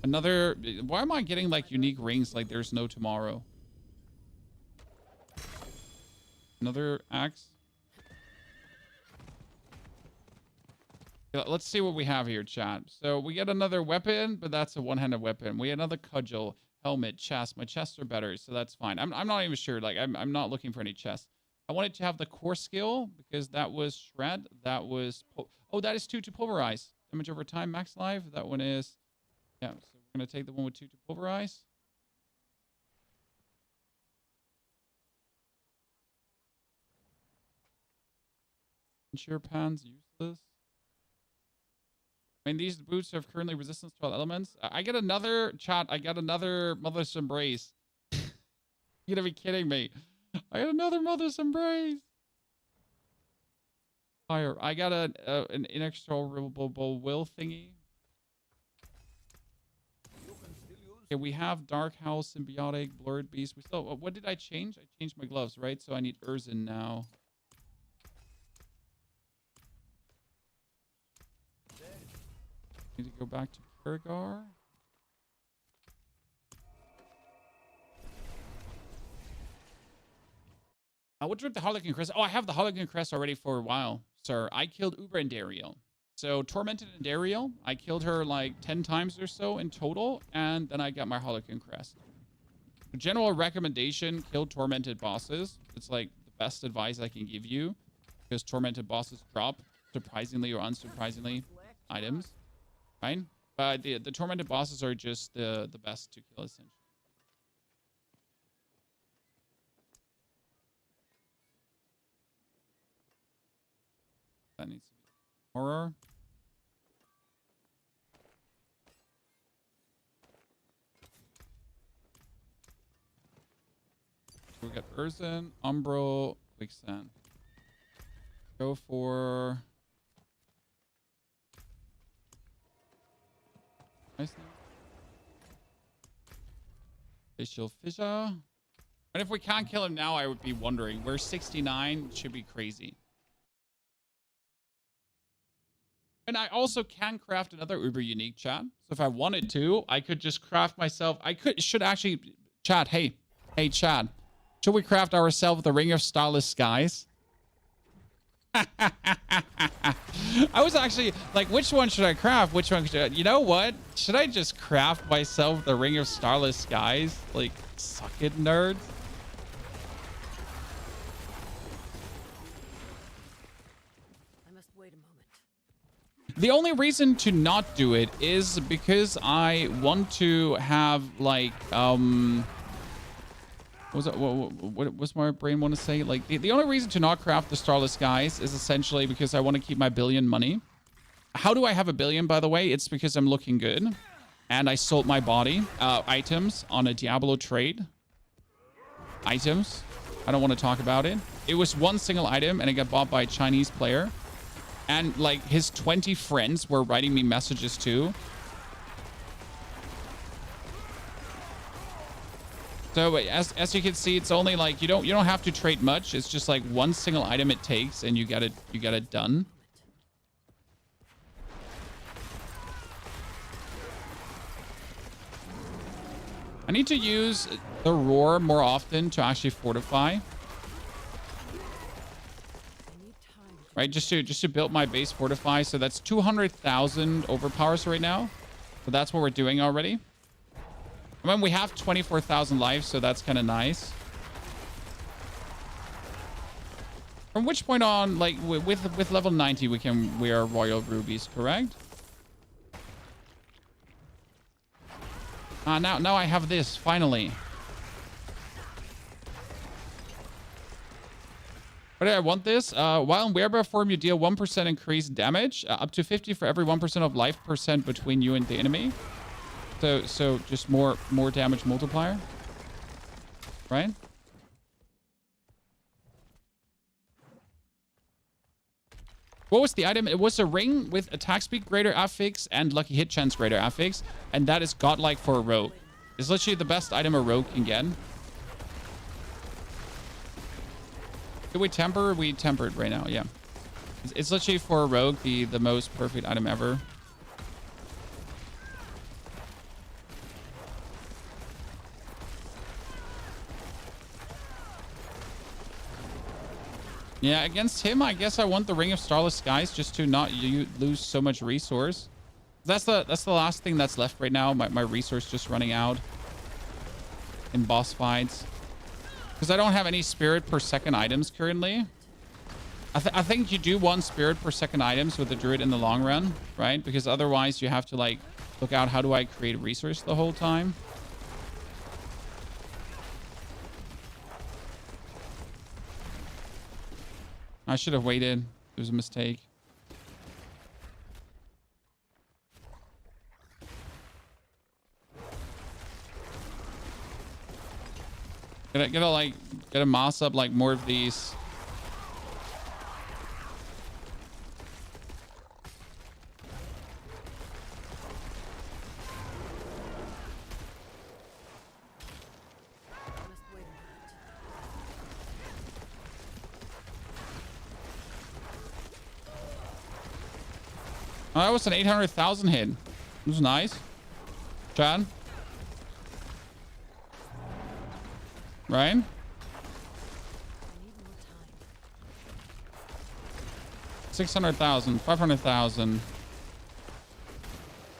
Another... Why am I getting, like, unique rings like there's no tomorrow? Another axe. Let's see what we have here, chat. So we get another weapon, but that's a one-handed weapon. We get another cudgel, helmet, chest. My chests are better, so that's fine. I'm not even sure. Like, I'm not looking for any chests. I wanted to have the core skill because that was shred. That was... Oh, that is 2 to pulverize. Damage over time, max life. That one is... Yeah, so we're going to take the one with 2 to pulverize. Ensure pans, useless. I mean, these boots have currently resistance to all elements. I get another chat. I got another Mother's Embrace. You're gonna be kidding me. I got another Mother's Embrace. Fire. I got an inexorable will thingy. Okay, we have Dark House, Symbiotic, Blurred Beast. We still... What did I change? I changed my gloves, right? So I need Urzin now. Need to go back to Karagar. I would drip the Harlequin Crest. Oh, I have the Harlequin Crest already for a while, sir. I killed Uber and Dariel. So Tormented and Dariel, I killed her like 10 times or so in total, and then I got my Harlequin Crest. General recommendation, kill Tormented bosses. It's like the best advice I can give you, because Tormented bosses drop, surprisingly or unsurprisingly, items. Right? But the Tormented bosses are just the best to kill, essentially. That needs to be horror. So we got Urzin, Umbral, Quicksand. Go for... Facial Fissure. And if we can't kill him now, I would be wondering. We're 69. Should be crazy. And I also can craft another Uber unique, chat. So if I wanted to, I could just craft myself. Should actually... Chat, hey, chat. Should we craft ourselves the Ring of Starless Skies? I was actually like, which one should I craft? Which one should I, you know what? Should I just craft myself the Ring of Starless Skies? Like, suck it, nerds. I must wait a moment. The only reason to not do it is because I want to have like what was my brain want to say? Like, the only reason to not craft the Starless Skies is essentially because I want to keep my billion money. How do I have a billion, by the way? It's because I'm looking good. And I sold my body items on a Diablo trade. Items. I don't want to talk about it. It was one single item, and it got bought by a Chinese player. And, like, his 20 friends were writing me messages, too. So as you can see, it's only like you don't have to trade much. It's just like one single item it takes, and you get it done. I need to use the roar more often to actually fortify. Right, just to build my base fortify. So that's 200,000 overpowers right now. So that's what we're doing already. I mean, we have 24,000 lives, so that's kind of nice. From which point on, like with level 90, we are royal rubies, correct? Now I have this finally. But I want this. While in wearable form, you deal 1% increased damage, up to 50 for every 1% of life percent between you and the enemy. So just more damage multiplier, right? What was the item? It was a ring with attack speed greater affix and lucky hit chance greater affix, and that is godlike for a rogue. It's literally the best item a rogue can get. Did we temper? We tempered right now, yeah. It's literally for a rogue the most perfect item ever. Yeah, against him, I guess I want the Ring of Starless Skies just to not lose so much resource. That's the last thing that's left right now. My resource just running out in boss fights. Because I don't have any spirit per second items currently. I think you do want spirit per second items with the druid in the long run, right? Because otherwise you have to like look out, how do I create resource the whole time? I should have waited. It was a mistake. Gotta moss up like more of these. Oh, that was an 800,000 hit. It was nice. Chad? Ryan? 600,000, 500,000.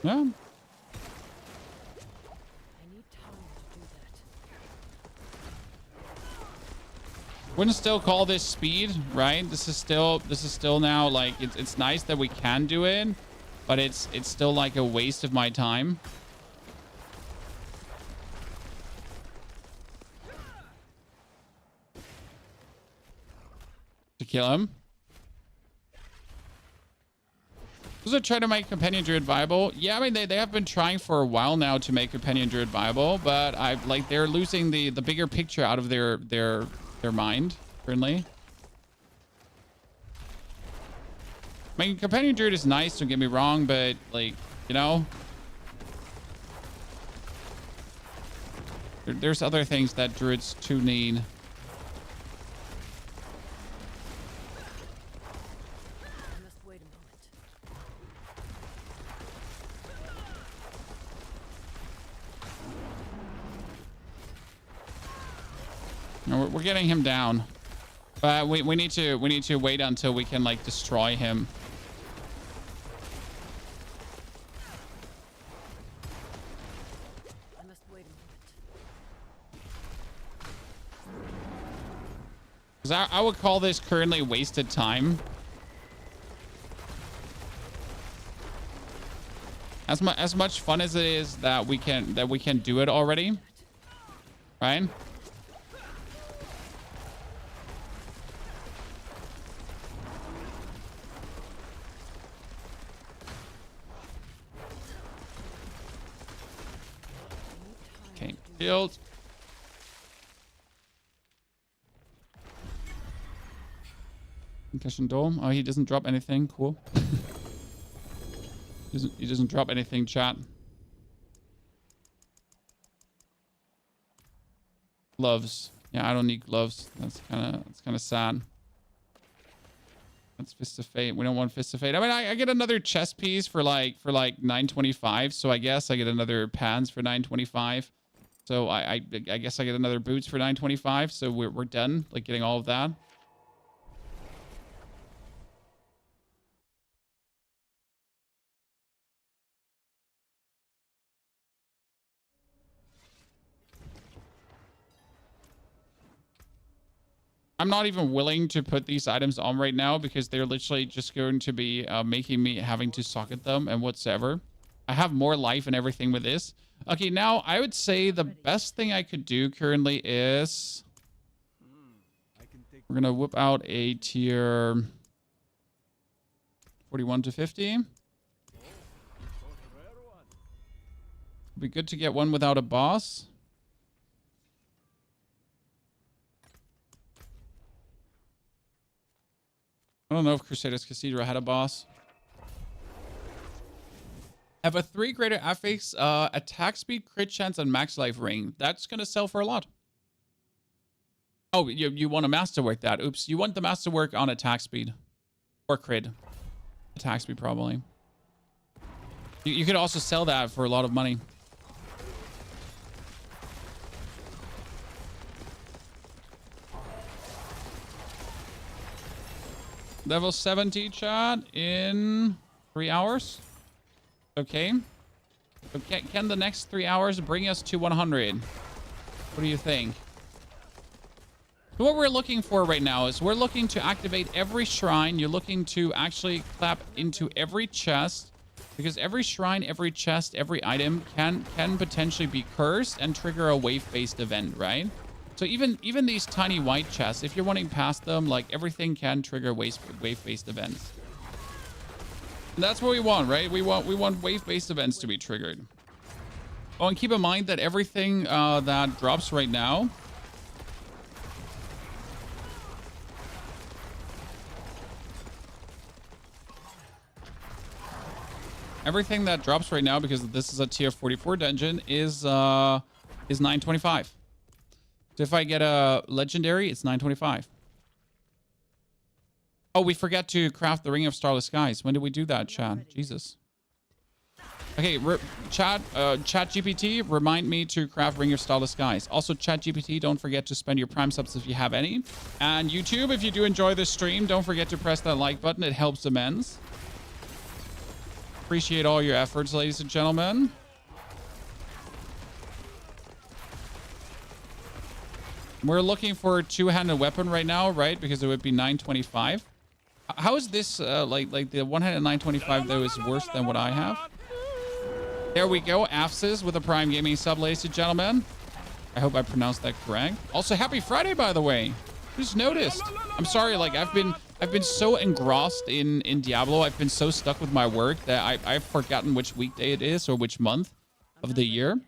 Yeah. I need time to do that. Wouldn't still call this speed, right? This is still now like it's nice that we can do it, but it's still like a waste of my time. To kill him. Does it try to make Companion Druid viable? Yeah, I mean they have been trying for a while now to make Companion Druid viable, but they're losing the bigger picture out of their mind currently. I mean, Companion Druid is nice, don't get me wrong, but like, you know, there's other things that druids too need. I must wait a moment. No, we're getting him down, but we need to wait until we can like destroy him. I must wait a moment. Because I would call this currently wasted time. As much fun as it is that we can do it already, right? Okay, healed. Concussion Dome. Oh, he doesn't drop anything. Cool. He doesn't drop anything, chat. Gloves. Yeah, I don't need gloves. That's kind of sad. That's Fist of Fate. We don't want Fist of Fate. I mean, I get another chest piece for like 925. So I guess I get another pants for 925. So I guess I get another boots for 925. So we're done, like getting all of that. I'm not even willing to put these items on right now because they're literally just going to be making me having to socket them and whatsoever. I have more life and everything with this. Okay, now I would say the best thing I could do currently is We're going to whip out a tier 41 to 50. Be good to get one without a boss. I don't know if Crusader's Cathedral had a boss. Have a 3 greater affix, attack speed, crit chance, and max life ring. That's gonna sell for a lot. Oh, you want to masterwork that. Oops, you want the masterwork on attack speed. Or crit. Attack speed, probably. You could also sell that for a lot of money. Level 70, chat, in 3 hours. Okay. Okay. Can the next 3 hours bring us to 100? What do you think? So what we're looking for right now is we're looking to activate every shrine. You're looking to actually clap into every chest, because every shrine, every chest, every item can potentially be cursed and trigger a wave-based event, right? So even these tiny white chests, if you're running past them, like everything can trigger wave-based events. And that's what we want, right? We want wave-based events to be triggered. Oh, and keep in mind that everything that drops right now, because this is a tier 44 dungeon, is 925. So if I get a legendary, it's 925. Oh, we forgot to craft the Ring of Starless Skies. When did we do that, chat? Jesus. Okay, chat GPT, remind me to craft Ring of Starless Skies. Also, chat GPT, don't forget to spend your Prime subs if you have any. And YouTube, if you do enjoy this stream, don't forget to press that like button. It helps immense. Appreciate all your efforts, ladies and gentlemen. We're looking for a two-handed weapon right now, right? Because it would be 925. How is this, like the one-handed 925, though, is worse than what I have? There we go. Afsis with a Prime Gaming sub, ladies and gentlemen. I hope I pronounced that correct. Also, happy Friday, by the way. Just noticed. I'm sorry, like, I've been so engrossed in Diablo. I've been so stuck with my work that I've forgotten which weekday it is or which month of the year.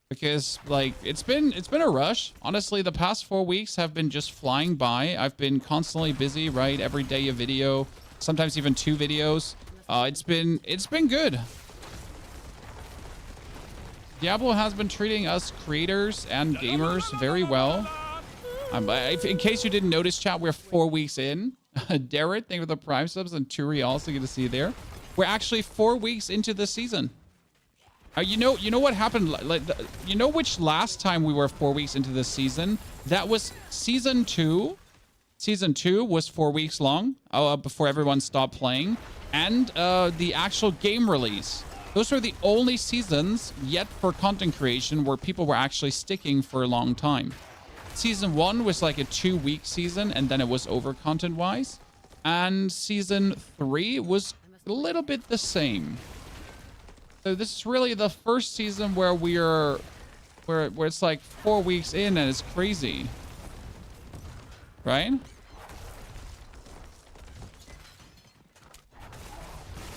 Because, like, it's been a rush. Honestly, the past 4 weeks have been just flying by. I've been constantly busy, right? Every day a video, sometimes even 2 videos. It's been good. Diablo has been treating us creators and gamers very well. In case you didn't notice, chat, we're 4 weeks in. Darren, thank you for the Prime subs, and Turi also good to see you there. We're actually 4 weeks into the season. You know what happened? Like, you know which last time we were 4 weeks into this season? That was season 2. Season 2 was 4 weeks long before everyone stopped playing, and the actual game release. Those were the only seasons yet for content creation where people were actually sticking for a long time. Season 1 was like a 2-week season, and then it was over content-wise. And season 3 was a little bit the same. So this is really the first season where where it's like 4 weeks in and it's crazy. Right?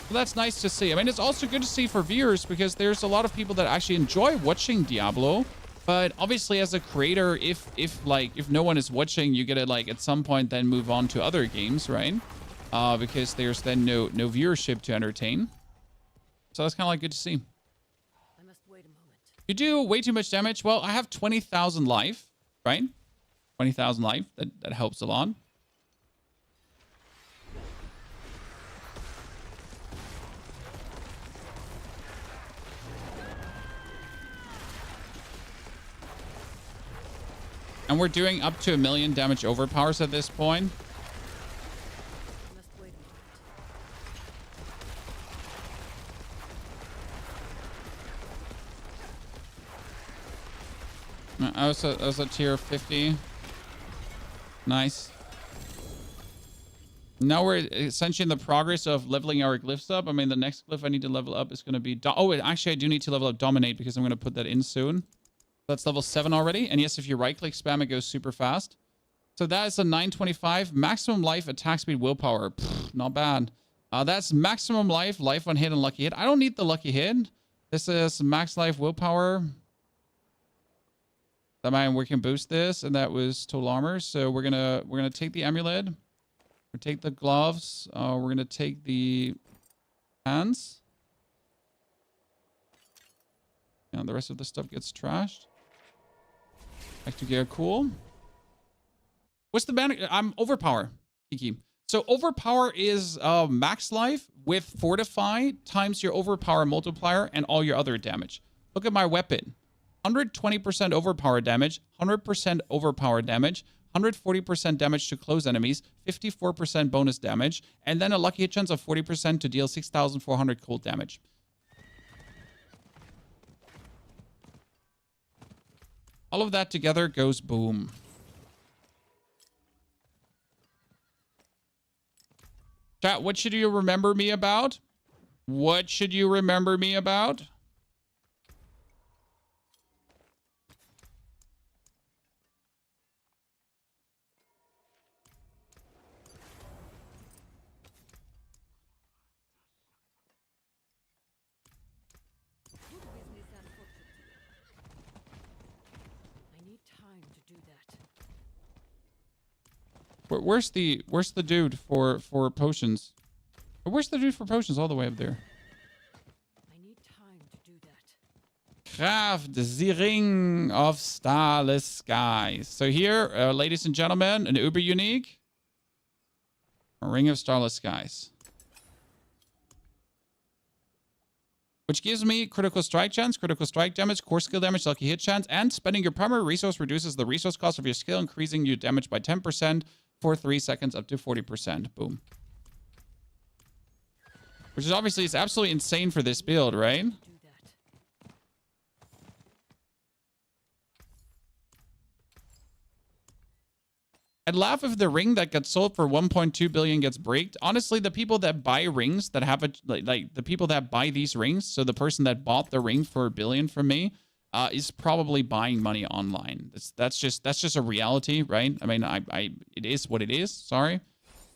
Well, that's nice to see. I mean, it's also good to see for viewers because there's a lot of people that actually enjoy watching Diablo. But obviously, as a creator, if no one is watching, you gotta, like, at some point then move on to other games, right? Because there's then no viewership to entertain. So that's kind of like good to see. I must wait a moment. You do way too much damage. Well, I have 20,000 life, right? 20,000 life. That helps a lot. And we're doing up to 1 million damage overpowers at this point. I must wait a moment. I was a tier 50. Nice. Now we're essentially in the progress of leveling our glyphs up. I mean, the next glyph I need to level up is going to be... actually, I do need to level up Dominate because I'm going to put that in soon. That's level 7 already. And yes, if you right-click spam, it goes super fast. So that is a 925. Maximum life, attack speed, willpower. Pfft, not bad. That's maximum life, life on hit, and lucky hit. I don't need the lucky hit. This is max life, willpower. That means we can boost this, and that was total armor. So we're gonna take the amulet. We'll take the gloves. We're gonna take the hands. And the rest of the stuff gets trashed. Back to gear, cool. What's the ban? I'm overpower, Kiki. So overpower is max life with fortify times your overpower multiplier and all your other damage. Look at my weapon. 120% overpower damage, 100% overpower damage, 140% damage to close enemies, 54% bonus damage, and then a lucky hit chance of 40% to deal 6,400 cold damage. All of that together goes boom. Chat, what should you remember me about? What should you remember me about? Where's the dude for potions? Where's the dude for potions all the way up there? I need time to do that. Craft the Ring of Starless Skies. So here, ladies and gentlemen, an uber unique Ring of Starless Skies. Which gives me critical strike chance, critical strike damage, core skill damage, lucky hit chance, and spending your primary resource reduces the resource cost of your skill, increasing your damage by 10% for 3 seconds up to 40%. Boom. Which is obviously, it's absolutely insane for this build, right? I'd laugh if the ring that gets sold for 1.2 billion gets breaked. Honestly, the people that buy rings that have it, like the people that buy these rings, so the person that bought the ring for 1 billion from me, is probably buying money online. That's just a reality, right? I mean, it is what it is. Sorry,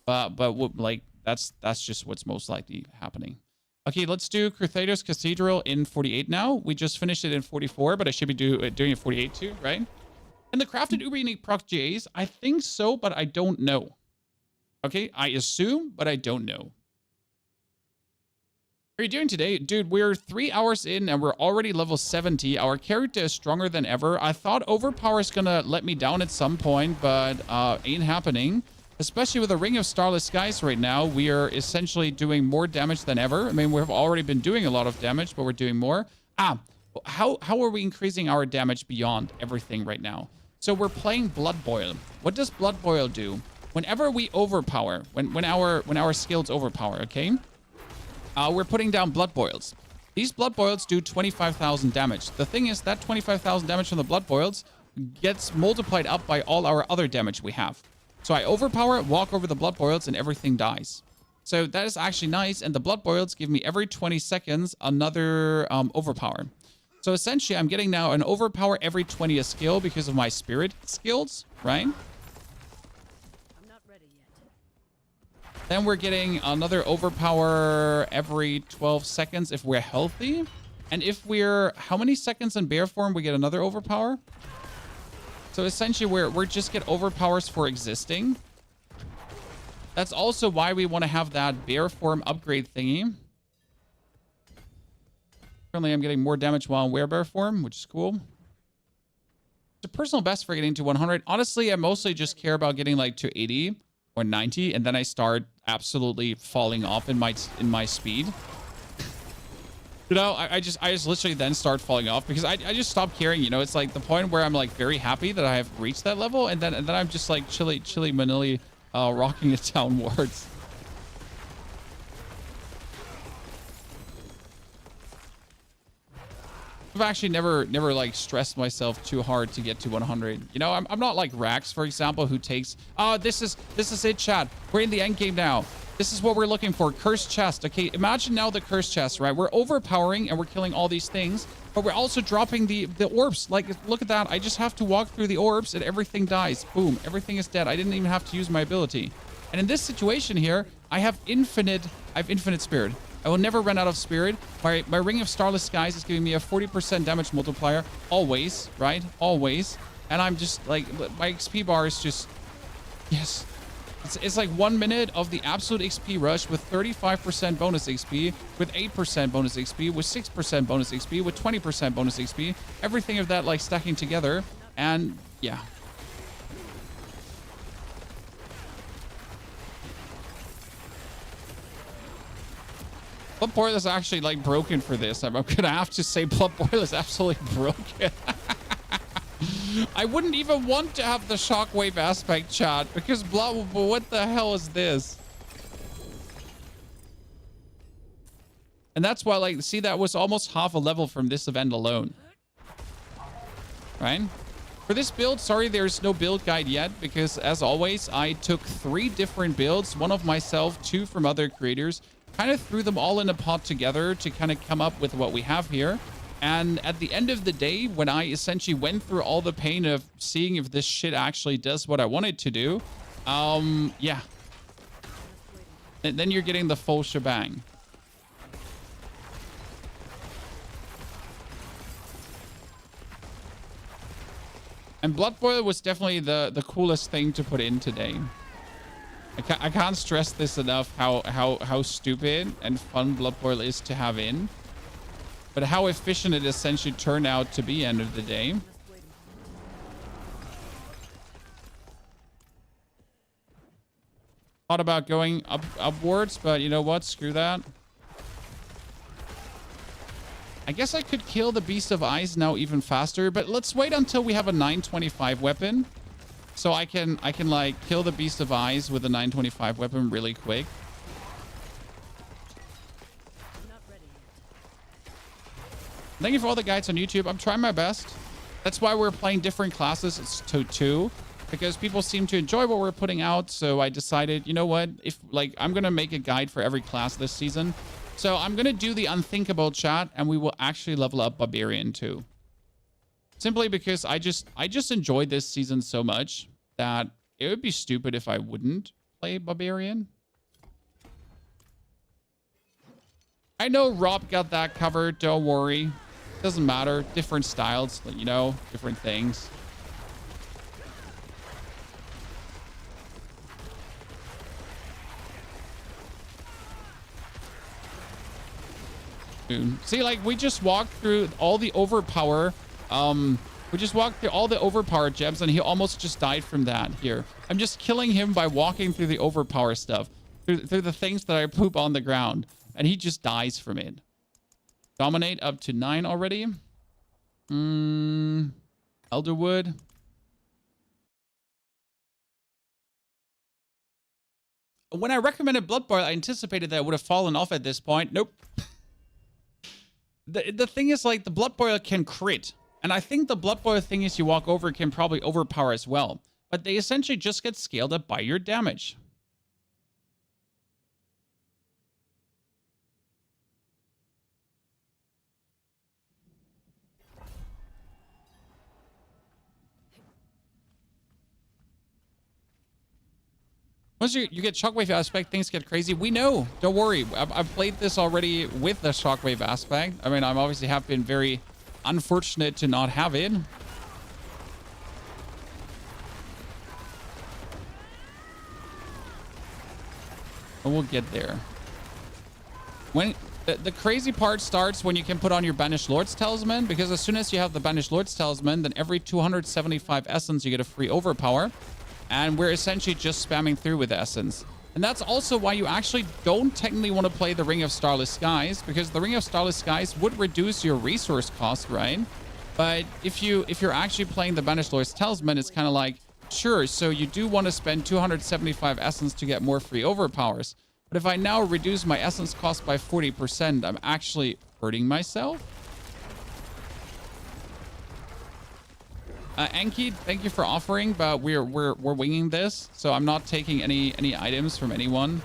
but like that's just what's most likely happening. Okay, let's do Crusaders Cathedral in 48 now. We just finished it in 44, but I should be doing it in 48 too, right? And the crafted uber unique proc GAs, I think so, but I don't know. Okay, I assume, but I don't know. How are you doing today? Dude, we're 3 hours in and we're already level 70. Our character is stronger than ever. I thought overpower is gonna let me down at some point, but ain't happening. Especially with a Ring of Starless Skies right now, we are essentially doing more damage than ever. I mean, we've already been doing a lot of damage, but we're doing more. How are we increasing our damage beyond everything right now? So we're playing Blood Boil. What does Blood Boil do? Whenever we overpower, when our skills overpower, okay? We're putting down Blood Boils. These Blood Boils do 25,000 damage. The thing is that 25,000 damage from the Blood Boils gets multiplied up by all our other damage we have. So I overpower, walk over the Blood Boils, and everything dies. So that is actually nice, and the Blood Boils give me every 20 seconds another overpower. So essentially, I'm getting now an overpower every 20 a skill because of my spirit skills, right? I'm not ready yet. Then we're getting another overpower every 12 seconds if we're healthy. And if we're... How many seconds in bear form we get another overpower? So essentially, we're just get overpowers for existing. That's also why we want to have that bear form upgrade thingy. Currently, I'm getting more damage while in werebear form, which is cool. It's a personal best for getting to 100. Honestly, I mostly just care about getting like to 80 or 90, and then I start absolutely falling off in my speed. You know, I just literally then start falling off because I just stop caring. You know, it's like the point where I'm like very happy that I have reached that level, and then I'm just like chilly manilly rocking it downwards. I've actually never like stressed myself too hard to get to 100. You know, I'm not like Rax, for example, who takes... Oh, this is it, chat. We're in the end game now. This is what we're looking for. Cursed chest. Okay, imagine now the cursed chest, right? We're overpowering and we're killing all these things, but we're also dropping the orbs. Like, look at that. I just have to walk through the orbs and everything dies. Boom. Everything is dead. I didn't even have to use my ability. And in this situation here, I have infinite spirit. I will never run out of spirit. My Ring of Starless Skies is giving me a 40% damage multiplier. Always, right? Always. And I'm just like, my XP bar is just, yes. It's like 1 minute of the absolute XP rush with 35% bonus XP, with 8% bonus XP, with 6% bonus XP, with 20% bonus XP. Everything of that like stacking together. And yeah. Blood Boil is actually like broken for this. I'm gonna have to say Blood Boil is absolutely broken. I wouldn't even want to have the shockwave aspect, chat, because what the hell is this? And that's why, like, see, that was almost half a level from this event alone. Right? For this build, sorry, there's no build guide yet, because as always, I took 3 different builds, 1 of myself, 2 from other creators, kind of threw them all in a pot together to kind of come up with what we have here. And at the end of the day, when I essentially went through all the pain of seeing if this shit actually does what I want it to do, yeah. And then you're getting the full shebang. And Blood Boil was definitely the coolest thing to put in today. I can't stress this enough, how stupid and fun Blood Boil is to have in. But how efficient it essentially turned out to be end of the day. Thought about going upwards, but you know what? Screw that. I guess I could kill the Beast of Ice now even faster, but let's wait until we have a 925 weapon. So I can like kill the Beast of Ice with a 925 weapon really quick. Thank you for all the guides on YouTube. I'm trying my best. That's why we're playing different classes. It's two, because people seem to enjoy what we're putting out. So I decided, you know what? If like, I'm going to make a guide for every class this season. So I'm going to do the unthinkable, chat, and we will actually level up Barbarian too. Simply because I just enjoyed this season so much that it would be stupid if I wouldn't play Barbarian. I know Rob got that covered. Don't worry. Doesn't matter. Different styles, you know, different things. See, like, we just walked through all the overpower. We just walked through all the overpower gems, and he almost just died from that here. I'm just killing him by walking through the overpower stuff, through the things that I poop on the ground, and he just dies from it. Dominate up to 9 already. Elderwood. When I recommended Blood Boil, I anticipated that it would have fallen off at this point. Nope. The thing is, like, the Blood Boil can crit. And I think the Blood Boil thing is you walk over can probably overpower as well. But they essentially just get scaled up by your damage. Once you get Shockwave aspect, things get crazy. We know. Don't worry. I've played this already with the Shockwave aspect. I mean, I obviously have been very unfortunate to not have it. But we'll get there. When the crazy part starts when you can put on your Banished Lord's Talisman, because as soon as you have the Banished Lord's Talisman, then every 275 essence you get a free overpower. And we're essentially just spamming through with essence. And that's also why you actually don't technically want to play the Ring of Starless Skies, because the Ring of Starless Skies would reduce your resource cost, right? But if you're actually playing the Banished Lord's Talisman, it's kind of like, sure, so you do want to spend 275 essence to get more free overpowers. But if I now reduce my essence cost by 40%, I'm actually hurting myself. Anki, thank you for offering, but we're winging this, so I'm not taking any items from anyone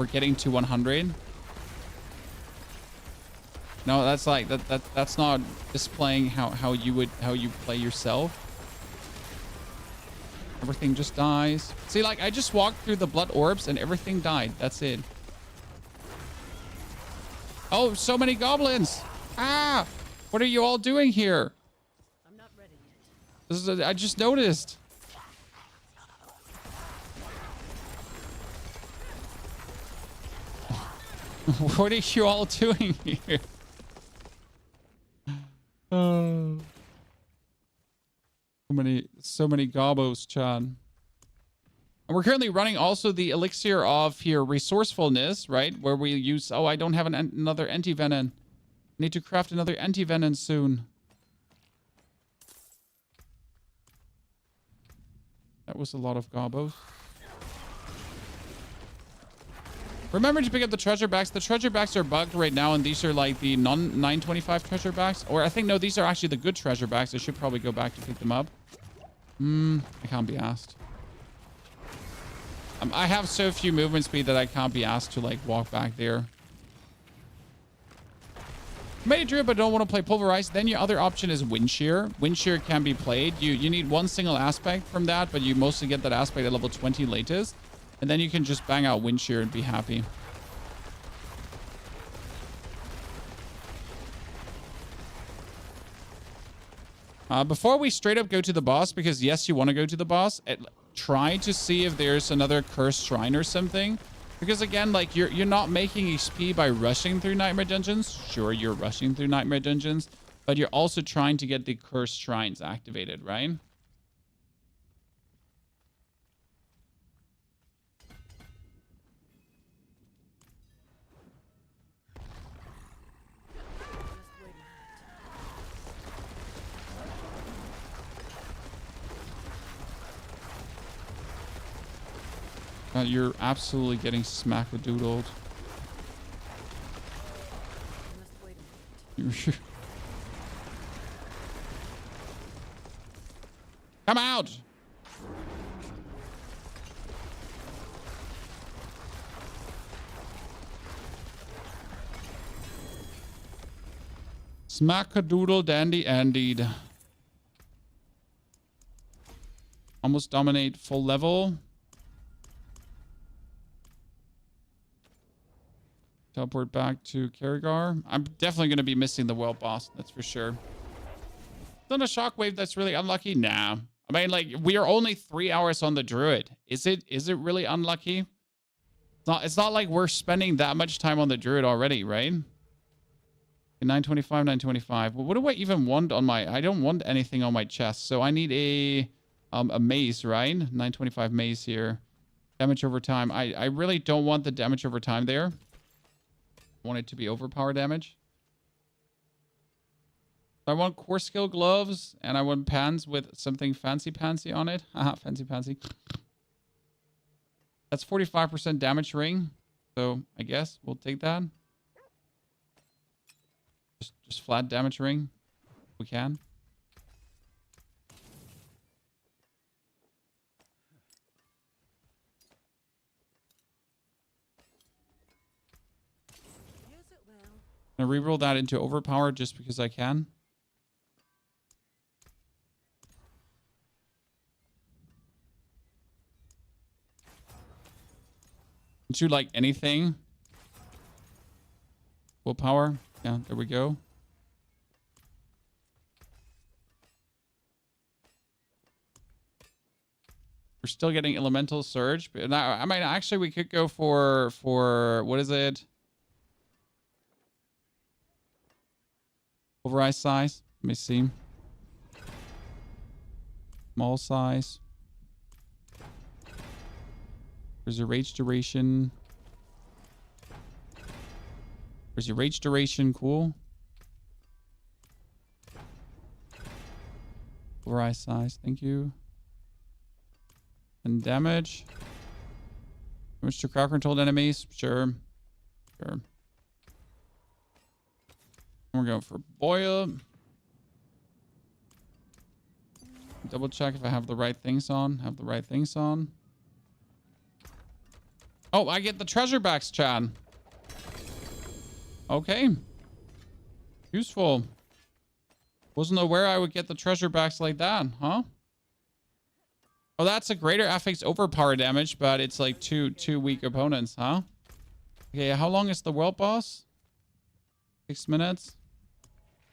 for getting to 100. No, that's like that's not displaying how you play yourself. Everything just dies. See, like I just walked through the blood orbs and everything died. That's it. Oh, so many goblins. Ah, what are you all doing here? I'm not ready yet. This is I just noticed. What are you all doing here? So many gobos, Chan. And we're currently running also the elixir of here resourcefulness, right? Where we use, oh, I don't have another anti-venom. Need to craft another anti-venom soon. That was a lot of gobos. Remember to pick up the treasure bags. The treasure bags are bugged right now, and these are like the non-925 treasure bags. Or I think, no, these are actually the good treasure bags. I should probably go back to pick them up. I can't be asked. I have so few movement speed that I can't be asked to like walk back there. Made a druid but don't want to play Pulverize. Then your other option is Wind Shear. Wind Shear can be played. You need one single aspect from that, but you mostly get that aspect at level 20 latest. And then you can just bang out Wind Shear and be happy. Before we straight up go to the boss, because yes, you want to go to the boss, try to see if there's another cursed shrine or something. Because again, like you're not making XP by rushing through nightmare dungeons. Sure, you're rushing through nightmare dungeons, but you're also trying to get the cursed shrines activated, right? You're absolutely getting smack-a-doodled. Come out! Smack-a-doodle dandy-andied. Almost dominate full level. Teleport back to Karigar. I'm definitely going to be missing the world boss. That's for sure. Done a shockwave that's really unlucky? Nah. I mean, like, we are only 3 hours on the druid. Is it really unlucky? It's not like we're spending that much time on the druid already, right? 925, 925. Well, what do I even want on my... I don't want anything on my chest. So I need a maze, right? 925 maze here. Damage over time. I really don't want the damage over time there. I want it to be overpower damage. I want core skill gloves, and I want pants with something fancy on it. Haha, fancy. That's 45% damage ring. So I guess we'll take that. Just flat damage ring. If we can. I'm gonna reroll that into overpower just because I can. Don't you like anything? Full power. Yeah, there we go. We're still getting elemental surge, but now, I mean, actually, we could go for what is it? Pulverize size. Let me see. Small size. Where's your rage duration? Where's your rage duration? Cool. Pulverize size. Thank you. And damage. Damage to crowd controlled enemies. Sure. We're going for boil. Double check if I have the right things on. Oh, I get the treasure backs, Chad. Okay. Useful. Wasn't aware I would get the treasure backs like that, huh? Oh, that's a greater affix overpower damage, but it's like two weak opponents, huh? Okay, how long is the world boss? 6 minutes.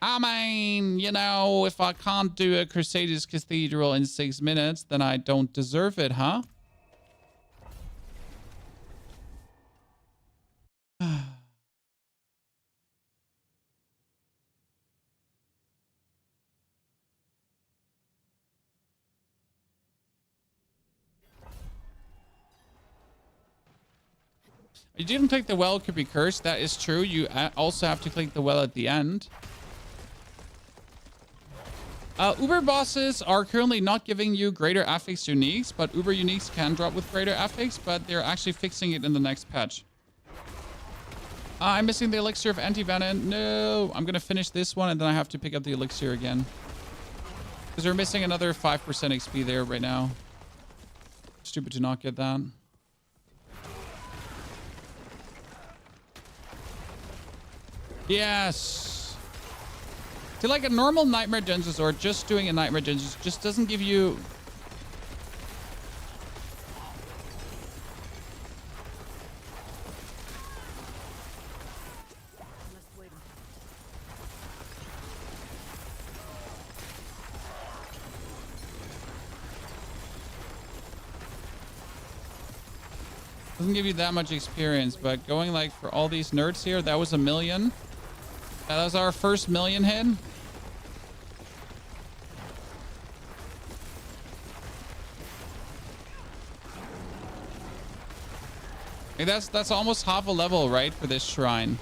I mean, you know, if I can't do a Crusaders Cathedral in 6 minutes, then I don't deserve it, huh? You didn't click the well, it could be cursed. That is true. You also have to click the well at the end. Uber bosses are currently not giving you greater affix uniques, but Uber uniques can drop with greater affix, but they're actually fixing it in the next patch. I'm missing the elixir of anti-venom. No, I'm going to finish this one and then I have to pick up the elixir again. Because we're missing another 5% XP there right now. Stupid to not get that. Yes. See, like a normal Nightmare Dungeons or just doing a Nightmare Dungeons just doesn't give you... Doesn't give you that much experience, but going like for all these nerds here, that was 1 million. That was our first 1 million hit. Hey, that's almost half a level, right, for this shrine.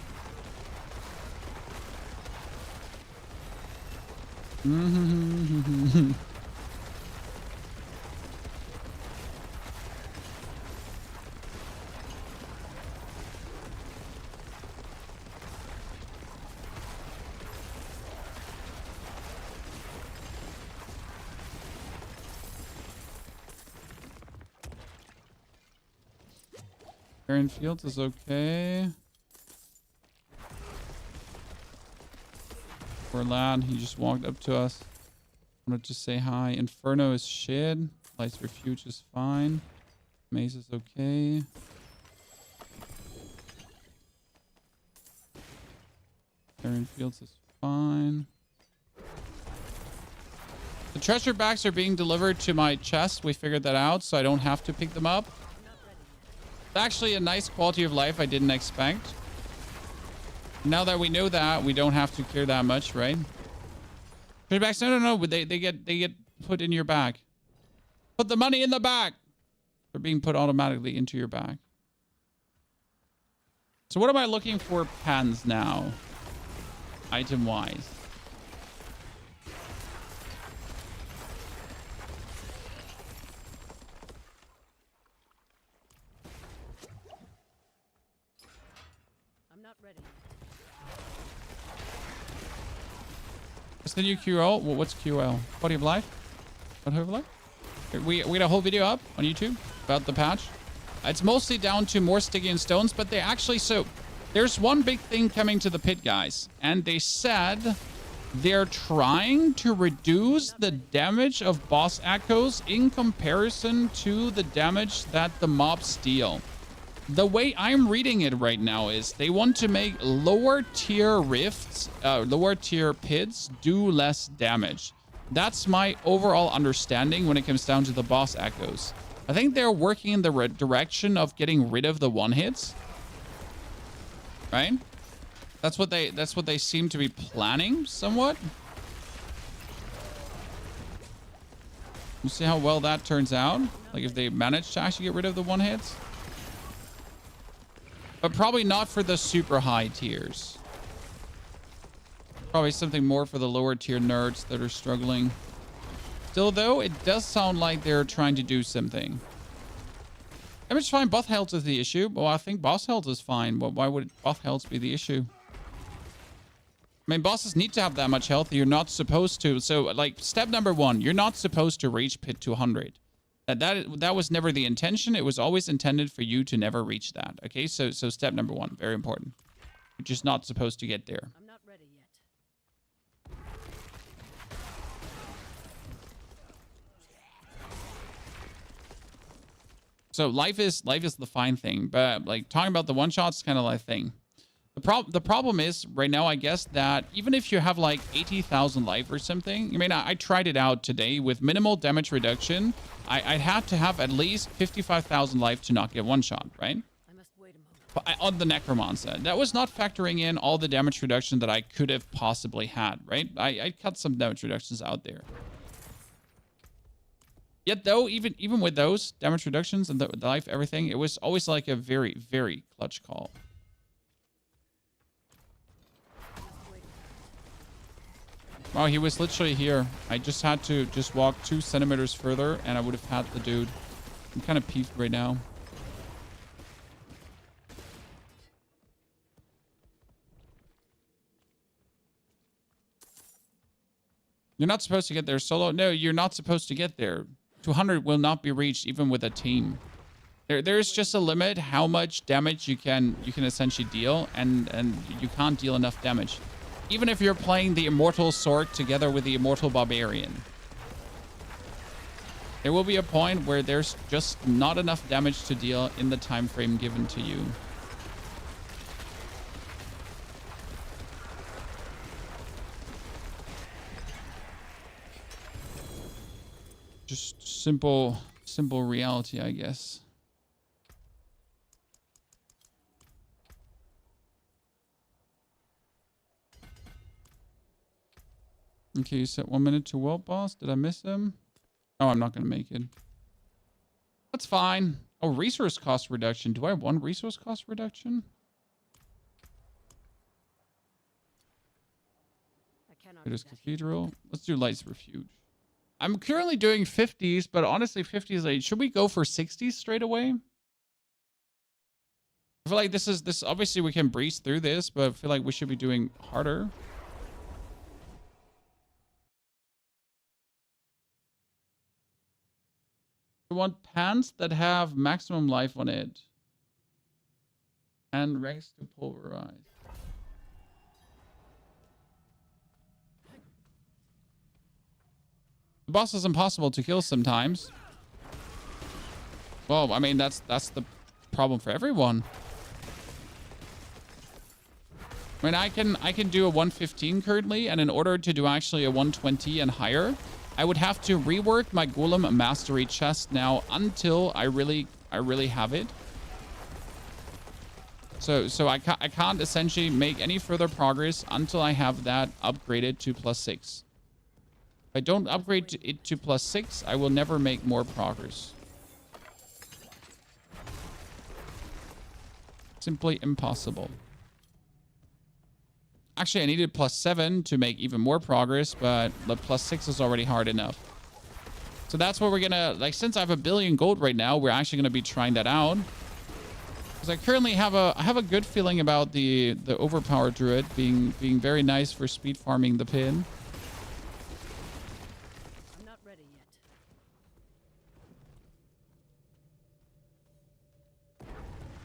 Aaron Fields is okay. Poor lad, he just walked up to us. Wanted to say hi. Inferno is shit. Light's Refuge is fine. Maze is okay. Aaron Fields is fine. The treasure backs are being delivered to my chest. We figured that out, so I don't have to pick them up. Actually a nice quality of life I didn't expect. Now that we know that, we don't have to care that much, right? Treasure no, but they get put in your bag. Put the money in the bag. They're being put automatically into your bag. So what am I looking for pens now? Item wise. What's the new QL? Well, what's QL? Body of Life? Body of Life? We got a whole video up on YouTube about the patch. It's mostly down to more Stygian stones, but they actually... So, there's one big thing coming to the pit, guys. And they said they're trying to reduce the damage of boss echoes in comparison to the damage that the mobs deal. The way I'm reading it right now is they want to make lower tier rifts, lower tier pits do less damage. That's my overall understanding when it comes down to the boss echoes. I think they're working in the direction of getting rid of the one hits. Right? That's what they seem to be planning somewhat. We'll see how well that turns out. Like if they manage to actually get rid of the one hits. But probably not for the super high tiers. Probably something more for the lower tier nerds that are struggling. Still, though, it does sound like they're trying to do something. Damage fine, buff health is the issue. Well, I think boss health is fine. But why would buff health be the issue? I mean, bosses need to have that much health. You're not supposed to. So, like, step number 1, you're not supposed to reach pit 200. That was never the intention. It was always intended for you to never reach that. Okay, so step number 1, very important. You're just not supposed to get there. I'm not ready yet. So life is the fine thing, but like talking about the one shots, kind of like thing. The problem is right now, I guess, that even if you have like 80,000 life or something, I mean, I tried it out today with minimal damage reduction. I'd have to have at least 55,000 life to not get one shot, right? I must wait a moment. But on the Necromancer, that was not factoring in all the damage reduction that I could have possibly had, right? I cut some damage reductions out there. Yet though, even with those damage reductions and the life, everything, it was always like a very, very clutch call. Wow, he was literally here. I just had to just walk 2 centimeters further and I would have had the dude. I'm kind of peeved right now. You're not supposed to get there solo. No, you're not supposed to get there. 200 will not be reached even with a team. There's just a limit how much damage you can essentially deal, and you can't deal enough damage. Even if you're playing the Immortal Sword together with the Immortal Barbarian. There will be a point where there's just not enough damage to deal in the time frame given to you. Just simple reality, I guess. Okay, you set 1 minute to World Boss. Did I miss him? Oh, I'm not going to make it. That's fine. Oh, resource cost reduction. Do I have 1 resource cost reduction? I cannot. It is Cathedral. Let's do Light's Refuge. I'm currently doing 50s, but honestly, 50s late. Should we go for 60s straight away? I feel like this obviously we can breeze through this, but I feel like we should be doing harder. We want pants that have maximum life on it. And ranks to pulverize. The boss is impossible to kill sometimes. Well, I mean, that's the problem for everyone. I mean, I can do a 115 currently, and in order to do actually a 120 and higher, I would have to rework my Golem Mastery chest now until I really have it. So I can't essentially make any further progress until I have that upgraded to +6. If I don't upgrade it to +6, I will never make more progress. Simply impossible. Actually, I needed +7 to make even more progress, but the +6 is already hard enough. So that's what we're gonna, like, since I have 1 billion gold right now, we're actually gonna be trying that out. Because I currently have a good feeling about the overpowered druid being very nice for speed farming the pin. I'm not ready yet.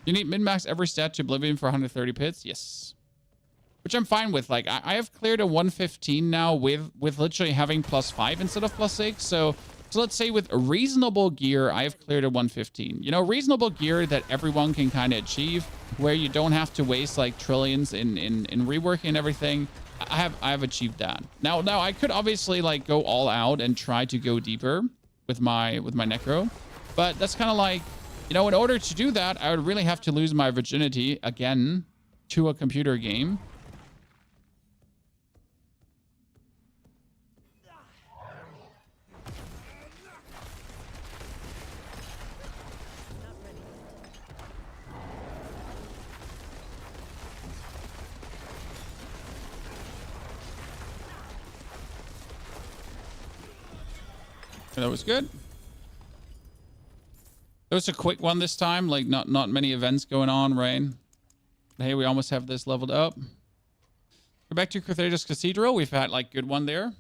You need min-max every stat to Oblivion for 130 pits? Yes. Which I'm fine with. Like, I have cleared a 115 now with literally having +5 instead of +6. So let's say with reasonable gear, I have cleared a 115. You know, reasonable gear that everyone can kind of achieve, where you don't have to waste like trillions in reworking and everything. I have achieved that. Now I could obviously like go all out and try to go deeper with my Necro, but that's kind of like, you know, in order to do that, I would really have to lose my virginity again to a computer game. That was good. That was a quick one this time. Like, not many events going on, right? But hey, we almost have this leveled up. Go back to Crusaders Cathedral. We've had, like, good one there.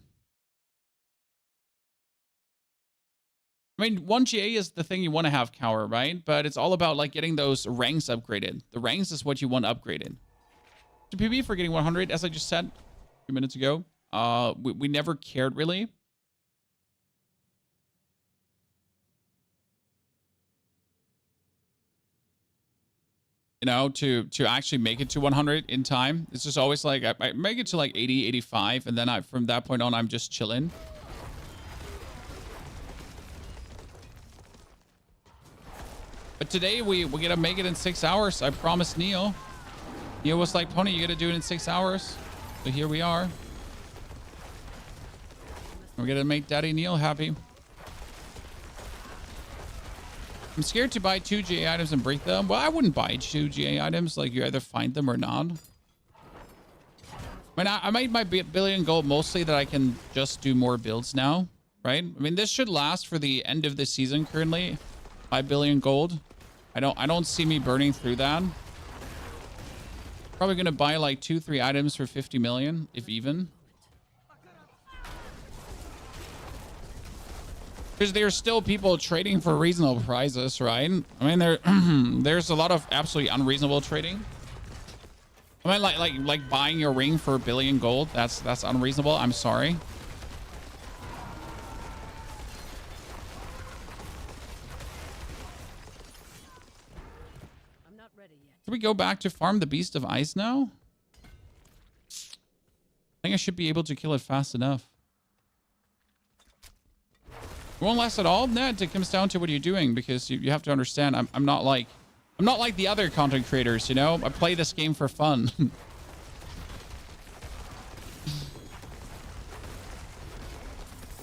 I mean, 1 GA is the thing you want to have, Cower, right? But it's all about like getting those ranks upgraded. The ranks is what you want upgraded. To PB for getting 100, as I just said a few minutes ago. We never cared really. You know, to actually make it to 100 in time. It's just always like, I make it to like 80, 85, and then from that point on, I'm just chilling. But today, we're going to make it in 6 hours. I promised Neil. Neil was like, Pony, you got to do it in 6 hours. So here we are. We're going to make Daddy Neil happy. I'm scared to buy 2 GA items and break them. Well, I wouldn't buy 2 GA items. Like, you either find them or not. I mean, I made my billion gold mostly that I can just do more builds now, right? I mean, this should last for the end of the season currently. 5 billion gold. I don't see me burning through that. Probably going to buy like 2-3 items for 50 million, if even. Because there's still people trading for reasonable prices, right? I mean, there's a lot of absolutely unreasonable trading. I mean, like buying your ring for 1 billion gold. That's unreasonable. I'm sorry. I'm not ready yet. Can we go back to farm the Beast of Ice now? I think I should be able to kill it fast enough. It won't last at all. Nah, it comes down to what you're doing, because you have to understand I'm not like the other content creators, you know? I play this game for fun.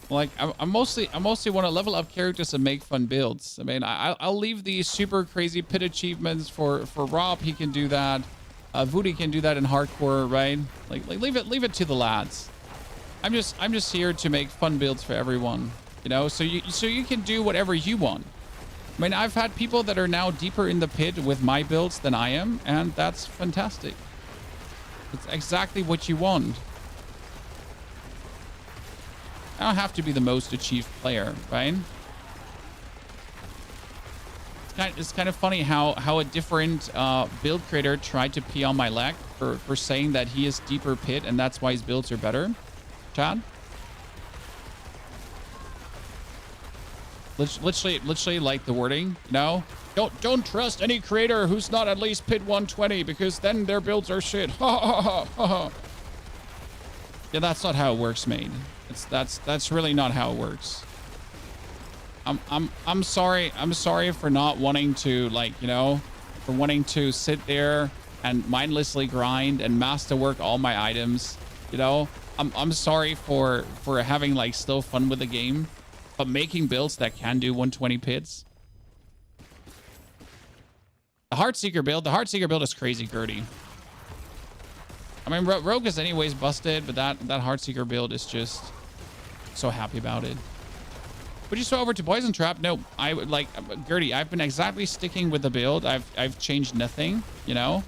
Like I mostly want to level up characters and make fun builds. I mean, I'll leave the super crazy pit achievements for Rob. He can do that. Voodie can do that in hardcore, right? Like leave it to the lads. I'm just here to make fun builds for everyone. You know, so you can do whatever you want. I mean, I've had people that are now deeper in the pit with my builds than I am, and that's fantastic. It's exactly what you want. I don't have to be the most achieved player, right? It's kind of funny how a different build creator tried to pee on my leg for saying that he is deeper pit and that's why his builds are better. Chad? Literally like the wording, you know? Don't trust any creator who's not at least pit 120 because then their builds are shit. Yeah, that's not how it works, mate. That's really not how it works. I'm sorry for not wanting to, like, you know, for wanting to sit there and mindlessly grind and masterwork all my items. You know, I'm sorry for having like still fun with the game. But making builds that can do 120 pits. The Heartseeker build is crazy, Gertie. I mean, Rogue is anyways busted, but that Heartseeker build is just so happy about it. Would you swap over to Poison Trap? No, I would like Gertie. I've been exactly sticking with the build. I've changed nothing, you know,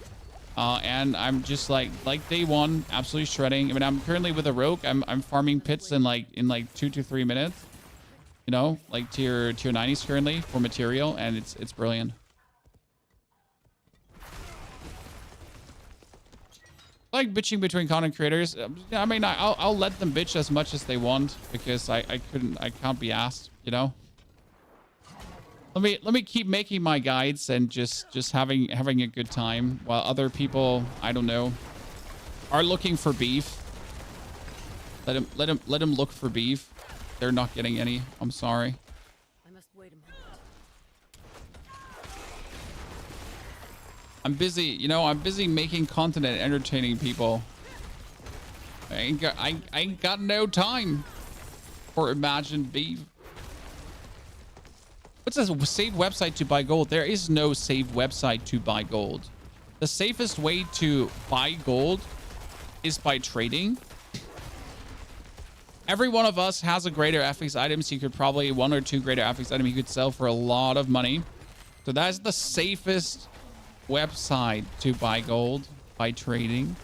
and I'm just like day one, absolutely shredding. I mean, I'm currently with a Rogue. I'm farming pits in like 2 to 3 minutes. You know, like tier 90s currently for material, and it's brilliant. Like bitching between content creators. I mean, I'll let them bitch as much as they want because I can't be asked, you know. Let me keep making my guides and just having a good time while other people, I don't know, are looking for beef. Let them look for beef. They're not getting any. I'm sorry. I must wait a moment. I'm busy, you know, I'm busy making content and entertaining people. I ain't got no time for imagined beef. What's a save website to buy gold? There is no save website to buy gold. The safest way to buy gold is by trading. Every one of us has a greater FX item, so you could probably 1 or 2 greater FX items you could sell for a lot of money. So that's the safest website to buy gold by trading.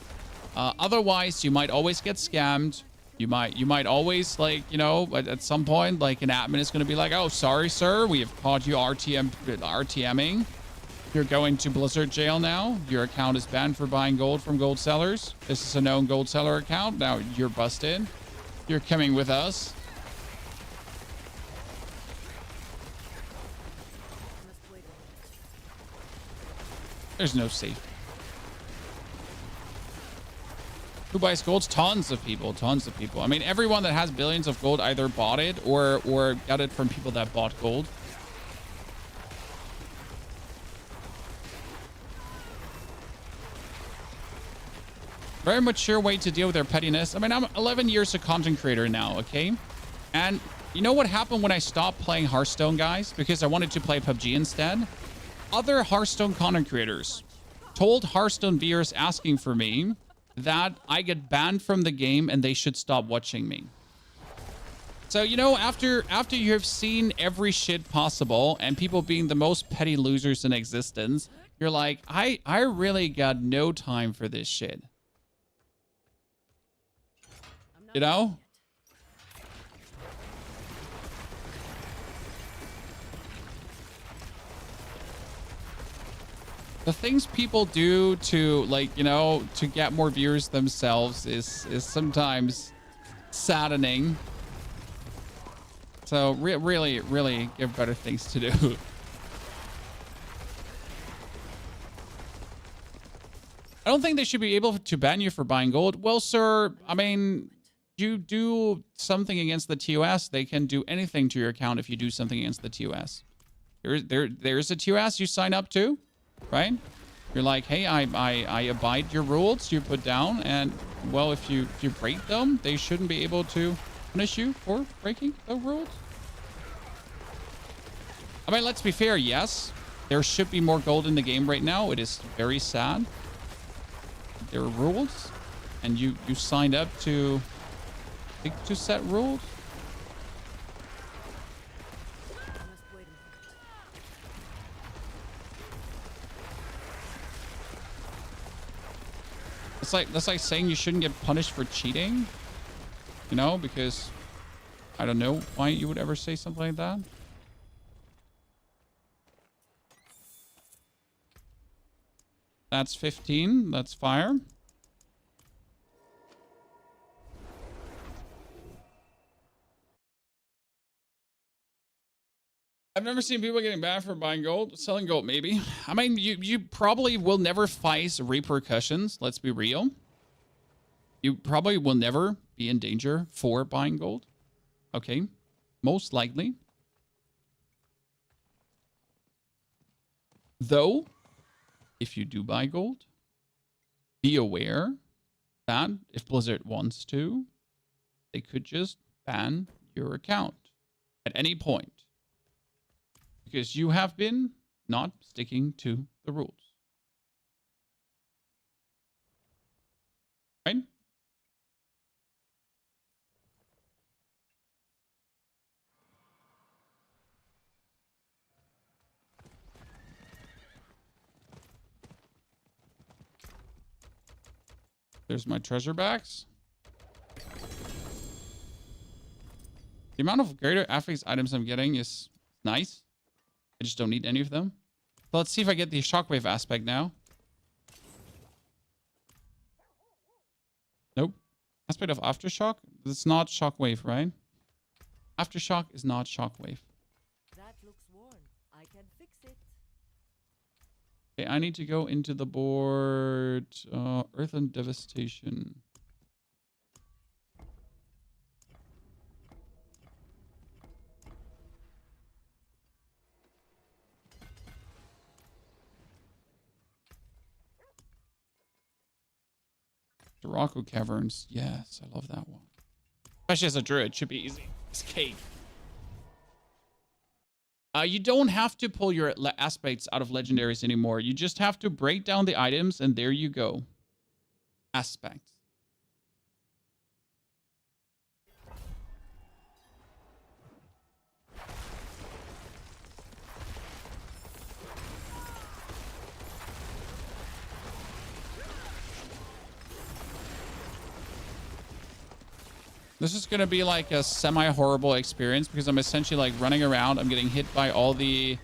Otherwise, you might always get scammed You might always, like, you know, at some point, like, an admin is going to be like, oh, sorry, sir, we have caught you RTMing. You're going to Blizzard jail now. Your account is banned for buying gold from gold sellers. This is a known gold seller account. Now you're busted. You're coming with us. There's no safety. Who buys gold? Tons of people. Tons of people. I mean, everyone that has billions of gold either bought it or got it from people that bought gold. Very mature way to deal with their pettiness. I mean, I'm 11 years a content creator now, okay? And you know what happened when I stopped playing Hearthstone, guys? Because I wanted to play PUBG instead. Other Hearthstone content creators told Hearthstone viewers asking for me that I get banned from the game and they should stop watching me. So, you know, after you have seen every shit possible and people being the most petty losers in existence, you're like, I really got no time for this shit. You know? The things people do to, like, you know, to get more viewers themselves is sometimes saddening. So really give better things to do. I don't think they should be able to ban you for buying gold. Well, sir, I mean, you do something against the TOS, they can do anything to your account if you do something against the TOS. There's a TOS you sign up to, right? You're like, hey, I abide your rules you put down, and well, if you break them, they shouldn't be able to punish you for breaking the rules. I mean, let's be fair, yes, there should be more gold in the game right now. It is very sad. There are rules, and you signed up to set rules. That's like saying you shouldn't get punished for cheating, you know, because I don't know why you would ever say something like that. That's 15. That's fire. I've never seen people getting banned for buying gold. Selling gold, maybe. I mean, you probably will never face repercussions. Let's be real. You probably will never be in danger for buying gold. Okay. Most likely. Though, if you do buy gold, be aware that if Blizzard wants to, they could just ban your account at any point. Because you have been not sticking to the rules. Right? There's my treasure bags. The amount of greater affix items I'm getting is nice. I just don't need any of them. So let's see if I get the shockwave aspect now. Nope. Aspect of aftershock? It's not shockwave, right? Aftershock is not shockwave. That looks worn. I can fix it. Okay, I need to go into the board. Earth and Devastation. Morocco Caverns. Yes, I love that one. Especially as a druid, should be easy. It's cake. You don't have to pull your aspects out of legendaries anymore. You just have to break down the items, and there you go. Aspects. This is going to be like a semi-horrible experience because I'm essentially like running around. I'm getting hit by all the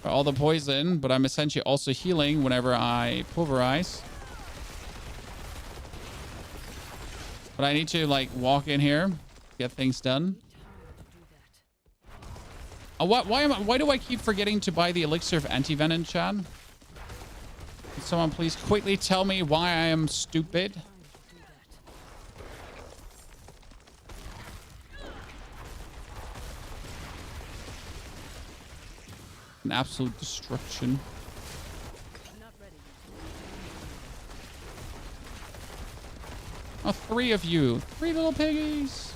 poison, but I'm essentially also healing whenever I pulverize. But I need to like walk in here, get things done. Why do I keep forgetting to buy the elixir of anti-venom, Chan? Can someone please quickly tell me why I am stupid? An absolute destruction. Oh, 3 of you. 3 little piggies.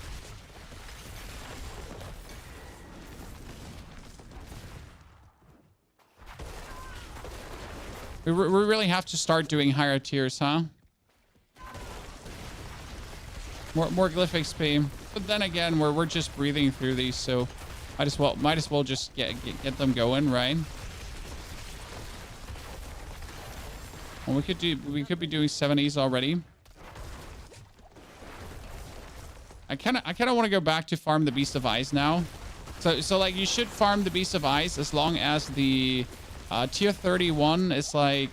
We really have to start doing higher tiers, huh? More glyph XP. But then again, we're just breathing through these, so might as well just get them going, right? Well, we could be doing 70s already. I kind of want to go back to farm the Beast of Ice now. So like you should farm the Beast of Ice as long as the tier 31 is like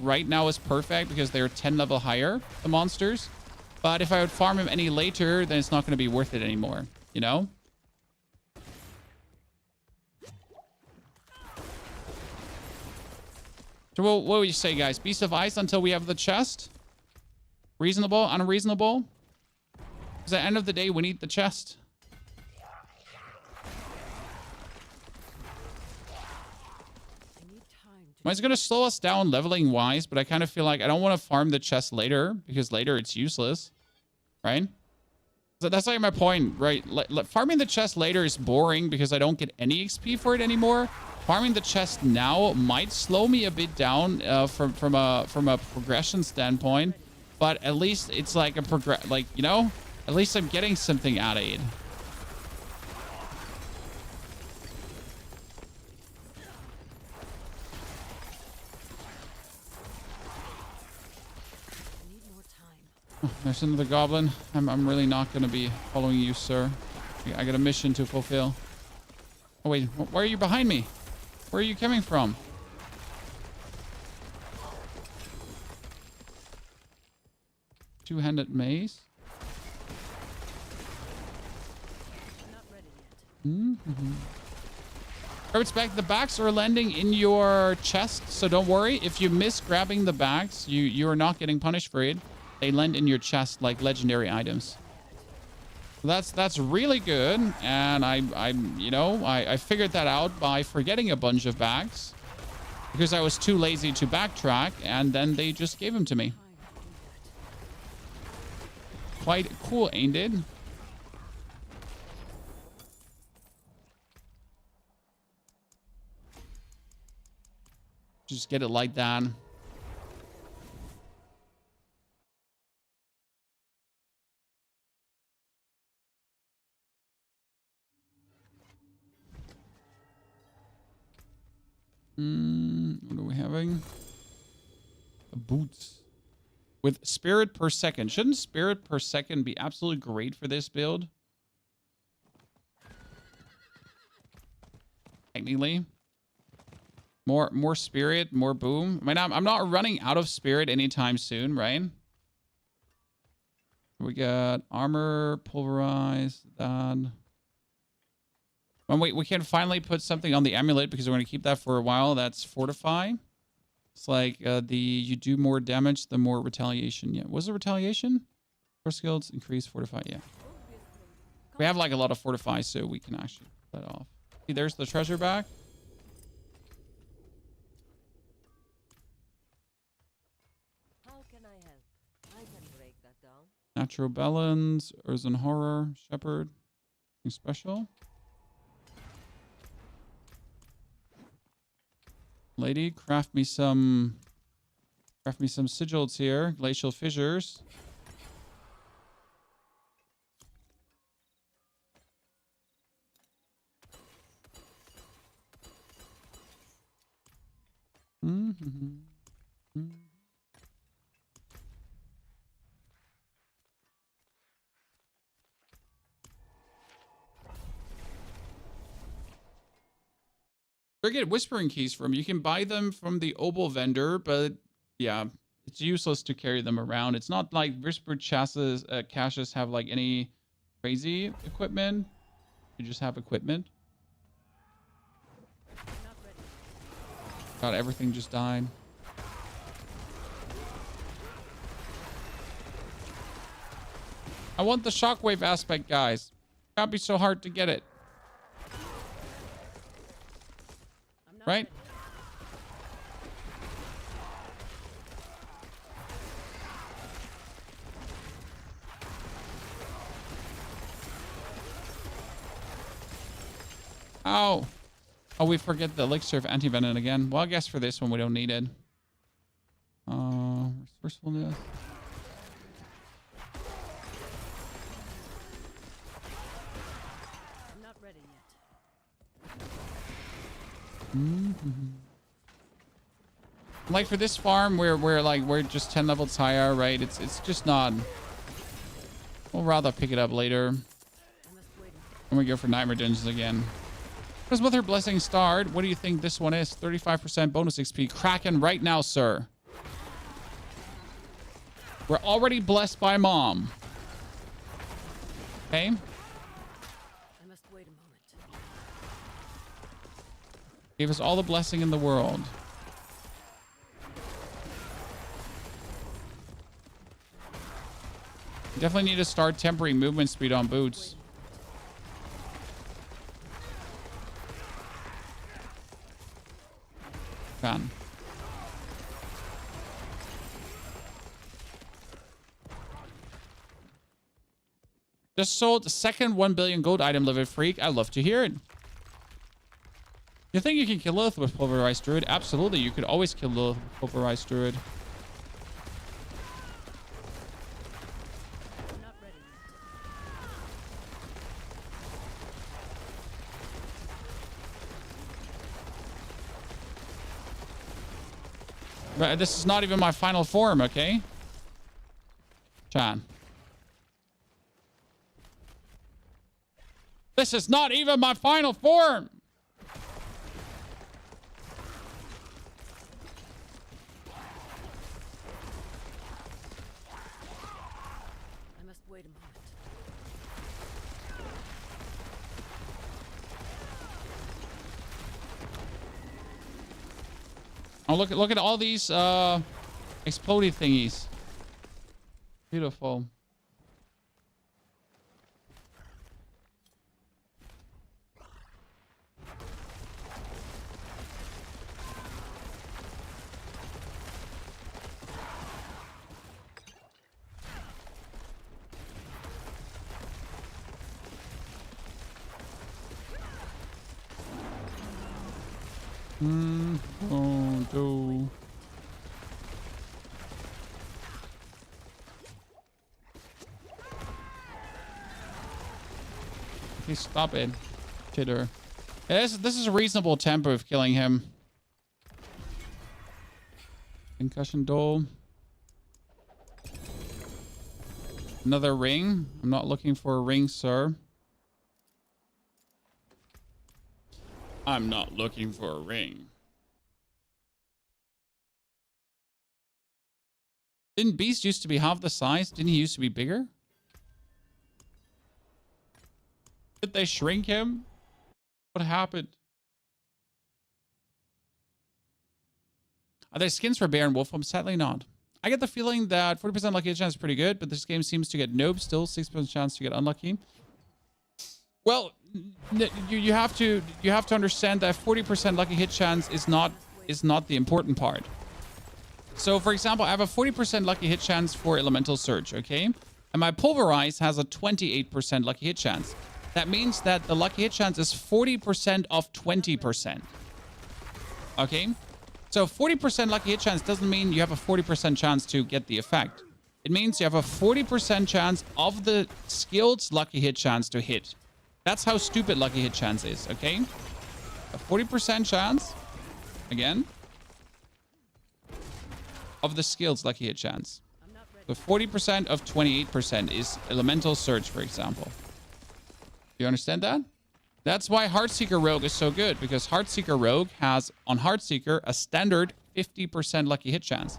right now is perfect because they're 10 level higher, the monsters. But if I would farm him any later, then it's not going to be worth it anymore, you know? So what would you say, guys? Beast of Ice until we have the chest? Reasonable? Unreasonable? Because at the end of the day, we need the chest. It's going to slow us down leveling wise, but I kind of feel like I don't want to farm the chest later because later it's useless, right? So that's like my point, right? Farming the chest later is boring because I don't get any XP for it anymore. Farming the chest now might slow me a bit down from a progression standpoint, but at least it's like a you know, at least I'm getting something out of it. Oh, there's another goblin. I'm really not going to be following you, sir. I got a mission to fulfill. Oh, wait. Why are you behind me? Where are you coming from? Two-handed mace. It's back. The bags are landing in your chest, so don't worry. If you miss grabbing the bags, you are not getting punished for it. They land in your chest like legendary items. That's really good, and I figured that out by forgetting a bunch of bags because I was too lazy to backtrack, and then they just gave them to me. Quite cool, ain't it? Just get it like that. What are we having? Boots. With spirit per second. Shouldn't spirit per second be absolutely great for this build? Technically. More spirit, more boom. I mean, I'm not running out of spirit anytime soon, right? We got armor, pulverize, that. Wait, we can finally put something on the amulet because we're going to keep that for a while. That's fortify. It's like you do more damage, the more retaliation. Yeah, was it retaliation? First skills increase fortify. Yeah, we have like a lot of fortify, so we can actually put that off. See, there's the treasure back. How can I help? I can break that down. Natural balance, Earthen horror, shepherd, anything special. Lady, craft me some sigils here. Glacial fissures. Or get whispering keys from. You can buy them from the Opal vendor, but yeah, it's useless to carry them around. It's not like whispered chassis caches have like any crazy equipment. You just have equipment. God, everything just died. I want the shockwave aspect, guys. Can't be so hard to get it. Right? Ow. Oh, we forget the elixir of anti-venom again. Well, I guess for this one we don't need it. Resourcefulness. I'm not ready yet. Like for this farm, we're just 10 levels higher, right? It's just not. We'll rather pick it up later. And we go for Nightmare Dungeons again. Because with her blessing starred, what do you think this one is? 35% bonus XP. Cracking right now, sir. We're already blessed by mom. Okay. I must wait a moment. Gave us all the blessing in the world. Definitely need to start tempering movement speed on boots. Gone. Just sold the second 1 billion gold item, Livid Freak. I love to hear it. You think you can kill Lilith with Pulverize Druid? Absolutely, you could always kill Lilith with Pulverize Druid. I'm not ready yet. But this is not even my final form, okay? Chan. This is not even my final form! I must wait a moment. Oh, look at all these explodey thingies. Beautiful. Oh, no. Okay, stop it, kidder. Yeah, this is a reasonable tempo of killing him. Concussion dole. Another ring. I'm not looking for a ring, sir. I'm not looking for a ring. Didn't Beast used to be half the size? Didn't he used to be bigger? Did they shrink him? What happened? Are there skins for Bear and Wolf? Sadly not. I get the feeling that 40% lucky hit chance is pretty good, but this game seems to get noobs still. 6% chance to get unlucky. Well, you have to understand that 40% lucky hit chance is not the important part. So, for example, I have a 40% lucky hit chance for Elemental Surge, okay? And my Pulverize has a 28% lucky hit chance. That means that the lucky hit chance is 40% of 20%. Okay? So 40% lucky hit chance doesn't mean you have a 40% chance to get the effect. It means you have a 40% chance of the skilled's lucky hit chance to hit. That's how stupid lucky hit chance is, okay? A 40% chance, again, of the skilled's lucky hit chance. So 40% of 28% is Elemental Surge, for example. Do you understand that? That's why Heartseeker Rogue is so good, because Heartseeker Rogue has, on Heartseeker, a standard 50% lucky hit chance,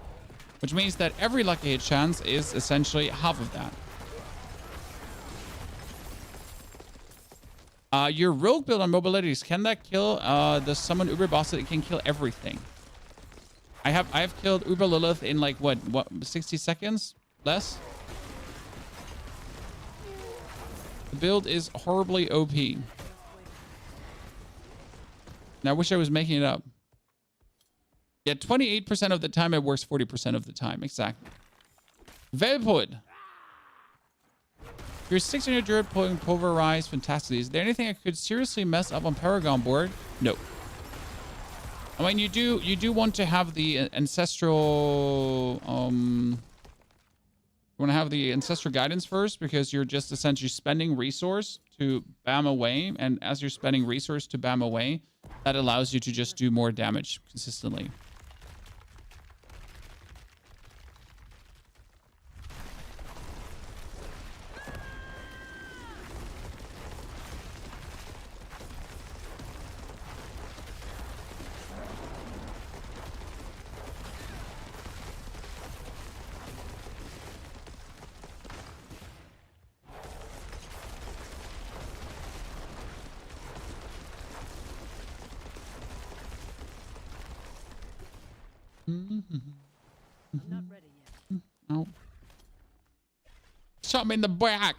which means that every lucky hit chance is essentially half of that. Your Rogue build on Mobalytics, can that kill the summon Uber boss? It can kill everything. I have killed Uber Lilith in like what 60 seconds? Less? The build is horribly OP. Now, I wish I was making it up. Yeah, 28% of the time it works 40% of the time. Exactly. Velpud. Your 600 Druid pulling Pulverize. Fantastic. Is there anything I could seriously mess up on Paragon board? No. I mean, you do want to have the ancestral... you want to have the ancestral guidance first, because you're just essentially spending resource to bam away. And as you're spending resource to bam away, that allows you to just do more damage consistently. I'm not ready yet. Oh. Shot me in the back.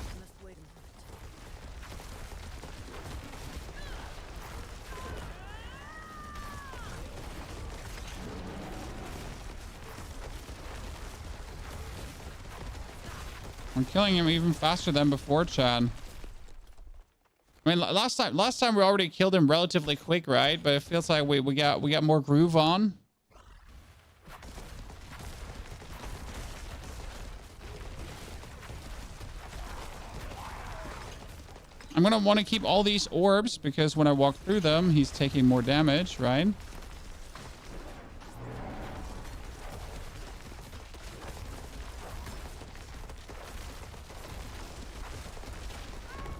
I must wait a minute. I'm killing him even faster than before, Chad. I mean, last time we already killed him relatively quick, right? But it feels like we got more groove on. I'm gonna want to keep all these orbs, because when I walk through them, he's taking more damage, right? I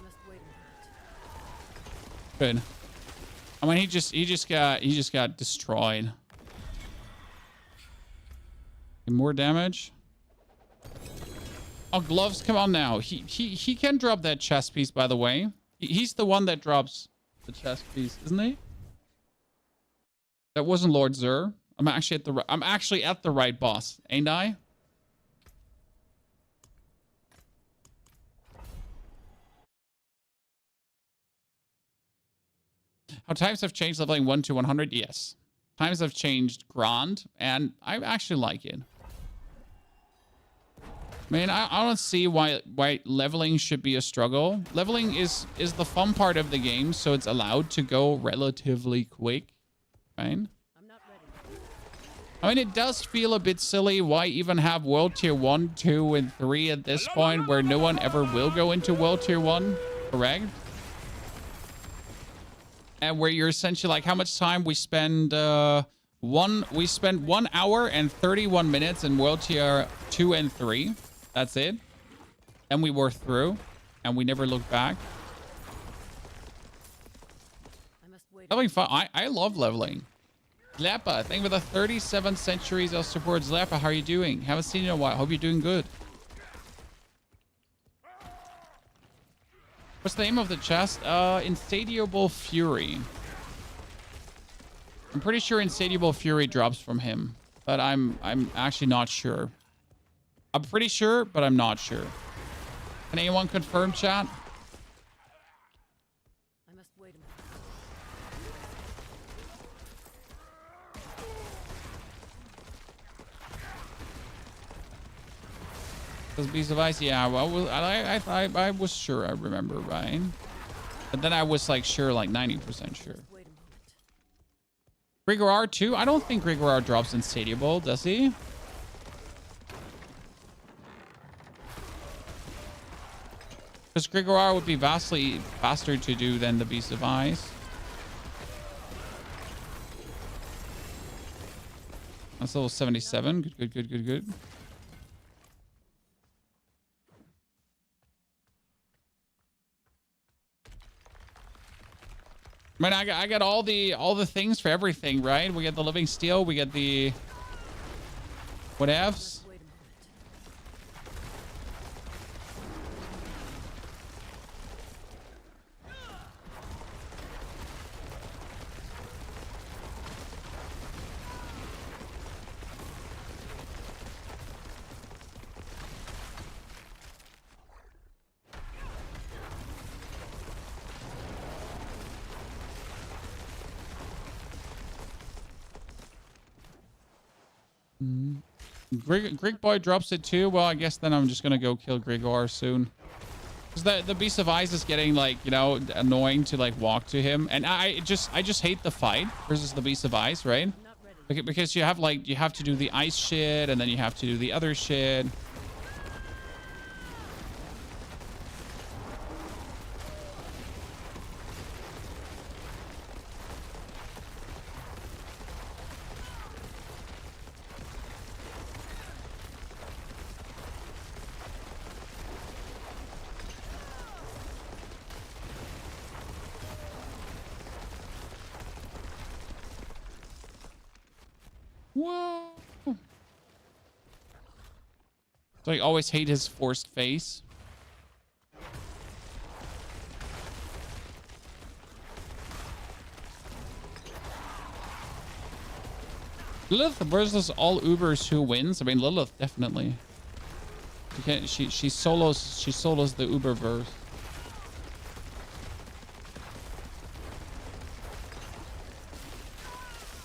must wait a Good. minute. I mean, he just got destroyed. More damage. Oh, gloves, come on now. He can drop that chest piece, by the way. He's the one that drops the chest piece, isn't he? That wasn't Lord Zur. I'm actually at the right boss, ain't I? How times have changed leveling 1 to 100? Yes. Times have changed grand, and I actually like it. I mean, I don't see why leveling should be a struggle. Leveling is the fun part of the game, so it's allowed to go relatively quick, right? I'm not ready. I mean, it does feel a bit silly. Why even have World Tier 1, 2, and 3 at this point, where no one ever will go into World Tier 1, correct? And where you're essentially like, how much time we spend? We spent 1 hour and 31 minutes in World Tier 2 and 3. That's it. And we were through, and we never looked back. I must wait. Leveling fun. I love leveling. Zlapa, thank you for the 37 centuries of support. Zlapa, how are you doing? Haven't seen you in a while. Hope you're doing good. What's the name of the chest? Insatiable Fury. I'm pretty sure Insatiable Fury drops from him, but I'm actually not sure. I'm pretty sure, but I'm not sure. Can anyone confirm, chat? I must wait a minute. Does Beast of Ice? Yeah, well, I was sure I remember, right? But then I was like sure, like 90% sure. Wait a moment. Grigorar too? I don't think Grigorar drops Insatiable, does he? Because Grigorar would be vastly faster to do than the Beast of Ice. That's level 77. Good, good, good, good, good. I mean, I got all the things for everything, right? We get the living steel, we get the whatevs. Wait a moment. Greek boy drops it too. Well, I guess then I'm just gonna go kill Grigor soon. Because the Beast of Ice is getting, like, you know, annoying to, like, walk to him. And I just hate the fight versus the Beast of Ice, right? Not ready. Because you have, like, you have to do the ice shit and then you have to do the other shit. Whoa. So I always hate his forced face. Lilith versus all Ubers, who wins? I mean, Lilith definitely. She solos the Uber verse.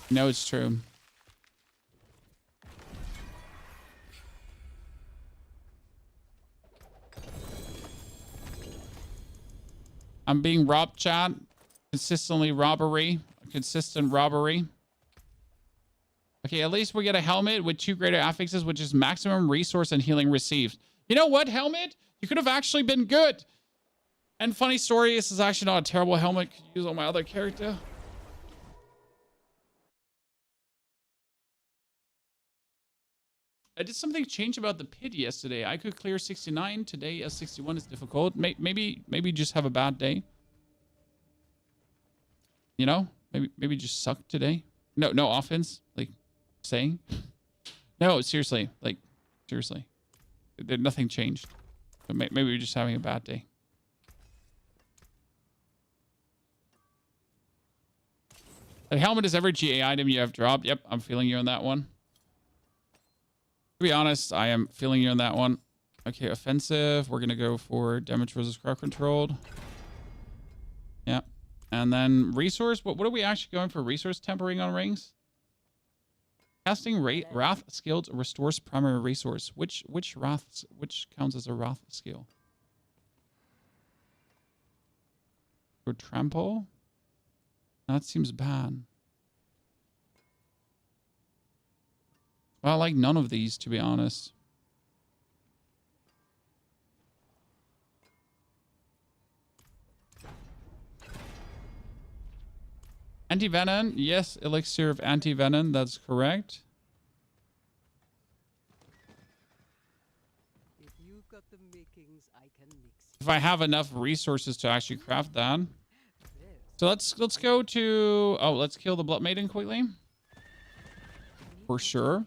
No, it's true. I'm being robbed, chat. Consistently robbery. Consistent robbery. Okay, at least we get a helmet with 2 greater affixes, which is maximum resource and healing received. You know what, helmet? You could have actually been good. And funny story, this is actually not a terrible helmet. Could use on my other character. I did something change about the pit yesterday. I could clear 69. Today, 61 is difficult. Maybe just have a bad day. You know? Maybe just suck today. No offense. Like, saying. No, seriously. Like, seriously. Nothing changed. So maybe we're just having a bad day. The helmet is every GA item you have dropped. Yep, I'm feeling you on that one. To be honest, I am feeling you on that one. Okay, offensive. We're going to go for damage versus crowd controlled. Yeah. And then resource. What are we actually going for? Resource tempering on rings? Casting rate wrath skill restores primary resource. Which counts as a wrath skill? Or trample? That seems bad. Well, I like none of these, to be honest. Anti-venom. Yes, elixir of anti-venom. That's correct. If you've got the makings, I can mix it. If I have enough resources to actually craft that. So let's go to... Oh, let's kill the Blood Maiden quickly. For sure.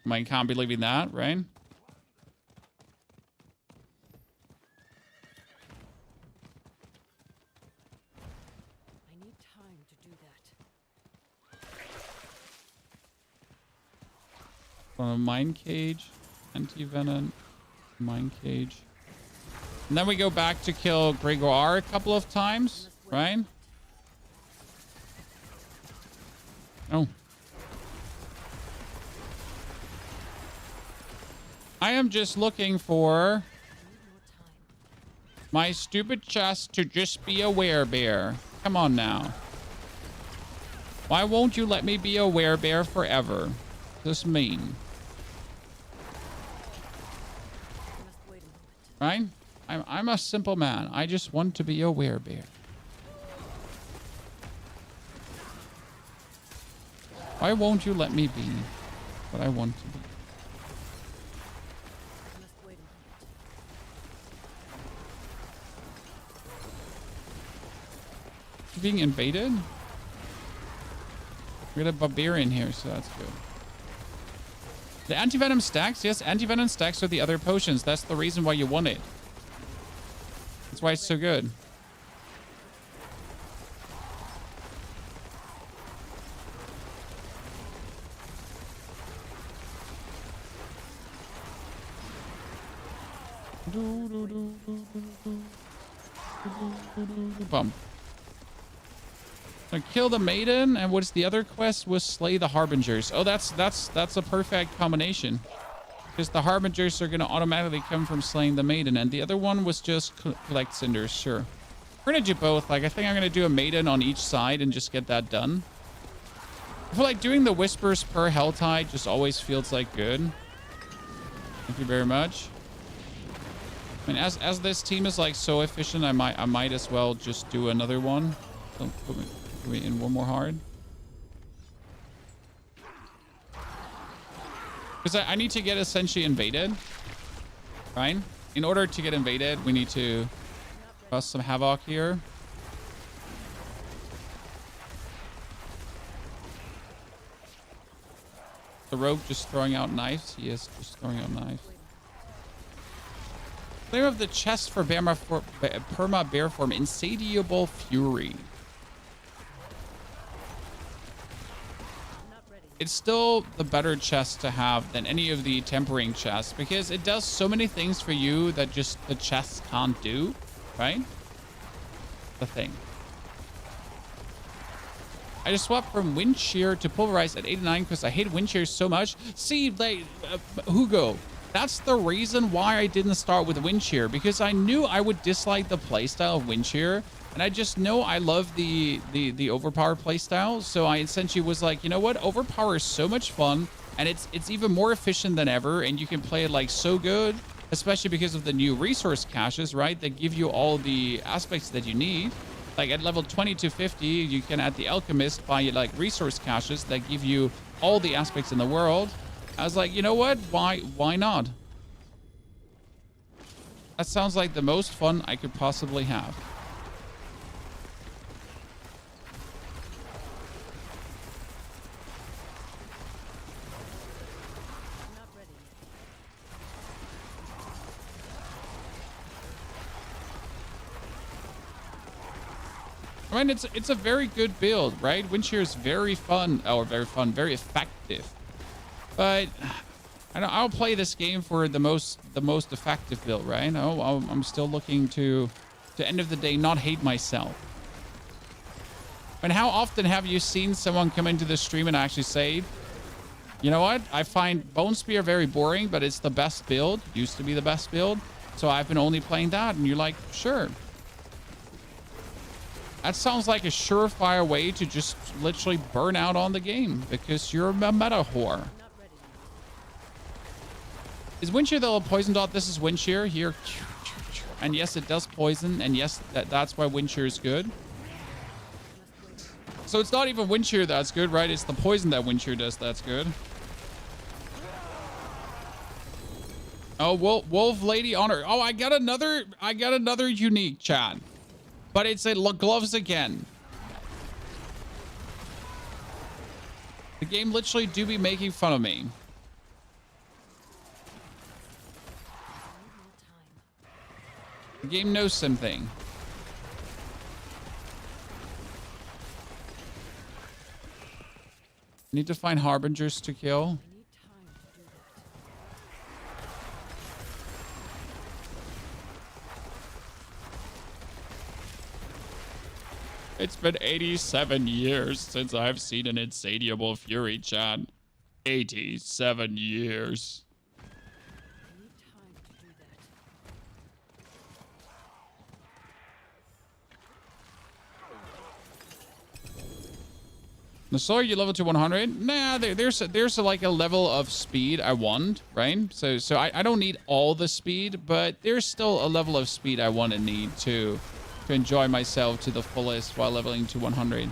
I can't be leaving that, right? I need time to do that. Mine cage, anti-venom, mine cage. And then we go back to kill Gregoire a couple of times, right? Oh. I am just looking for my stupid chest to just be a werebear. Come on now. Why won't you let me be a werebear forever? This mean. Right? I'm a simple man. I just want to be a werebear. Why won't you let me be? what I want to be. Must wait a minute. Being invaded? We got a barbarian here, so that's good. The anti-venom stacks? Yes, anti-venom stacks are the other potions. That's the reason why you want it. That's why it's so good. Bum. So kill the maiden, and what's the other quest? Was slay the harbingers. Oh, that's a perfect combination, because the harbingers are gonna automatically come from slaying the maiden, and the other one was just collect cinders. Sure, we're gonna do both. Like, I think I'm gonna do a maiden on each side and just get that done. I feel like doing the whispers per hell tide just always feels like good. Thank you very much. I mean, as this team is like so efficient, I might as well just do another one. Don't put me in one more hard. Because I need to get essentially invaded, right? In order to get invaded, we need to cause some havoc here. The rogue just throwing out knives. He is just throwing out knives. Clear of the chest for perma bear form, insatiable fury. It's still the better chest to have than any of the tempering chests, because it does so many things for you that just the chests can't do, right? The thing. I just swapped from wind shear to pulverize at 89 because I hate wind shear so much. See, like, Hugo, that's the reason why I didn't start with wind shear, because I knew I would dislike the playstyle of wind shear. And I just know I love the overpower playstyle. So I essentially was like, you know what? Overpower is so much fun, and it's even more efficient than ever. And you can play it like so good, especially because of the new resource caches, right? That give you all the aspects that you need. Like at level 20 to 50, you can at the Alchemist buy like resource caches that give you all the aspects in the world. I was like, you know what? Why not? That sounds like the most fun I could possibly have. I mean, it's a very good build, right? Wind shear is very fun, very effective. But I'll play this game for the most effective build, right? I'm still looking to end of the day not hate myself. And how often have you seen someone come into the stream and actually say, you know what? I find Bone Spear very boring, but it's the best build. Used to be the best build, so I've been only playing that. And you're like, sure. That sounds like a surefire way to just literally burn out on the game because you're a meta whore. Is wind shear the poison dot? This is wind shear here. And yes, it does poison. And yes, that's why wind shear is good. So it's not even wind shear that's good, right? It's the poison that wind shear does that's good. Oh, Wolf Lady Honor. Oh, I got another unique, chat. But it's a gloves again. The game literally do be making fun of me. The game knows something. Need to find harbingers to kill. It's been 87 years since I've seen an insatiable fury, chat. 87 years. The sword you level to 100. Nah, there's like a level of speed I want, right? So I don't need all the speed, but there's still a level of speed I want and need to enjoy myself to the fullest while leveling to 100.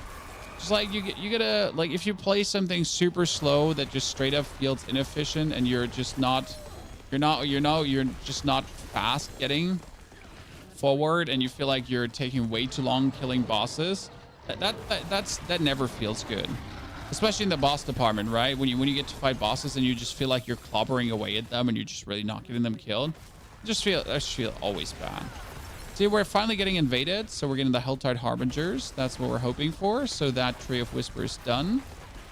Just like you gotta, like, if you play something super slow that just straight up feels inefficient and you're just not, you're just not fast getting forward and you feel like you're taking way too long killing bosses, that never feels good. Especially in the boss department, right? When you get to fight bosses and you just feel like you're clobbering away at them and you're just really not getting them killed, I just feel always bad. See, we're finally getting invaded, so we're getting the Helltide Harbingers. That's what we're hoping for. So that Tree of Whisper is done.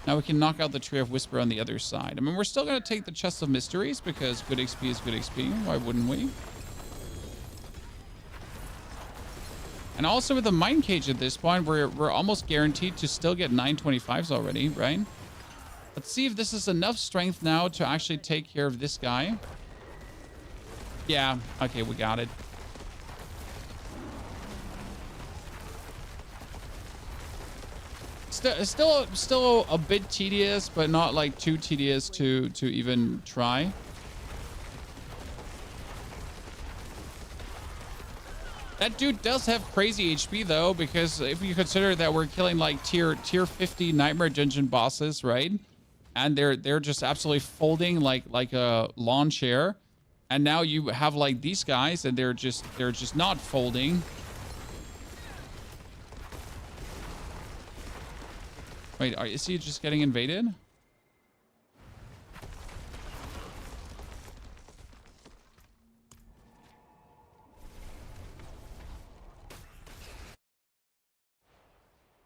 Now we can knock out the Tree of Whisper on the other side. I mean, we're still going to take the Chest of Mysteries because good XP is good XP. Why wouldn't we? And also with the Mind Cage at this point, we're almost guaranteed to still get 925s already, right? Let's see if this is enough strength now to actually take care of this guy. Yeah, okay, we got it. Still a bit tedious, but not like too tedious to even try. That dude does have crazy HP though, because if you consider that we're killing like tier 50 Nightmare Dungeon bosses, right? And they're just absolutely folding like a lawn chair. And now you have like these guys and they're just not folding. Wait, is he just getting invaded?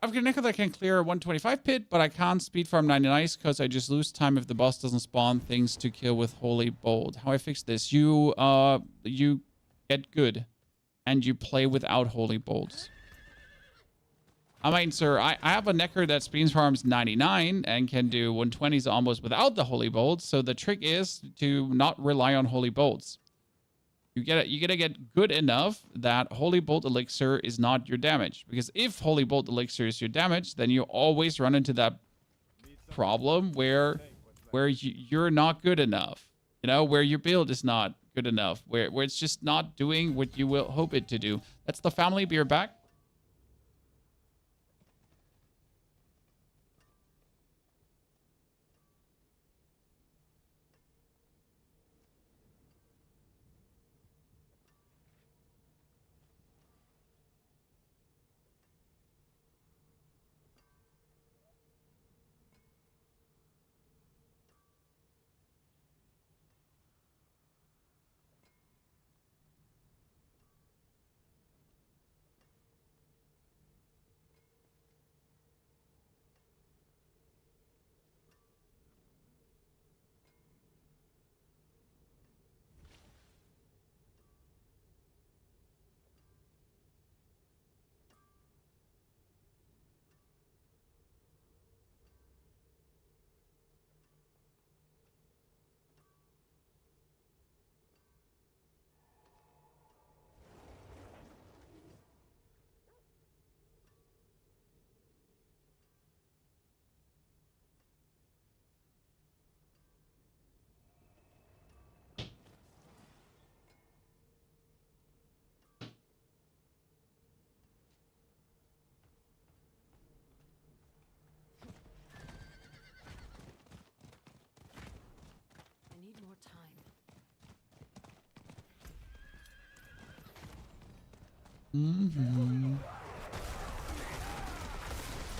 I've got a nickel that can clear a 125 pit, but I can't speed farm 99 because I just lose time if the boss doesn't spawn things to kill with Holy Bolt. How I fix this? You get good and you play without Holy Bolts. I mean, sir, I have a Necker that speed farms 99 and can do 120s almost without the Holy Bolts. So the trick is to not rely on Holy Bolts. You gotta get good enough that Holy Bolt Elixir is not your damage. Because if Holy Bolt Elixir is your damage, then you always run into that problem where you're not good enough. You know, where your build is not good enough. Where it's just not doing what you will hope it to do. That's the family beer back.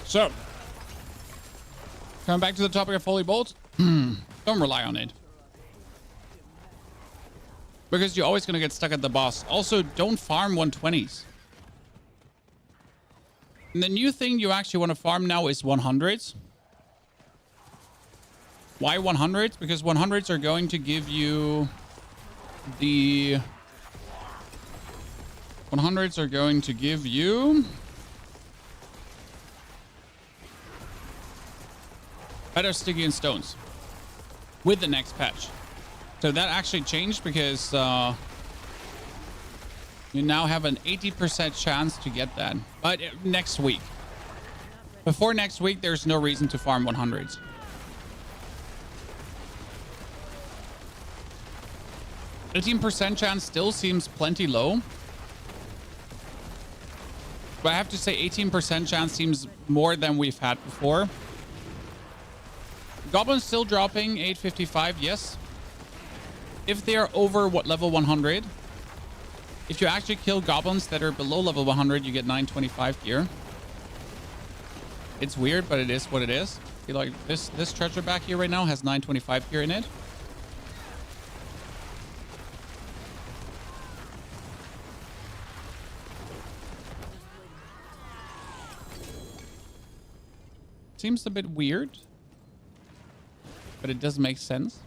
So, coming back to the topic of Holy Bolt, don't rely on it. Because you're always going to get stuck at the boss. Also, don't farm 120s. And the new thing you actually want to farm now is 100s. Why 100s? Because 100s are going to give you the... 100s are going to give you... better sticky and stones with the next patch. So that actually changed because you now have an 80% chance to get that. But next week. Before next week, there's no reason to farm 100s. % chance still seems plenty low. But I have to say 18% chance seems more than we've had before. Goblins still dropping 855, yes. If they are over what level 100. If you actually kill goblins that are below level 100, you get 925 gear. It's weird, but it is what it is. I feel like this treasure back here right now has 925 gear in it. Seems a bit weird, but it does make sense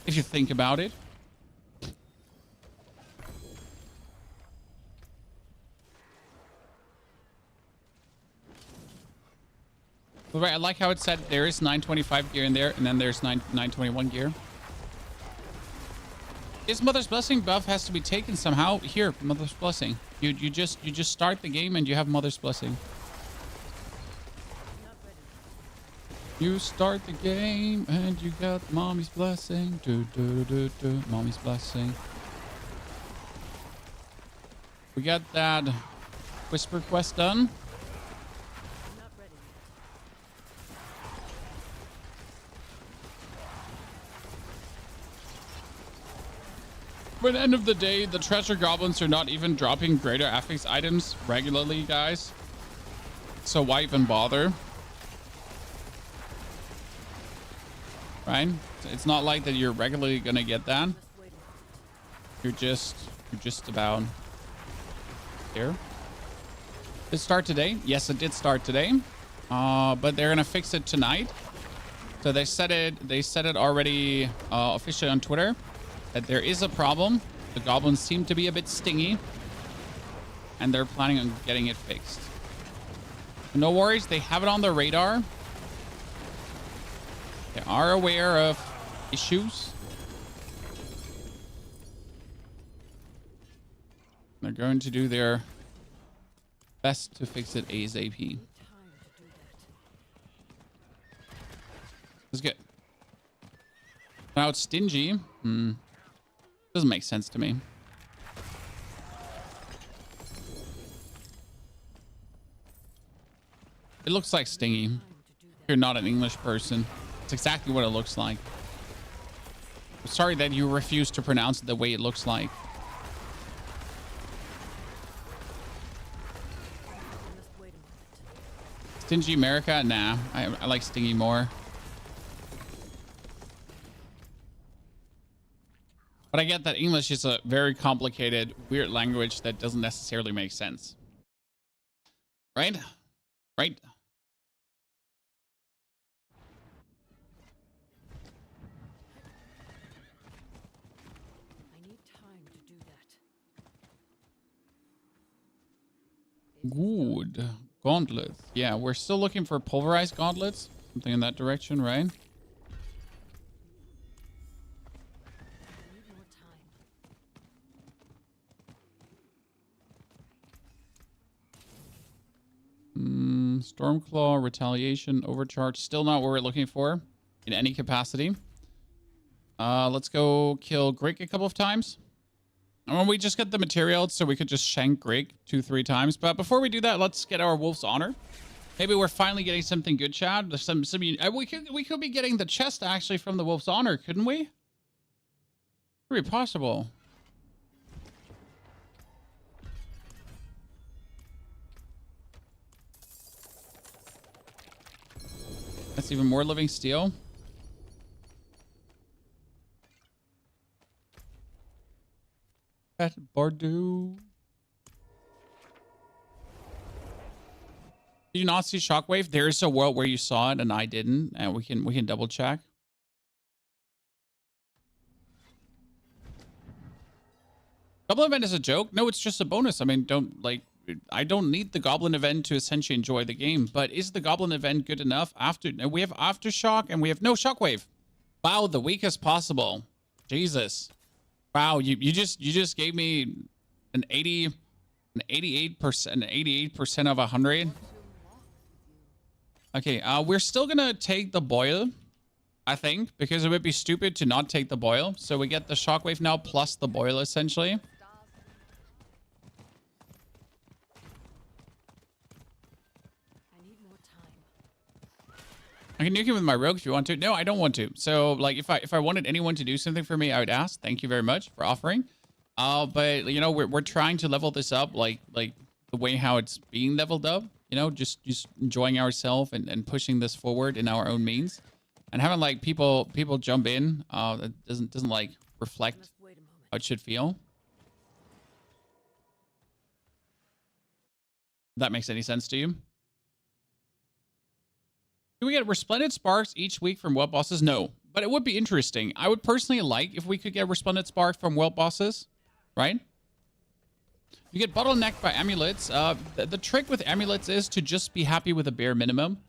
if you think about it. But right, I like how it said there is 925 gear in there, and then there's 921 gear. This Mother's Blessing buff has to be taken somehow. Here, Mother's Blessing. You just start the game and you have Mother's Blessing. You start the game and you got Mommy's Blessing. Mommy's Blessing. We got that Whisper quest done. But at the end of the day, the treasure goblins are not even dropping greater affix items regularly, guys. So why even bother? Right? It's not like that you're regularly gonna get that. You're just about here. Did it start today? Yes, it did start today. But they're gonna fix it tonight. So they said it already officially on Twitter that there is a problem. The goblins seem to be a bit stingy, and they're planning on getting it fixed. No worries, they have it on their radar. They are aware of issues. They're going to do their best to fix it ASAP. Let's get. Now it's stingy. Doesn't make sense to me. It looks like stingy. If you're not an English person, it's exactly what it looks like. I'm sorry that you refuse to pronounce it the way it looks like. Stingy America? Nah, I like stingy more. But I get that English is a very complicated, weird language that doesn't necessarily make sense. Right? Right? I need time to do that. Good. Gauntlets. Yeah, we're still looking for pulverized gauntlets. Something in that direction, right? Stormclaw, retaliation, overcharge. Still not what we're looking for in any capacity. Let's go kill Grig a couple of times. And we just get the materials so we could just shank Grig 2-3 times. But before we do that, let's get our Wolf's Honor. Maybe we're finally getting something good, Chad. There's we could be getting the chest actually from the Wolf's Honor, couldn't we? Could be possible. That's even more living steel. At Bardu. Did you not see Shockwave? There's a world where you saw it and I didn't, and we can double check. Goblin event is a joke. No, it's just a bonus. I mean, I don't need the Goblin event to essentially enjoy the game, but is the Goblin event good enough? We have Aftershock and we have no Shockwave. Wow, the weakest possible. Jesus. Wow, you just gave me an 88% of 100. Okay, we're still gonna take the boil, I think, because it would be stupid to not take the boil. So we get the Shockwave now plus the boil essentially. I can nuke him with my rogue if you want to. No, I don't want to. So, like, if I wanted anyone to do something for me, I would ask. Thank you very much for offering. But you know, we're trying to level this up, like the way how it's being leveled up. You know, just enjoying ourselves and pushing this forward in our own means, and having like people jump in. That doesn't like reflect how it should feel. If that makes any sense to you? Do we get resplendent sparks each week from world bosses? No, but it would be interesting. I would personally like if we could get resplendent sparks from world bosses, right? You get bottlenecked by amulets. The trick with amulets is to just be happy with a bare minimum.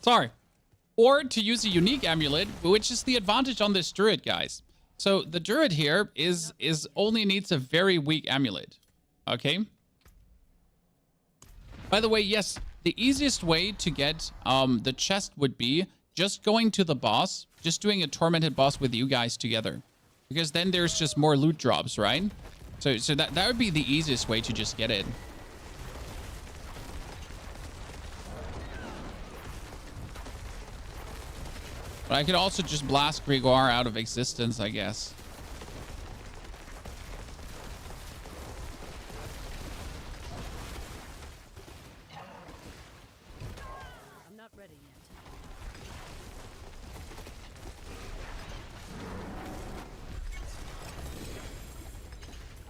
Sorry. Or to use a unique amulet, which is the advantage on this druid, guys. So the druid here is only needs a very weak amulet. Okay. By the way, yes, the easiest way to get the chest would be just going to the boss, just doing a tormented boss with you guys together, because then there's just more loot drops, right? So that would be the easiest way to just get it. But I could also just blast Gregoire out of existence, I guess.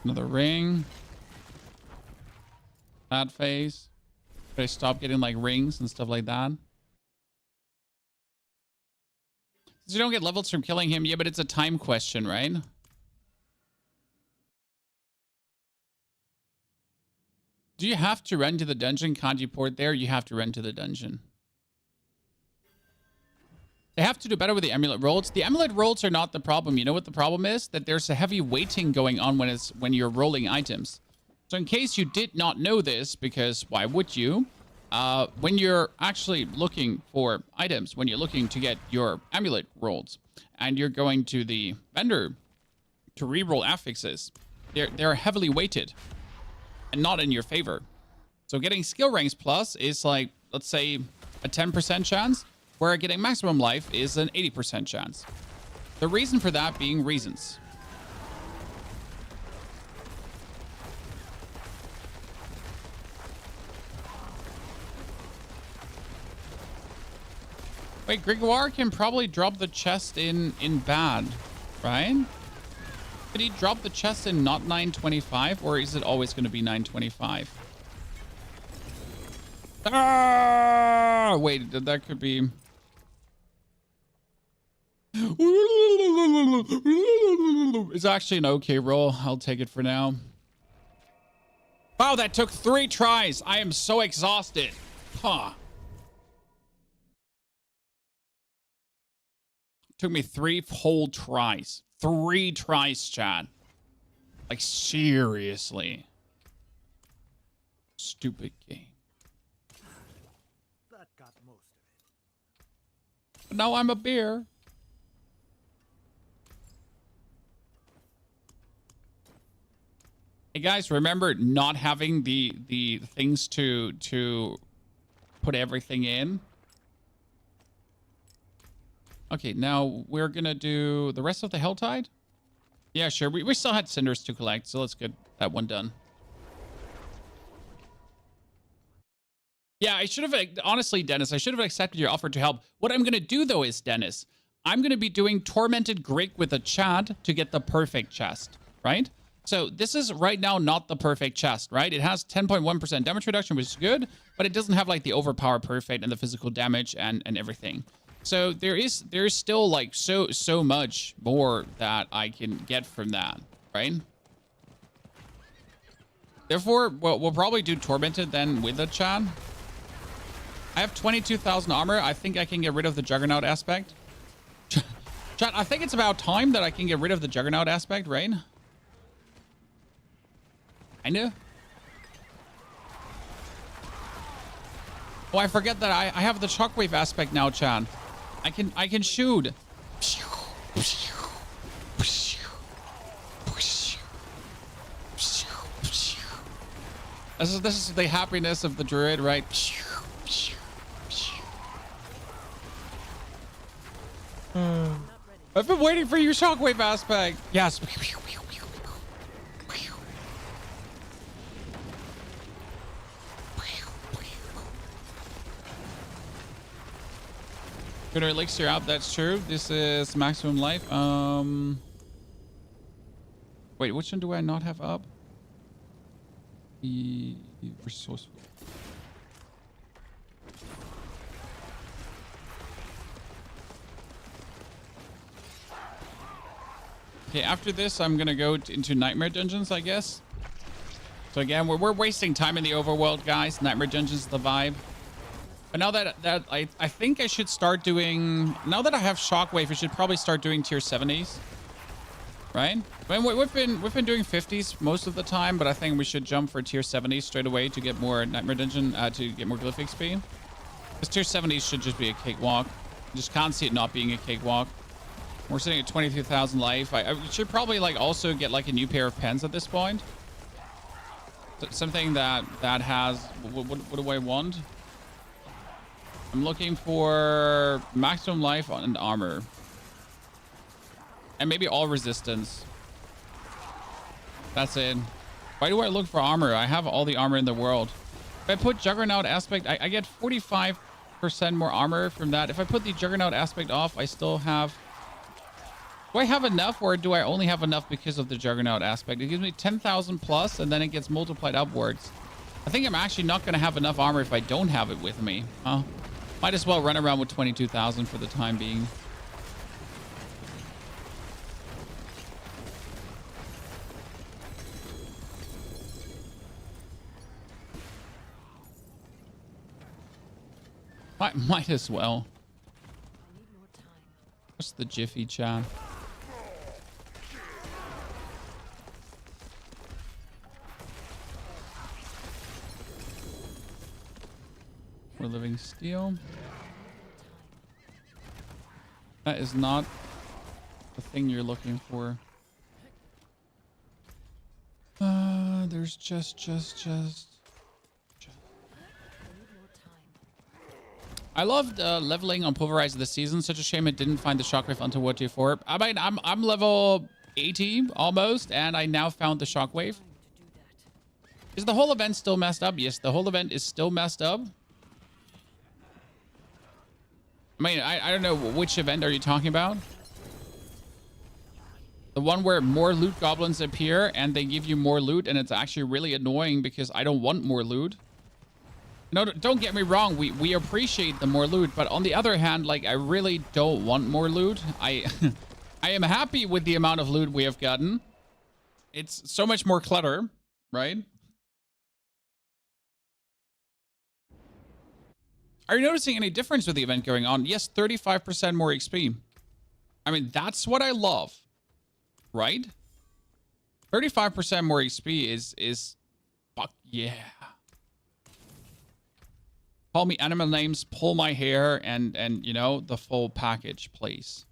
Another ring. That phase. Should I stop getting like rings and stuff like that? You don't get levels from killing him. Yeah, but it's a time question, right? Do you have to run to the dungeon? Can't you port there? You have to run to the dungeon. They have to do better with the amulet rolls. The amulet rolls are not the problem. You know what the problem is? That there's a heavy weighting going on when you're rolling items. So in case you did not know this, because why would you? When you're actually looking for items, when you're looking to get your amulet rolled, and you're going to the vendor to reroll affixes, they're heavily weighted and not in your favor. So getting skill ranks plus is like, let's say, a 10% chance, where getting maximum life is an 80% chance. The reason for that being reasons. Wait, Gregoire can probably drop the chest in bad, right? Could he drop the chest in not 925, or is it always going to be 925? Ah! Wait, that could be... It's actually an okay roll. I'll take it for now. Wow, that took 3 tries. I am so exhausted. Huh. Took me 3 whole tries. 3 tries, chat. Like, seriously. Stupid game. That got most of it. But now I'm a bear. Hey guys, remember not having the things to put everything in. Okay, now we're gonna do the rest of the Helltide. Yeah, sure. We still had cinders to collect, so let's get that one done. Yeah, I should have, honestly, Dennis, I should have accepted your offer to help. What I'm gonna do though is, Dennis, I'm gonna be doing Tormented Grig with a Chad to get the perfect chest, right? So this is right now not the perfect chest, right? It has 10.1% damage reduction, which is good, but it doesn't have like the overpower perfect and the physical damage and everything. So there's still like so much more that I can get from that, right? Therefore, we'll probably do Tormented then with the Chad. I have 22,000 armor. I think I can get rid of the Juggernaut aspect. Chat, I think it's about time that I can get rid of the Juggernaut aspect, right? Kinda. Oh, I forget that I have the shockwave aspect now, Chan. I can shoot. This is the happiness of the druid, right? I've been waiting for your shockwave aspect. Yes. Good elixir up, that's true. This is maximum life. Wait, which one do I not have up? The resourceful. Okay, after this, I'm gonna go into Nightmare Dungeons, I guess. So again, we're wasting time in the overworld, guys. Nightmare Dungeons is the vibe. But now that I think I should start doing... Now that I have Shockwave, I should probably start doing tier 70s. Right? I mean, we've been doing 50s most of the time, but I think we should jump for tier 70s straight away to get more Nightmare Dungeon, to get more Glyph XP. Because tier 70s should just be a cakewalk. I just can't see it not being a cakewalk. We're sitting at 23,000 life. I should probably like also get like a new pair of pens at this point. Something that has... What do I want? I'm looking for maximum life and armor. And maybe all resistance. That's it. Why do I look for armor? I have all the armor in the world. If I put Juggernaut aspect, I get 45% more armor from that. If I put the Juggernaut aspect off, I still have... Do I have enough, or do I only have enough because of the Juggernaut aspect? It gives me 10,000 plus, and then it gets multiplied upwards. I think I'm actually not going to have enough armor if I don't have it with me. Huh? Might as well run around with 22,000 for the time being. Might as well. What's the Jiffy chat? We're living steel. That is not the thing you're looking for. There's just. I loved leveling on Pulverize this season. Such a shame it didn't find the Shockwave until War Tier 4. I mean, I'm level 80 almost, and I now found the Shockwave. Is the whole event still messed up? Yes, the whole event is still messed up. I mean, I don't know, which event are you talking about? The one where more loot goblins appear and they give you more loot, and it's actually really annoying because I don't want more loot. No, don't get me wrong. We appreciate the more loot, but on the other hand, like, I really don't want more loot. I am happy with the amount of loot we have gotten. It's so much more clutter, right? Are you noticing any difference with the event going on? Yes, 35% more XP. I mean, that's what I love, right? 35% more XP is fuck yeah. Call me animal names, pull my hair, and you know, the full package, please.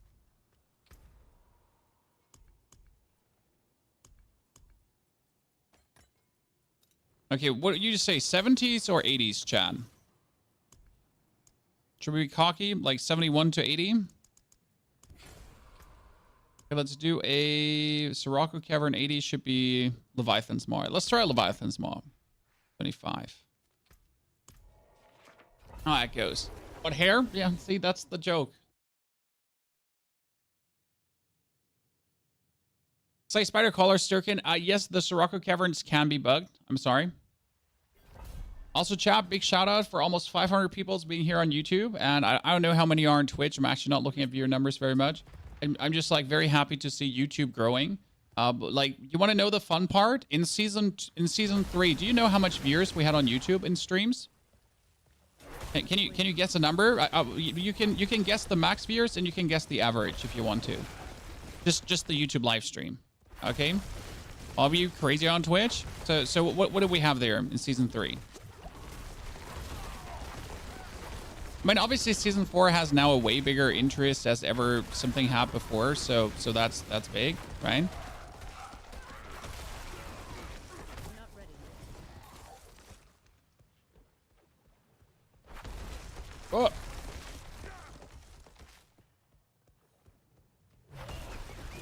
Okay, what did you just say? 70s or 80s, Chan? Should we be cocky? Like 71 to 80? Okay, let's do a Sirocco Cavern. 80 should be Leviathan's Maw. Let's try Leviathan's Maw. 25. Oh, that goes. What, hair? Yeah, see, that's the joke. Say Spider Collar Sturkin. Yes, the Sirocco Caverns can be bugged. I'm sorry. Also, chat, big shout out for almost 500 people being here on YouTube. And I don't know how many are on Twitch. I'm actually not looking at viewer numbers very much. I'm just like very happy to see YouTube growing. Like, you want to know the fun part? In season 3, do you know how much viewers we had on YouTube in streams? Can you guess a number? You can guess the max viewers and you can guess the average if you want to. Just the YouTube live stream. Okay. All of you crazy on Twitch. So what do we have there in season 3? I mean, obviously season 4 has now a way bigger interest as ever something had before. So that's big, right?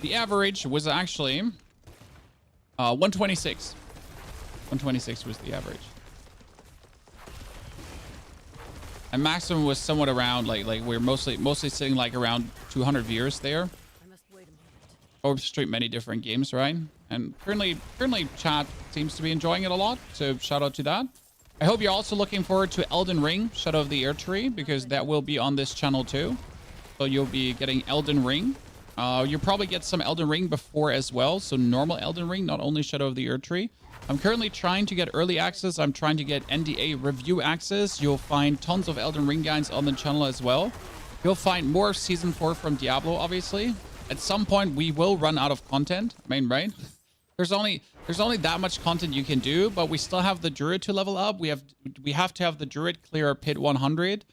The average was actually 126. 126 was the average. And maximum was somewhat around like we're mostly sitting like around 200 viewers there. I must wait a moment. Over stream many different games, right? And currently chat seems to be enjoying it a lot. So shout out to that. I hope you're also looking forward to Elden Ring, Shadow of the Erdtree, because that will be on this channel too. So you'll be getting Elden Ring. You'll probably get some Elden Ring before as well. So normal Elden Ring, not only Shadow of the Erdtree. I'm currently trying to get early access. I'm trying to get NDA review access. You'll find tons of Elden Ring guides on the channel as well. You'll find more Season 4 from Diablo, obviously. At some point, we will run out of content. I mean, right? There's only that much content you can do, but we still have the Druid to level up. We have to have the Druid clear Pit 100.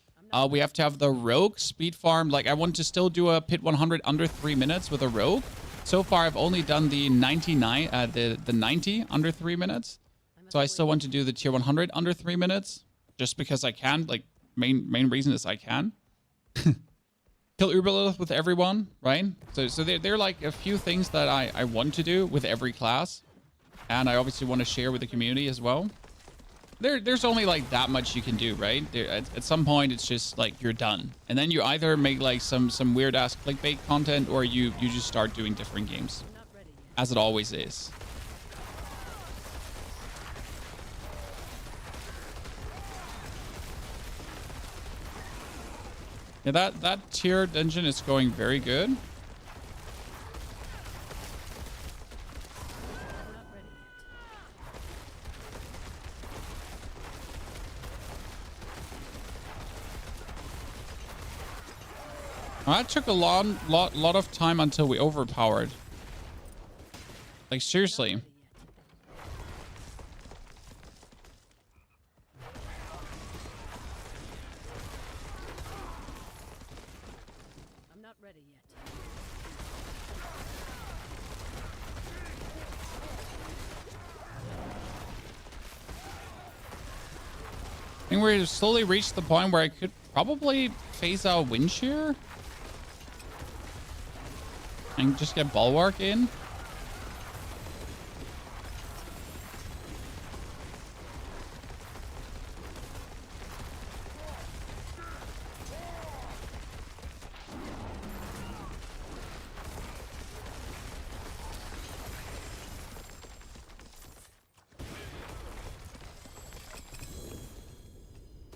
We have to have the Rogue speed farm. Like, I want to still do a Pit 100 under 3 minutes with a Rogue. So far, I've only done the 99, the 90 under 3 minutes. So I still want to do the tier 100 under 3 minutes, just because I can. Like, main reason is I can. Kill Uberlith with everyone, right? So they're like a few things that I want to do with every class. And I obviously want to share with the community as well. There's only like that much you can do, right? At some point, it's just like you're done. And then you either make like some weird ass clickbait content, or you just start doing different games. As it always is. Yeah, that tier dungeon is going very good. That took a lot of time until we overpowered. Like, seriously. I'm not ready yet. I think we're slowly reached the point where I could probably phase out wind shear and just get bulwark in.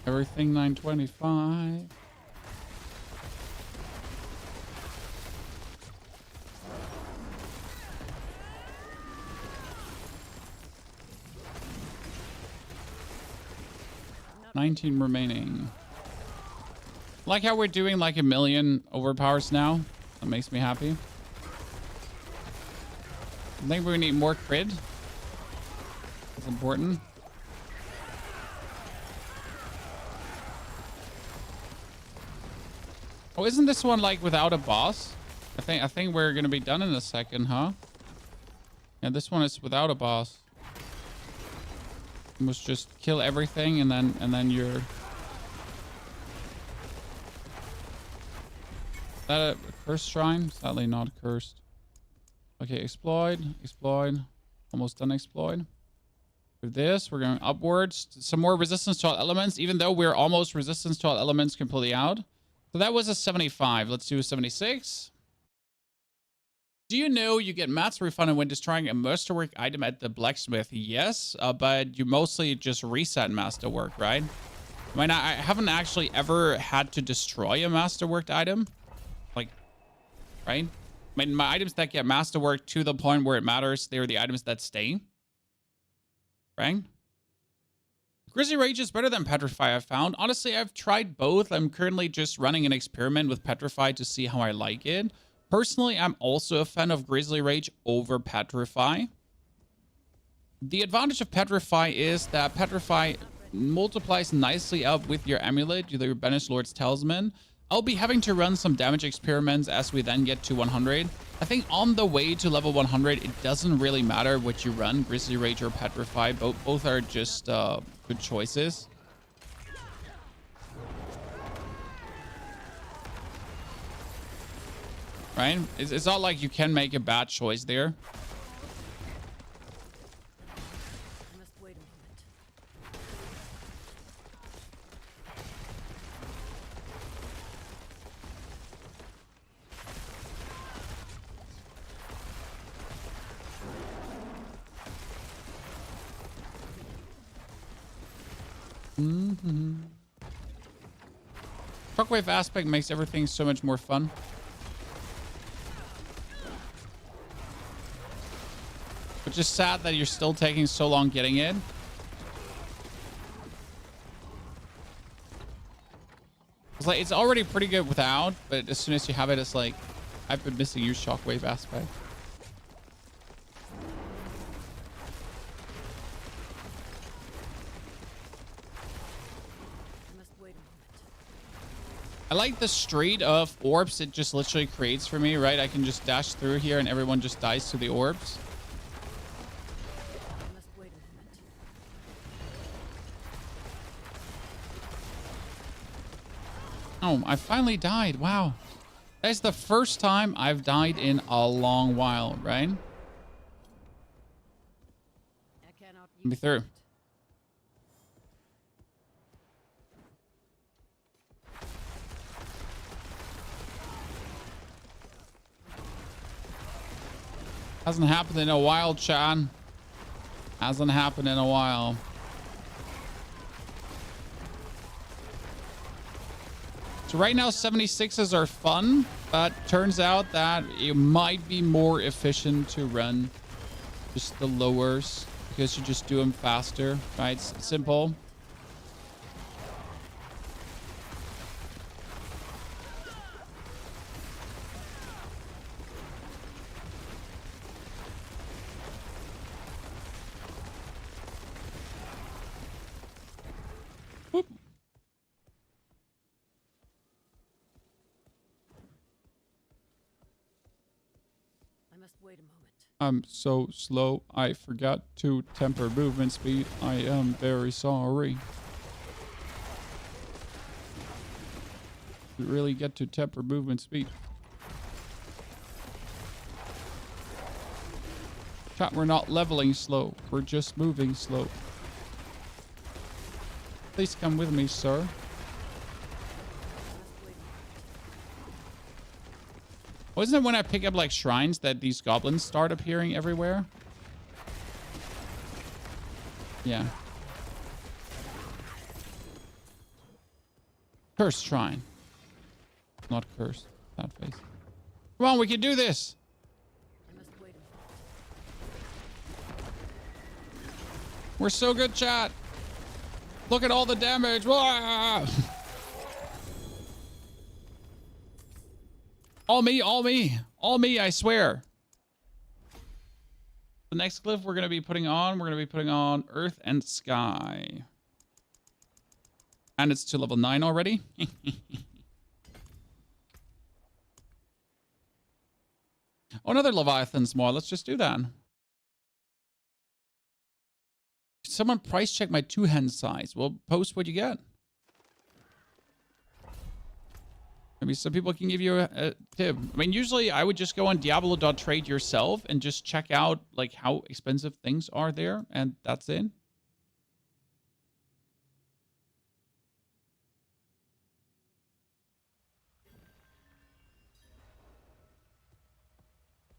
Everything 925. $19 remaining. Like how we're doing like 1 million overpowers now. That makes me happy. I think we need more crit. That's important. Oh, isn't this one like without a boss? I think we're gonna be done in a second, huh? Yeah, this one is without a boss. You must just kill everything and then you're... Is that a cursed shrine? Sadly not cursed. Okay, exploit. Almost done exploit. With this, we're going upwards. Some more resistance to all elements, even though we're almost resistance to all elements completely out. So that was a 75. Let's do a 76. Do you know you get mats refunded when destroying a masterwork item at the blacksmith? Yes, but you mostly just reset masterwork, right? I mean, I haven't actually ever had to destroy a masterworked item. Like, right? I mean, my items that get masterworked to the point where it matters, they're the items that stay. Right? Grizzly Rage is better than Petrify, I've found. Honestly, I've tried both. I'm currently just running an experiment with Petrify to see how I like it. Personally, I'm also a fan of Grizzly Rage over Petrify. The advantage of Petrify is that Petrify multiplies nicely up with your amulet, your Banished Lord's Talisman. I'll be having to run some damage experiments as we then get to 100. I think on the way to level 100, it doesn't really matter what you run, Grizzly Rage or Petrify. Both are just good choices. right? It's not like you can make a bad choice there. I must wait a moment. Shockwave aspect makes everything so much more fun. Which is sad that you're still taking so long getting it. It's like it's already pretty good without, but as soon as you have it, it's like I've been missing your shockwave aspect. I must wait a moment. I like the street of orbs it just literally creates for me, right? I can just dash through here and everyone just dies to the orbs. I must wait a moment. Oh, I finally died. Wow. That's the first time I've died in a long while, right? I cannot Let me use through. it. Hasn't happened in a while, Chan. Hasn't happened in a while. So right now 76s are fun, but turns out that it might be more efficient to run just the lowers because you just do them faster, right? It's simple. Whoop. I must wait a moment. I'm so slow. I forgot to temper movement speed. I am very sorry. You really get to temper movement speed. Chat, we're not leveling slow. We're just moving slow. Please come with me, sir. I must wait a moment. Wasn't it when I pick up like shrines that these goblins start appearing everywhere? Yeah. Cursed shrine. Not cursed. That face. Come on, we can do this. I must wait a moment. We're so good, chat. Look at all the damage. Wah! All me, all me. All me, I swear. The next glyph we're going to be putting on Earth and Sky. And it's to level 9 already. Oh, another Leviathan's mod. Let's just do that. Someone price check my 2-hand size. Well, post what you get. Maybe some people can give you a tip. I mean, usually I would just go on Diablo.trade yourself and just check out like how expensive things are there, and that's it.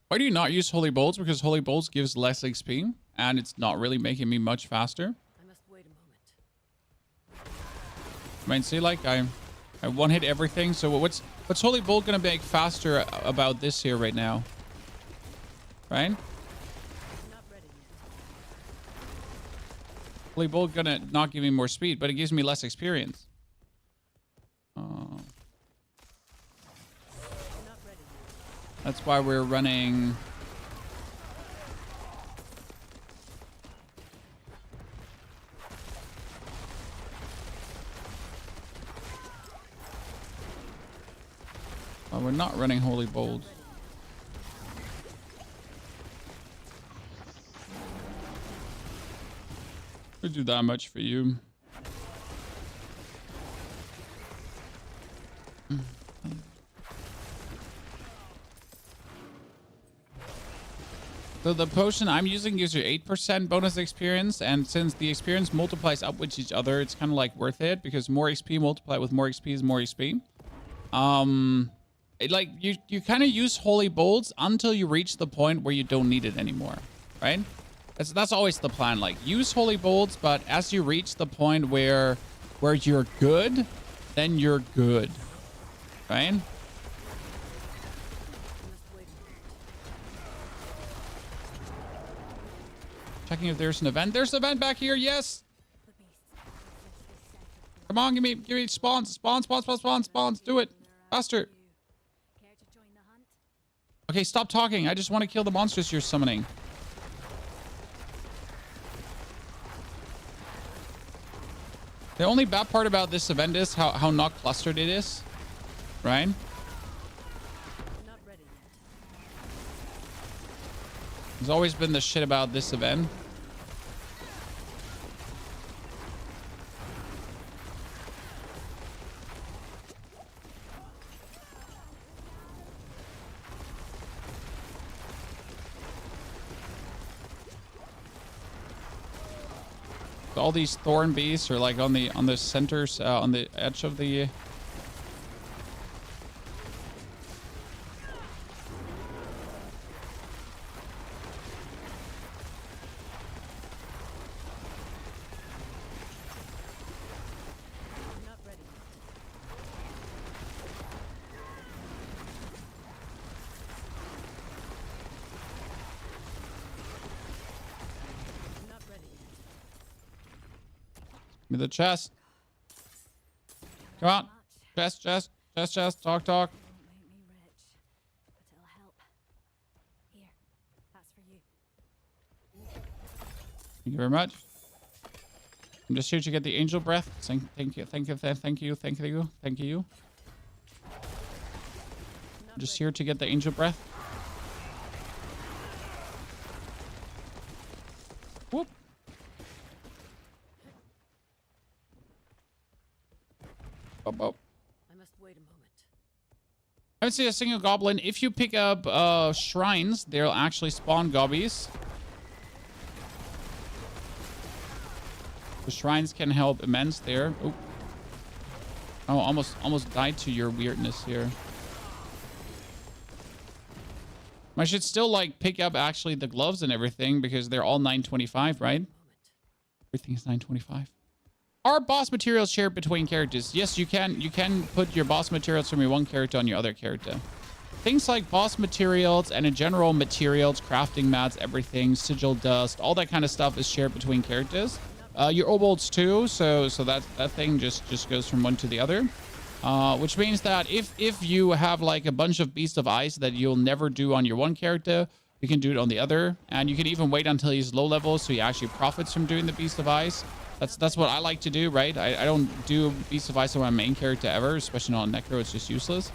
Why do you not use Holy Bolts? Because Holy Bolts gives less XP, and it's not really making me much faster. I must wait a moment. I mean, see, like I one-hit everything. So what's Holy Bolt gonna make faster about this here right now? Right? I'm not ready yet. Holy Bolt gonna not give me more speed, but it gives me less experience. I'm not ready yet. That's why we're running. We're not running Holy Bolt. We do that much for you. So the potion I'm using gives you 8% bonus experience, and since the experience multiplies up with each other, it's kind of like worth it because more XP multiplied with more XP is more XP. Like you kind of use holy bolts until you reach the point where you don't need it anymore, right? That's always the plan. Like use holy bolts, but as you reach the point where you're good, then you're good, right? Checking if there's an event. There's an event back here. Yes. Come on, give me spawns. Spawns. Do it faster. Okay, stop talking. I just want to kill the monsters you're summoning. The only bad part about this event is how not clustered it is, right? There's always been the shit about this event. All these thorn beasts are like on the centers, on the edge of the... Give me the chest. Come on. Chest. Talk. Won't make me rich, but it'll help. Here, that's for you. Thank you very much. I'm just here to get the angel breath. Thank you. I'm just here to get the angel breath. Whoop. I must wait a moment. I haven't seen a single goblin. If you pick up shrines, they'll actually spawn gobbies. The shrines can help immense there. Oh, almost died to your weirdness here. I should still like pick up actually the gloves and everything because they're all 925, right? Everything is 925. Are boss materials shared between characters? Yes, you can. You can put your boss materials from your one character on your other character. Things like boss materials and in general materials, crafting mats, everything, sigil dust, all that kind of stuff is shared between characters. Your obolts too, so that thing just goes from one to the other. Which means that if you have like a bunch of Beast of Ice that you'll never do on your one character, you can do it on the other. And you can even wait until he's low level so he actually profits from doing the Beast of Ice. That's what I like to do, right? I don't do Beast of Ice on my main character ever, especially not on Necro. It's just useless.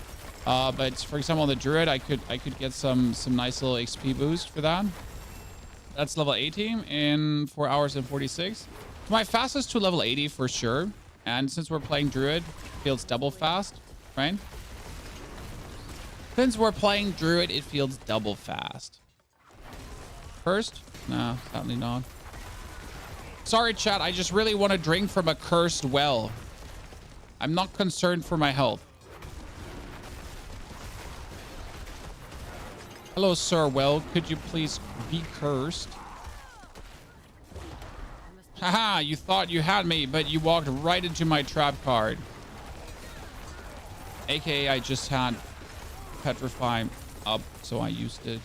But for example, on the Druid, I could get some nice little XP boost for that. That's level 80 in 4 hours and 46. My fastest to level 80 for sure. And since we're playing Druid, it feels double fast, right? Since we're playing Druid, it feels double fast. First? No, sadly not. Sorry, chat. I just really want to drink from a cursed well. I'm not concerned for my health. Hello, Sir Well. Could you please be cursed? Haha, you thought you had me, but you walked right into my trap card. AKA, I just had Petrify up, so I used it.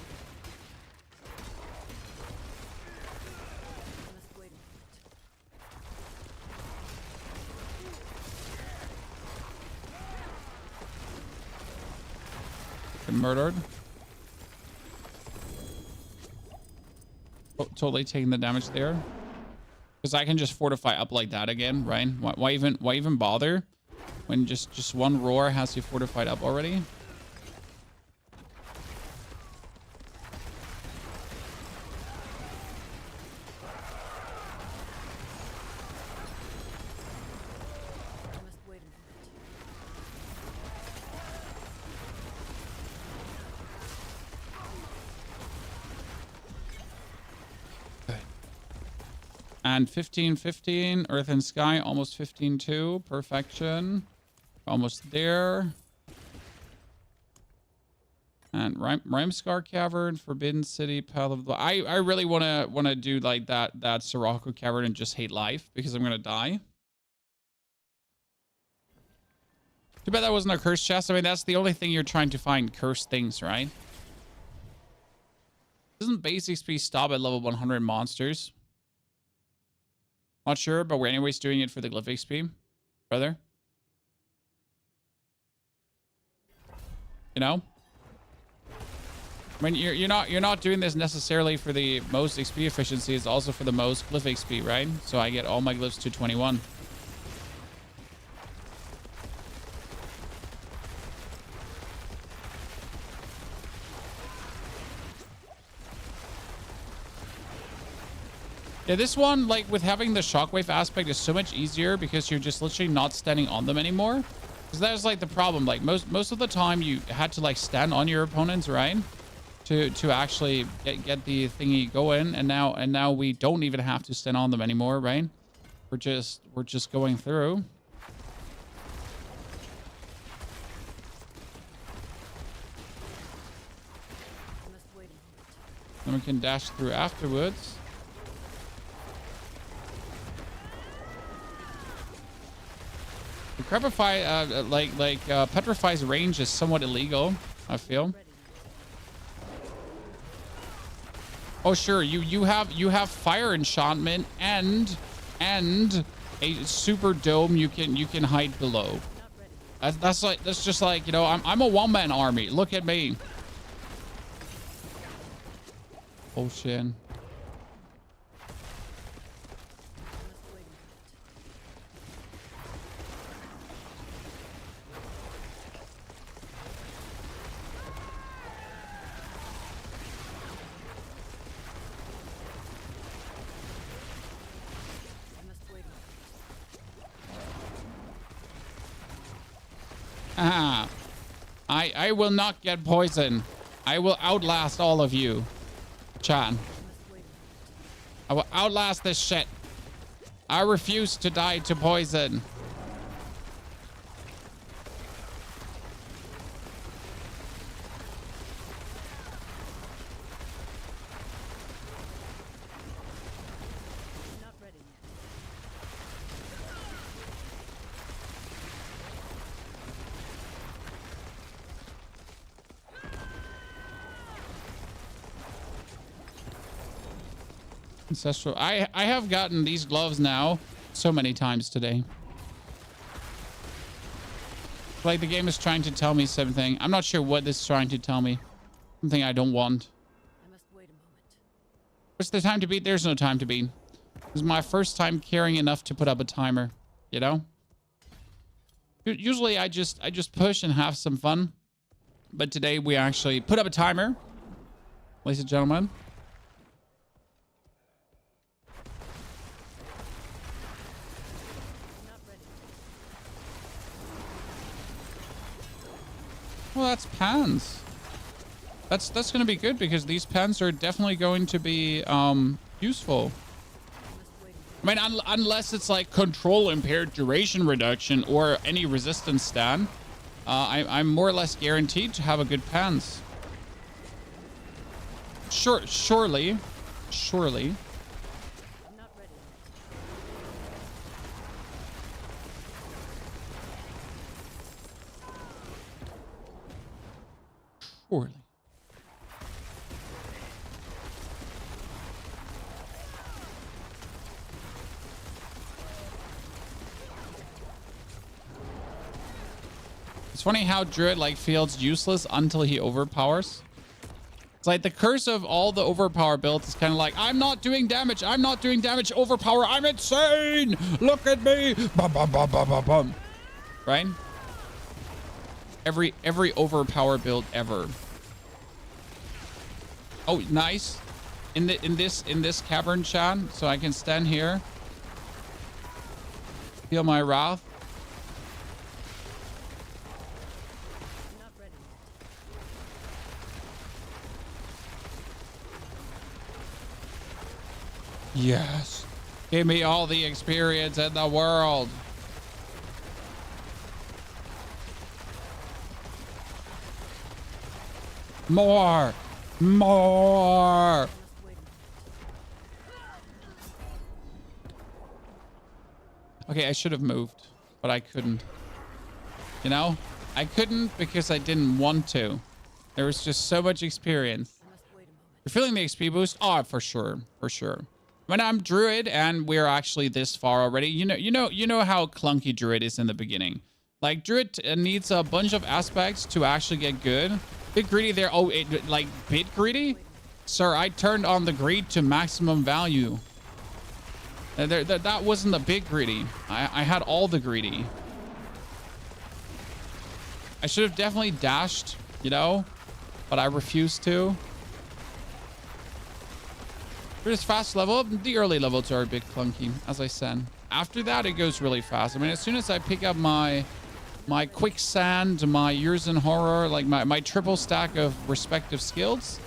Been murdered. Oh, totally taking the damage there. Because I can just fortify up like that again, right? Why even bother when just one roar has you fortified up already? And 15, 15. Earth and Sky, almost 15 too. Perfection. Almost there. And Rhymescar Cavern, Forbidden City, Path of the... I really wanna do like that Sirocco Cavern and just hate life because I'm gonna die. Too bad that wasn't a cursed chest. I mean, that's the only thing you're trying to find, cursed things, right? Doesn't base XP stop at level 100 monsters? Not sure, but we're anyways doing it for the glyph XP, brother. You know? I mean, you're not doing this necessarily for the most XP efficiency. It's also for the most glyph XP, right? So I get all my glyphs to 21. Yeah, this one, like, with having the shockwave aspect is so much easier because you're just literally not standing on them anymore. Because that was, like, the problem. Like, most of the time you had to, like, stand on your opponents, right? To actually get the thingy going. And now we don't even have to stand on them anymore, right? We're just going through. Then we can dash through afterwards. The Crepify, Petrify's range is somewhat illegal, I feel. Oh sure, you have fire enchantment and a super dome you can hide below. That's just like, you know, I'm a one-man army. Look at me. Oh shit. Ah, I will not get poisoned. I will outlast all of you, Chan. I will outlast this shit. I refuse to die to poison. Ancestral. I have gotten these gloves now so many times today. Like the game is trying to tell me something. I'm not sure what this is trying to tell me. Something I don't want. I must wait a moment. What's the time to beat? There's no time to beat. This is my first time caring enough to put up a timer, you know? Usually I just push and have some fun. But today we actually put up a timer. Ladies and gentlemen. Well, that's pans. That's going to be good because these pans are definitely going to be useful. I mean, unless it's like control impaired duration reduction or any resistance stand, I'm more or less guaranteed to have a good pans. Surely. Surely. It's funny how Druid like feels useless until he overpowers. It's like the curse of all the overpower builds is kind of like, I'm not doing damage. I'm not doing damage. Overpower. I'm insane. Look at me. Bum, bum, bum, bum, bum, bum. Right? Every overpower build ever. Oh, nice. In this cavern, Chan, so I can stand here. Feel my wrath. Yes. Give me all the experience in the world. More. More. Okay, I should have moved, but I couldn't. You know? I couldn't because I didn't want to. There was just so much experience. You're feeling the XP boost? Oh, for sure. For sure. When I'm Druid and we're actually this far already, you know how clunky Druid is in the beginning. Like Druid needs a bunch of aspects to actually get good. Bit greedy there. Oh, like bit greedy? Sir, I turned on the greed to maximum value. That wasn't the big greedy. I had all the greedy. I should have definitely dashed, you know, but I refused to. Just fast level up. The early levels are a bit clunky, as I said. After that, it goes really fast. I mean, as soon as I pick up my quicksand, my years in horror, like my triple stack of respective skills,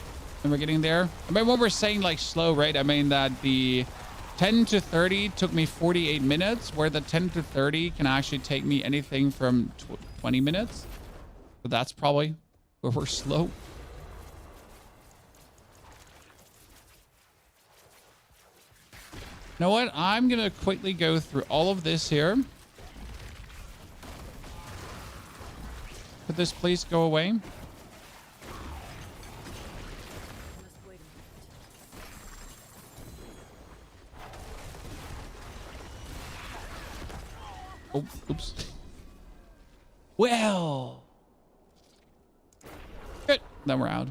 and we're getting there. I mean, when we're saying like slow, right? I mean that the 10 to 30 took me 48 minutes, where the 10 to 30 can actually take me anything from 20 minutes. So that's probably where we're slow. You know what? I'm going to quickly go through all of this here. Could this please go away? Oh, oops. Well. Good. Then we're out.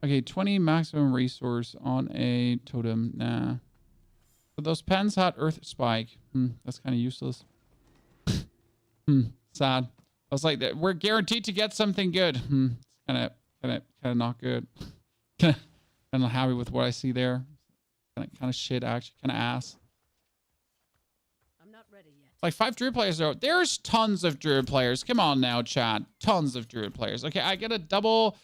Okay, 20 maximum resource on a totem. Nah. But those pens had earth spike. That's kind of useless. Sad. I was like, we're guaranteed to get something good. It's kind of not good. Kind of not happy with what I see there. Kind of shit, actually. Kind of ass. I'm not ready yet. Like 5 Druid players though. There's tons of Druid players. Come on now, chat. Tons of Druid players. Okay, I get a double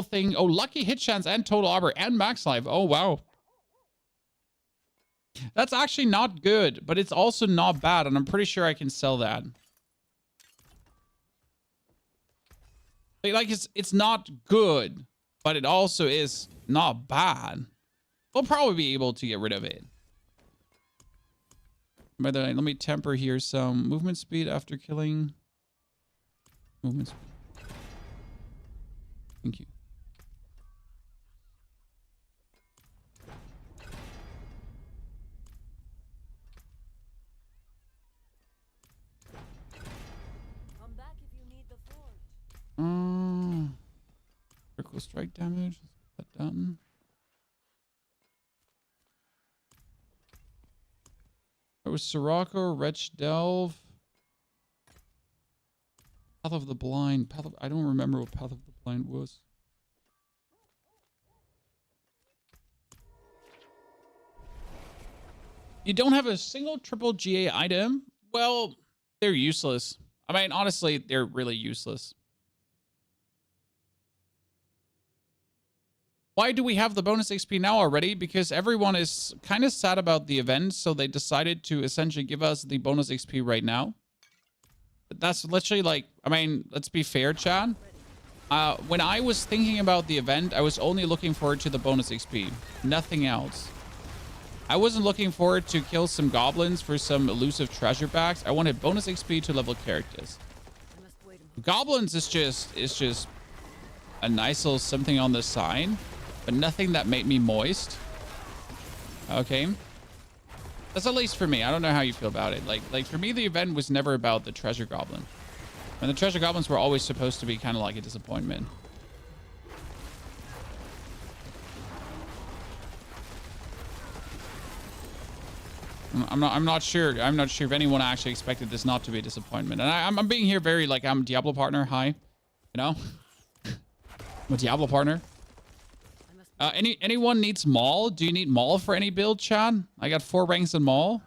thing. Oh, lucky hit chance and total armor and max life. Oh, wow. That's actually not good, but it's also not bad, and I'm pretty sure I can sell that. Like it's not good, but it also is not bad. We'll probably be able to get rid of it. By the way, let me temper here some movement speed after killing. Movement speed. Thank you. Come back if you need the forge. Critical strike damage. Let's put that down. It was Sirocco, Wretch Delve. Path of the Blind. I don't remember what Path of the Blind was. You don't have a single triple GA item? Well, they're useless. I mean, honestly, they're really useless. Why do we have the bonus XP now already? Because everyone is kind of sad about the event, so they decided to essentially give us the bonus XP right now. But that's literally like, I mean, let's be fair, Chad. When I was thinking about the event, I was only looking forward to the bonus XP. Nothing else. I wasn't looking forward to kill some goblins for some elusive treasure packs. I wanted bonus XP to level characters. Goblins is just a nice little something on the side, but nothing that made me moist. Okay. That's at least for me. I don't know how you feel about it. Like for me, the event was never about the treasure goblin. And the treasure goblins were always supposed to be kind of like a disappointment. I'm not sure if anyone actually expected this not to be a disappointment. And I'm being here very like, I'm a Diablo partner. Hi. You know? I'm a Diablo partner. Anyone needs Maul? Do you need Maul for any build, Chad? I got 4 ranks in Maul.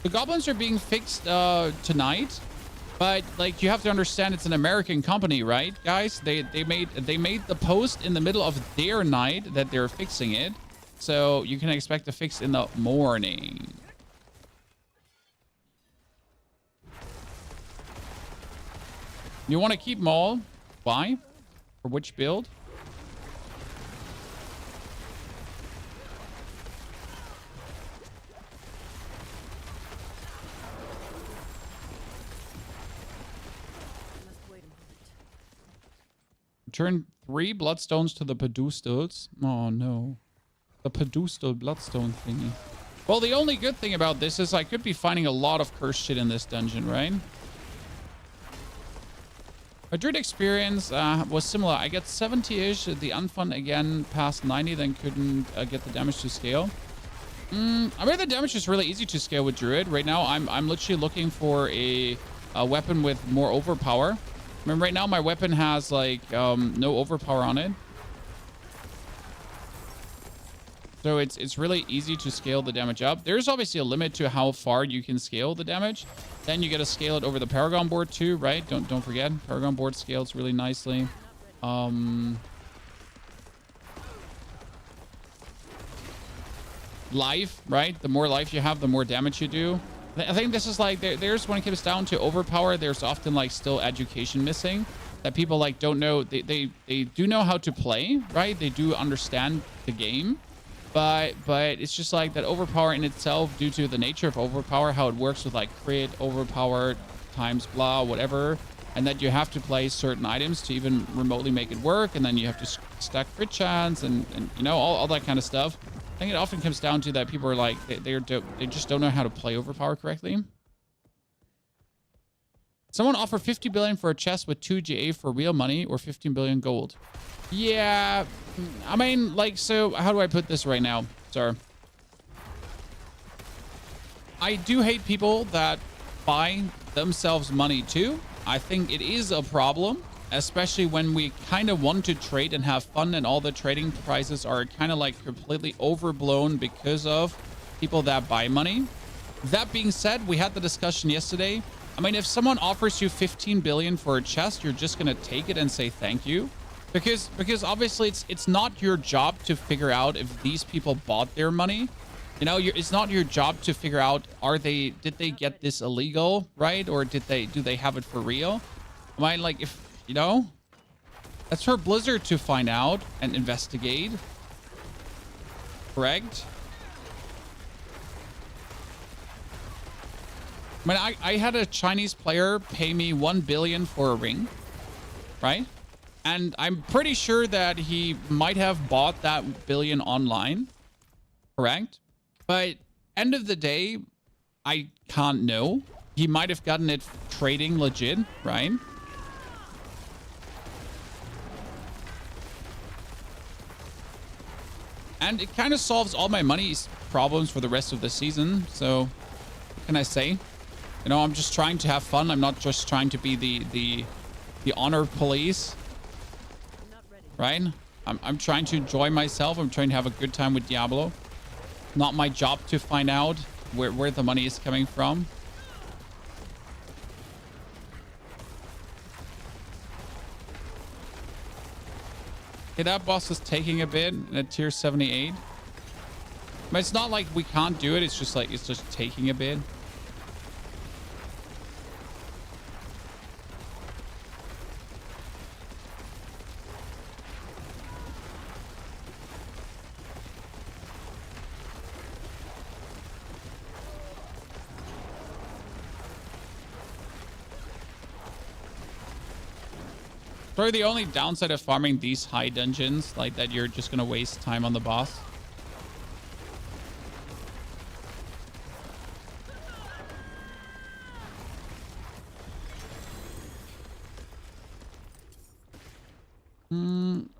The goblins are being fixed tonight, but like you have to understand it's an American company, right, guys? They made the post in the middle of their night that they're fixing it, so you can expect a fix in the morning. You want to keep Maul? Why? For which build? Return 3 bloodstones to the pedestals. Oh no. The pedestal bloodstone thingy. Well, the only good thing about this is I could be finding a lot of cursed shit in this dungeon, right? My druid experience was similar. I get 70-ish. The unfun again past 90, then couldn't get the damage to scale. I mean, the damage is really easy to scale with druid. Right now, I'm literally looking for a weapon with more overpower. I mean, right now my weapon has like no overpower on it. So it's really easy to scale the damage up. There's obviously a limit to how far you can scale the damage. Then you got to scale it over the Paragon board too, right? Don't forget, Paragon board scales really nicely. Life, right? The more life you have, the more damage you do. I think this is like there's when it comes down to overpower, there's often like still education missing that people like don't know. They do know how to play, right? They do understand the game. But it's just like that overpower in itself, due to the nature of overpower, how it works with like crit, overpower, times blah, whatever, and that you have to play certain items to even remotely make it work, and then you have to stack crit chance and you know, all that kind of stuff. I think it often comes down to that people are like, they just don't know how to play overpower correctly. Someone offer 50 billion for a chest with 2 GA for real money or 15 billion gold. Yeah, I mean, like, so how do I put this right now? Sorry. I do hate people that buy themselves money too. I think it is a problem, especially when we kind of want to trade and have fun and all the trading prices are kind of like completely overblown because of people that buy money. That being said, we had the discussion yesterday. I mean, if someone offers you 15 billion for a chest, you're just going to take it and say thank you. Because obviously it's not your job to figure out if these people bought their money. You know, it's not your job to figure out, did they get this illegal, right? Or do they have it for real? I mean, like, if, you know, that's for Blizzard to find out and investigate. Correct? I mean, I had a Chinese player pay me 1 billion for a ring, right? And I'm pretty sure that he might have bought that billion online, correct? But end of the day, I can't know. He might have gotten it trading legit, right? And it kind of solves all my money problems for the rest of the season. So, what can I say? You know, I'm just trying to have fun. I'm not just trying to be the honor police. Right? I'm trying to enjoy myself. I'm trying to have a good time with Diablo. Not my job to find out where the money is coming from. Okay, that boss is taking a bit at tier 78. But it's not like we can't do it. It's just like, it's just taking a bit. Probably the only downside of farming these high dungeons, like that you're just going to waste time on the boss.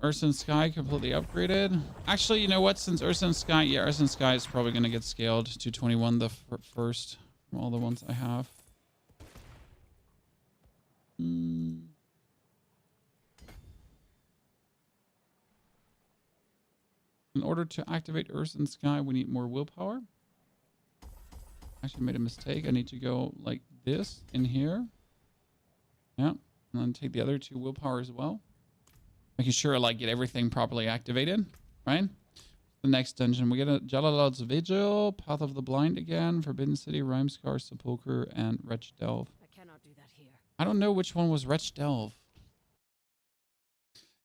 Earth and Sky completely upgraded. Actually, you know what? Since Earth and Sky, yeah, Earth and Sky is probably going to get scaled to 21 the first from all the ones I have. In order to activate Earth and Sky, we need more willpower. Actually made a mistake. I need to go like this in here. Yeah. And then take the other 2 willpower as well. Making sure I like get everything properly activated, right? The next dungeon, we get a Jalalad's Vigil, Path of the Blind again, Forbidden City, Rhymescar, Sepulchre, and Wretch Delve. I cannot do that here. I don't know which one was Wretch Delve.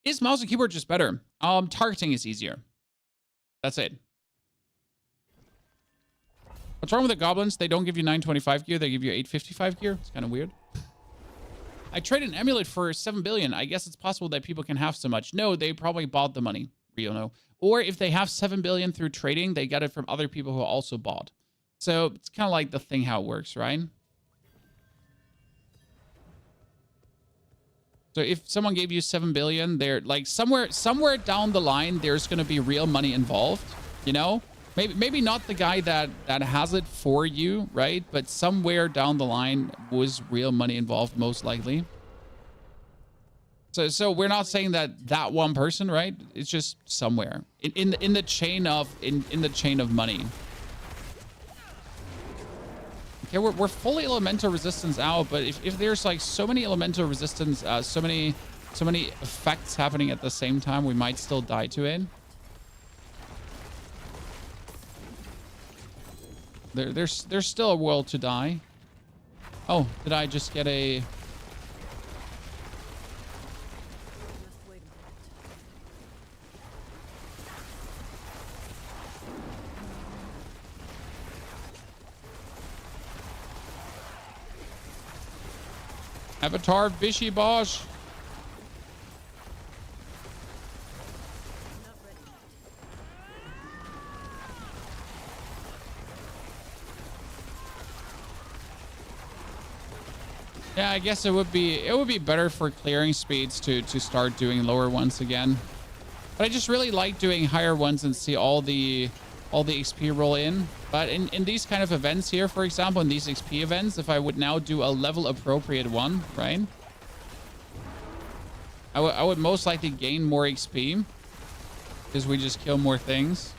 Is mouse and keyboard just better? Targeting is easier. That's it. What's wrong with the goblins? They don't give you 925 gear, they give you 855 gear. It's kind of weird. I traded an amulet for 7 billion. I guess it's possible that people can have so much. No, they probably bought the money. Rio no. Or if they have 7 billion through trading, they get it from other people who also bought. So it's kind of like the thing how it works, right? So if someone gave you 7 billion, they're like somewhere down the line, there's going to be real money involved, you know? Maybe not the guy that has it for you, right? But somewhere down the line was real money involved, most likely. So we're not saying that one person, right? It's just somewhere in the chain of money. Okay, we're fully elemental resistance out, but if there's like so many elemental resistance, so many effects happening at the same time, we might still die to it. There's still a world to die. Oh, did I just get a? Avatar Vishy Bosch. Yeah, I guess it would be better for clearing speeds to start doing lower ones again. But I just really like doing higher ones and see all the XP roll in. But in these kind of events here, for example, in these XP events, if I would now do a level appropriate one, right? I would most likely gain more XP because we just kill more things.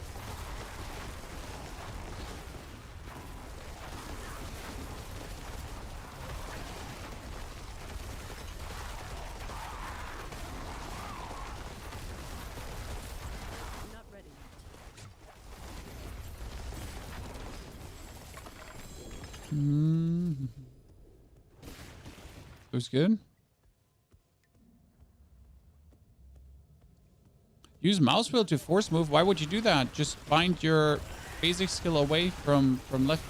It was good. Use mouse wheel to force move. Why would you do that? Just find your basic skill away from left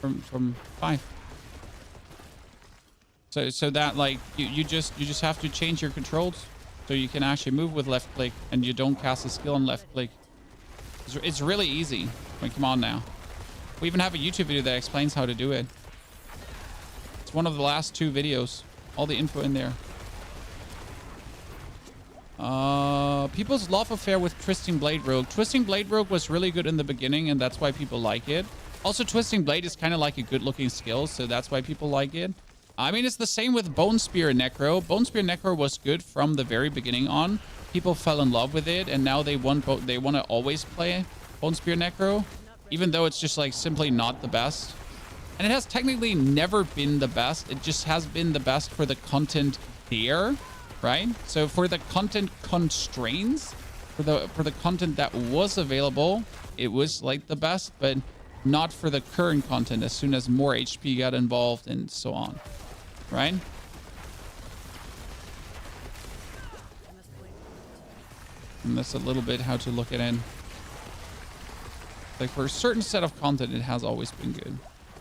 from 5. So that like you just have to change your controls so you can actually move with left click and you don't cast a skill on left click. It's really easy. I mean, come on now. We even have a YouTube video that explains how to do it. It's one of the last 2 videos. All the info in there. People's love affair with Twisting Blade Rogue. Twisting Blade Rogue was really good in the beginning, and that's why people like it. Also, Twisting Blade is kind of like a good-looking skill, so that's why people like it. I mean, it's the same with Bone Spear Necro. Bone Spear Necro was good from the very beginning on. People fell in love with it, and now they want to always play Bone Spear Necro, even though it's just like simply not the best. And it has technically never been the best. It just has been the best for the content there, right? So for the content constraints, for the content that was available, it was like the best, but not for the current content as soon as more HP got involved and so on, right? And that's a little bit how to look at it. Like for a certain set of content, it has always been good.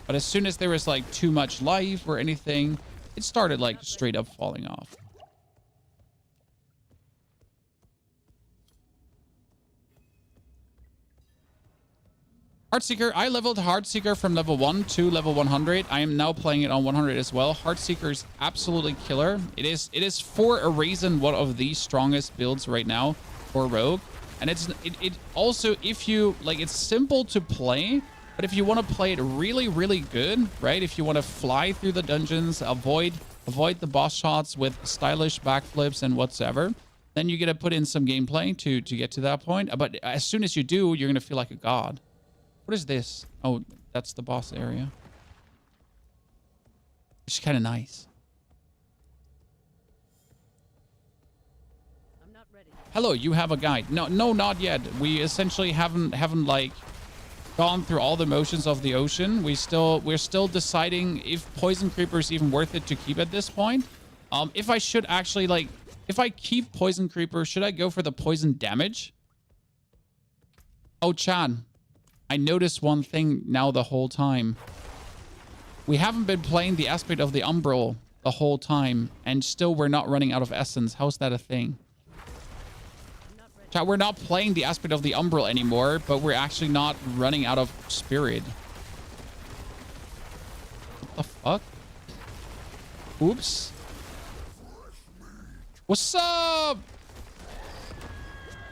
But as soon as there was like too much life or anything, it started like straight up falling off. Heartseeker, I leveled Heartseeker from level 1 to level 100. I am now playing it on 100 as well. Heartseeker is absolutely killer. It is for a reason one of the strongest builds right now for Rogue. And it also, if you like, it's simple to play, but if you want to play it really, really good, right? If you want to fly through the dungeons, avoid the boss shots with stylish backflips and whatsoever, then you got to put in some gameplay to get to that point. But as soon as you do, you're going to feel like a god. What is this? Oh, that's the boss area. Which is kind of nice. I'm not ready. Hello, you have a guide. No, not yet. We essentially haven't like gone through all the motions of the ocean. We're still deciding if Poison Creeper is even worth it to keep at this point. If I should actually like, if I keep Poison Creeper, should I go for the poison damage? Oh, Chad, I noticed one thing now the whole time. We haven't been playing the aspect of the Umbral the whole time, and still we're not running out of essence. How's that a thing? Chat, we're not playing the aspect of the Umbral anymore, but we're actually not running out of spirit. What the fuck? Oops. What's up?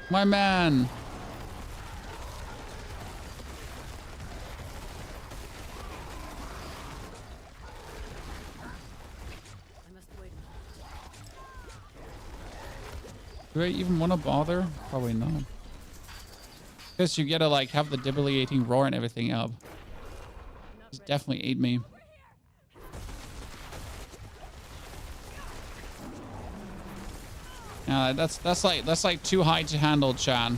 My man. Do I even want to bother? Probably not. Because you gotta like have the debilitating roar and everything up. It's definitely ate me. Yeah, that's like too high to handle, Chan.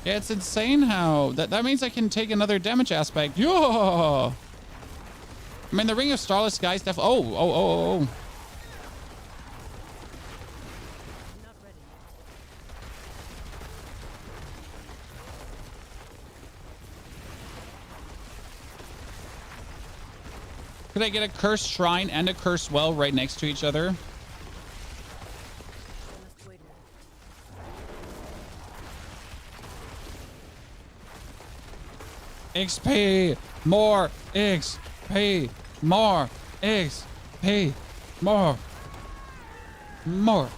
Yeah, it's insane how that means I can take another damage aspect. Yo! I mean, the Ring of Starless Skies definitely. Oh. Could I get a cursed shrine and a cursed well right next to each other? XP, more XP, more XP, more. More.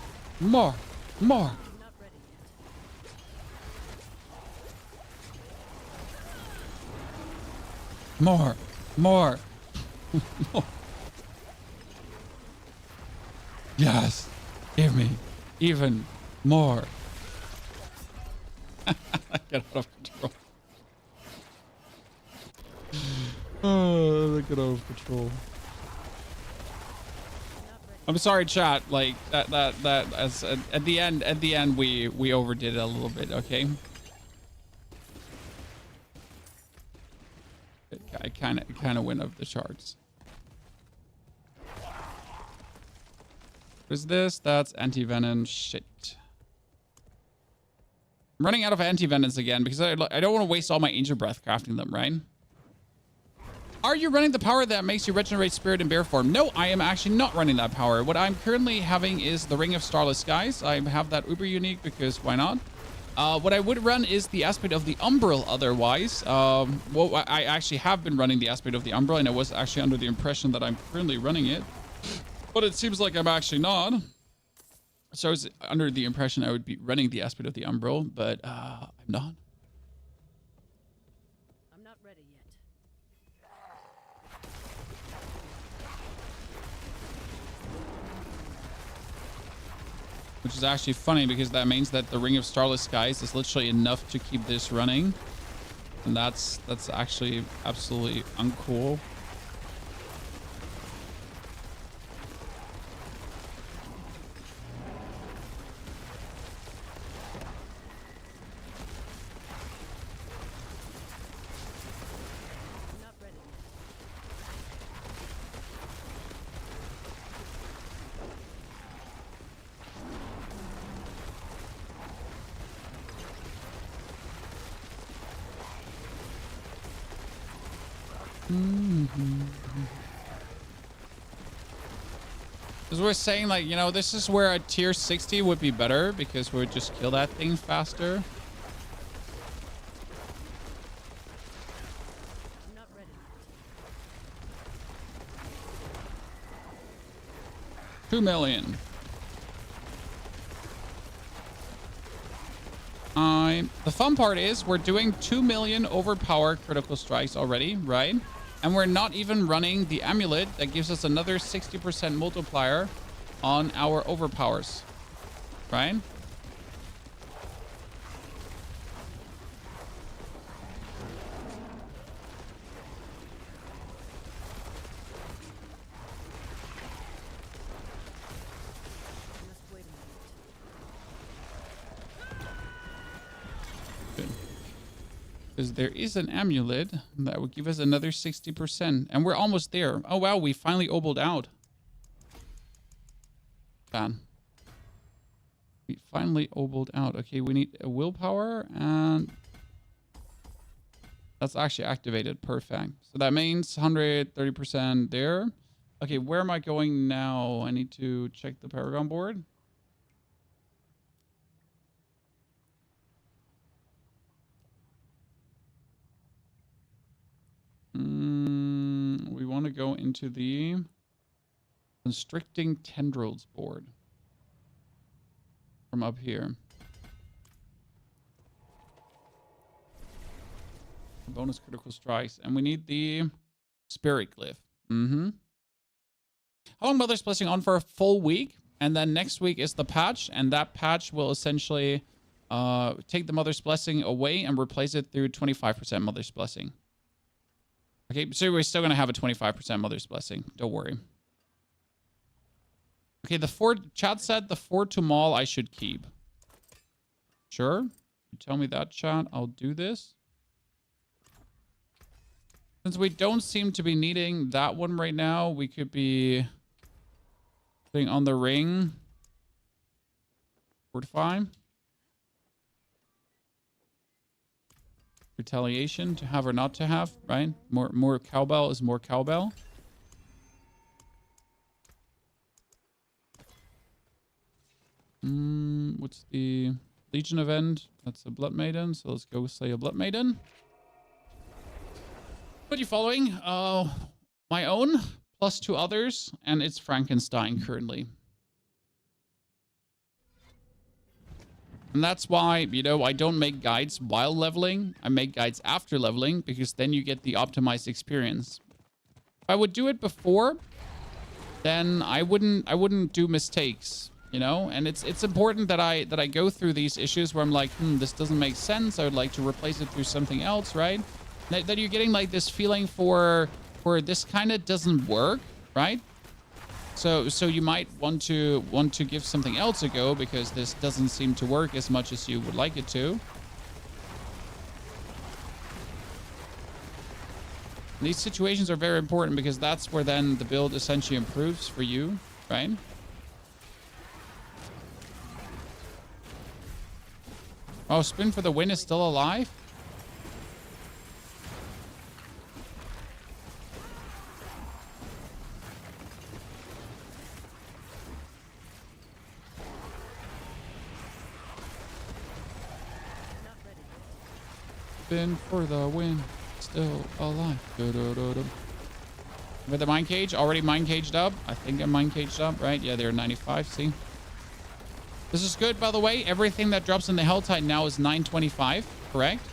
Yes, give me even more. Get out of control. Oh, get out of control. I'm sorry, chat. Like that as at the end we overdid it a little bit, okay? I kind of went off the charts. What is this? That's anti-venom. Shit. I'm running out of anti-venoms again because I don't want to waste all my Angel Breath crafting them, right? Are you running the power that makes you regenerate spirit in bear form? No, I am actually not running that power. What I'm currently having is the Ring of Starless Skies. I have that uber unique because why not? What I would run is the aspect of the Umbral otherwise. Well, I actually have been running the aspect of the Umbral, and I was actually under the impression that I'm currently running it. But it seems like I'm actually not. So I was under the impression I would be running the aspect of the Umbral, but I'm not. I'm not ready yet. Which is actually funny because that means that the Ring of Starless Skies is literally enough to keep this running. And that's actually absolutely uncool. Because we're saying, like, you know, this is where a tier 60 would be better because we would just kill that thing faster. I'm not ready. 2 million. The fun part is we're doing 2 million overpower critical strikes already, right? And we're not even running the amulet that gives us another 60% multiplier on our overpowers, right? Because there is an amulet that would give us another 60%. And we're almost there. Oh, wow. We finally obled out. Man. We finally obled out. Okay, we need a willpower. And that's actually activated. Perfect. So that means 130% there. Okay, where am I going now? I need to check the Paragon board. We want to go into the Constricting Tendrils board from up here. Bonus critical strikes. And we need the Spirit Glyph. How long Mother's Blessing on for a full week? And then next week is the patch. And that patch will essentially take the Mother's Blessing away and replace it through 25% Mother's Blessing. Okay, so we're still going to have a 25% Mother's Blessing. Don't worry. Okay, the Fort... Chat said the Fort to Maul I should keep. Sure. You tell me that, chat. I'll do this. Since we don't seem to be needing that one right now, we could be putting on the ring. Fortify. Retaliation, to have or not to have, right? More cowbell is more cowbell. What's the Legion event? That's a Blood Maiden, so let's go slay a Blood Maiden. What are you following? My own, plus 2 others, and it's Frankenstein currently. And that's why, you know, I don't make guides while leveling. I make guides after leveling, because then you get the optimized experience. If I would do it before, then I wouldn't do mistakes, you know? And it's important that I go through these issues where I'm like, this doesn't make sense. I would like to replace it through something else, right? That you're getting like this feeling for this kind of doesn't work, right? So you might want to give something else a go because this doesn't seem to work as much as you would like it to. And these situations are very important because that's where then the build essentially improves for you, right? Oh, Spin for the Win is still alive? Spin for the win, still alive. With the Mind Cage, already Mind Caged up. I think I'm Mind Caged up, right? Yeah, they're 95, see? This is good, by the way. Everything that drops in the Hell Tide now is 925, correct?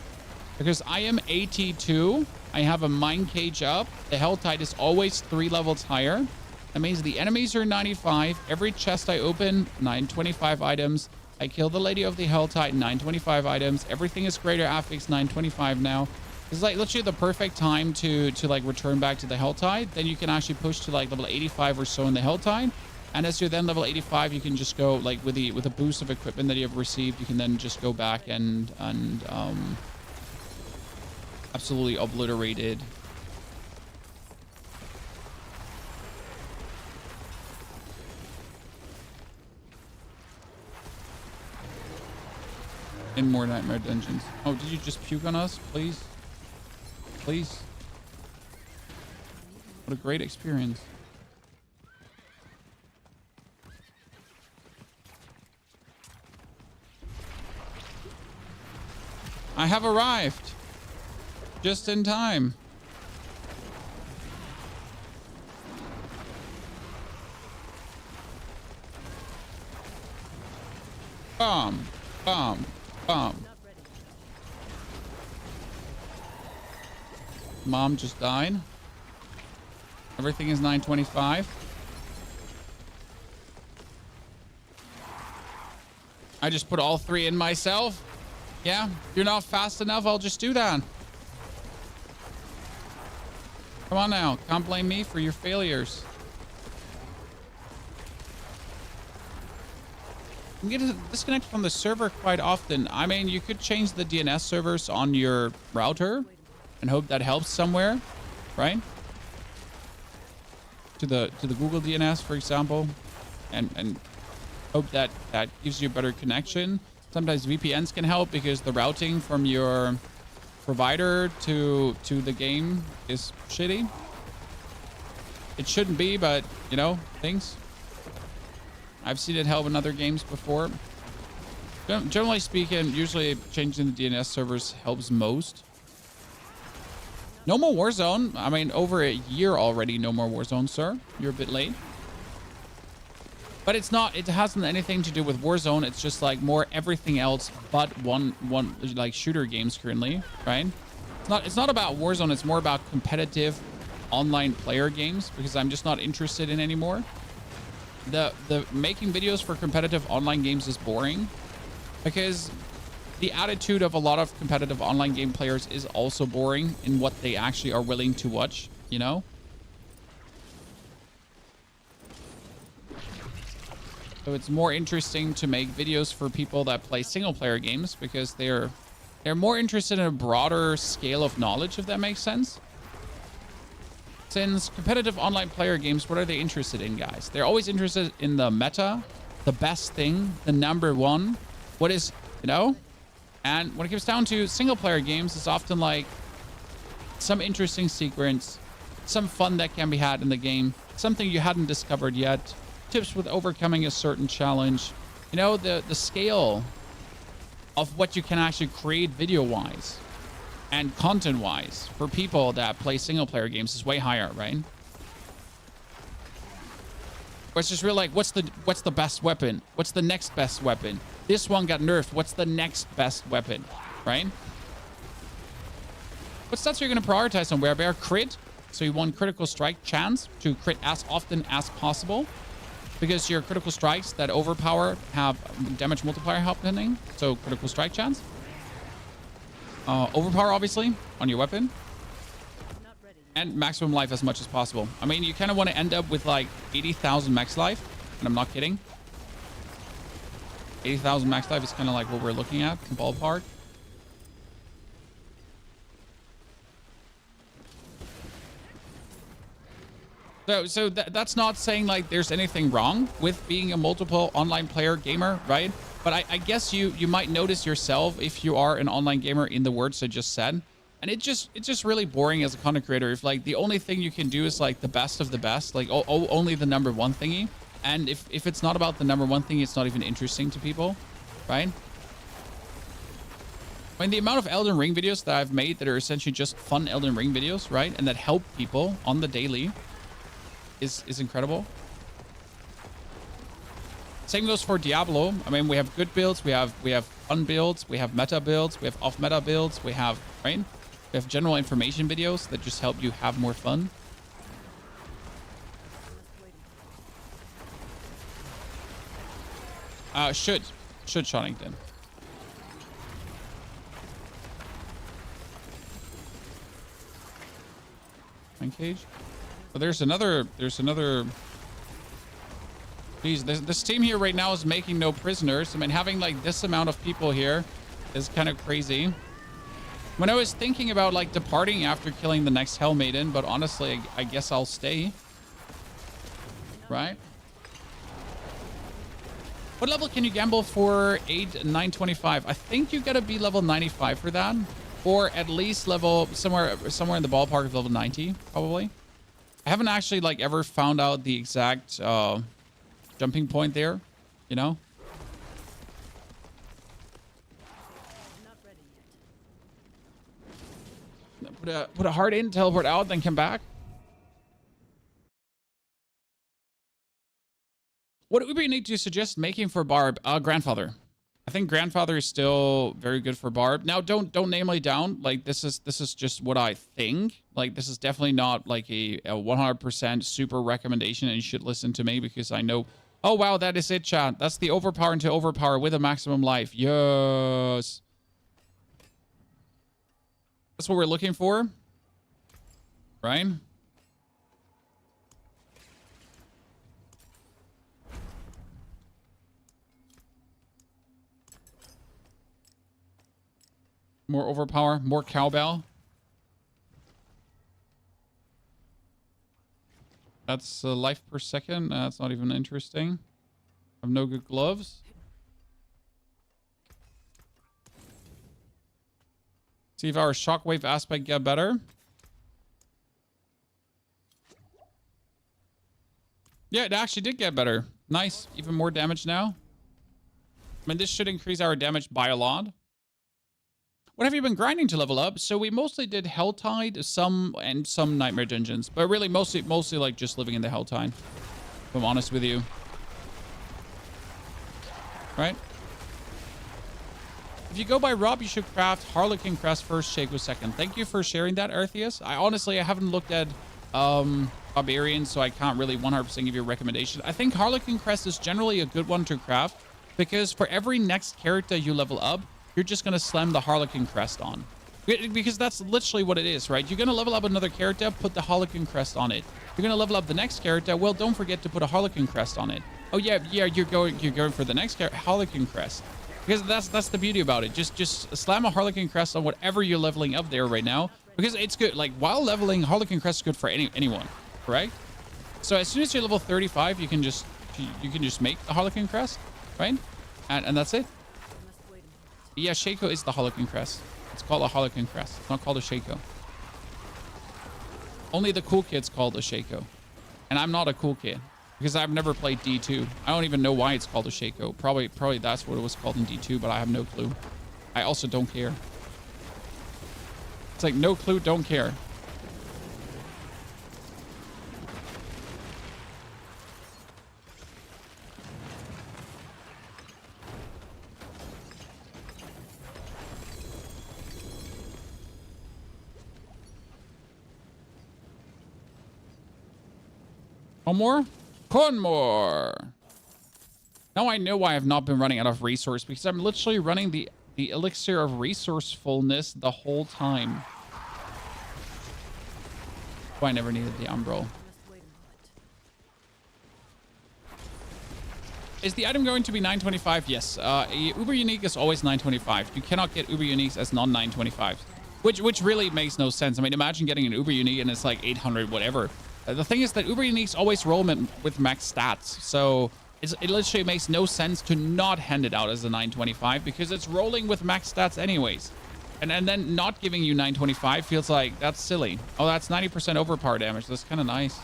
Because I am 82. I have a Mind Cage up. The Hell Tide is always 3 levels higher. That means the enemies are 95. Every chest I open, 925 items. I kill the Lady of the Hell Tide, 925 items. Everything is greater affix, 925 now. It's like literally the perfect time to like return back to the Hell Tide. Then you can actually push to like level 85 or so in the Hell Tide. And as you're then level 85, you can just go like with a boost of equipment that you have received, you can then just go back and absolutely obliterated. In more Nightmare Dungeons. Oh, did you just puke on us? Please? Please? What a great experience. I have arrived. Just in time. Bomb. Bomb. Bomb. Mom just died. Everything is 925. I just put all 3 in myself. Yeah, if you're not fast enough, I'll just do that. Come on now. Can't blame me for your failures. I'm getting disconnected from the server quite often. I mean, you could change the DNS servers on your router and hope that helps somewhere, right? To the Google DNS, for example, and hope that gives you a better connection. Sometimes VPNs can help because the routing from your provider to the game is shitty. It shouldn't be, but you know, things. I've seen it help in other games before. Generally speaking, usually changing the DNS servers helps most. No more Warzone. I mean, over a year already, no more Warzone, sir. You're a bit late. But it's not, it hasn't anything to do with Warzone. It's just like more everything else but one like shooter games currently, right? It's not about Warzone. It's more about competitive online player games because I'm just not interested in anymore. The making videos for competitive online games is boring because the attitude of a lot of competitive online game players is also boring in what they actually are willing to watch, you know? So it's more interesting to make videos for people that play single player games because they're more interested in a broader scale of knowledge, if that makes sense. Since competitive online player games, what are they interested in, guys? They're always interested in the meta, the best thing, the number one. What is, you know? And when it comes down to single player games, it's often like some interesting sequence, some fun that can be had in the game, something you hadn't discovered yet, tips with overcoming a certain challenge. You know, the scale of what you can actually create video-wise and content-wise for people that play single-player games is way higher, right? But it's just really like, what's the best weapon? What's the next best weapon? This one got nerfed. What's the next best weapon, right? What stats are you going to prioritize on Werebear? Crit. So you want critical strike chance to crit as often as possible because your critical strikes that overpower have damage multiplier happening. So critical strike chance. Overpower, obviously, on your weapon. And maximum life as much as possible. I mean, you kind of want to end up with like 80,000 max life. And I'm not kidding. 80,000 max life is kind of like what we're looking at in ballpark. So that's not saying like there's anything wrong with being a multiple online player gamer, right? But I guess you might notice yourself if you are an online gamer in the words I just said. And it's just really boring as a content creator if like the only thing you can do is like the best of the best, like only the number one thingy. And if it's not about the number one thing, it's not even interesting to people, right? I mean, the amount of Elden Ring videos that I've made that are essentially just fun Elden Ring videos, right? And that help people on the daily is incredible. Same goes for Diablo. I mean, we have good builds, we have fun builds, we have meta builds, we have off meta builds, we have, right? We have general information videos that just help you have more fun. Should Shonington. Mind cage. But there's another. Geez, this team here right now is making no prisoners. I mean, having like this amount of people here is kind of crazy. When I was thinking about like departing after killing the next Hell Maiden, but honestly, I guess I'll stay. Right? What level can you gamble for 925? I think you gotta be level 95 for that, or at least level somewhere in the ballpark of level 90, probably. I haven't actually like ever found out the exact jumping point there, you know. Put a heart in, teleport out, then come back. What would we need to suggest making for Barb? Grandfather. I think Grandfather is still very good for Barb. Now, don't name me down. Like this is just what I think. Like this is definitely not like a 100% super recommendation, and you should listen to me because I know. Oh wow, that is it, chat. That's the overpower into overpower with a maximum life. Yes. That's what we're looking for, right? More overpower, more cowbell. That's life per second. That's not even interesting. I have no good gloves. See if our shockwave aspect get better. Yeah, it actually did get better. Nice. Even more damage now. I mean, this should increase our damage by a lot. What have you been grinding to level up? So we mostly did Helltide, some Nightmare Dungeons. But really, mostly like just living in the Helltide. If I'm honest with you. Right? If you go by Rob, you should craft Harlequin Crest first, Shaco second. Thank you for sharing that, Artheus. I haven't looked at Barbarian, so I can't really 100% give you a recommendation. I think Harlequin Crest is generally a good one to craft because for every next character you level up, you're just going to slam the Harlequin Crest on. Because that's literally what it is, right? You're going to level up another character, put the Harlequin Crest on it. You're going to level up the next character, well, don't forget to put a Harlequin Crest on it. Oh, yeah, you're going for the next Harlequin Crest. Because that's the beauty about it. Just slam a Harlequin Crest on whatever you're leveling up there right now. Because it's good. Like, while leveling, Harlequin Crest is good for anyone, correct? So as soon as you're level 35, you can just make a Harlequin Crest, right? And that's it. Yeah, Shaco is the Harlequin Crest. It's called a Harlequin Crest. It's not called a Shaco. Only the cool kid's called a Shaco. And I'm not a cool kid. Because I've never played D2. I don't even know why it's called a Shaco. Probably that's what it was called in D2, but I have no clue. I also don't care. It's like no clue, don't care. One more? One more. Now I know why I've not been running out of resource, because I'm literally running the elixir of resourcefulness the whole time. Oh, I never needed the umbral. Is the item going to be 925? Yes. Uber unique is always 925. You cannot get Uber uniques as non-925, which really makes no sense. I mean, imagine getting an Uber unique and it's like 800 whatever. The thing is that Uber uniques always roll with max stats, so it literally makes no sense to not hand it out as a 925 because it's rolling with max stats anyways. And then not giving you 925 feels like that's silly. Oh, that's 90% overpower damage. That's kind of nice.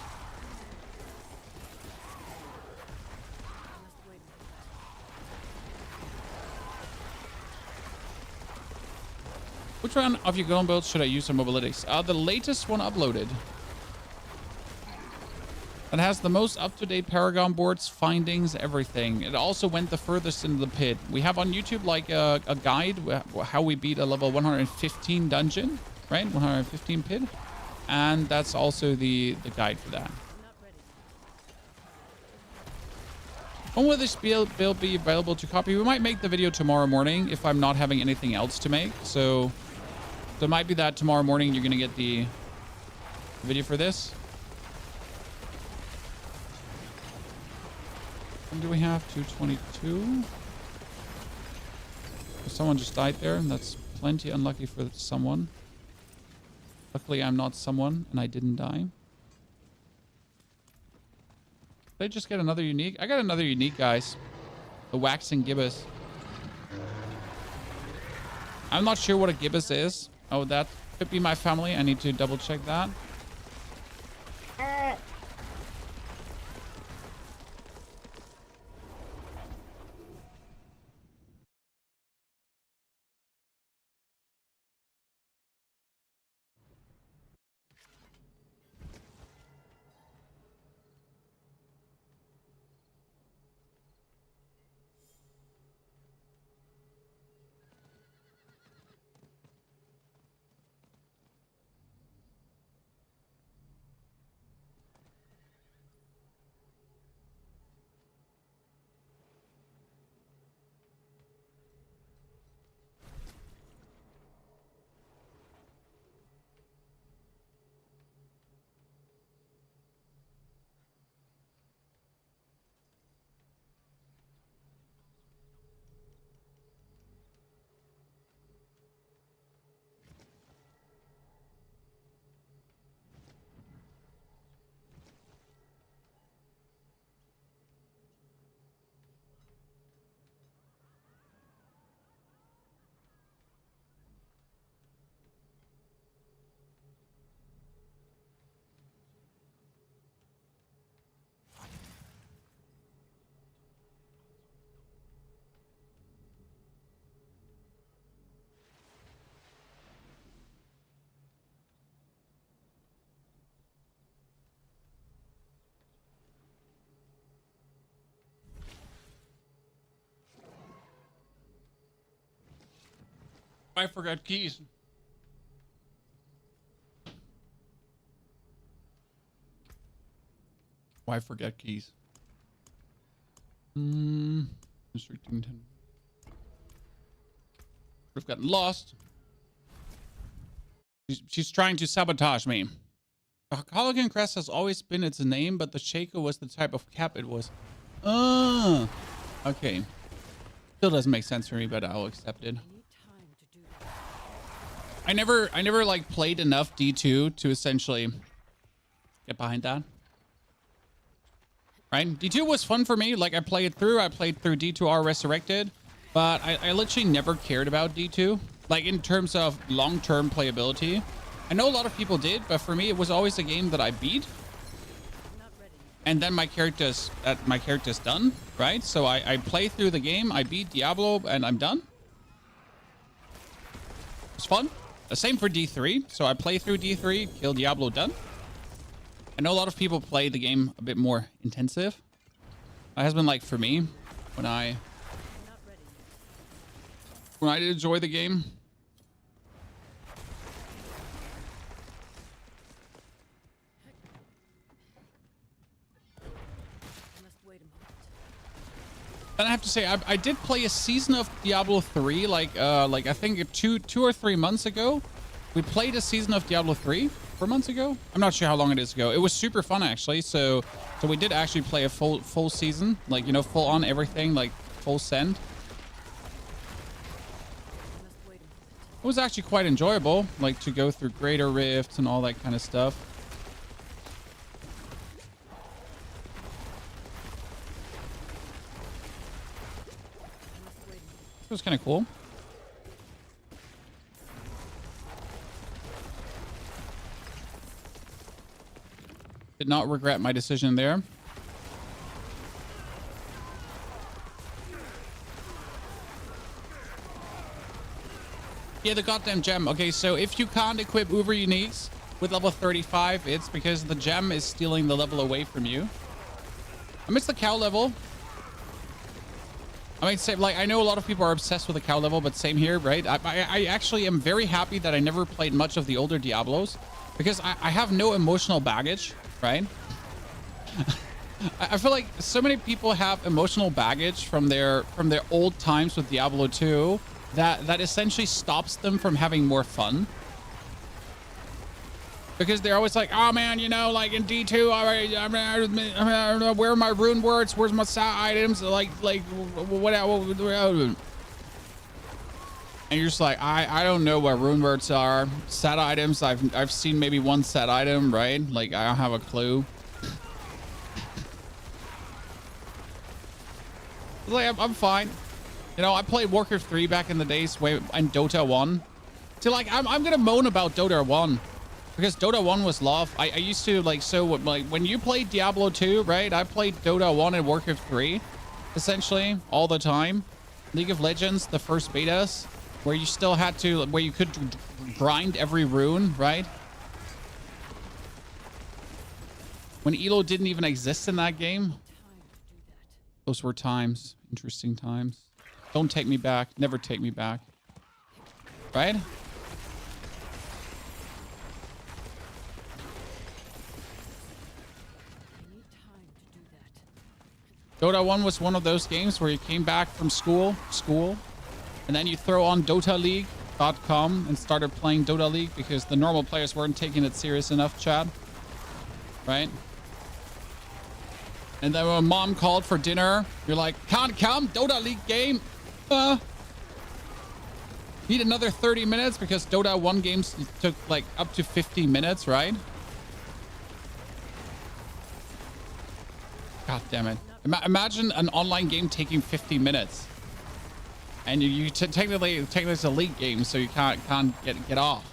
Which one of your golem builds should I use on Mobalytics? The latest one uploaded. It has the most up-to-date Paragon boards, findings, everything. It also went the furthest into the pit. We have on YouTube like a guide how we beat a level 115 dungeon, right? 115 pit. And that's also the guide for that. When will this build be available to copy? We might make the video tomorrow morning if I'm not having anything else to make. So it might be that tomorrow morning you're going to get the video for this. What do we have? 222. Someone just died there. That's plenty unlucky for someone. Luckily, I'm not someone, and I didn't die. Did I just get another unique? I got another unique, guys. The waxing gibbous. I'm not sure what a gibbous is. Oh, that could be my family. I need to double check that. I forgot keys. Why forget keys? Restricting 10. We've gotten lost. She's trying to sabotage me. The Colican crest has always been its name, but the Shaco was the type of cap it was. Okay. Still doesn't make sense for me, but I'll accept it. I never like played enough D2 to essentially get behind that. Right? D2 was fun for me. Like I played through D2R Resurrected, but I literally never cared about D2. Like in terms of long-term playability. I know a lot of people did, but for me it was always a game that I beat. And then my character's done, right? So I play through the game, I beat Diablo, and I'm done. It's fun. The same for D3. So I play through D3, kill Diablo, done. I know a lot of people play the game a bit more intensive. That has been like for me when I did enjoy the game. And I have to say, I did play a season of Diablo 3, like I think two or 3 months ago. We played a season of Diablo 3 4 months ago. I'm not sure how long it is ago. It was super fun actually. So we did actually play a full season, like, you know, full on everything, like full send. It was actually quite enjoyable, like to go through greater rifts and all that kind of stuff. It was kind of cool. Did not regret my decision there. Yeah, the goddamn gem. Okay, so if you can't equip Uber Uniques with level 35, it's because the gem is stealing the level away from you. I miss the cow level. I mean, same, like, I know a lot of people are obsessed with the cow level, but same here, right? I actually am very happy that I never played much of the older Diablos because I have no emotional baggage, right? I feel like so many people have emotional baggage from their old times with Diablo 2 that essentially stops them from having more fun. Because they're always like, oh man, you know, like in D2, I don't know, where are my rune words? Where's my stat items? Like what? And you're just like, I don't know what rune words are. Stat items, I've seen maybe one stat item, right? Like I don't have a clue. Like I'm fine. You know, I played Warcraft 3 back in the days and Dota 1. So like I'm gonna moan about Dota 1. Because Dota 1 was love. I used to like, so like when you played Diablo 2, right? I played Dota 1 and Warcraft 3 essentially all the time. League of Legends, the first betas, where you still had to, where you could grind every rune, right? When Elo didn't even exist in that game. Those were times, interesting times. Don't take me back. Never take me back. Right? Dota 1 was one of those games where you came back from school, and then you throw on DotaLeague.com and started playing Dota League because the normal players weren't taking it serious enough, Chad. Right? And then when mom called for dinner, you're like, can't come, Dota League game. Need another 30 minutes because Dota 1 games took like up to 50 minutes, right? God damn it. Imagine an online game taking 50 minutes. And you technically it's a league game, so you can't get off.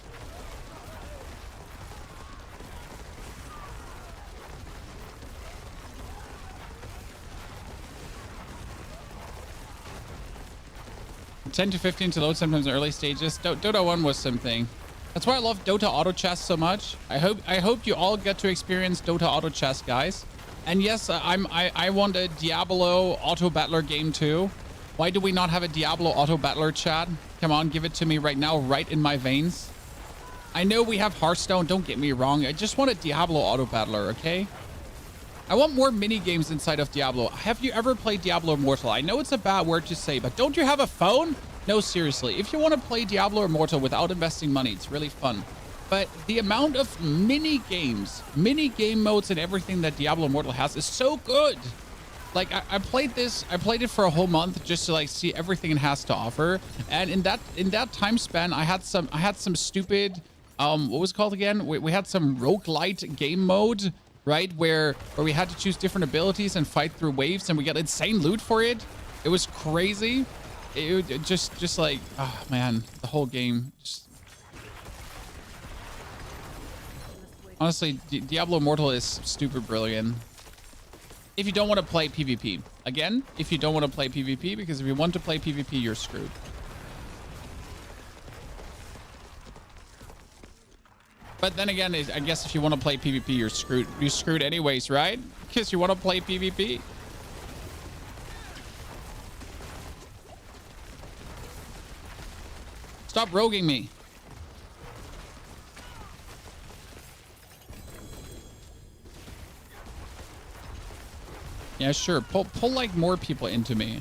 $10 to $15 to load sometimes in early stages. Dota 1 was something. That's why I love Dota Auto Chess so much. I hope you all get to experience Dota Auto Chess, guys. And yes, I want a Diablo Auto Battler game too. Why do we not have a Diablo auto battler, chat? Come on, give it to me right now, right in my veins. I know we have Hearthstone, don't get me wrong. I just want a Diablo auto battler, okay? I want more mini games inside of Diablo. Have you ever played Diablo Immortal? I know it's a bad word to say, but don't you have a phone? No, seriously. If you want to play Diablo Immortal without investing money, it's really fun. But the amount of mini games, mini game modes and everything that Diablo Immortal has is so good. Like I played it for a whole month just to like see everything it has to offer. And in that time span, I had some stupid, what was it called again? We had some roguelite game mode, right? Where we had to choose different abilities and fight through waves, and we got insane loot for it. It was crazy. It just like, oh man, the whole game. Honestly, Diablo Immortal is stupid brilliant. If you don't want to play PvP. Again, if you don't want to play PvP, because if you want to play PvP, you're screwed. But then again, I guess if you want to play PvP, you're screwed. You're screwed anyways, right? Because you want to play PvP. Stop roguing me. Yeah, sure. Pull like more people into me.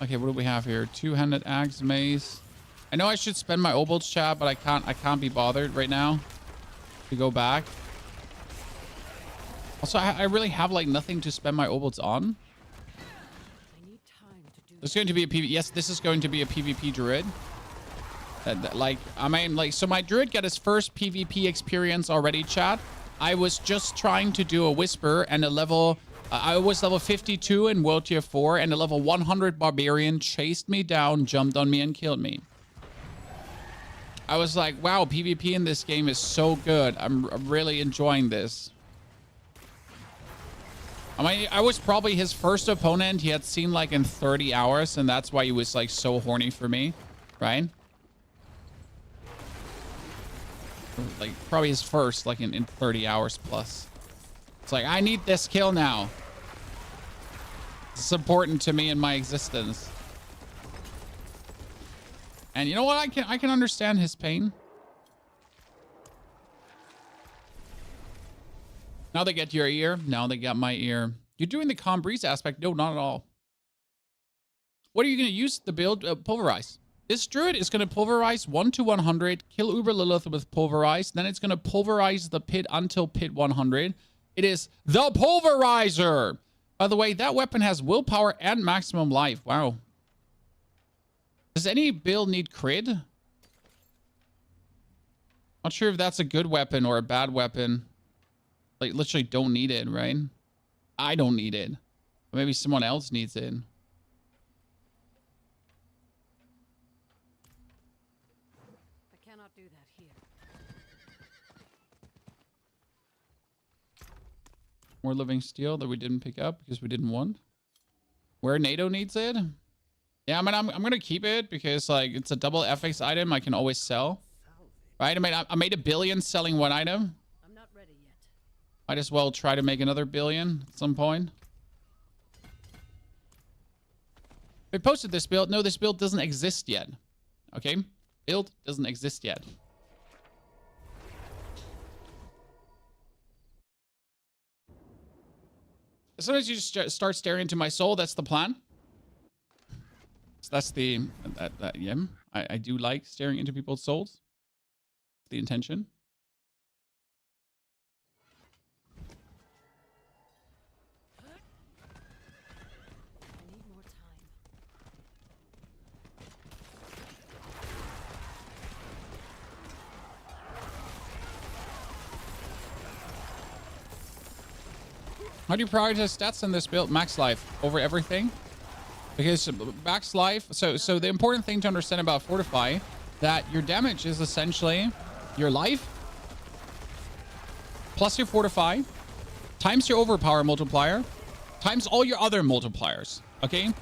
Okay, what do we have here? Two-handed axe, mace. I know I should spend my obols, chat, but I can't be bothered right now to go back. Also, I really have like nothing to spend my obols on. There's going to be a PvP. Yes, this is going to be a PvP druid. Like, I mean, like, so my druid got his first PvP experience already, chat. I was just trying to do a whisper and a level... I was level 52 in World Tier 4, and a level 100 barbarian chased me down, jumped on me, and killed me. I was like, wow, PvP in this game is so good. I'm really enjoying this. I mean, I was probably his first opponent he had seen like in 30 hours, and that's why he was like so horny for me, right? Like probably his first like in 30 hours plus. It's like, I need this kill now. It's important to me in my existence. And you know what? I can understand his pain. Now they get your ear. Now they got my ear. You're doing the calm breeze aspect. No, not at all. What are you going to use the build? Pulverize. This druid is going to pulverize 1 to 100, kill Uber Lilith with pulverize. Then it's going to pulverize the pit until pit 100. It is the pulverizer. By the way, that weapon has willpower and maximum life. Wow. Does any build need crit? Not sure if that's a good weapon or a bad weapon. Like, literally don't need it, right? I don't need it. But maybe someone else needs it. I cannot do that here. More living steel that we didn't pick up because we didn't want. Where NATO needs it? Yeah, I mean, I'm going to keep it because, like, it's a double FX item I can always sell. Right? I mean, I made $1 billion selling one item. I'm not ready yet. Might as well try to make another $1 billion at some point. We posted this build. No, this build doesn't exist yet. Okay? Build doesn't exist yet. As soon as you just start staring into my soul, that's the plan. So that's the... yeah, I do like staring into people's souls. The intention. I need more time. How do you prioritize stats in this build? Max life over everything? Because max life... So the important thing to understand about Fortify, that your damage is essentially your life plus your Fortify times your overpower multiplier times all your other multipliers. Okay?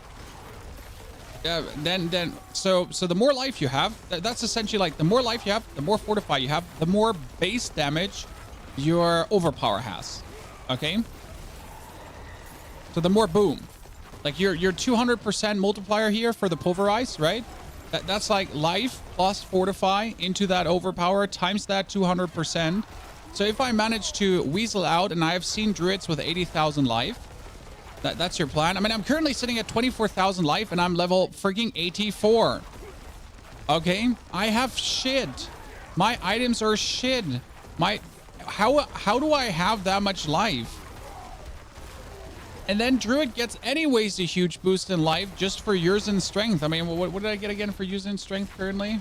So the more life you have, that's essentially like the more life you have, the more Fortify you have, the more base damage your overpower has. Okay? So the more boom. Like your 200% multiplier here for the Pulverize, right? That's like life plus fortify into that overpower times that 200%. So if I manage to weasel out, and I have seen druids with 80,000 life, that's your plan. I mean, I'm currently sitting at 24,000 life and I'm level freaking 84. Okay, I have shit. My items are shit. How do I have that much life? And then Druid gets anyways a huge boost in life just for yours in strength. I mean, what did I get again for using strength currently?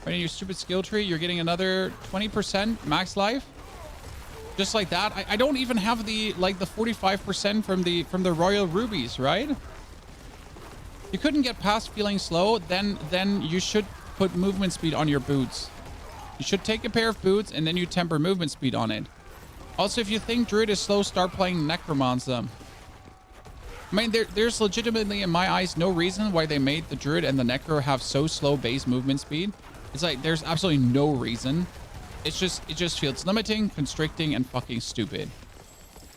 Right in your stupid skill tree, you're getting another 20% max life. Just like that. I don't even have the 45% from the royal rubies, right? You couldn't get past feeling slow, then you should put movement speed on your boots. You should take a pair of boots and then you temper movement speed on it. Also, if you think Druid is slow, start playing Necromancer. I mean, there's legitimately, in my eyes, no reason why they made the Druid and the Necro have so slow base movement speed. It's like, there's absolutely no reason. It just feels limiting, constricting, and fucking stupid.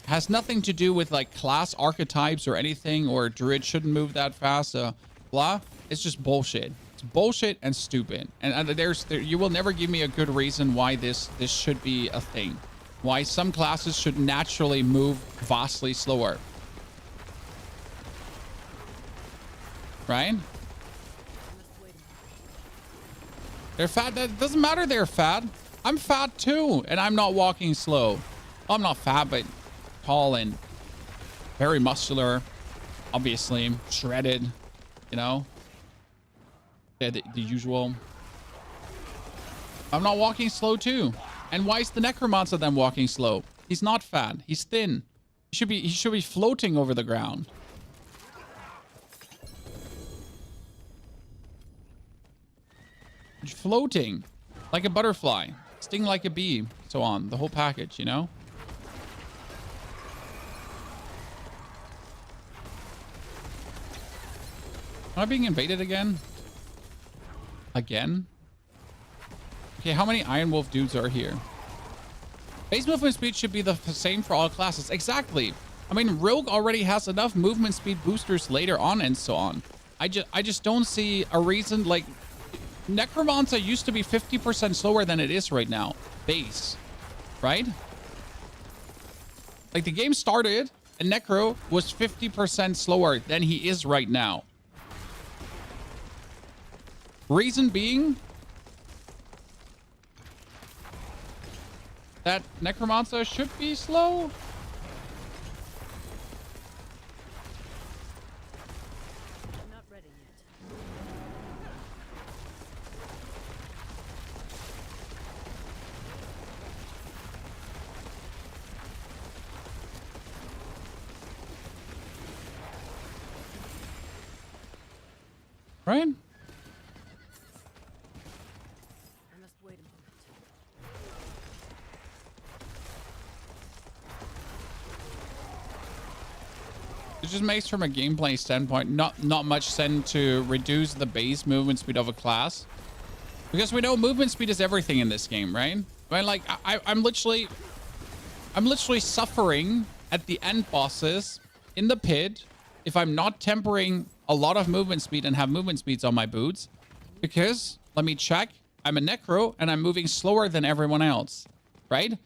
It has nothing to do with, like, class archetypes or anything, or Druid shouldn't move that fast, blah. It's just bullshit. It's bullshit and stupid. And you will never give me a good reason why this should be a thing. Why some classes should naturally move vastly slower. Right? They're fat. That doesn't matter they're fat. I'm fat too, and I'm not walking slow. I'm not fat, but tall and very muscular. Obviously, shredded, you know? Yeah, the usual. I'm not walking slow too. And why is the Necromancer then walking slow? He's not fat. He's thin. He should be floating over the ground. Floating like a butterfly, sting like a bee, so on. The whole package, you know? Am I being invaded again? Again? Okay, how many Iron Wolf dudes are here? Base movement speed should be the same for all classes. Exactly. I mean, Rogue already has enough movement speed boosters later on and so on. I just don't see a reason. Like, Necromancer used to be 50% slower than it is right now. Base. Right? Like, the game started and Necro was 50% slower than he is right now. Reason being that Necromancer should be slow. I'm not ready yet. Right? I must wait a moment. It just makes, from a gameplay standpoint, not much sense to reduce the base movement speed of a class, because we know movement speed is everything in this game, right? I mean, like, I'm literally suffering at the end bosses in the pit if I'm not tempering a lot of movement speed and have movement speeds on my boots, because, let me check, I'm a Necro and I'm moving slower than everyone else, right?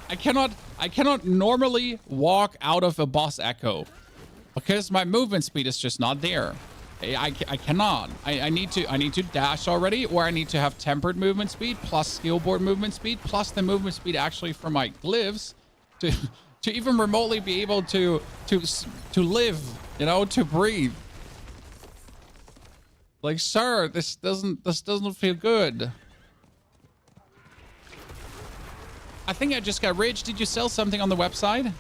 I cannot normally walk out of a boss echo because my movement speed is just not there. I cannot. I need to dash already, or I need to have tempered movement speed plus skill board movement speed plus the movement speed actually for my glyphs to even remotely be able to live, you know, to breathe. Like, sir, this doesn't feel good. I think I just got rich. Did you sell something on the website?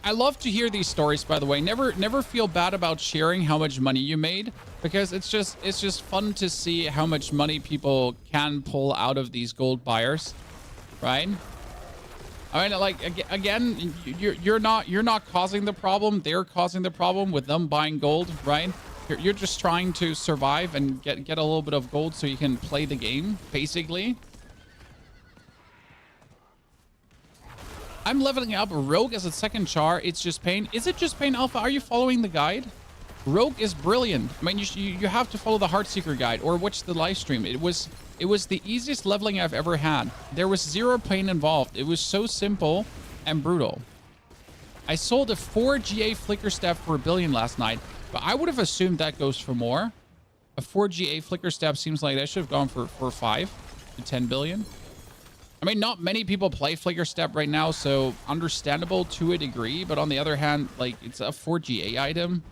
I love to hear these stories, by the way. Never feel bad about sharing how much money you made, because it's just fun to see how much money people can pull out of these gold buyers, right? I mean, like, again, you're not causing the problem. They're causing the problem with them buying gold, right? You're just trying to survive and get a little bit of gold so you can play the game, basically. I'm leveling up Rogue as a second char. It's just pain. Is it just pain alpha? Are you following the guide? Rogue is brilliant. I mean, you have to follow the Heartseeker guide or watch the live stream. It was the easiest leveling I've ever had. There was zero pain involved. It was so simple and brutal. I sold a 4 GA flicker step for $1 billion last night, but I would have assumed that goes for more. A 4 GA flicker step seems like that should have gone for 5 to 10 billion. I mean, not many people play flicker step right now, so understandable to a degree, but on the other hand, like, it's a 4 GA item.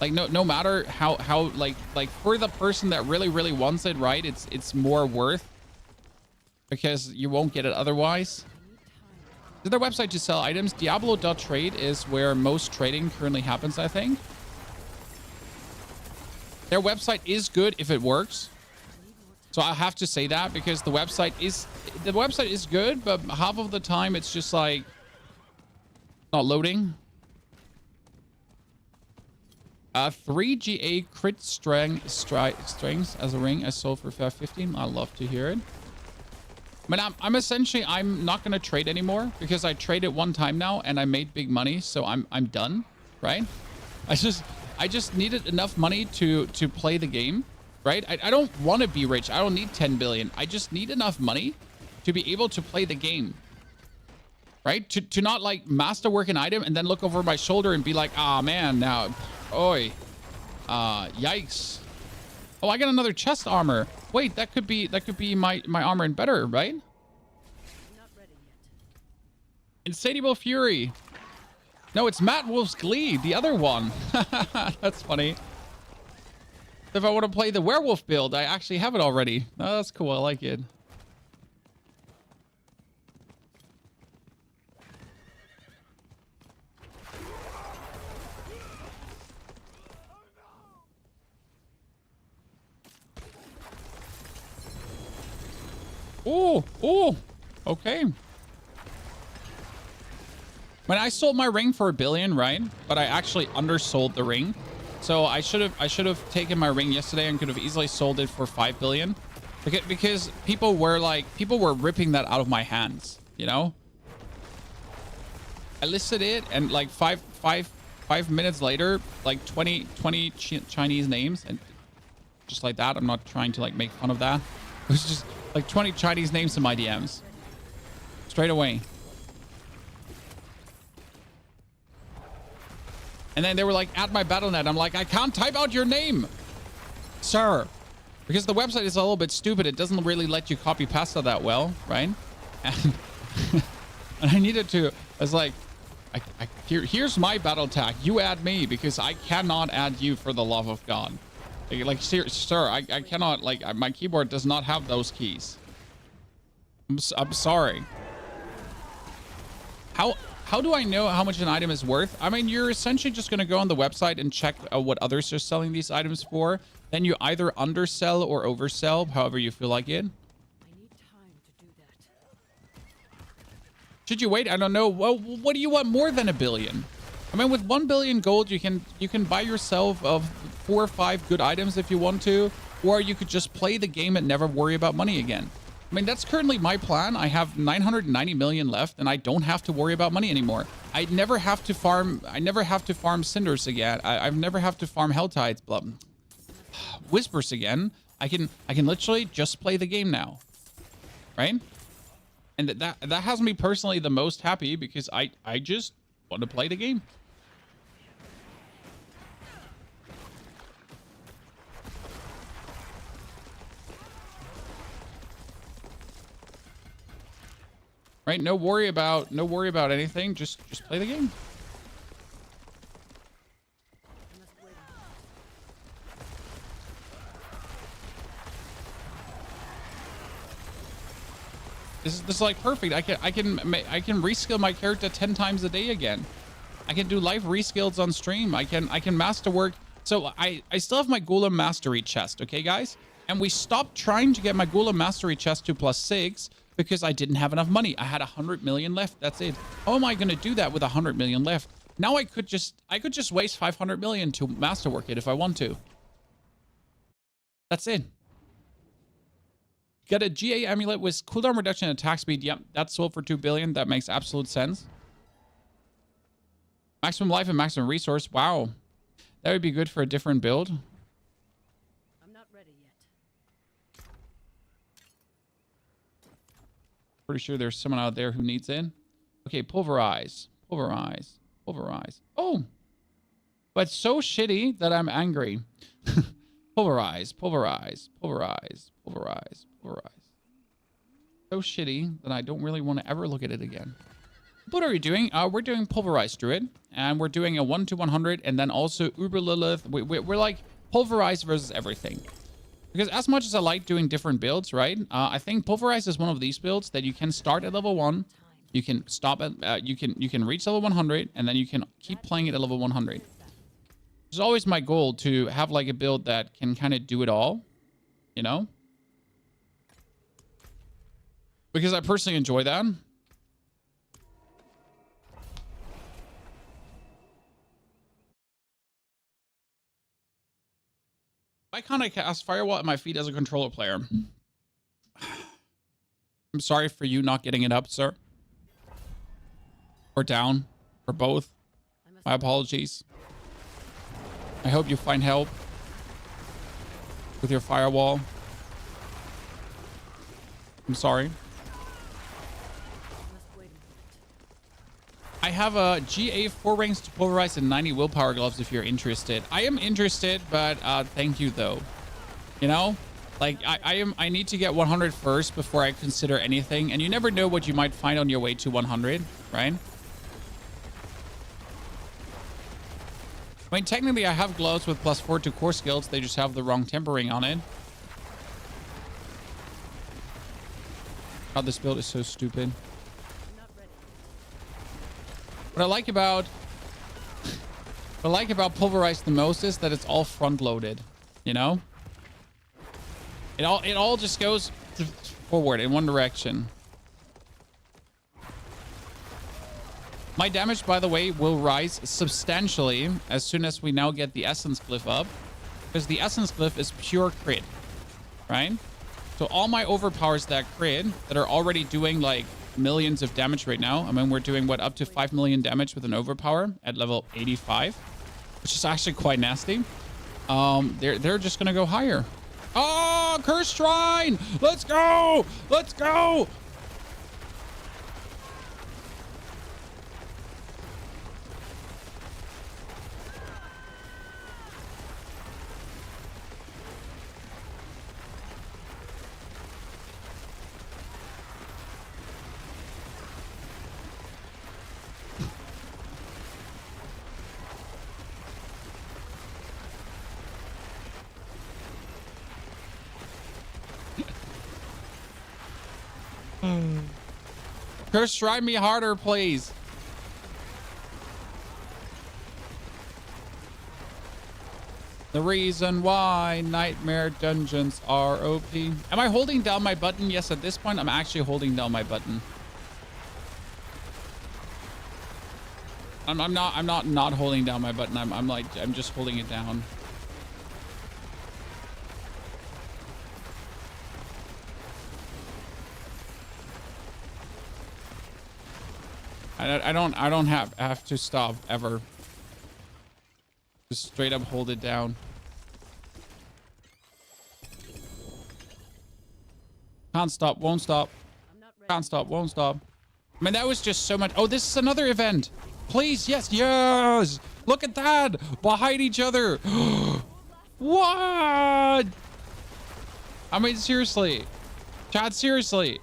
Like, no matter how like for the person that really wants it, right, it's more worth because you won't get it otherwise. To their website to sell items, Diablo.trade is where most trading currently happens, I think. Their website is good if it works. So I have to say that because the website is good, but half of the time it's just like not loading. 3 GA crit strings as a ring I sold for 515. I love to hear it. I mean, I'm essentially, I'm not going to trade anymore because I traded one time now and I made big money. So I'm done, right? I just needed enough money to play the game, right? I don't want to be rich. I don't need 10 billion. I just need enough money to be able to play the game, right? To not like masterwork an item and then look over my shoulder and be like, ah, man, now, oi, yikes. Oh, I got another chest armor. Wait, that could be my armor and better, right? Not ready yet. Insatiable Fury. No, it's Matt Wolf's Glee, the other one. That's funny. If I want to play the werewolf build, I actually have it already. Oh, that's cool. I like it. Oh, okay. When I sold my ring for $1 billion, right? But I actually undersold the ring. So I should have taken my ring yesterday and could have easily sold it for 5 billion. Because people were ripping that out of my hands, you know? I listed it and like five minutes later, like 20 Chinese names, and just like that. I'm not trying to like make fun of that. It was just like 20 Chinese names in my DMs. Straight away. And then they were like, at my Battle.net. I'm like, I can't type out your name, sir. Because the website is a little bit stupid. It doesn't really let you copy pasta that well, right? And, and I needed to, I was like, here's my battle tag. You add me because I cannot add you for the love of God. Like, sir, I cannot, like, my keyboard does not have those keys. I'm sorry. How do I know how much an item is worth? I mean, you're essentially just going to go on the website and check what others are selling these items for. Then you either undersell or oversell, however you feel like it. I need time to do that. Should you wait? I don't know. Well, what do you want more than $1 billion? I mean, with 1 billion gold, you can buy yourself of 4 or 5 good items if you want to, or you could just play the game and never worry about money again. I mean, that's currently my plan. I have 990 million left, and I don't have to worry about money anymore. I never have to farm. I never have to farm cinders again. I've never have to farm hell tides, whispers again. I can literally just play the game now, right? And that has me personally the most happy because I just want to play the game. Right? No worry about anything. Just play the game. This is like perfect. I can reskill my character 10 times a day again. I can do live reskills on stream. I can masterwork. So I still have my Golem Mastery chest, okay, guys? And we stopped trying to get my Golem Mastery chest to +6 because I didn't have enough money. I had 100 million left. That's it. How am I going to do that with 100 million left? Now I could just waste 500 million to masterwork it if I want to. That's it. Get a GA amulet with cooldown reduction and attack speed. Yep, that's sold for 2 billion. That makes absolute sense. Maximum life and maximum resource. Wow. That would be good for a different build. I'm not ready yet. Pretty sure there's someone out there who needs it. Okay, pulverize. Pulverize. Pulverize. Oh! But so shitty that I'm angry. Pulverize. Pulverize. Pulverize. Pulverize. Pulverize. So shitty that I don't really want to ever look at it again. What are we doing? We're doing Pulverize Druid. And we're doing a 1 to 100. And then also Uber Lilith. We're like Pulverize versus everything. Because as much as I like doing different builds, right? I think Pulverize is one of these builds that you can start at level 1. You can stop at, you can reach level 100. And then you can keep playing it at level 100. It's always my goal to have like a build that can kind of do it all. You know? Because I personally enjoy that. Why can't I cast Firewall at my feet as a controller player? I'm sorry for you not getting it up, sir. Or down. Or both. My apologies. I hope you find help with your Firewall. I'm sorry. I have a GA 4 ranks to pulverize and 90 willpower gloves if you're interested. I am interested, but thank you though. You know, like I need to get 100 first before I consider anything. And you never know what you might find on your way to 100, right? I mean, technically I have gloves with +4 to core skills. They just have the wrong tempering on it. God, this build is so stupid. What I like about Pulverize the most is that it's all front loaded, you know? It all just goes forward in one direction. My damage, by the way, will rise substantially as soon as we now get the Essence Glyph up. Because the Essence Glyph is pure crit, right? So all my overpowers that crit that are already doing like millions of damage right now. I mean, we're doing what, up to 5 million damage with an overpower at level 85, which is actually quite nasty. They're just gonna go higher. Oh, Cursed Shrine! Let's go! Let's go! Curse, try me harder, please. The reason why nightmare dungeons are OP. Am I holding down my button? Yes, at this point, I'm actually holding down my button. I'm not holding down my button. I'm just holding it down. I don't have to stop ever. Just straight up hold it down. Can't stop, won't stop. Can't stop, won't stop. I mean, that was just so much. Oh, this is another event. Please, yes, yes. Look at that. Behind each other. What? I mean, seriously. Chad, seriously.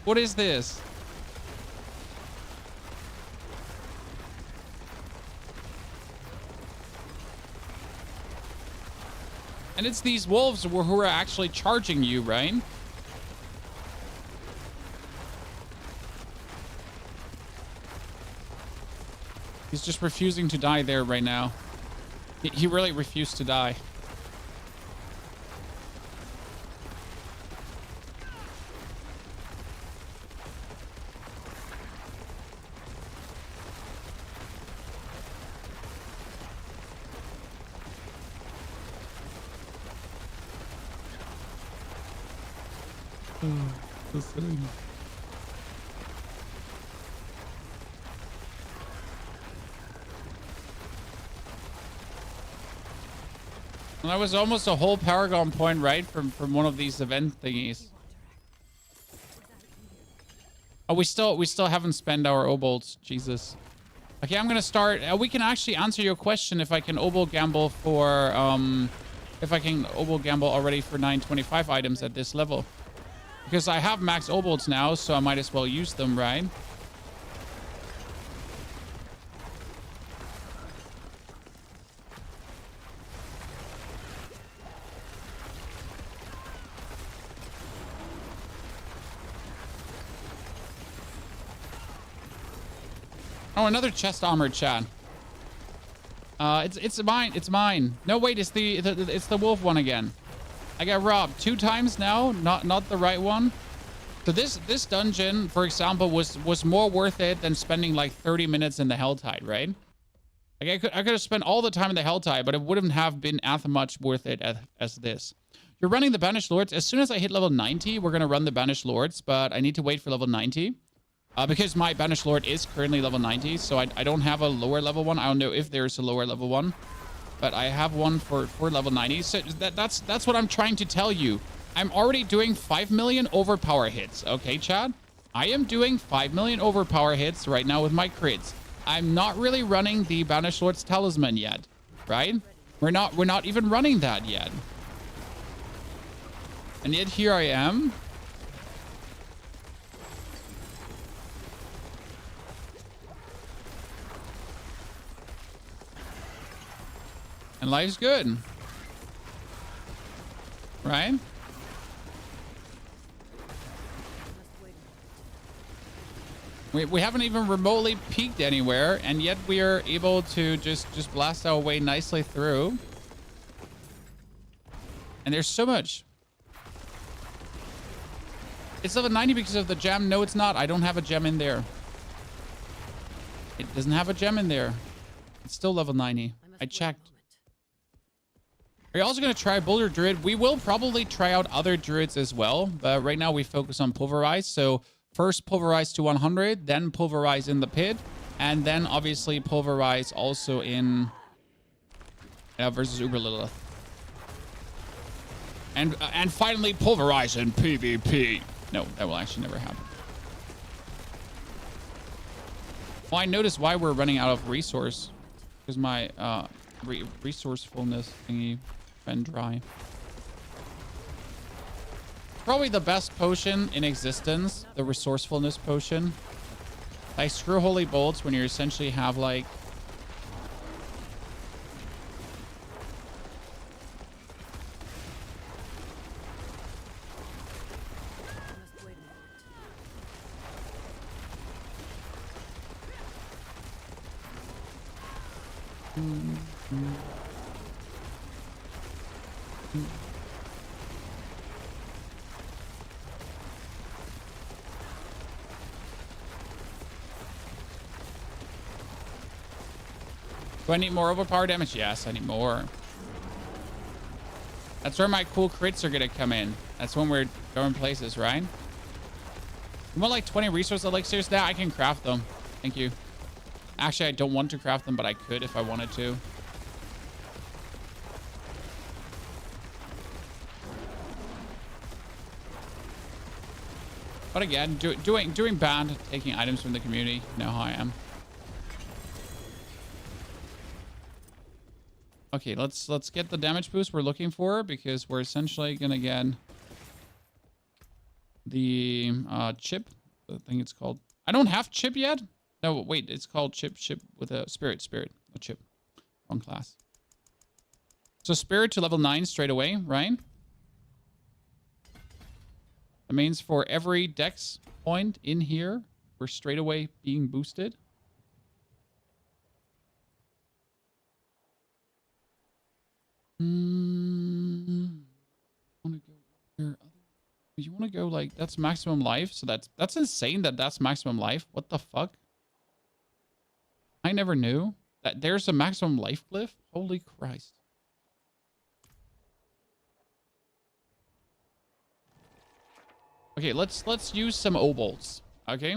What is this? And it's these wolves who are actually charging you, right? He's just refusing to die there right now. He really refused to die. So silly. And that was almost a whole Paragon point, right? From one of these event thingies. Oh, we still haven't spent our obolts. Jesus. Okay, I'm gonna start. We can actually answer your question if I can obol gamble for if I can obol gamble already for 925 items at this level, because I have max obolts now, so I might as well use them, right? Oh, another chest armor, chat. It's mine. It's mine. No, wait, it's the wolf one again. I got robbed 2 times now. Not the right one. So this dungeon, for example, was more worth it than spending like 30 minutes in the Helltide, right? Like I could have spent all the time in the Helltide, but it wouldn't have been as much worth it as this. You're running the Banished Lords. As soon as I hit level 90, we're gonna run the Banished Lords, but I need to wait for level 90. Because my Banished Lord is currently level 90, so I don't have a lower level one. I don't know if there's a lower level one, but I have one for level 90. So that's what I'm trying to tell you. I'm already doing 5 million overpower hits. Okay, Chad? I am doing 5 million overpower hits right now with my crits. I'm not really running the Banished Lord's Talisman yet, right? We're not even running that yet. And yet here I am. And life's good. Right? We haven't even remotely peaked anywhere, and yet we are able to just blast our way nicely through. And there's so much. It's level 90 because of the gem. No, it's not. I don't have a gem in there. It doesn't have a gem in there. It's still level 90. I checked. Are you also going to try Boulder Druid? We will probably try out other druids as well, but right now we focus on Pulverize. So first Pulverize to 100, then Pulverize in the pit, and then obviously Pulverize also in versus Uber Lilith. And finally Pulverize in PvP. No, that will actually never happen. Well, I noticed why we're running out of resource, because my resourcefulness thingy went dry. Probably the best potion in existence, the resourcefulness potion. Like screw holy bolts when you essentially have like Do I need more overpower damage? Yes, I need more. That's where my cool crits are gonna come in. That's when we're going places, right? You want like 20 resource elixirs? Now I can craft them. Thank you. Actually, I don't want to craft them, but I could if I wanted to. But again, doing bad, taking items from the community. You know how I am. Okay, let's get the damage boost we're looking for, because we're essentially gonna get the chip. I think it's called. I don't have chip yet. No, wait, it's called chip with a spirit, a chip. Wrong class. So spirit to level 9 straight away, right? That means for every dex point in here, we're straight away being boosted. Want to go here? You want to go like that's maximum life? So that's insane. That's maximum life. What the fuck? I never knew that there's a maximum life glyph. Holy Christ! Okay, let's use some obols. Okay.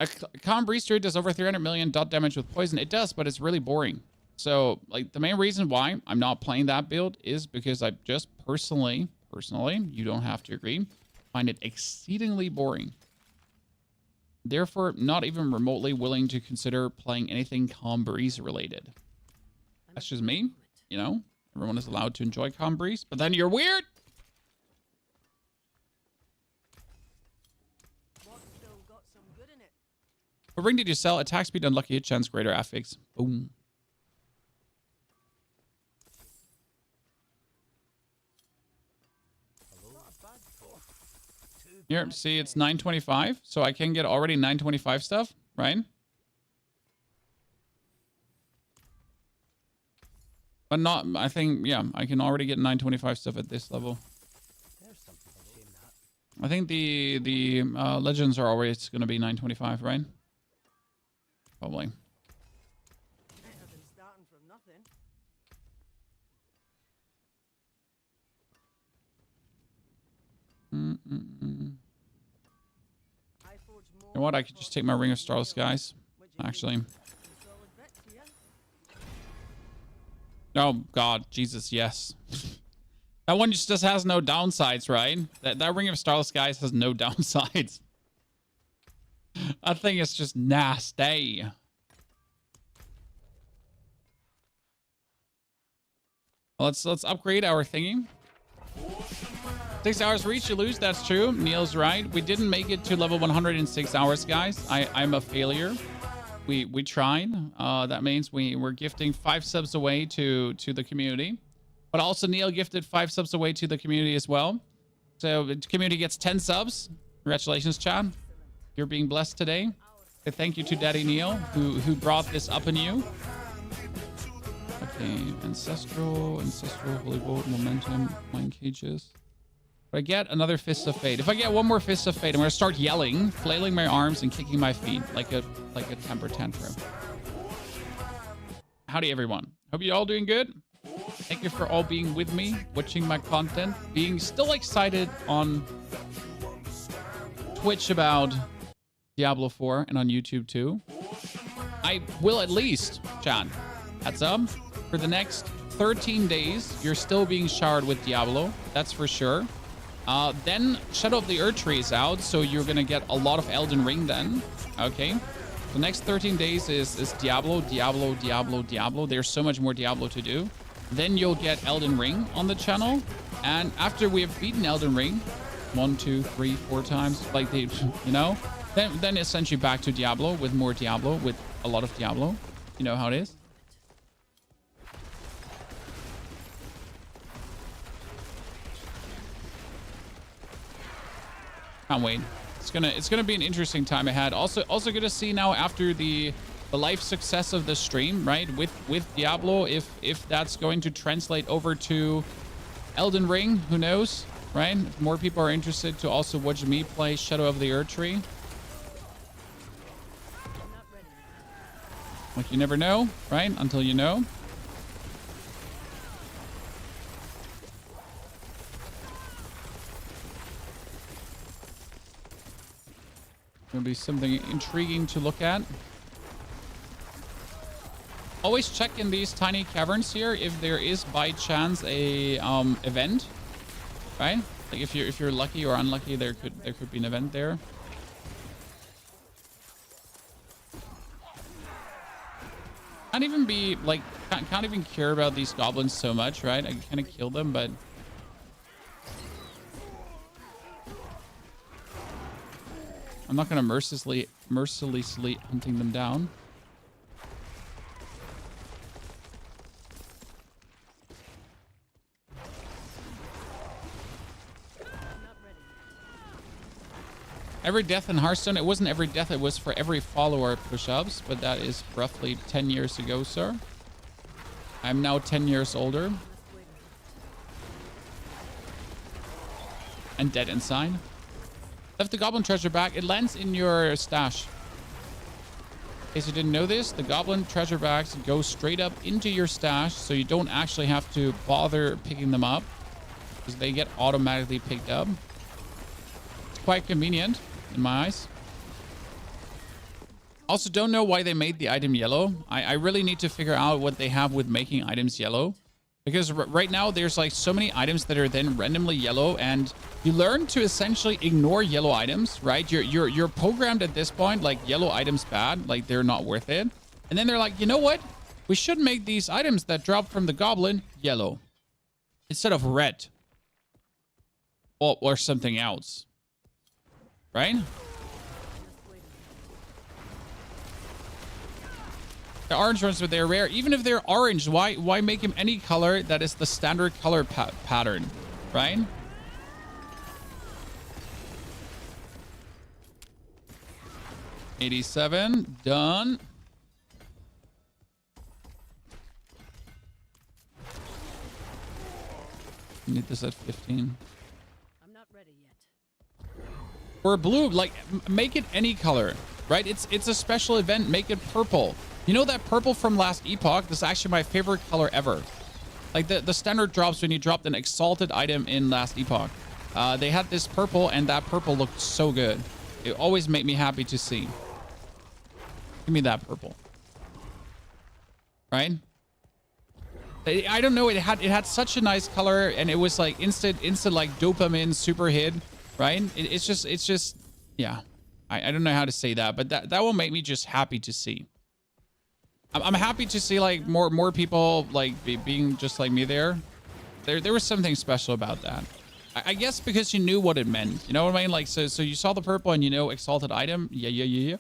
A common breeze druid does over 300 million dot damage with poison. It does, but it's really boring. So, like, the main reason why I'm not playing that build is because I just personally, you don't have to agree, find it exceedingly boring. Therefore, not even remotely willing to consider playing anything Calm Breeze related. That's just me, you know? Everyone is allowed to enjoy Calm Breeze, but then you're weird! What ring did you sell? Attack speed, unlucky hit chance, greater affix. Boom. Here, see, it's 925, so I can get already 925 stuff, right? But not, I think, yeah, I can already get 925 stuff at this level. I think the legends are always going to be 925, right? Probably. You know what? I could just take my Ring of Starless Skies, actually. Oh, God. Jesus, yes. That one just has no downsides, right? That Ring of Starless Skies has no downsides. I think it's just nasty. Let's upgrade our thingy. 6 hours reach, you lose. That's true. Neil's right. We didn't make it to level 100 in 6 hours, guys. I'm a failure. We tried. That means we're gifting 5 subs away to the community. But also Neil gifted 5 subs away to the community as well. So the community gets 10 subs. Congratulations, Chad. You're being blessed today. So thank you to Daddy Neil who brought this up in you. Okay, Ancestral, Holy Bolt, Momentum, Mind Cages. But I get another Fist of Fate. If I get one more Fist of Fate, I'm going to start yelling, flailing my arms, and kicking my feet like a temper tantrum. Howdy, everyone. Hope you're all doing good. Thank you for all being with me, watching my content, being still excited on Twitch about Diablo 4 and on YouTube too. I will at least, Chad, heads up, for the next 13 days, you're still being showered with Diablo. That's for sure. Then Shadow of the Earth Tree is out, so you're going to get a lot of Elden Ring then. Okay. The next 13 days is Diablo. There's so much more Diablo to do. Then you'll get Elden Ring on the channel. And after we have beaten Elden Ring 1, 2, 3, 4 times, like the, you know, then essentially back to Diablo with more Diablo, with a lot of Diablo. You know how it is. Can't wait. It's gonna be an interesting time ahead. Also gonna see now after the life success of the stream, right? With Diablo, if that's going to translate over to Elden Ring, who knows, right? If more people are interested to also watch me play Shadow of the Earth Tree. Like, you never know, right? Until you know. Gonna be something intriguing to look at. Always check in these tiny caverns here if there is by chance a event, right? Like if you're lucky or unlucky, there could be an event there. Can't even be like can't even care about these goblins so much, right? I can kind of kill them, but I'm not gonna mercilessly hunting them down. Every death in Hearthstone, it wasn't every death, it was for every follower push-ups, but that is roughly 10 years ago, sir. I'm now 10 years older. And dead inside. Left the goblin treasure back. It lands in your stash. case you didn't know this, the goblin treasure bags go straight up into your stash, so you don't actually have to bother picking them up because they get automatically picked up. It's quite convenient in my eyes. Also, don't know why they made the item yellow. I really need to figure out what they have with making items yellow. Because right now, there's like so many items that are then randomly yellow, and you learn to essentially ignore yellow items, right? You're programmed at this point, like yellow items bad, like they're not worth it. And then they're like, you know what? We should make these items that drop from the goblin yellow instead of red or something else, right? The orange ones, but they're rare. Even if they're orange, why make him any color that is the standard color pattern, right? $87 done. Need this at 15. I'm not ready yet. Or blue, like make it any color, right? It's a special event. Make it purple. You know that purple from last epoch? This is actually my favorite color ever. Like the standard drops when you dropped an exalted item in last epoch. They had this purple, and that purple looked so good. It always made me happy to see. Give me that purple. Right? I don't know. It had such a nice color, and it was like instant like dopamine super hit. Right? It's just yeah. I don't know how to say that, but that will make me just happy to see. I'm happy to see like more people like being just like me there. There was something special about that. I guess because you knew what it meant. You know what I mean? Like so you saw the purple and you know exalted item. Yeah.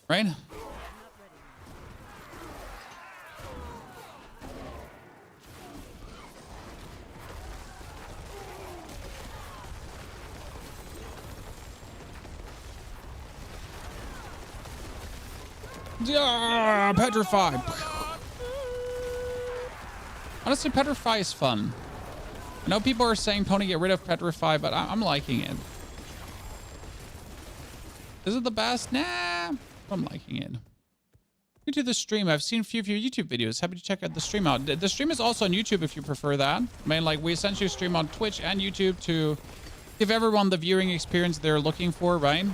Right? Yeah, petrify. Honestly, petrify is fun. I know people are saying, Pony, get rid of petrify, but I'm liking it. Is it the best? Nah, I'm liking it. Due to the stream, I've seen a few of your YouTube videos. Happy to check out the stream out. The stream is also on YouTube if you prefer that. I mean, like we essentially stream on Twitch and YouTube to give everyone the viewing experience they're looking for, right?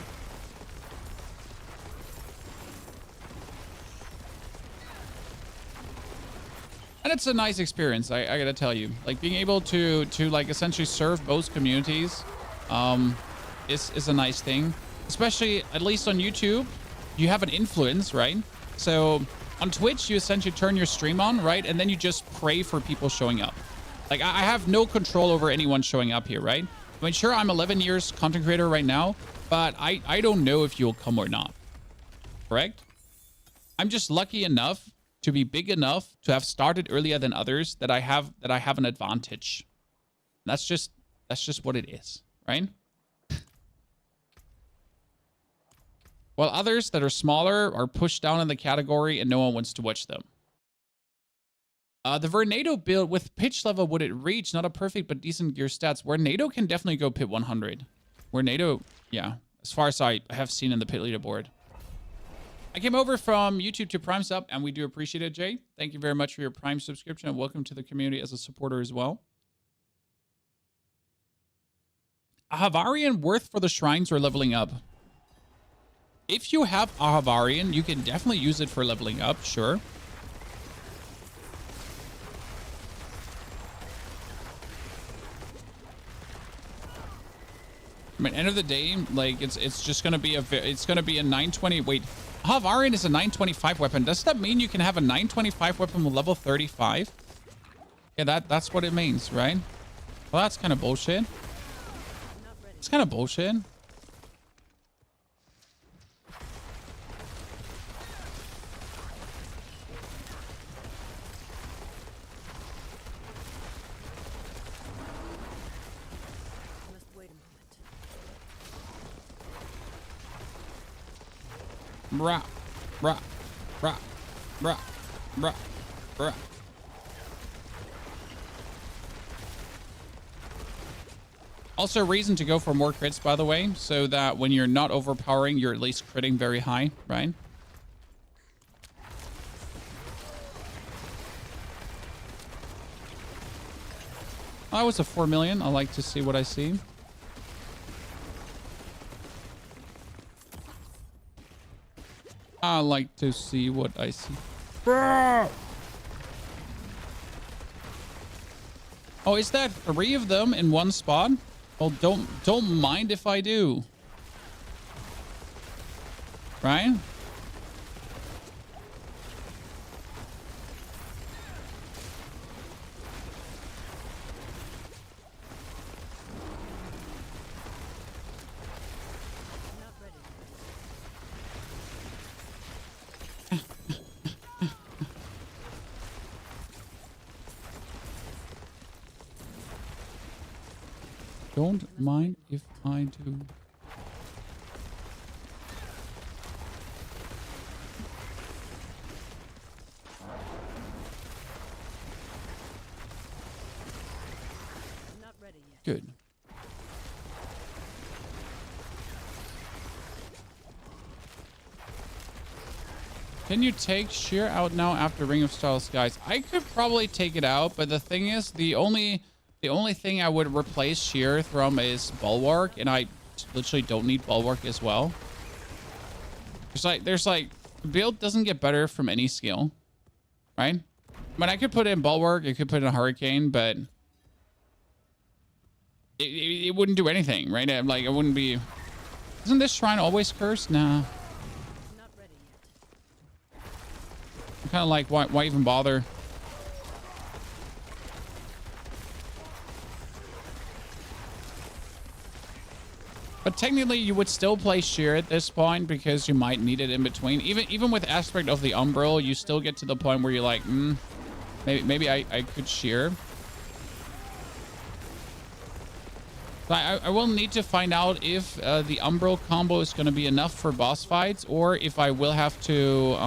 And it's a nice experience, I gotta tell you. Like being able to like essentially serve both communities is a nice thing. Especially, at least on YouTube, you have an influence, right? So on Twitch, you essentially turn your stream on, right? And then you just pray for people showing up. Like I have no control over anyone showing up here, right? I mean, sure, I'm 11 years content creator right now, but I don't know if you'll come or not. Correct? I'm just lucky enough to be big enough to have started earlier than others that I have an advantage. That's just what it is, right? While others that are smaller are pushed down in the category and no one wants to watch them. The Vernado build with pitch level, would it reach? Not a perfect but decent gear stats. Vernado can definitely go pit 100. Vernado, yeah, as far as I have seen in the pit leaderboard. I came over from YouTube to Prime sub, and we do appreciate it, Jay. Thank you very much for your Prime subscription, and welcome to the community as a supporter as well. A Havarian worth for the shrines or leveling up? If you have a Havarian, you can definitely use it for leveling up, sure. I mean, end of the day, like it's just gonna be a 920. Wait, Havarian is a 925 weapon. Does that mean you can have a 925 weapon with level 35? Yeah, that's what it means, right? Well, that's kind of bullshit. It's kind of bullshit. Brah, brah, brah, brah, brah, brah. Also a reason to go for more crits, by the way, so that when you're not overpowering, you're at least critting very high, right? I was a 4 million. I like to see what I see. I like to see what I see. Oh, is that 3 of them in one spot? Well, don't mind if I do. Right? Don't mind if I do. Not ready yet. Good. Can you take Sheer out now after Ring of Style Skies? I could probably take it out, but the thing is, the only thing I would replace Sheer from is Bulwark, and I literally don't need Bulwark as well. There's like the build doesn't get better from any skill, right? I mean, I could put in Bulwark, I could put in Hurricane, but it wouldn't do anything, right? I'm like, it wouldn't be. Isn't this shrine always cursed? Nah. Not ready yet. I'm kind of like, why even bother? But technically, you would still play Sheer at this point because you might need it in between. Even with Aspect of the Umbral, you still get to the point where you're like, maybe I could Sheer. But I will need to find out if the Umbral combo is going to be enough for boss fights, or if I will have to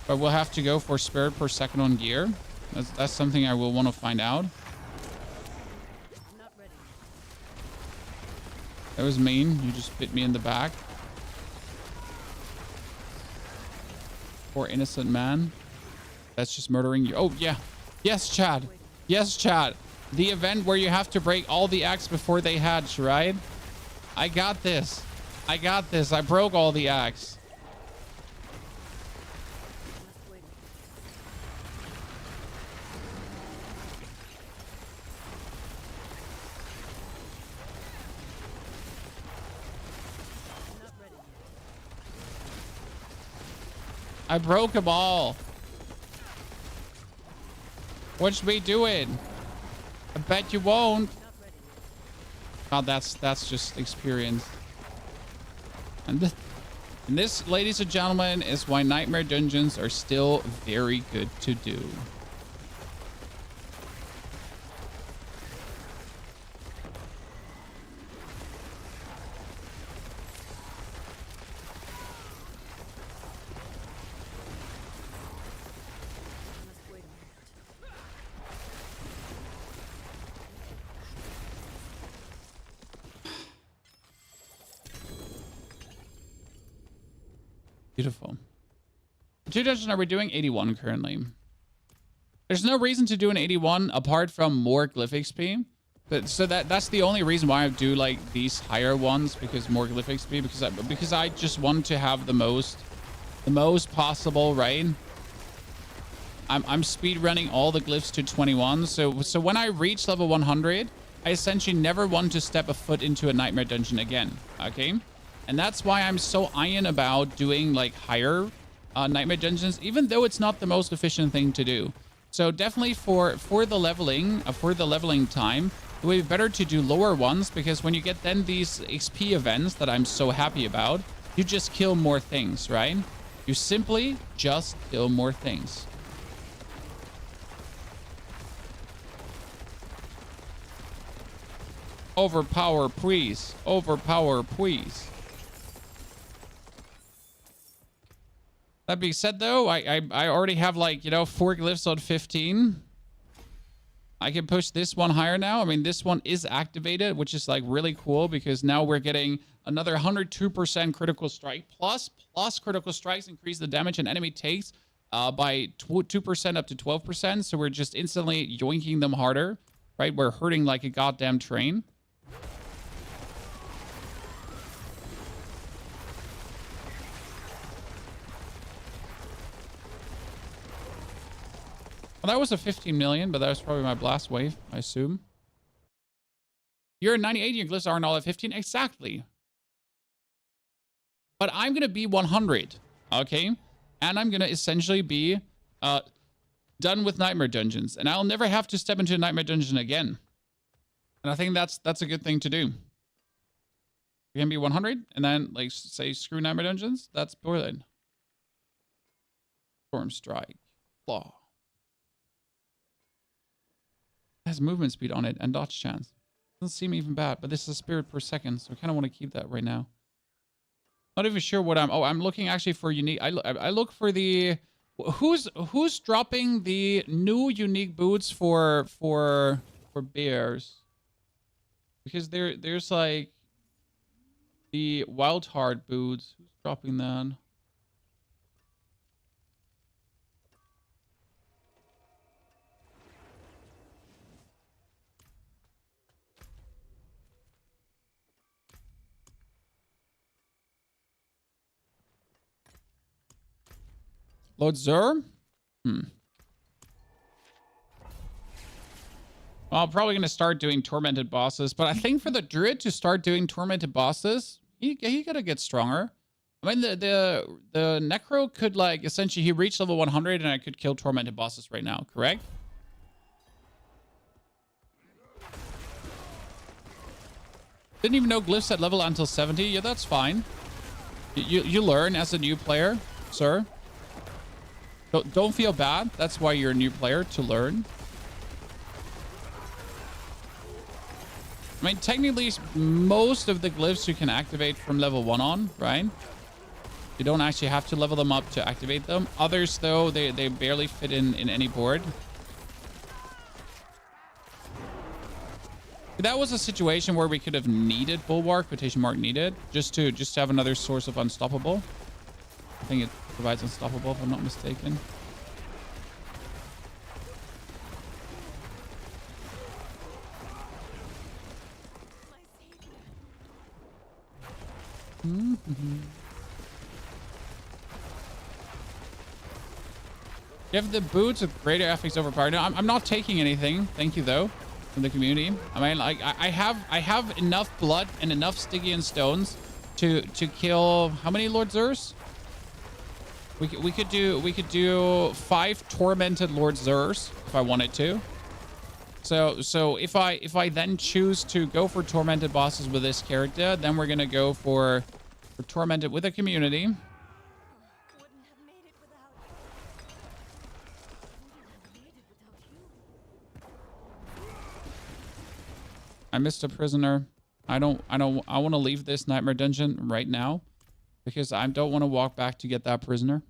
go for Spirit per second on gear. That's something I will want to find out. That was mean. You just bit me in the back. Poor innocent man. That's just murdering you. Oh, yeah. Yes, Chad. Yes, Chad. The event where you have to break all the eggs before they hatch, right? I got this. I got this. I broke all the eggs. I broke them all. What should we do it? I bet you won't. Oh, that's just experience. And this, ladies and gentlemen, is why Nightmare Dungeons are still very good to do. Beautiful. Two dungeons are we doing? 81 currently. There's no reason to do an 81 apart from more glyph XP. But so that's the only reason why I do like these higher ones, because more glyph XP, because I just want to have the most possible, right? I'm speed running all the glyphs to 21. So when I reach level 100, I essentially never want to step a foot into a Nightmare Dungeon again. Okay? And that's why I'm so iron about doing like higher Nightmare Dungeons, even though it's not the most efficient thing to do. So definitely for the leveling time, it would be better to do lower ones, because when you get then these XP events that I'm so happy about, you just kill more things, right? You simply just kill more things. Overpower, please. Overpower, please. That being said, though, I already have, like, you know, 4 glyphs on 15. I can push this one higher now. I mean, this one is activated, which is like really cool because now we're getting another 102% critical strike plus critical strikes increase the damage an enemy takes by 2% up to 12%. So we're just instantly yoinking them harder, right? We're hurting like a goddamn train. Well, that was a 15 million, but that was probably my blast wave, I assume. You're at 98, your glyphs aren't all at 15. Exactly. But I'm going to be 100, okay? And I'm going to essentially be done with Nightmare Dungeons. And I'll never have to step into a Nightmare Dungeon again. And I think that's a good thing to do. You can be 100, and then, like, say, screw Nightmare Dungeons. That's brilliant. Storm Strike. Claw. It has movement speed on it and dodge chance. Doesn't seem even bad, but this is a spirit per second, so I kind of want to keep that right now. Not even sure what I'm looking actually for unique. I look for the who's dropping the new unique boots for bears, because there's like the wild heart boots. Who's dropping that? Lord Zur? Well, I'm probably going to start doing tormented bosses, but I think for the druid to start doing tormented bosses, he got to get stronger. I mean, the necro could, like, essentially, he reached level 100 and I could kill tormented bosses right now, correct? Didn't even know glyphs at level until 70. Yeah, that's fine. You learn as a new player, sir. Don't feel bad. That's why you're a new player, to learn. I mean, technically, most of the glyphs you can activate from level 1 on, right? You don't actually have to level them up to activate them. Others, though, they barely fit in any board. That was a situation where we could have needed Bulwark, quotation mark needed, just to have another source of unstoppable. I think it provides unstoppable, if I'm not mistaken. You have the boots with greater FX overpowered. No, I'm not taking anything. Thank you, though, from the community. I mean, like, I have enough blood and enough Stygian stones to kill how many Lord Zurs? We could do 5 tormented Lord Zurs if I wanted to. So if I then choose to go for tormented bosses with this character, then we're gonna go for tormented with a community. I missed a prisoner. I want to leave this nightmare dungeon right now because I don't want to walk back to get that prisoner.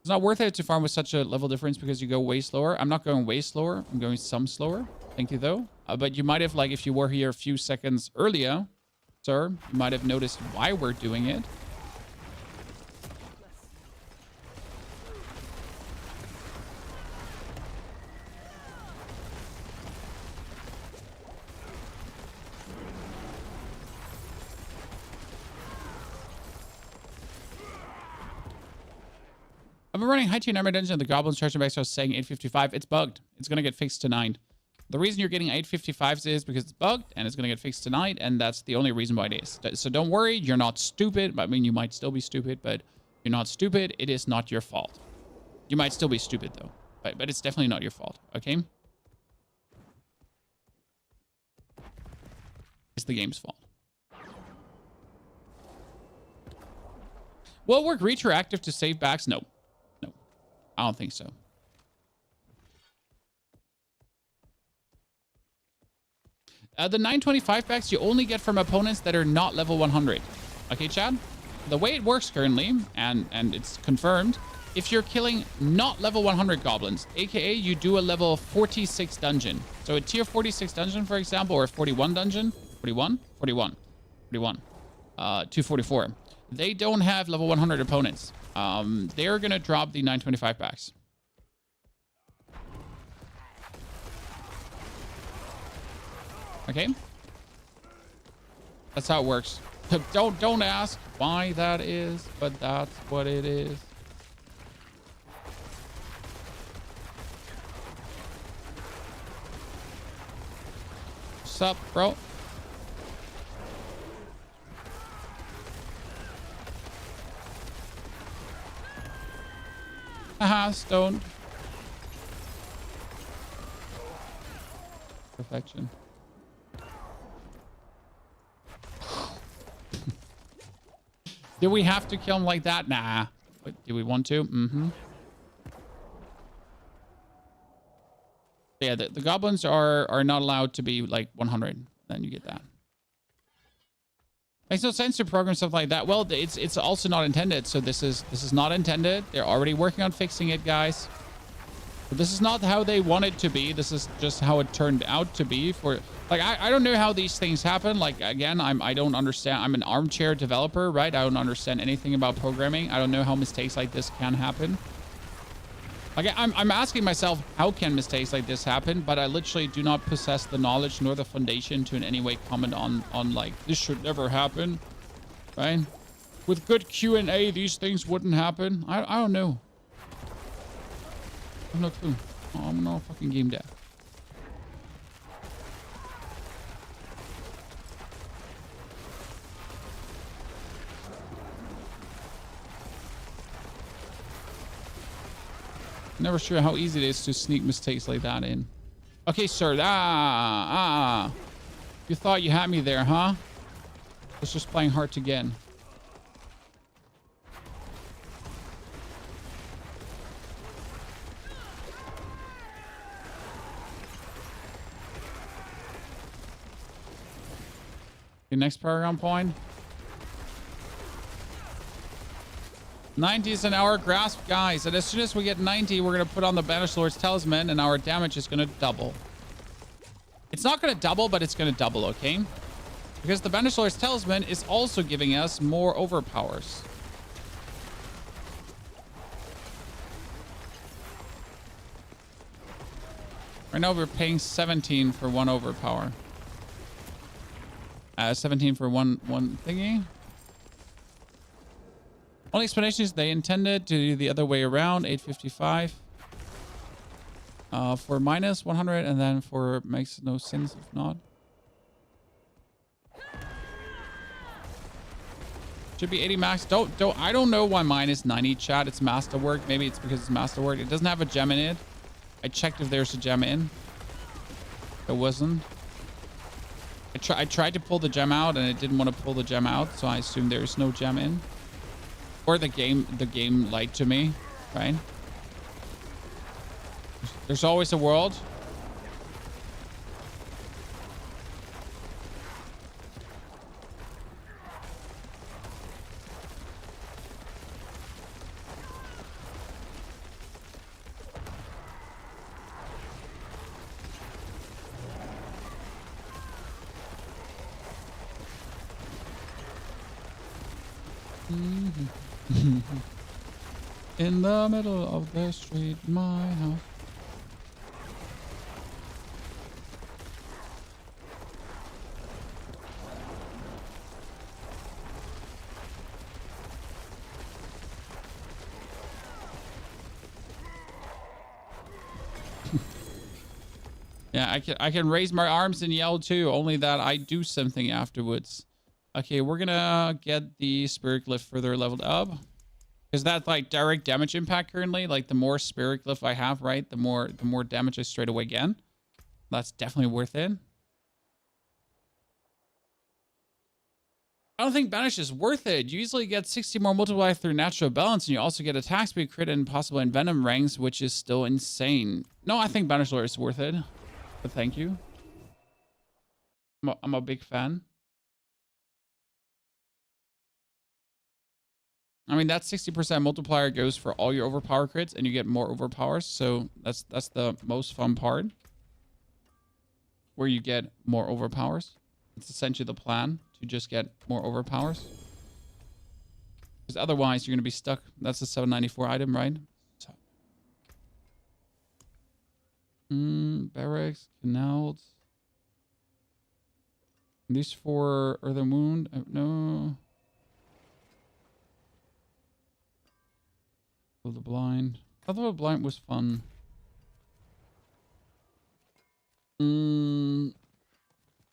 It's not worth it to farm with such a level difference because you go way slower. I'm not going way slower. I'm going some slower. Thank you, though. But you might have, like, if you were here a few seconds earlier, sir, you might have noticed why we're doing it. I've been running high tier Nightmare Dungeon. The goblins charging back starts saying 855. It's bugged. It's going to get fixed tonight. The reason you're getting 855s is because it's bugged and it's going to get fixed tonight. And that's the only reason why it is. So don't worry. You're not stupid. I mean, you might still be stupid, but you're not stupid. It is not your fault. You might still be stupid, though. But it's definitely not your fault. Okay? It's the game's fault. Will it work retroactive to save backs? No. I don't think so. The 925 packs you only get from opponents that are not level 100. Okay, Chad? The way it works currently, and it's confirmed, if you're killing not level 100 goblins, aka you do a level 46 dungeon. So a tier 46 dungeon, for example, or a 41 dungeon, 41, 41, 41, 244. They don't have level 100 opponents. They're gonna drop the 925 packs. Okay, that's how it works. Don't ask why that is, but that's what it is. What's up, bro? Haha, stoned. Perfection. Do we have to kill him like that? Nah. Wait, do we want to? Mm-hmm. Yeah, the goblins are not allowed to be like 100. Then you get that. Makes no sense to program stuff like that. Well, it's also not intended. So this is not intended. They're already working on fixing it, guys. But this is not how they want it to be. This is just how it turned out to be. For like, I don't know how these things happen. Like, again, I don't understand. I'm an armchair developer, right? I don't understand anything about programming. I don't know how mistakes like this can happen. Like, I'm asking myself, how can mistakes like this happen? But I literally do not possess the knowledge nor the foundation to in any way comment on like, this should never happen, right? With good Q&A, these things wouldn't happen. I don't know. I have no clue. I'm no fucking game dev. Never sure how easy it is to sneak mistakes like that in. Okay, sir. You thought you had me there, huh? It's just playing hard to get. Okay, next paragon point. 90 is an hour grasp, guys. And as soon as we get 90, we're going to put on the Banished Lord's Talisman and our damage is going to double. It's not going to double, but it's going to double, okay? Because the Banished Lord's Talisman is also giving us more overpowers. Right now we're paying 17 for one overpower. 17 for one thingy. Only explanation is they intended to do the other way around. 855 for minus 100, and then for makes no sense if not. Should be 80 max. I don't know why mine is 90, chat. It's masterwork. Maybe it's because it's masterwork. It doesn't have a gem in it. I checked if there's a gem in. There wasn't. I tried to pull the gem out and it didn't want to pull the gem out, so I assume there's no gem in. Or the game lied to me, right? There's always a world. In the middle of the street, my house. Yeah, I can raise my arms and yell too, only that I do something afterwards. Okay, we're gonna get the spirit glyph further leveled up. Is that like direct damage impact currently? Like the more spirit glyph I have, right? The more damage I straight away get. That's definitely worth it. I don't think Banish is worth it. You usually get 60 more multiplied through natural balance, and you also get attack speed, crit, and possible envenom ranks, which is still insane. No, I think Banish Lord is worth it. But thank you. I'm a big fan. I mean, that 60% multiplier goes for all your overpower crits, and you get more overpowers. So that's the most fun part, where you get more overpowers. It's essentially the plan to just get more overpowers. Because otherwise, you're going to be stuck. That's a 794 item, right? So. Barracks, canals. These 4 Earthen Wound. No. The blind. I thought the blind was fun.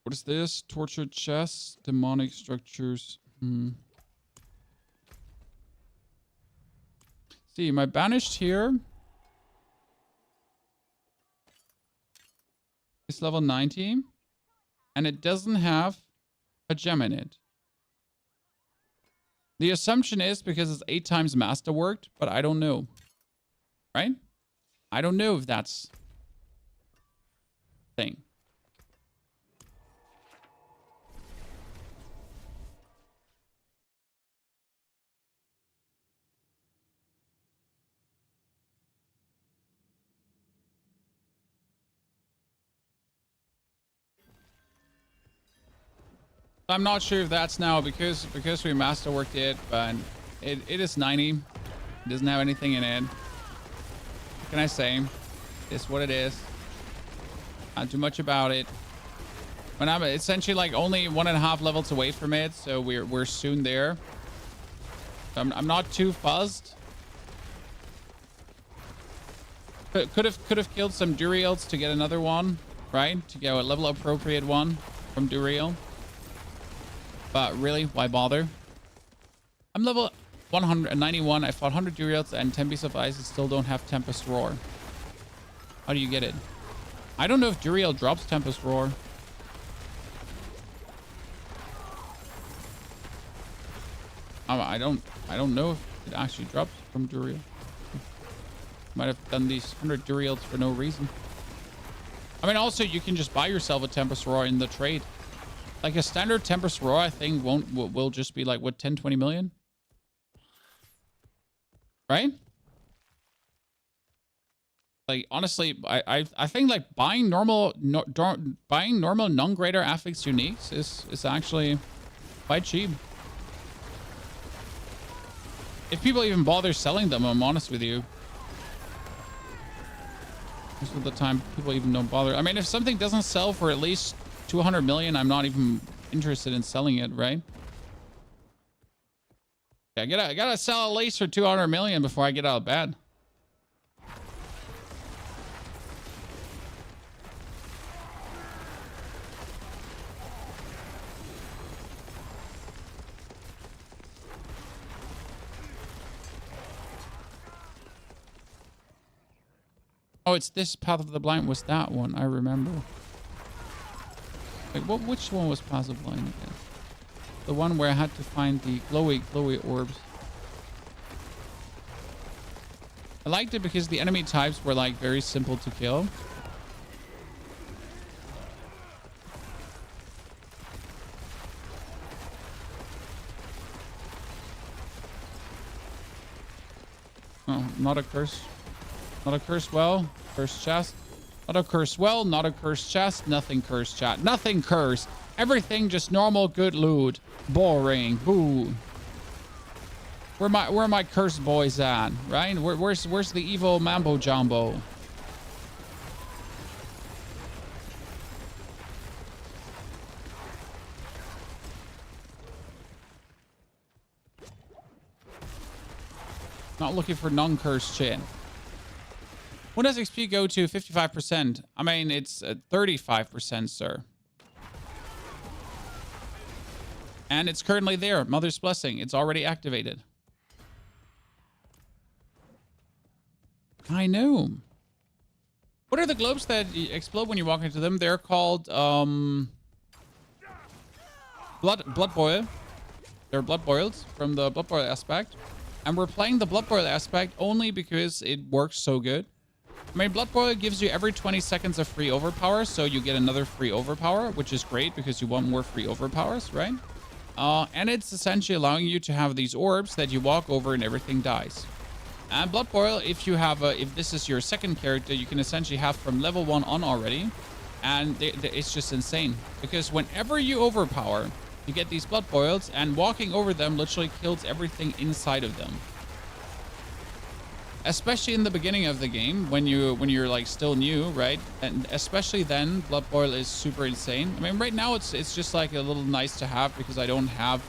What is this? Tortured chests, demonic structures. See, my banished here is level 90, and it doesn't have a gem in it. The assumption is because it's 8 times masterworked, but I don't know. Right? I don't know if that's a thing. I'm not sure if that's now because we masterworked it, but it is 90. It doesn't have anything in it. What can I say? It's what it is. Not too much about it. But I'm essentially like only 1.5 levels away from it, so we're soon there. I'm not too fuzzed. Could have killed some Duriels to get another one, right? To get a level appropriate one from Duriel. But really, why bother? I'm level 191. I fought 100 Duriels and 10 Beasts of Ice and still don't have Tempest Roar. How do you get it? I don't know if Duriel drops Tempest Roar. I don't know if it actually drops from Duriel. Might have done these 100 Duriels for no reason. I mean, also you can just buy yourself a Tempest Roar in the trade. Like a standard Tempest Roar, I think will just be like what, 10-20 million, right? Like honestly, I think like buying normal non-greater affix uniques is actually quite cheap. If people even bother selling them, I'm honest with you. Most of the time, people even don't bother. I mean, if something doesn't sell for at least 200 million, I'm not even interested in selling it, right? Yeah, I gotta sell at least for 200 million before I get out of bed. Oh, it's this Path of the Blind was that one. I remember. Like, which one was Path of the Blind again? The one where I had to find the glowy orbs. I liked it because the enemy types were like very simple to kill. Oh, not a curse. Not a curse well. Cursed chest. Not a curse well. Not a cursed chest. Nothing cursed chat. Nothing cursed. Everything just normal good loot. Boring. Boo. Where my cursed boys at? Right? Where's the evil mambo jumbo? Not looking for non-cursed shit. When does XP go to 55%? I mean, it's 35%, sir. And it's currently there. Mother's Blessing. It's already activated. I know. What are the globes that explode when you walk into them? They're called blood boil. They're blood boils from the blood boil aspect. And we're playing the blood boil aspect only because it works so good. I mean, blood boil gives you every 20 seconds of free overpower, so you get another free overpower, which is great because you want more free overpowers, right? And it's essentially allowing you to have these orbs that you walk over and everything dies. And Blood Boil, if you have if this is your second character, you can essentially have from level 1 on already. And it's just insane. Because whenever you overpower, you get these Blood Boils, and walking over them literally kills everything inside of them. Especially in the beginning of the game, when you're like still new, right? And especially then, Blood Boil is super insane. I mean, right now it's just like a little nice to have because I don't have,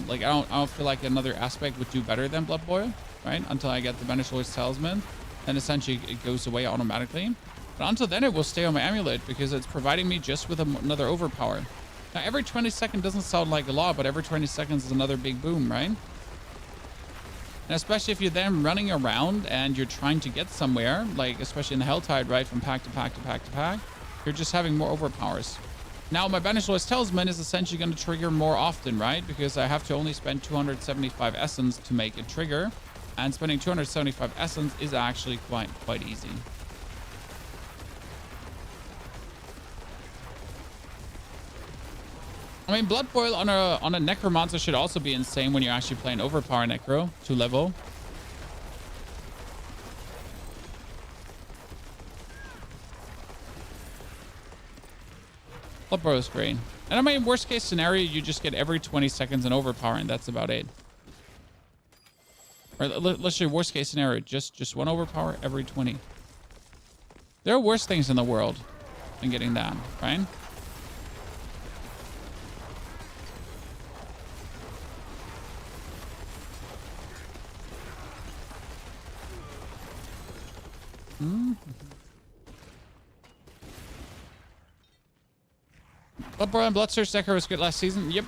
like I don't feel like another aspect would do better than Blood Boil, right? Until I get the Banished Lord's Talisman, and essentially it goes away automatically. But until then, it will stay on my amulet because it's providing me just with another overpower. Now, every 20 seconds doesn't sound like a lot, but every 20 seconds is another big boom, right? And especially if you're then running around and you're trying to get somewhere, like especially in the Helltide, right, from pack to pack to pack to pack, you're just having more overpowers. Now, my Banished Lord's Talisman is essentially going to trigger more often, right? Because I have to only spend 275 essence to make it trigger. And spending 275 essence is actually quite easy. I mean, Blood Boil on a Necromancer should also be insane when you're actually playing Overpower Necro to level. Blood Boil is great. And I mean, worst case scenario, you just get every 20 seconds an Overpower, and that's about it. Or let's say worst case scenario, just one Overpower every 20. There are worse things in the world than getting that, right? Bloodborne and Bloodsearch Necro was good last season. Yep.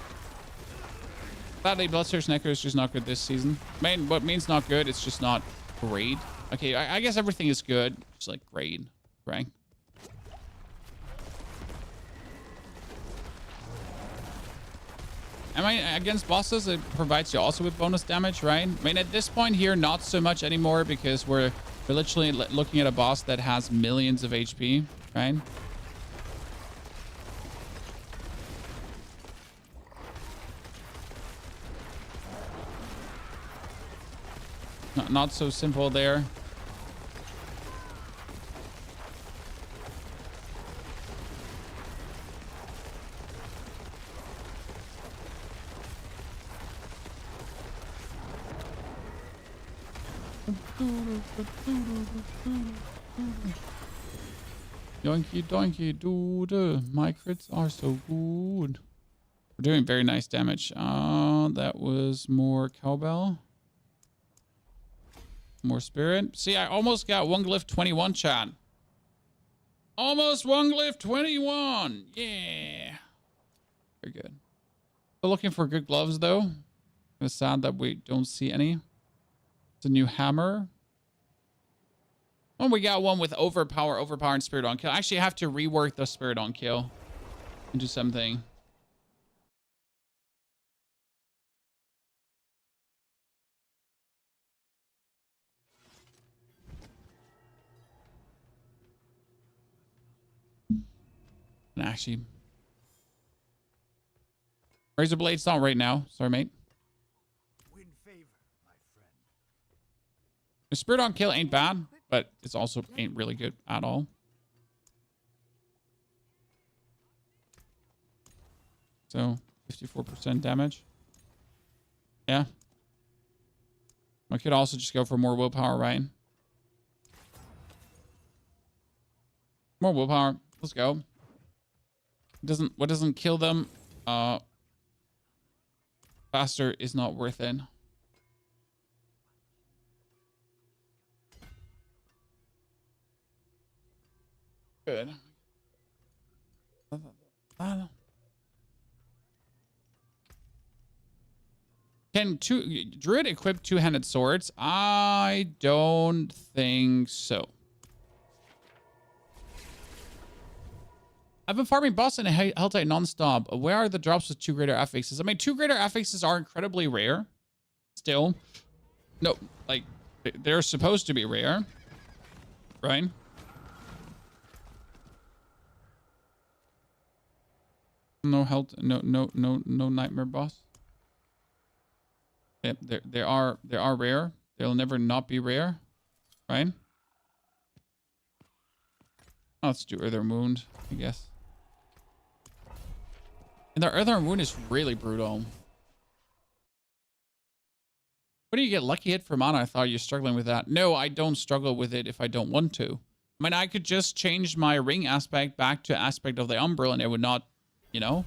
Sadly, Bloodsearch Necro is just not good this season. I mean, what means not good? It's just not great. Okay, I guess everything is good. Just like great, right? I mean, against bosses, it provides you also with bonus damage, right? I mean, at this point here, not so much anymore because we're literally looking at a boss that has millions of HP, right? Not so simple there. Donkey donkey dude, my crits are so good. We're doing very nice damage. That was more cowbell. More spirit. See, I almost got one glyph 21, chat. Almost one glyph 21. Yeah. Very good. Still looking for good gloves, though. It's sad that we don't see any. It's a new hammer. Oh, we got one with overpower, and spirit on kill. I actually have to rework the spirit on kill into something. And actually, Razor Blade's not right now. Sorry, mate. Win favor, my friend. The spirit on kill ain't bad, but it's also ain't really good at all. So 54% damage. Yeah. I could also just go for more willpower, right? More willpower. Let's go. What doesn't kill them faster is not worth it. Good. Can Druid equip two-handed swords? I don't think so. I've been farming boss and Helltide non-stop. Where are the drops with 2 greater affixes? I mean, 2 greater affixes are incredibly rare. Still. No, like, they're supposed to be rare. Right? No health, no nightmare boss. Yep, they are rare. They'll never not be rare, right? Oh, let's do Earthen Wound, I guess. And the Earthen Wound is really brutal. What do you get? Lucky hit for mana? I thought you're struggling with that. No, I don't struggle with it if I don't want to. I mean, I could just change my ring aspect back to aspect of the Umbral and it would not, you know?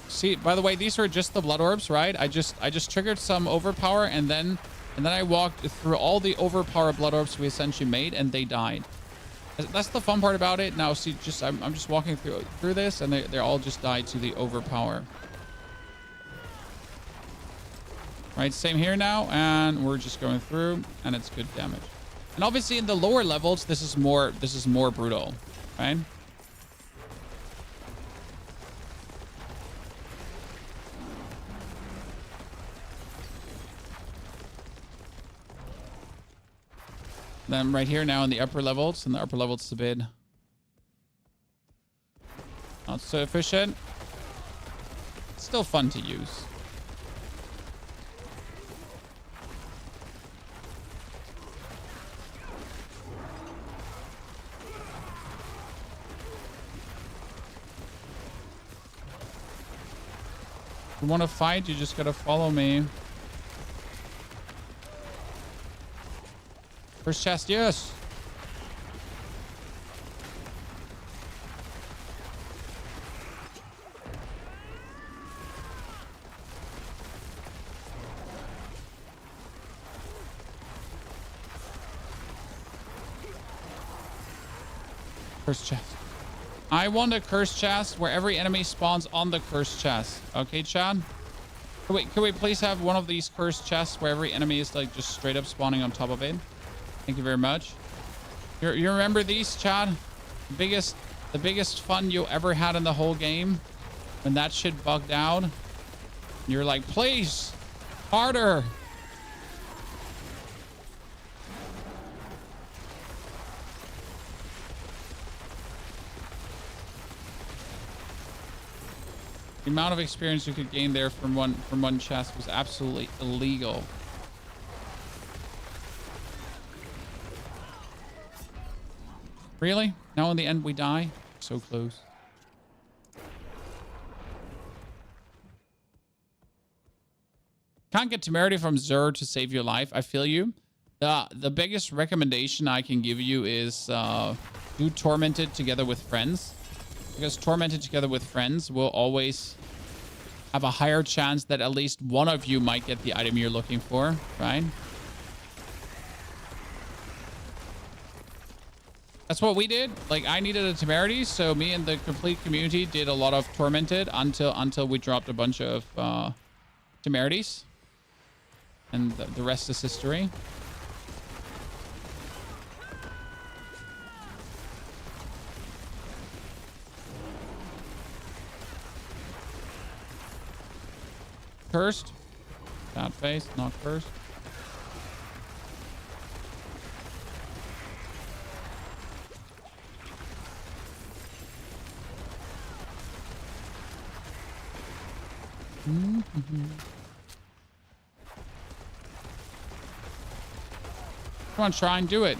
See, by the way, these are just the blood orbs, right? I just triggered some overpower and then I walked through all the overpower blood orbs we essentially made and they died. That's the fun part about it. Now, see, I'm just walking through this and they all just died to the overpower. Right, same here now, and we're just going through and it's good damage. And obviously in the lower levels, this is more brutal, right? Then right here now in the upper levels, it's a bit not so efficient. It's still fun to use. If you want to fight, you just gotta follow me. First chest, yes. Cursed chest. I want a cursed chest where every enemy spawns on the cursed chest. Okay, Chad? Can we please have one of these cursed chests where every enemy is like just straight up spawning on top of it? Thank you very much. You remember these, Chad? The biggest fun you ever had in the whole game? When that shit bugged out? You're like, please, harder. The amount of experience you could gain there from one chest was absolutely illegal. Really? Now in the end we die? So close. Can't get temerity from Zur to save your life. I feel you. The biggest recommendation I can give you is do Tormented together with friends. Because Tormented together with friends will always have a higher chance that at least one of you might get the item you're looking for, right? That's what we did. Like, I needed a temerity, so me and the complete community did a lot of Tormented until we dropped a bunch of temerities. And the rest is history. Cursed. Bad face, not cursed. Come on, try and do it.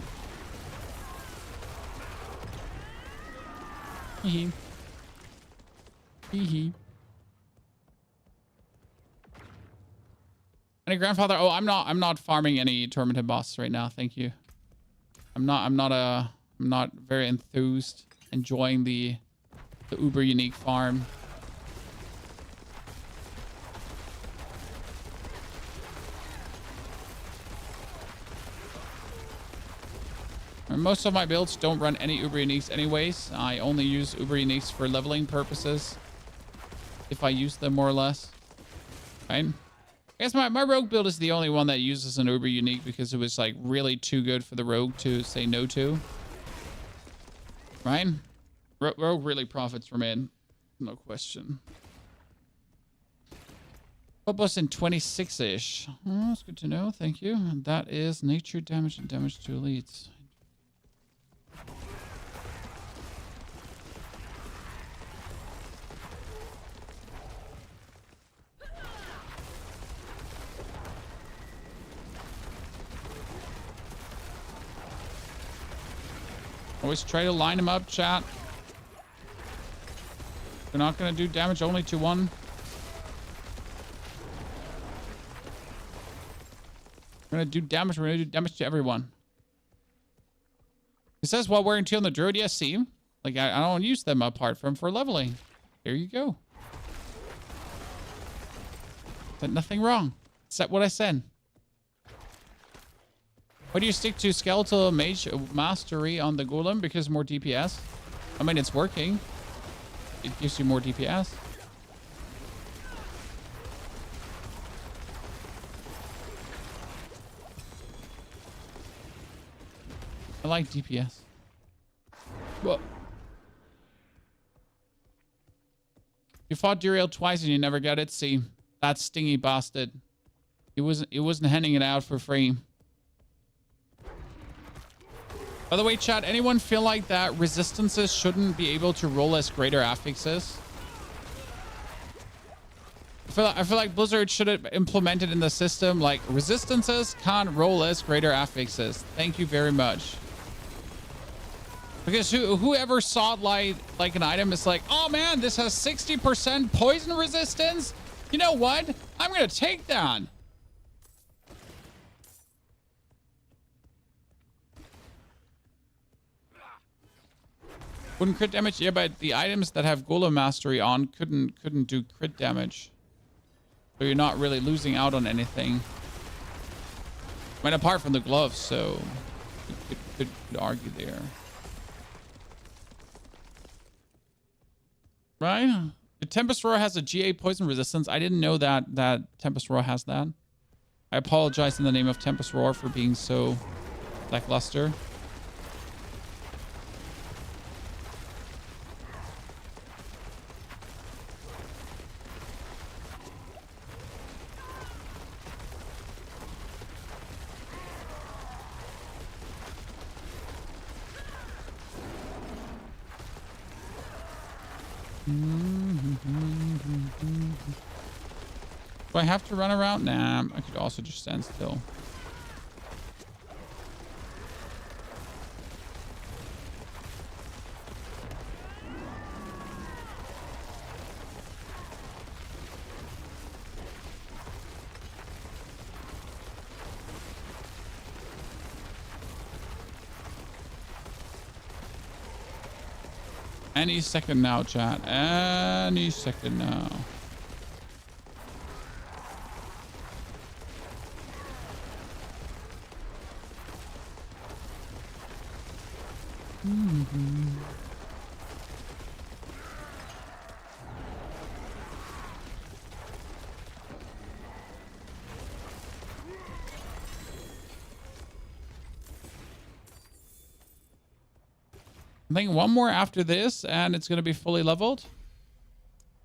Hee hee. Hee. Any grandfather? Oh, I'm not farming any tormented boss right now. Thank you. I'm not very enthused enjoying the uber unique farm. Most of my builds don't run any uber uniques anyways. I only use uber uniques for leveling purposes, if I use them more or less. Right? I guess my rogue build is the only one that uses an uber unique because it was like really too good for the rogue to say no to. Right? Rogue really profits from it. No question. What was in 26-ish? Oh, that's good to know. Thank you. And that is nature damage and damage to elites. Always try to line them up, chat. We're not going to do damage only to one. We're going to do damage. We're going to do damage to everyone. It says while wearing 2 on the druid. Yes, see? Like, I don't use them apart from for leveling. There you go. Said nothing wrong. Except what I said. Why do you stick to skeletal mage mastery on the golem? Because more DPS. I mean, it's working. It gives you more DPS. I like DPS. Whoa. You fought Duriel twice and you never got it. See, that stingy bastard. It wasn't handing it out for free. By the way, chat, anyone feel like that resistances shouldn't be able to roll as greater affixes? I feel like Blizzard should have implemented in the system, like, resistances can't roll as greater affixes. Thank you very much. Because whoever saw like an item is like, oh man, this has 60% poison resistance. You know what? I'm going to take that. Wouldn't crit damage? Yeah, but the items that have Golem Mastery on couldn't do crit damage. So you're not really losing out on anything. I mean, apart from the gloves, so you could argue there. Right? The Tempest Roar has a GA poison resistance. I didn't know that Tempest Roar has that. I apologize in the name of Tempest Roar for being so lackluster. Do I have to run around? Nah, I could also just stand still. Any second now, chat. Any second now. I think one more after this, and it's going to be fully leveled.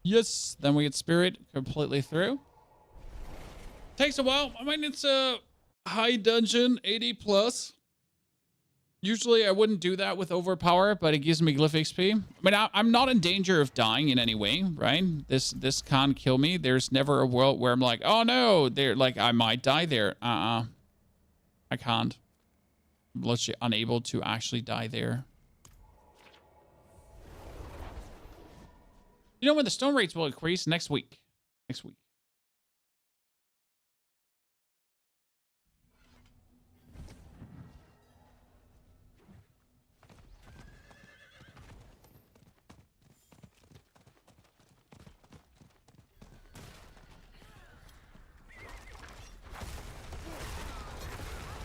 Yes, then we get Spirit completely through. Takes a while. I mean, it's a high dungeon, 80 plus. Usually I wouldn't do that with Overpower, but it gives me glyph XP. I mean, I'm not in danger of dying in any way, right? This can't kill me. There's never a world where I'm like, oh no, I might die there. I can't. I'm literally unable to actually die there. You know when the stone rates will increase? Next week. Next week.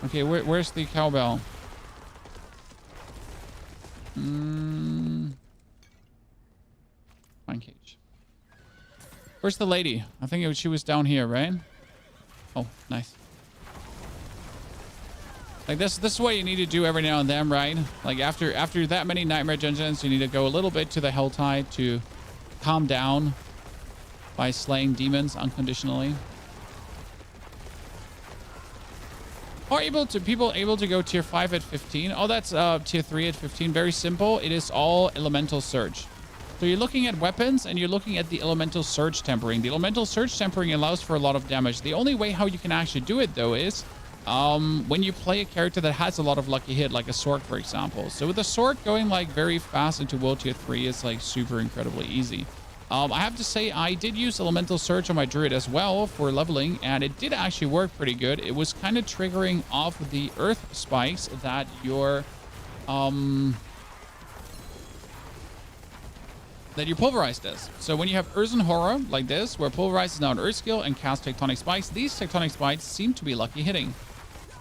Okay, where's the cowbell? Fine cage. Where's the lady? I think she was down here, right? Oh, nice. Like this is what you need to do every now and then, right? Like after that many nightmare dungeons, you need to go a little bit to the Helltide to calm down by slaying demons unconditionally. Are people able to go tier 5 at 15? Oh, that's tier 3 at 15. Very simple. It is all elemental surge. So you're looking at weapons and you're looking at the elemental surge tempering. The elemental surge tempering allows for a lot of damage. The only way how you can actually do it though is when you play a character that has a lot of lucky hit, like a sword, for example. So with the sword going like very fast into world tier 3 is like super incredibly easy. I have to say I did use elemental surge on my druid as well for leveling, and it did actually work pretty good. It was kind of triggering off the earth spikes that your Pulverize does. So when you have Earth and Horror like this, where Pulverize is now an earth skill and casts tectonic spikes, these tectonic spikes seem to be lucky hitting,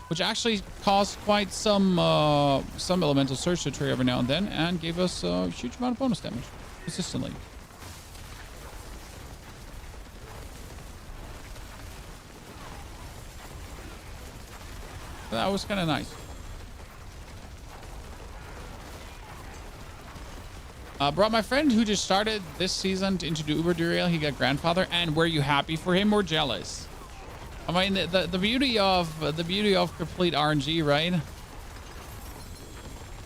which actually caused quite some elemental surge to trigger every now and then and gave us a huge amount of bonus damage consistently. That was kind of nice. Brought my friend who just started this season into the Uber derail. He got grandfather, and were you happy for him or jealous? I mean, the beauty of complete RNG, right?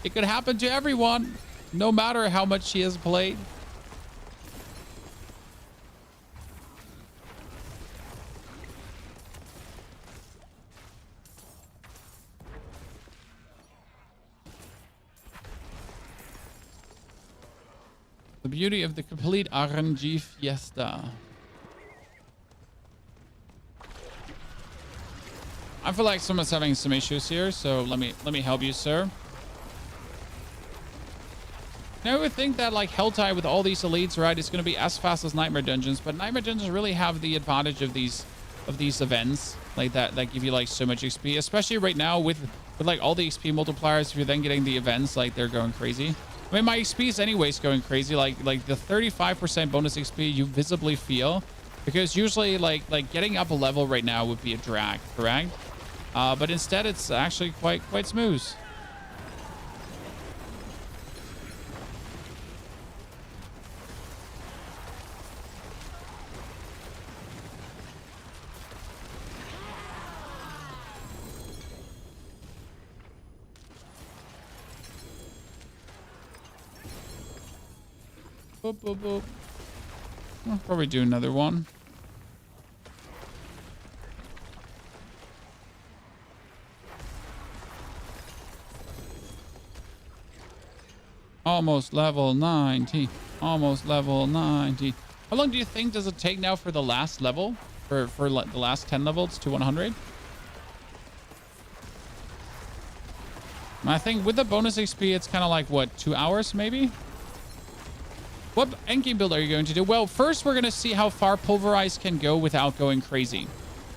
It could happen to everyone, no matter how much he has played. The beauty of the complete RNG fiesta. I feel like someone's having some issues here, so let me help you, sir. Now, I would think that like Helltide with all these elites, right, is going to be as fast as Nightmare Dungeons, but Nightmare Dungeons really have the advantage of these events like that give you like so much XP, especially right now with like all the XP multipliers. If you're then getting the events, like they're going crazy. I mean, my XP is anyways going crazy. Like the 35% bonus XP you visibly feel, because usually like getting up a level right now would be a drag, correct? But instead it's actually quite smooth. Boop, boop, boop. I'll probably do another one. Almost level 90. Almost level 90. How long do you think does it take now for the last level? For the last 10 levels to 100? I think with the bonus XP, it's kind of like, what, 2 hours maybe? What endgame build are you going to do? Well, first we're going to see how far Pulverize can go without going crazy.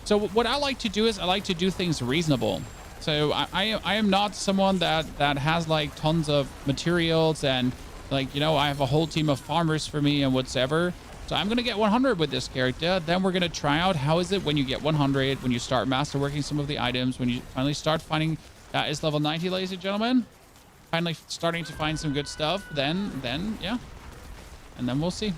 So what I like to do is I like to do things reasonable. So I am not someone that has like tons of materials and like, you know, I have a whole team of farmers for me and whatsoever. So I'm going to get 100 with this character. Then we're going to try out how is it when you get 100, when you start masterworking some of the items, when you finally start finding that is level 90, ladies and gentlemen. Finally starting to find some good stuff. Then yeah. And then we'll see.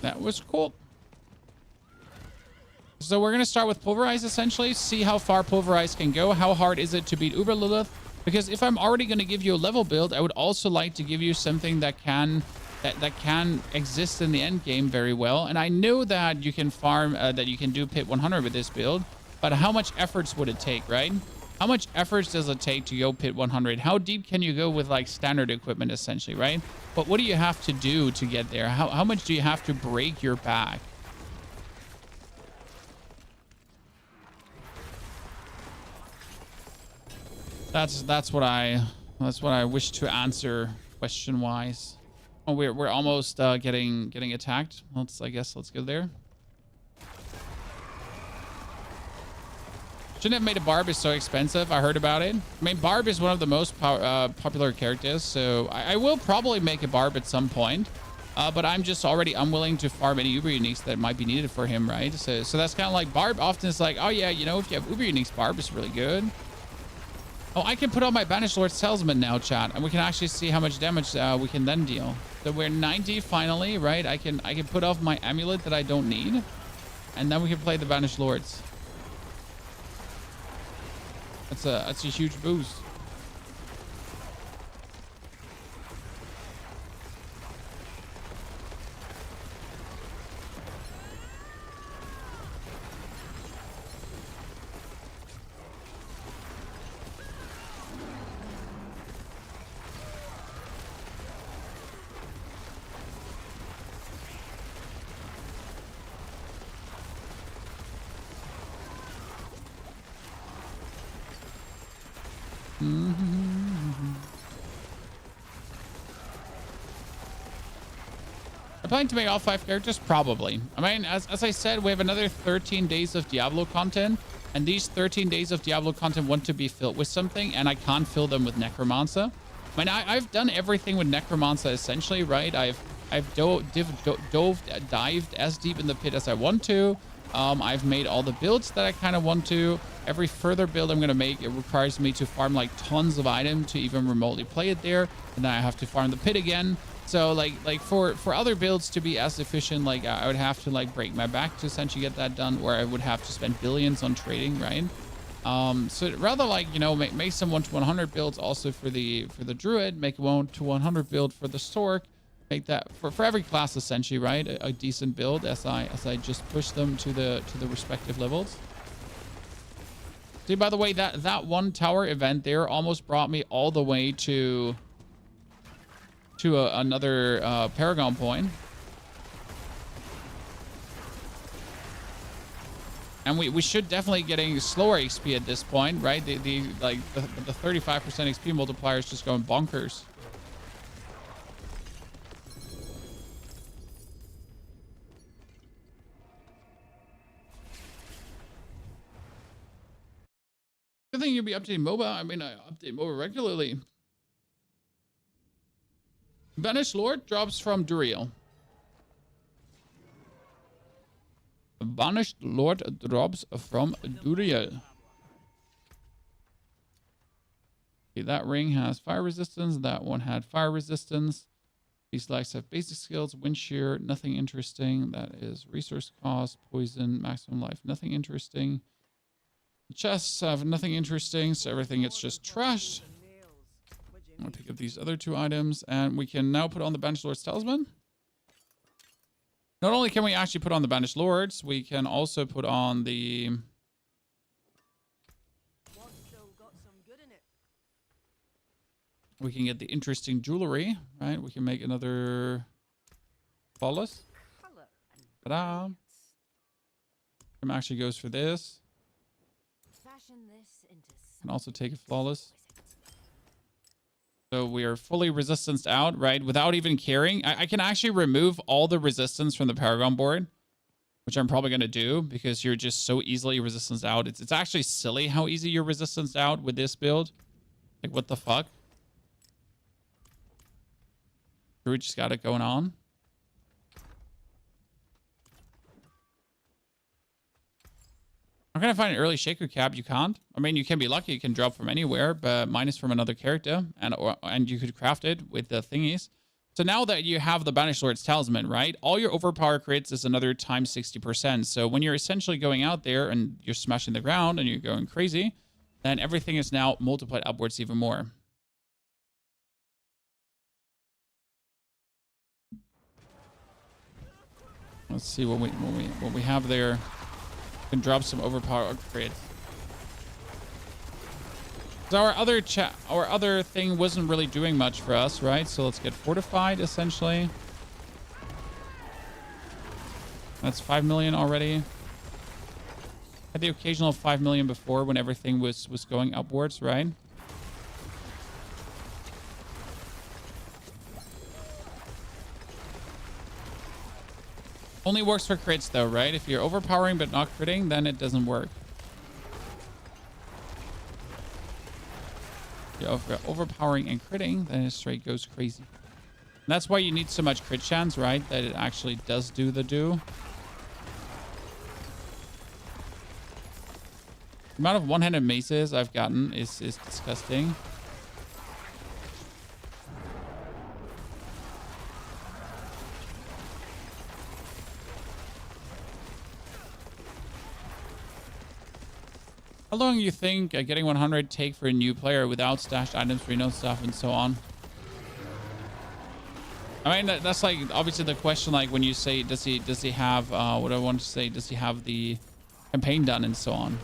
That was cool. So we're going to start with Pulverize, essentially. See how far Pulverize can go. How hard is it to beat Uber Lilith? Because if I'm already going to give you a level build, I would also like to give you something that can exist in the end game very well. And I know that you can farm, that you can do pit 100 with this build, but how much efforts would it take, right? How much efforts does it take to go pit 100? How deep can you go with like standard equipment, essentially, right? But what do you have to do to get there? How much do you have to break your back? That's what I wish to answer question wise. Oh, we're almost getting attacked. I guess let's go there. Shouldn't have made a Barb. Is so expensive. I heard about it. I mean, Barb is one of the most popular characters, so I will probably make a Barb at some point. But I'm just already unwilling to farm any Uber Uniques that might be needed for him, right? So that's kind of like Barb often is like, oh yeah, you know, if you have Uber Uniques, Barb is really good. Oh, I can put on my Banished Lord's Talisman now, chat, and we can actually see how much damage we can then deal. So we're 90 finally, right? I can put off my amulet that I don't need, and then we can play the Banished Lords. That's a huge boost. I'm planning to make all 5 characters? Probably. I mean, as I said, we have another 13 days of Diablo content, and these 13 days of Diablo content want to be filled with something, and I can't fill them with Necromancer. I mean, I've done everything with Necromancer essentially, right? I've dived as deep in the pit as I want to. I've made all the builds that I kind of want to. Every further build I'm going to make, it requires me to farm like tons of items to even remotely play it there. And then I have to farm the pit again. So like for other builds to be as efficient, like I would have to like break my back to essentially get that done, or I would have to spend billions on trading, right? So rather like, you know, make some 1 to 100 builds also for the druid, make a 1 to 100 build for the stork, make that for every class essentially, right? A decent build as I just push them to the respective levels. See, by the way, that one tower event there almost brought me all the way to another Paragon point. And we should definitely getting slower XP at this point, right? The 35% XP multiplier is just going bonkers. Good thing you'll be updating MOBA. I mean, I update MOBA regularly. Banished Lord drops from Duriel. Banished Lord drops from Duriel. Okay, that ring has fire resistance. That one had fire resistance. These lights have basic skills, wind shear, nothing interesting. That is resource cost, poison, maximum life, nothing interesting. The chests have nothing interesting, so everything gets just trashed. I'm going to pick up these other 2 items, and we can now put on the Banished Lord's Talisman. Not only can we actually put on the Banished Lords, we can also put on the... We can get the interesting jewelry, right? We can make another flawless. Ta-da! It actually goes for this. Can also take a flawless. So we are fully resistanced out, right? Without even caring. I can actually remove all the resistance from the Paragon board, which I'm probably going to do because you're just so easily resistanced out. It's actually silly how easy you're resistanced out with this build. Like, what the fuck? Druid just got it going on. I'm going to find an early Shaker Cap. You can't. I mean, you can be lucky. You can drop from anywhere, but mine is from another character, and you could craft it with the thingies. So now that you have the Banished Lord's Talisman, right, all your overpower crits is another times 60%. So when you're essentially going out there and you're smashing the ground and you're going crazy, then everything is now multiplied upwards even more. Let's see what we have there. We can drop some overpower crits. So our other thing wasn't really doing much for us, right? So let's get fortified essentially. That's 5 million already. Had the occasional 5 million before when everything was going upwards, right? Only works for crits though, right? If you're overpowering but not critting, then it doesn't work. if you're overpowering and critting, then it straight goes crazy. And that's why you need so much crit chance, right? That it actually does do the do. The amount of one-handed maces I've gotten is disgusting. How long do you think getting 100 take for a new player without stashed items, reno stuff, and so on? I mean, that's like obviously the question. Like when you say, does he have what I want to say? Does he have the campaign done and so on?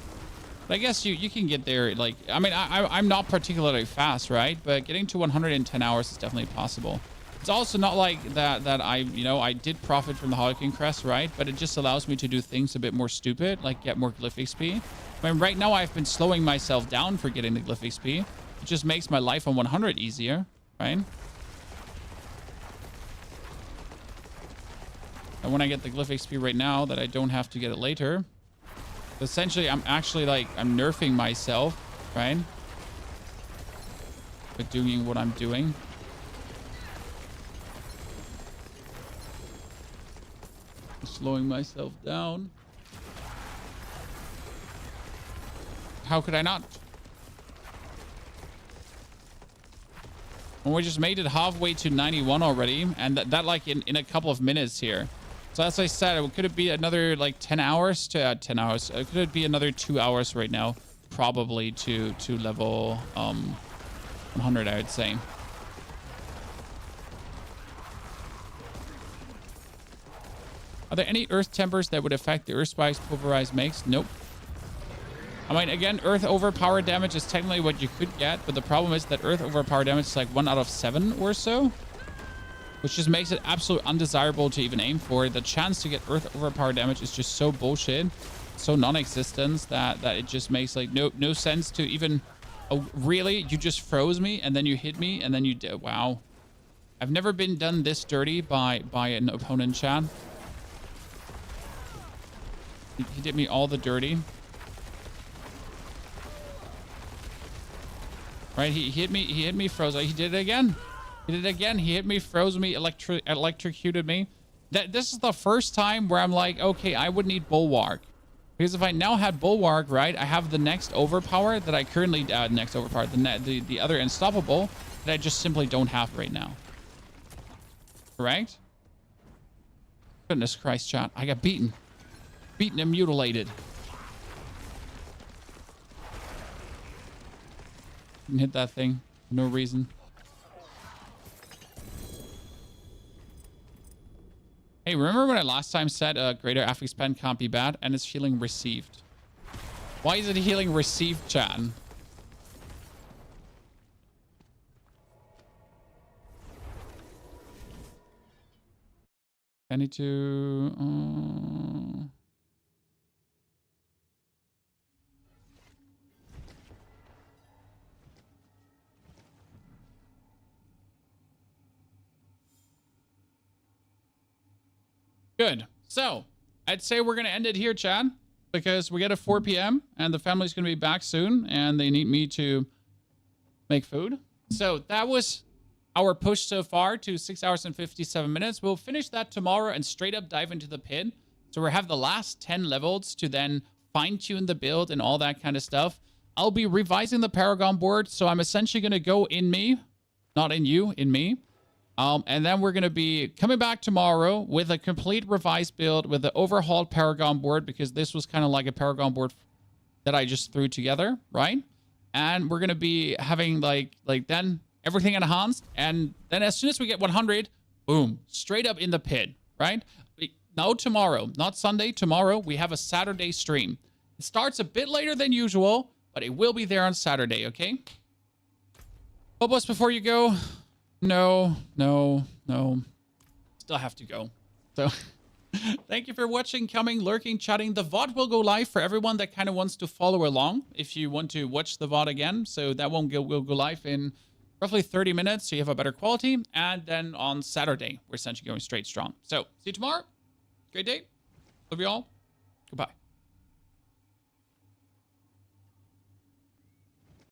But I guess you can get there. Like I mean, I'm not particularly fast, right? But getting to 100 in 10 hours is definitely possible. It's also not like that I did profit from the Harlequin Crest, right? But it just allows me to do things a bit more stupid, like get more glyph XP. I mean, right now I've been slowing myself down for getting the glyph XP. It just makes my life on 100 easier, right? And when I get the glyph XP right now, that I don't have to get it later. Essentially, I'm actually like, I'm nerfing myself, right? By doing what I'm doing. Slowing myself down. How could I not? Well, we just made it halfway to 91 already, and that like in a couple of minutes here. So as I said, it could be another like 10 hours to 10 hours. It could be another 2 hours right now, probably to level 100, I would say. Are there any earth tempers that would affect the earth spikes Pulverize makes? Nope. I mean, again, earth overpower damage is technically what you could get, but the problem is that earth overpower damage is like 1 out of 7 or so, which just makes it absolutely undesirable to even aim for. The chance to get earth overpower damage is just so bullshit, so non-existent that it just makes like no sense to even. Oh, really? You just froze me and then you hit me and then you did. Wow. I've never been done this dirty by an opponent, chat. He did me all the dirty. Right, he hit me, froze. He did it again. He did it again. He hit me, froze me, electrocuted me. This is the first time where I'm like, okay, I would need Bulwark. Because if I now had Bulwark, right, I have the next overpower that I currently, next overpower, the other unstoppable that I just simply don't have right now. Correct? Goodness Christ, chat. I got beaten. Beaten and mutilated. Didn't hit that thing. No reason. Hey, remember when I last time said greater affix pen can't be bad and it's healing received? Why is it healing received, chat? I need to... Good. So, I'd say we're going to end it here, Chad, because we get a 4 p.m. and the family's going to be back soon and they need me to make food. So, that was our push so far to 6 hours and 57 minutes. We'll finish that tomorrow and straight up dive into the pit. So, we'll have the last 10 levels to then fine-tune the build and all that kind of stuff. I'll be revising the Paragon board, so I'm essentially going to go in me, not in you, in me. And then we're going to be coming back tomorrow with a complete revised build with the overhauled Paragon board, because this was kind of like a Paragon board that I just threw together, right? And we're going to be having like then everything enhanced. And then as soon as we get 100, boom, straight up in the pit, right? No, tomorrow, not Sunday, tomorrow, we have a Saturday stream. It starts a bit later than usual, but it will be there on Saturday, okay? Phobos, before you go... No. Still have to go. So, thank you for watching, coming, lurking, chatting. The VOD will go live for everyone that kind of wants to follow along. If you want to watch the VOD again, so that one will go live in roughly 30 minutes, so you have a better quality. And then on Saturday, we're essentially going straight strong. So, see you tomorrow. Great day. Love you all. Goodbye.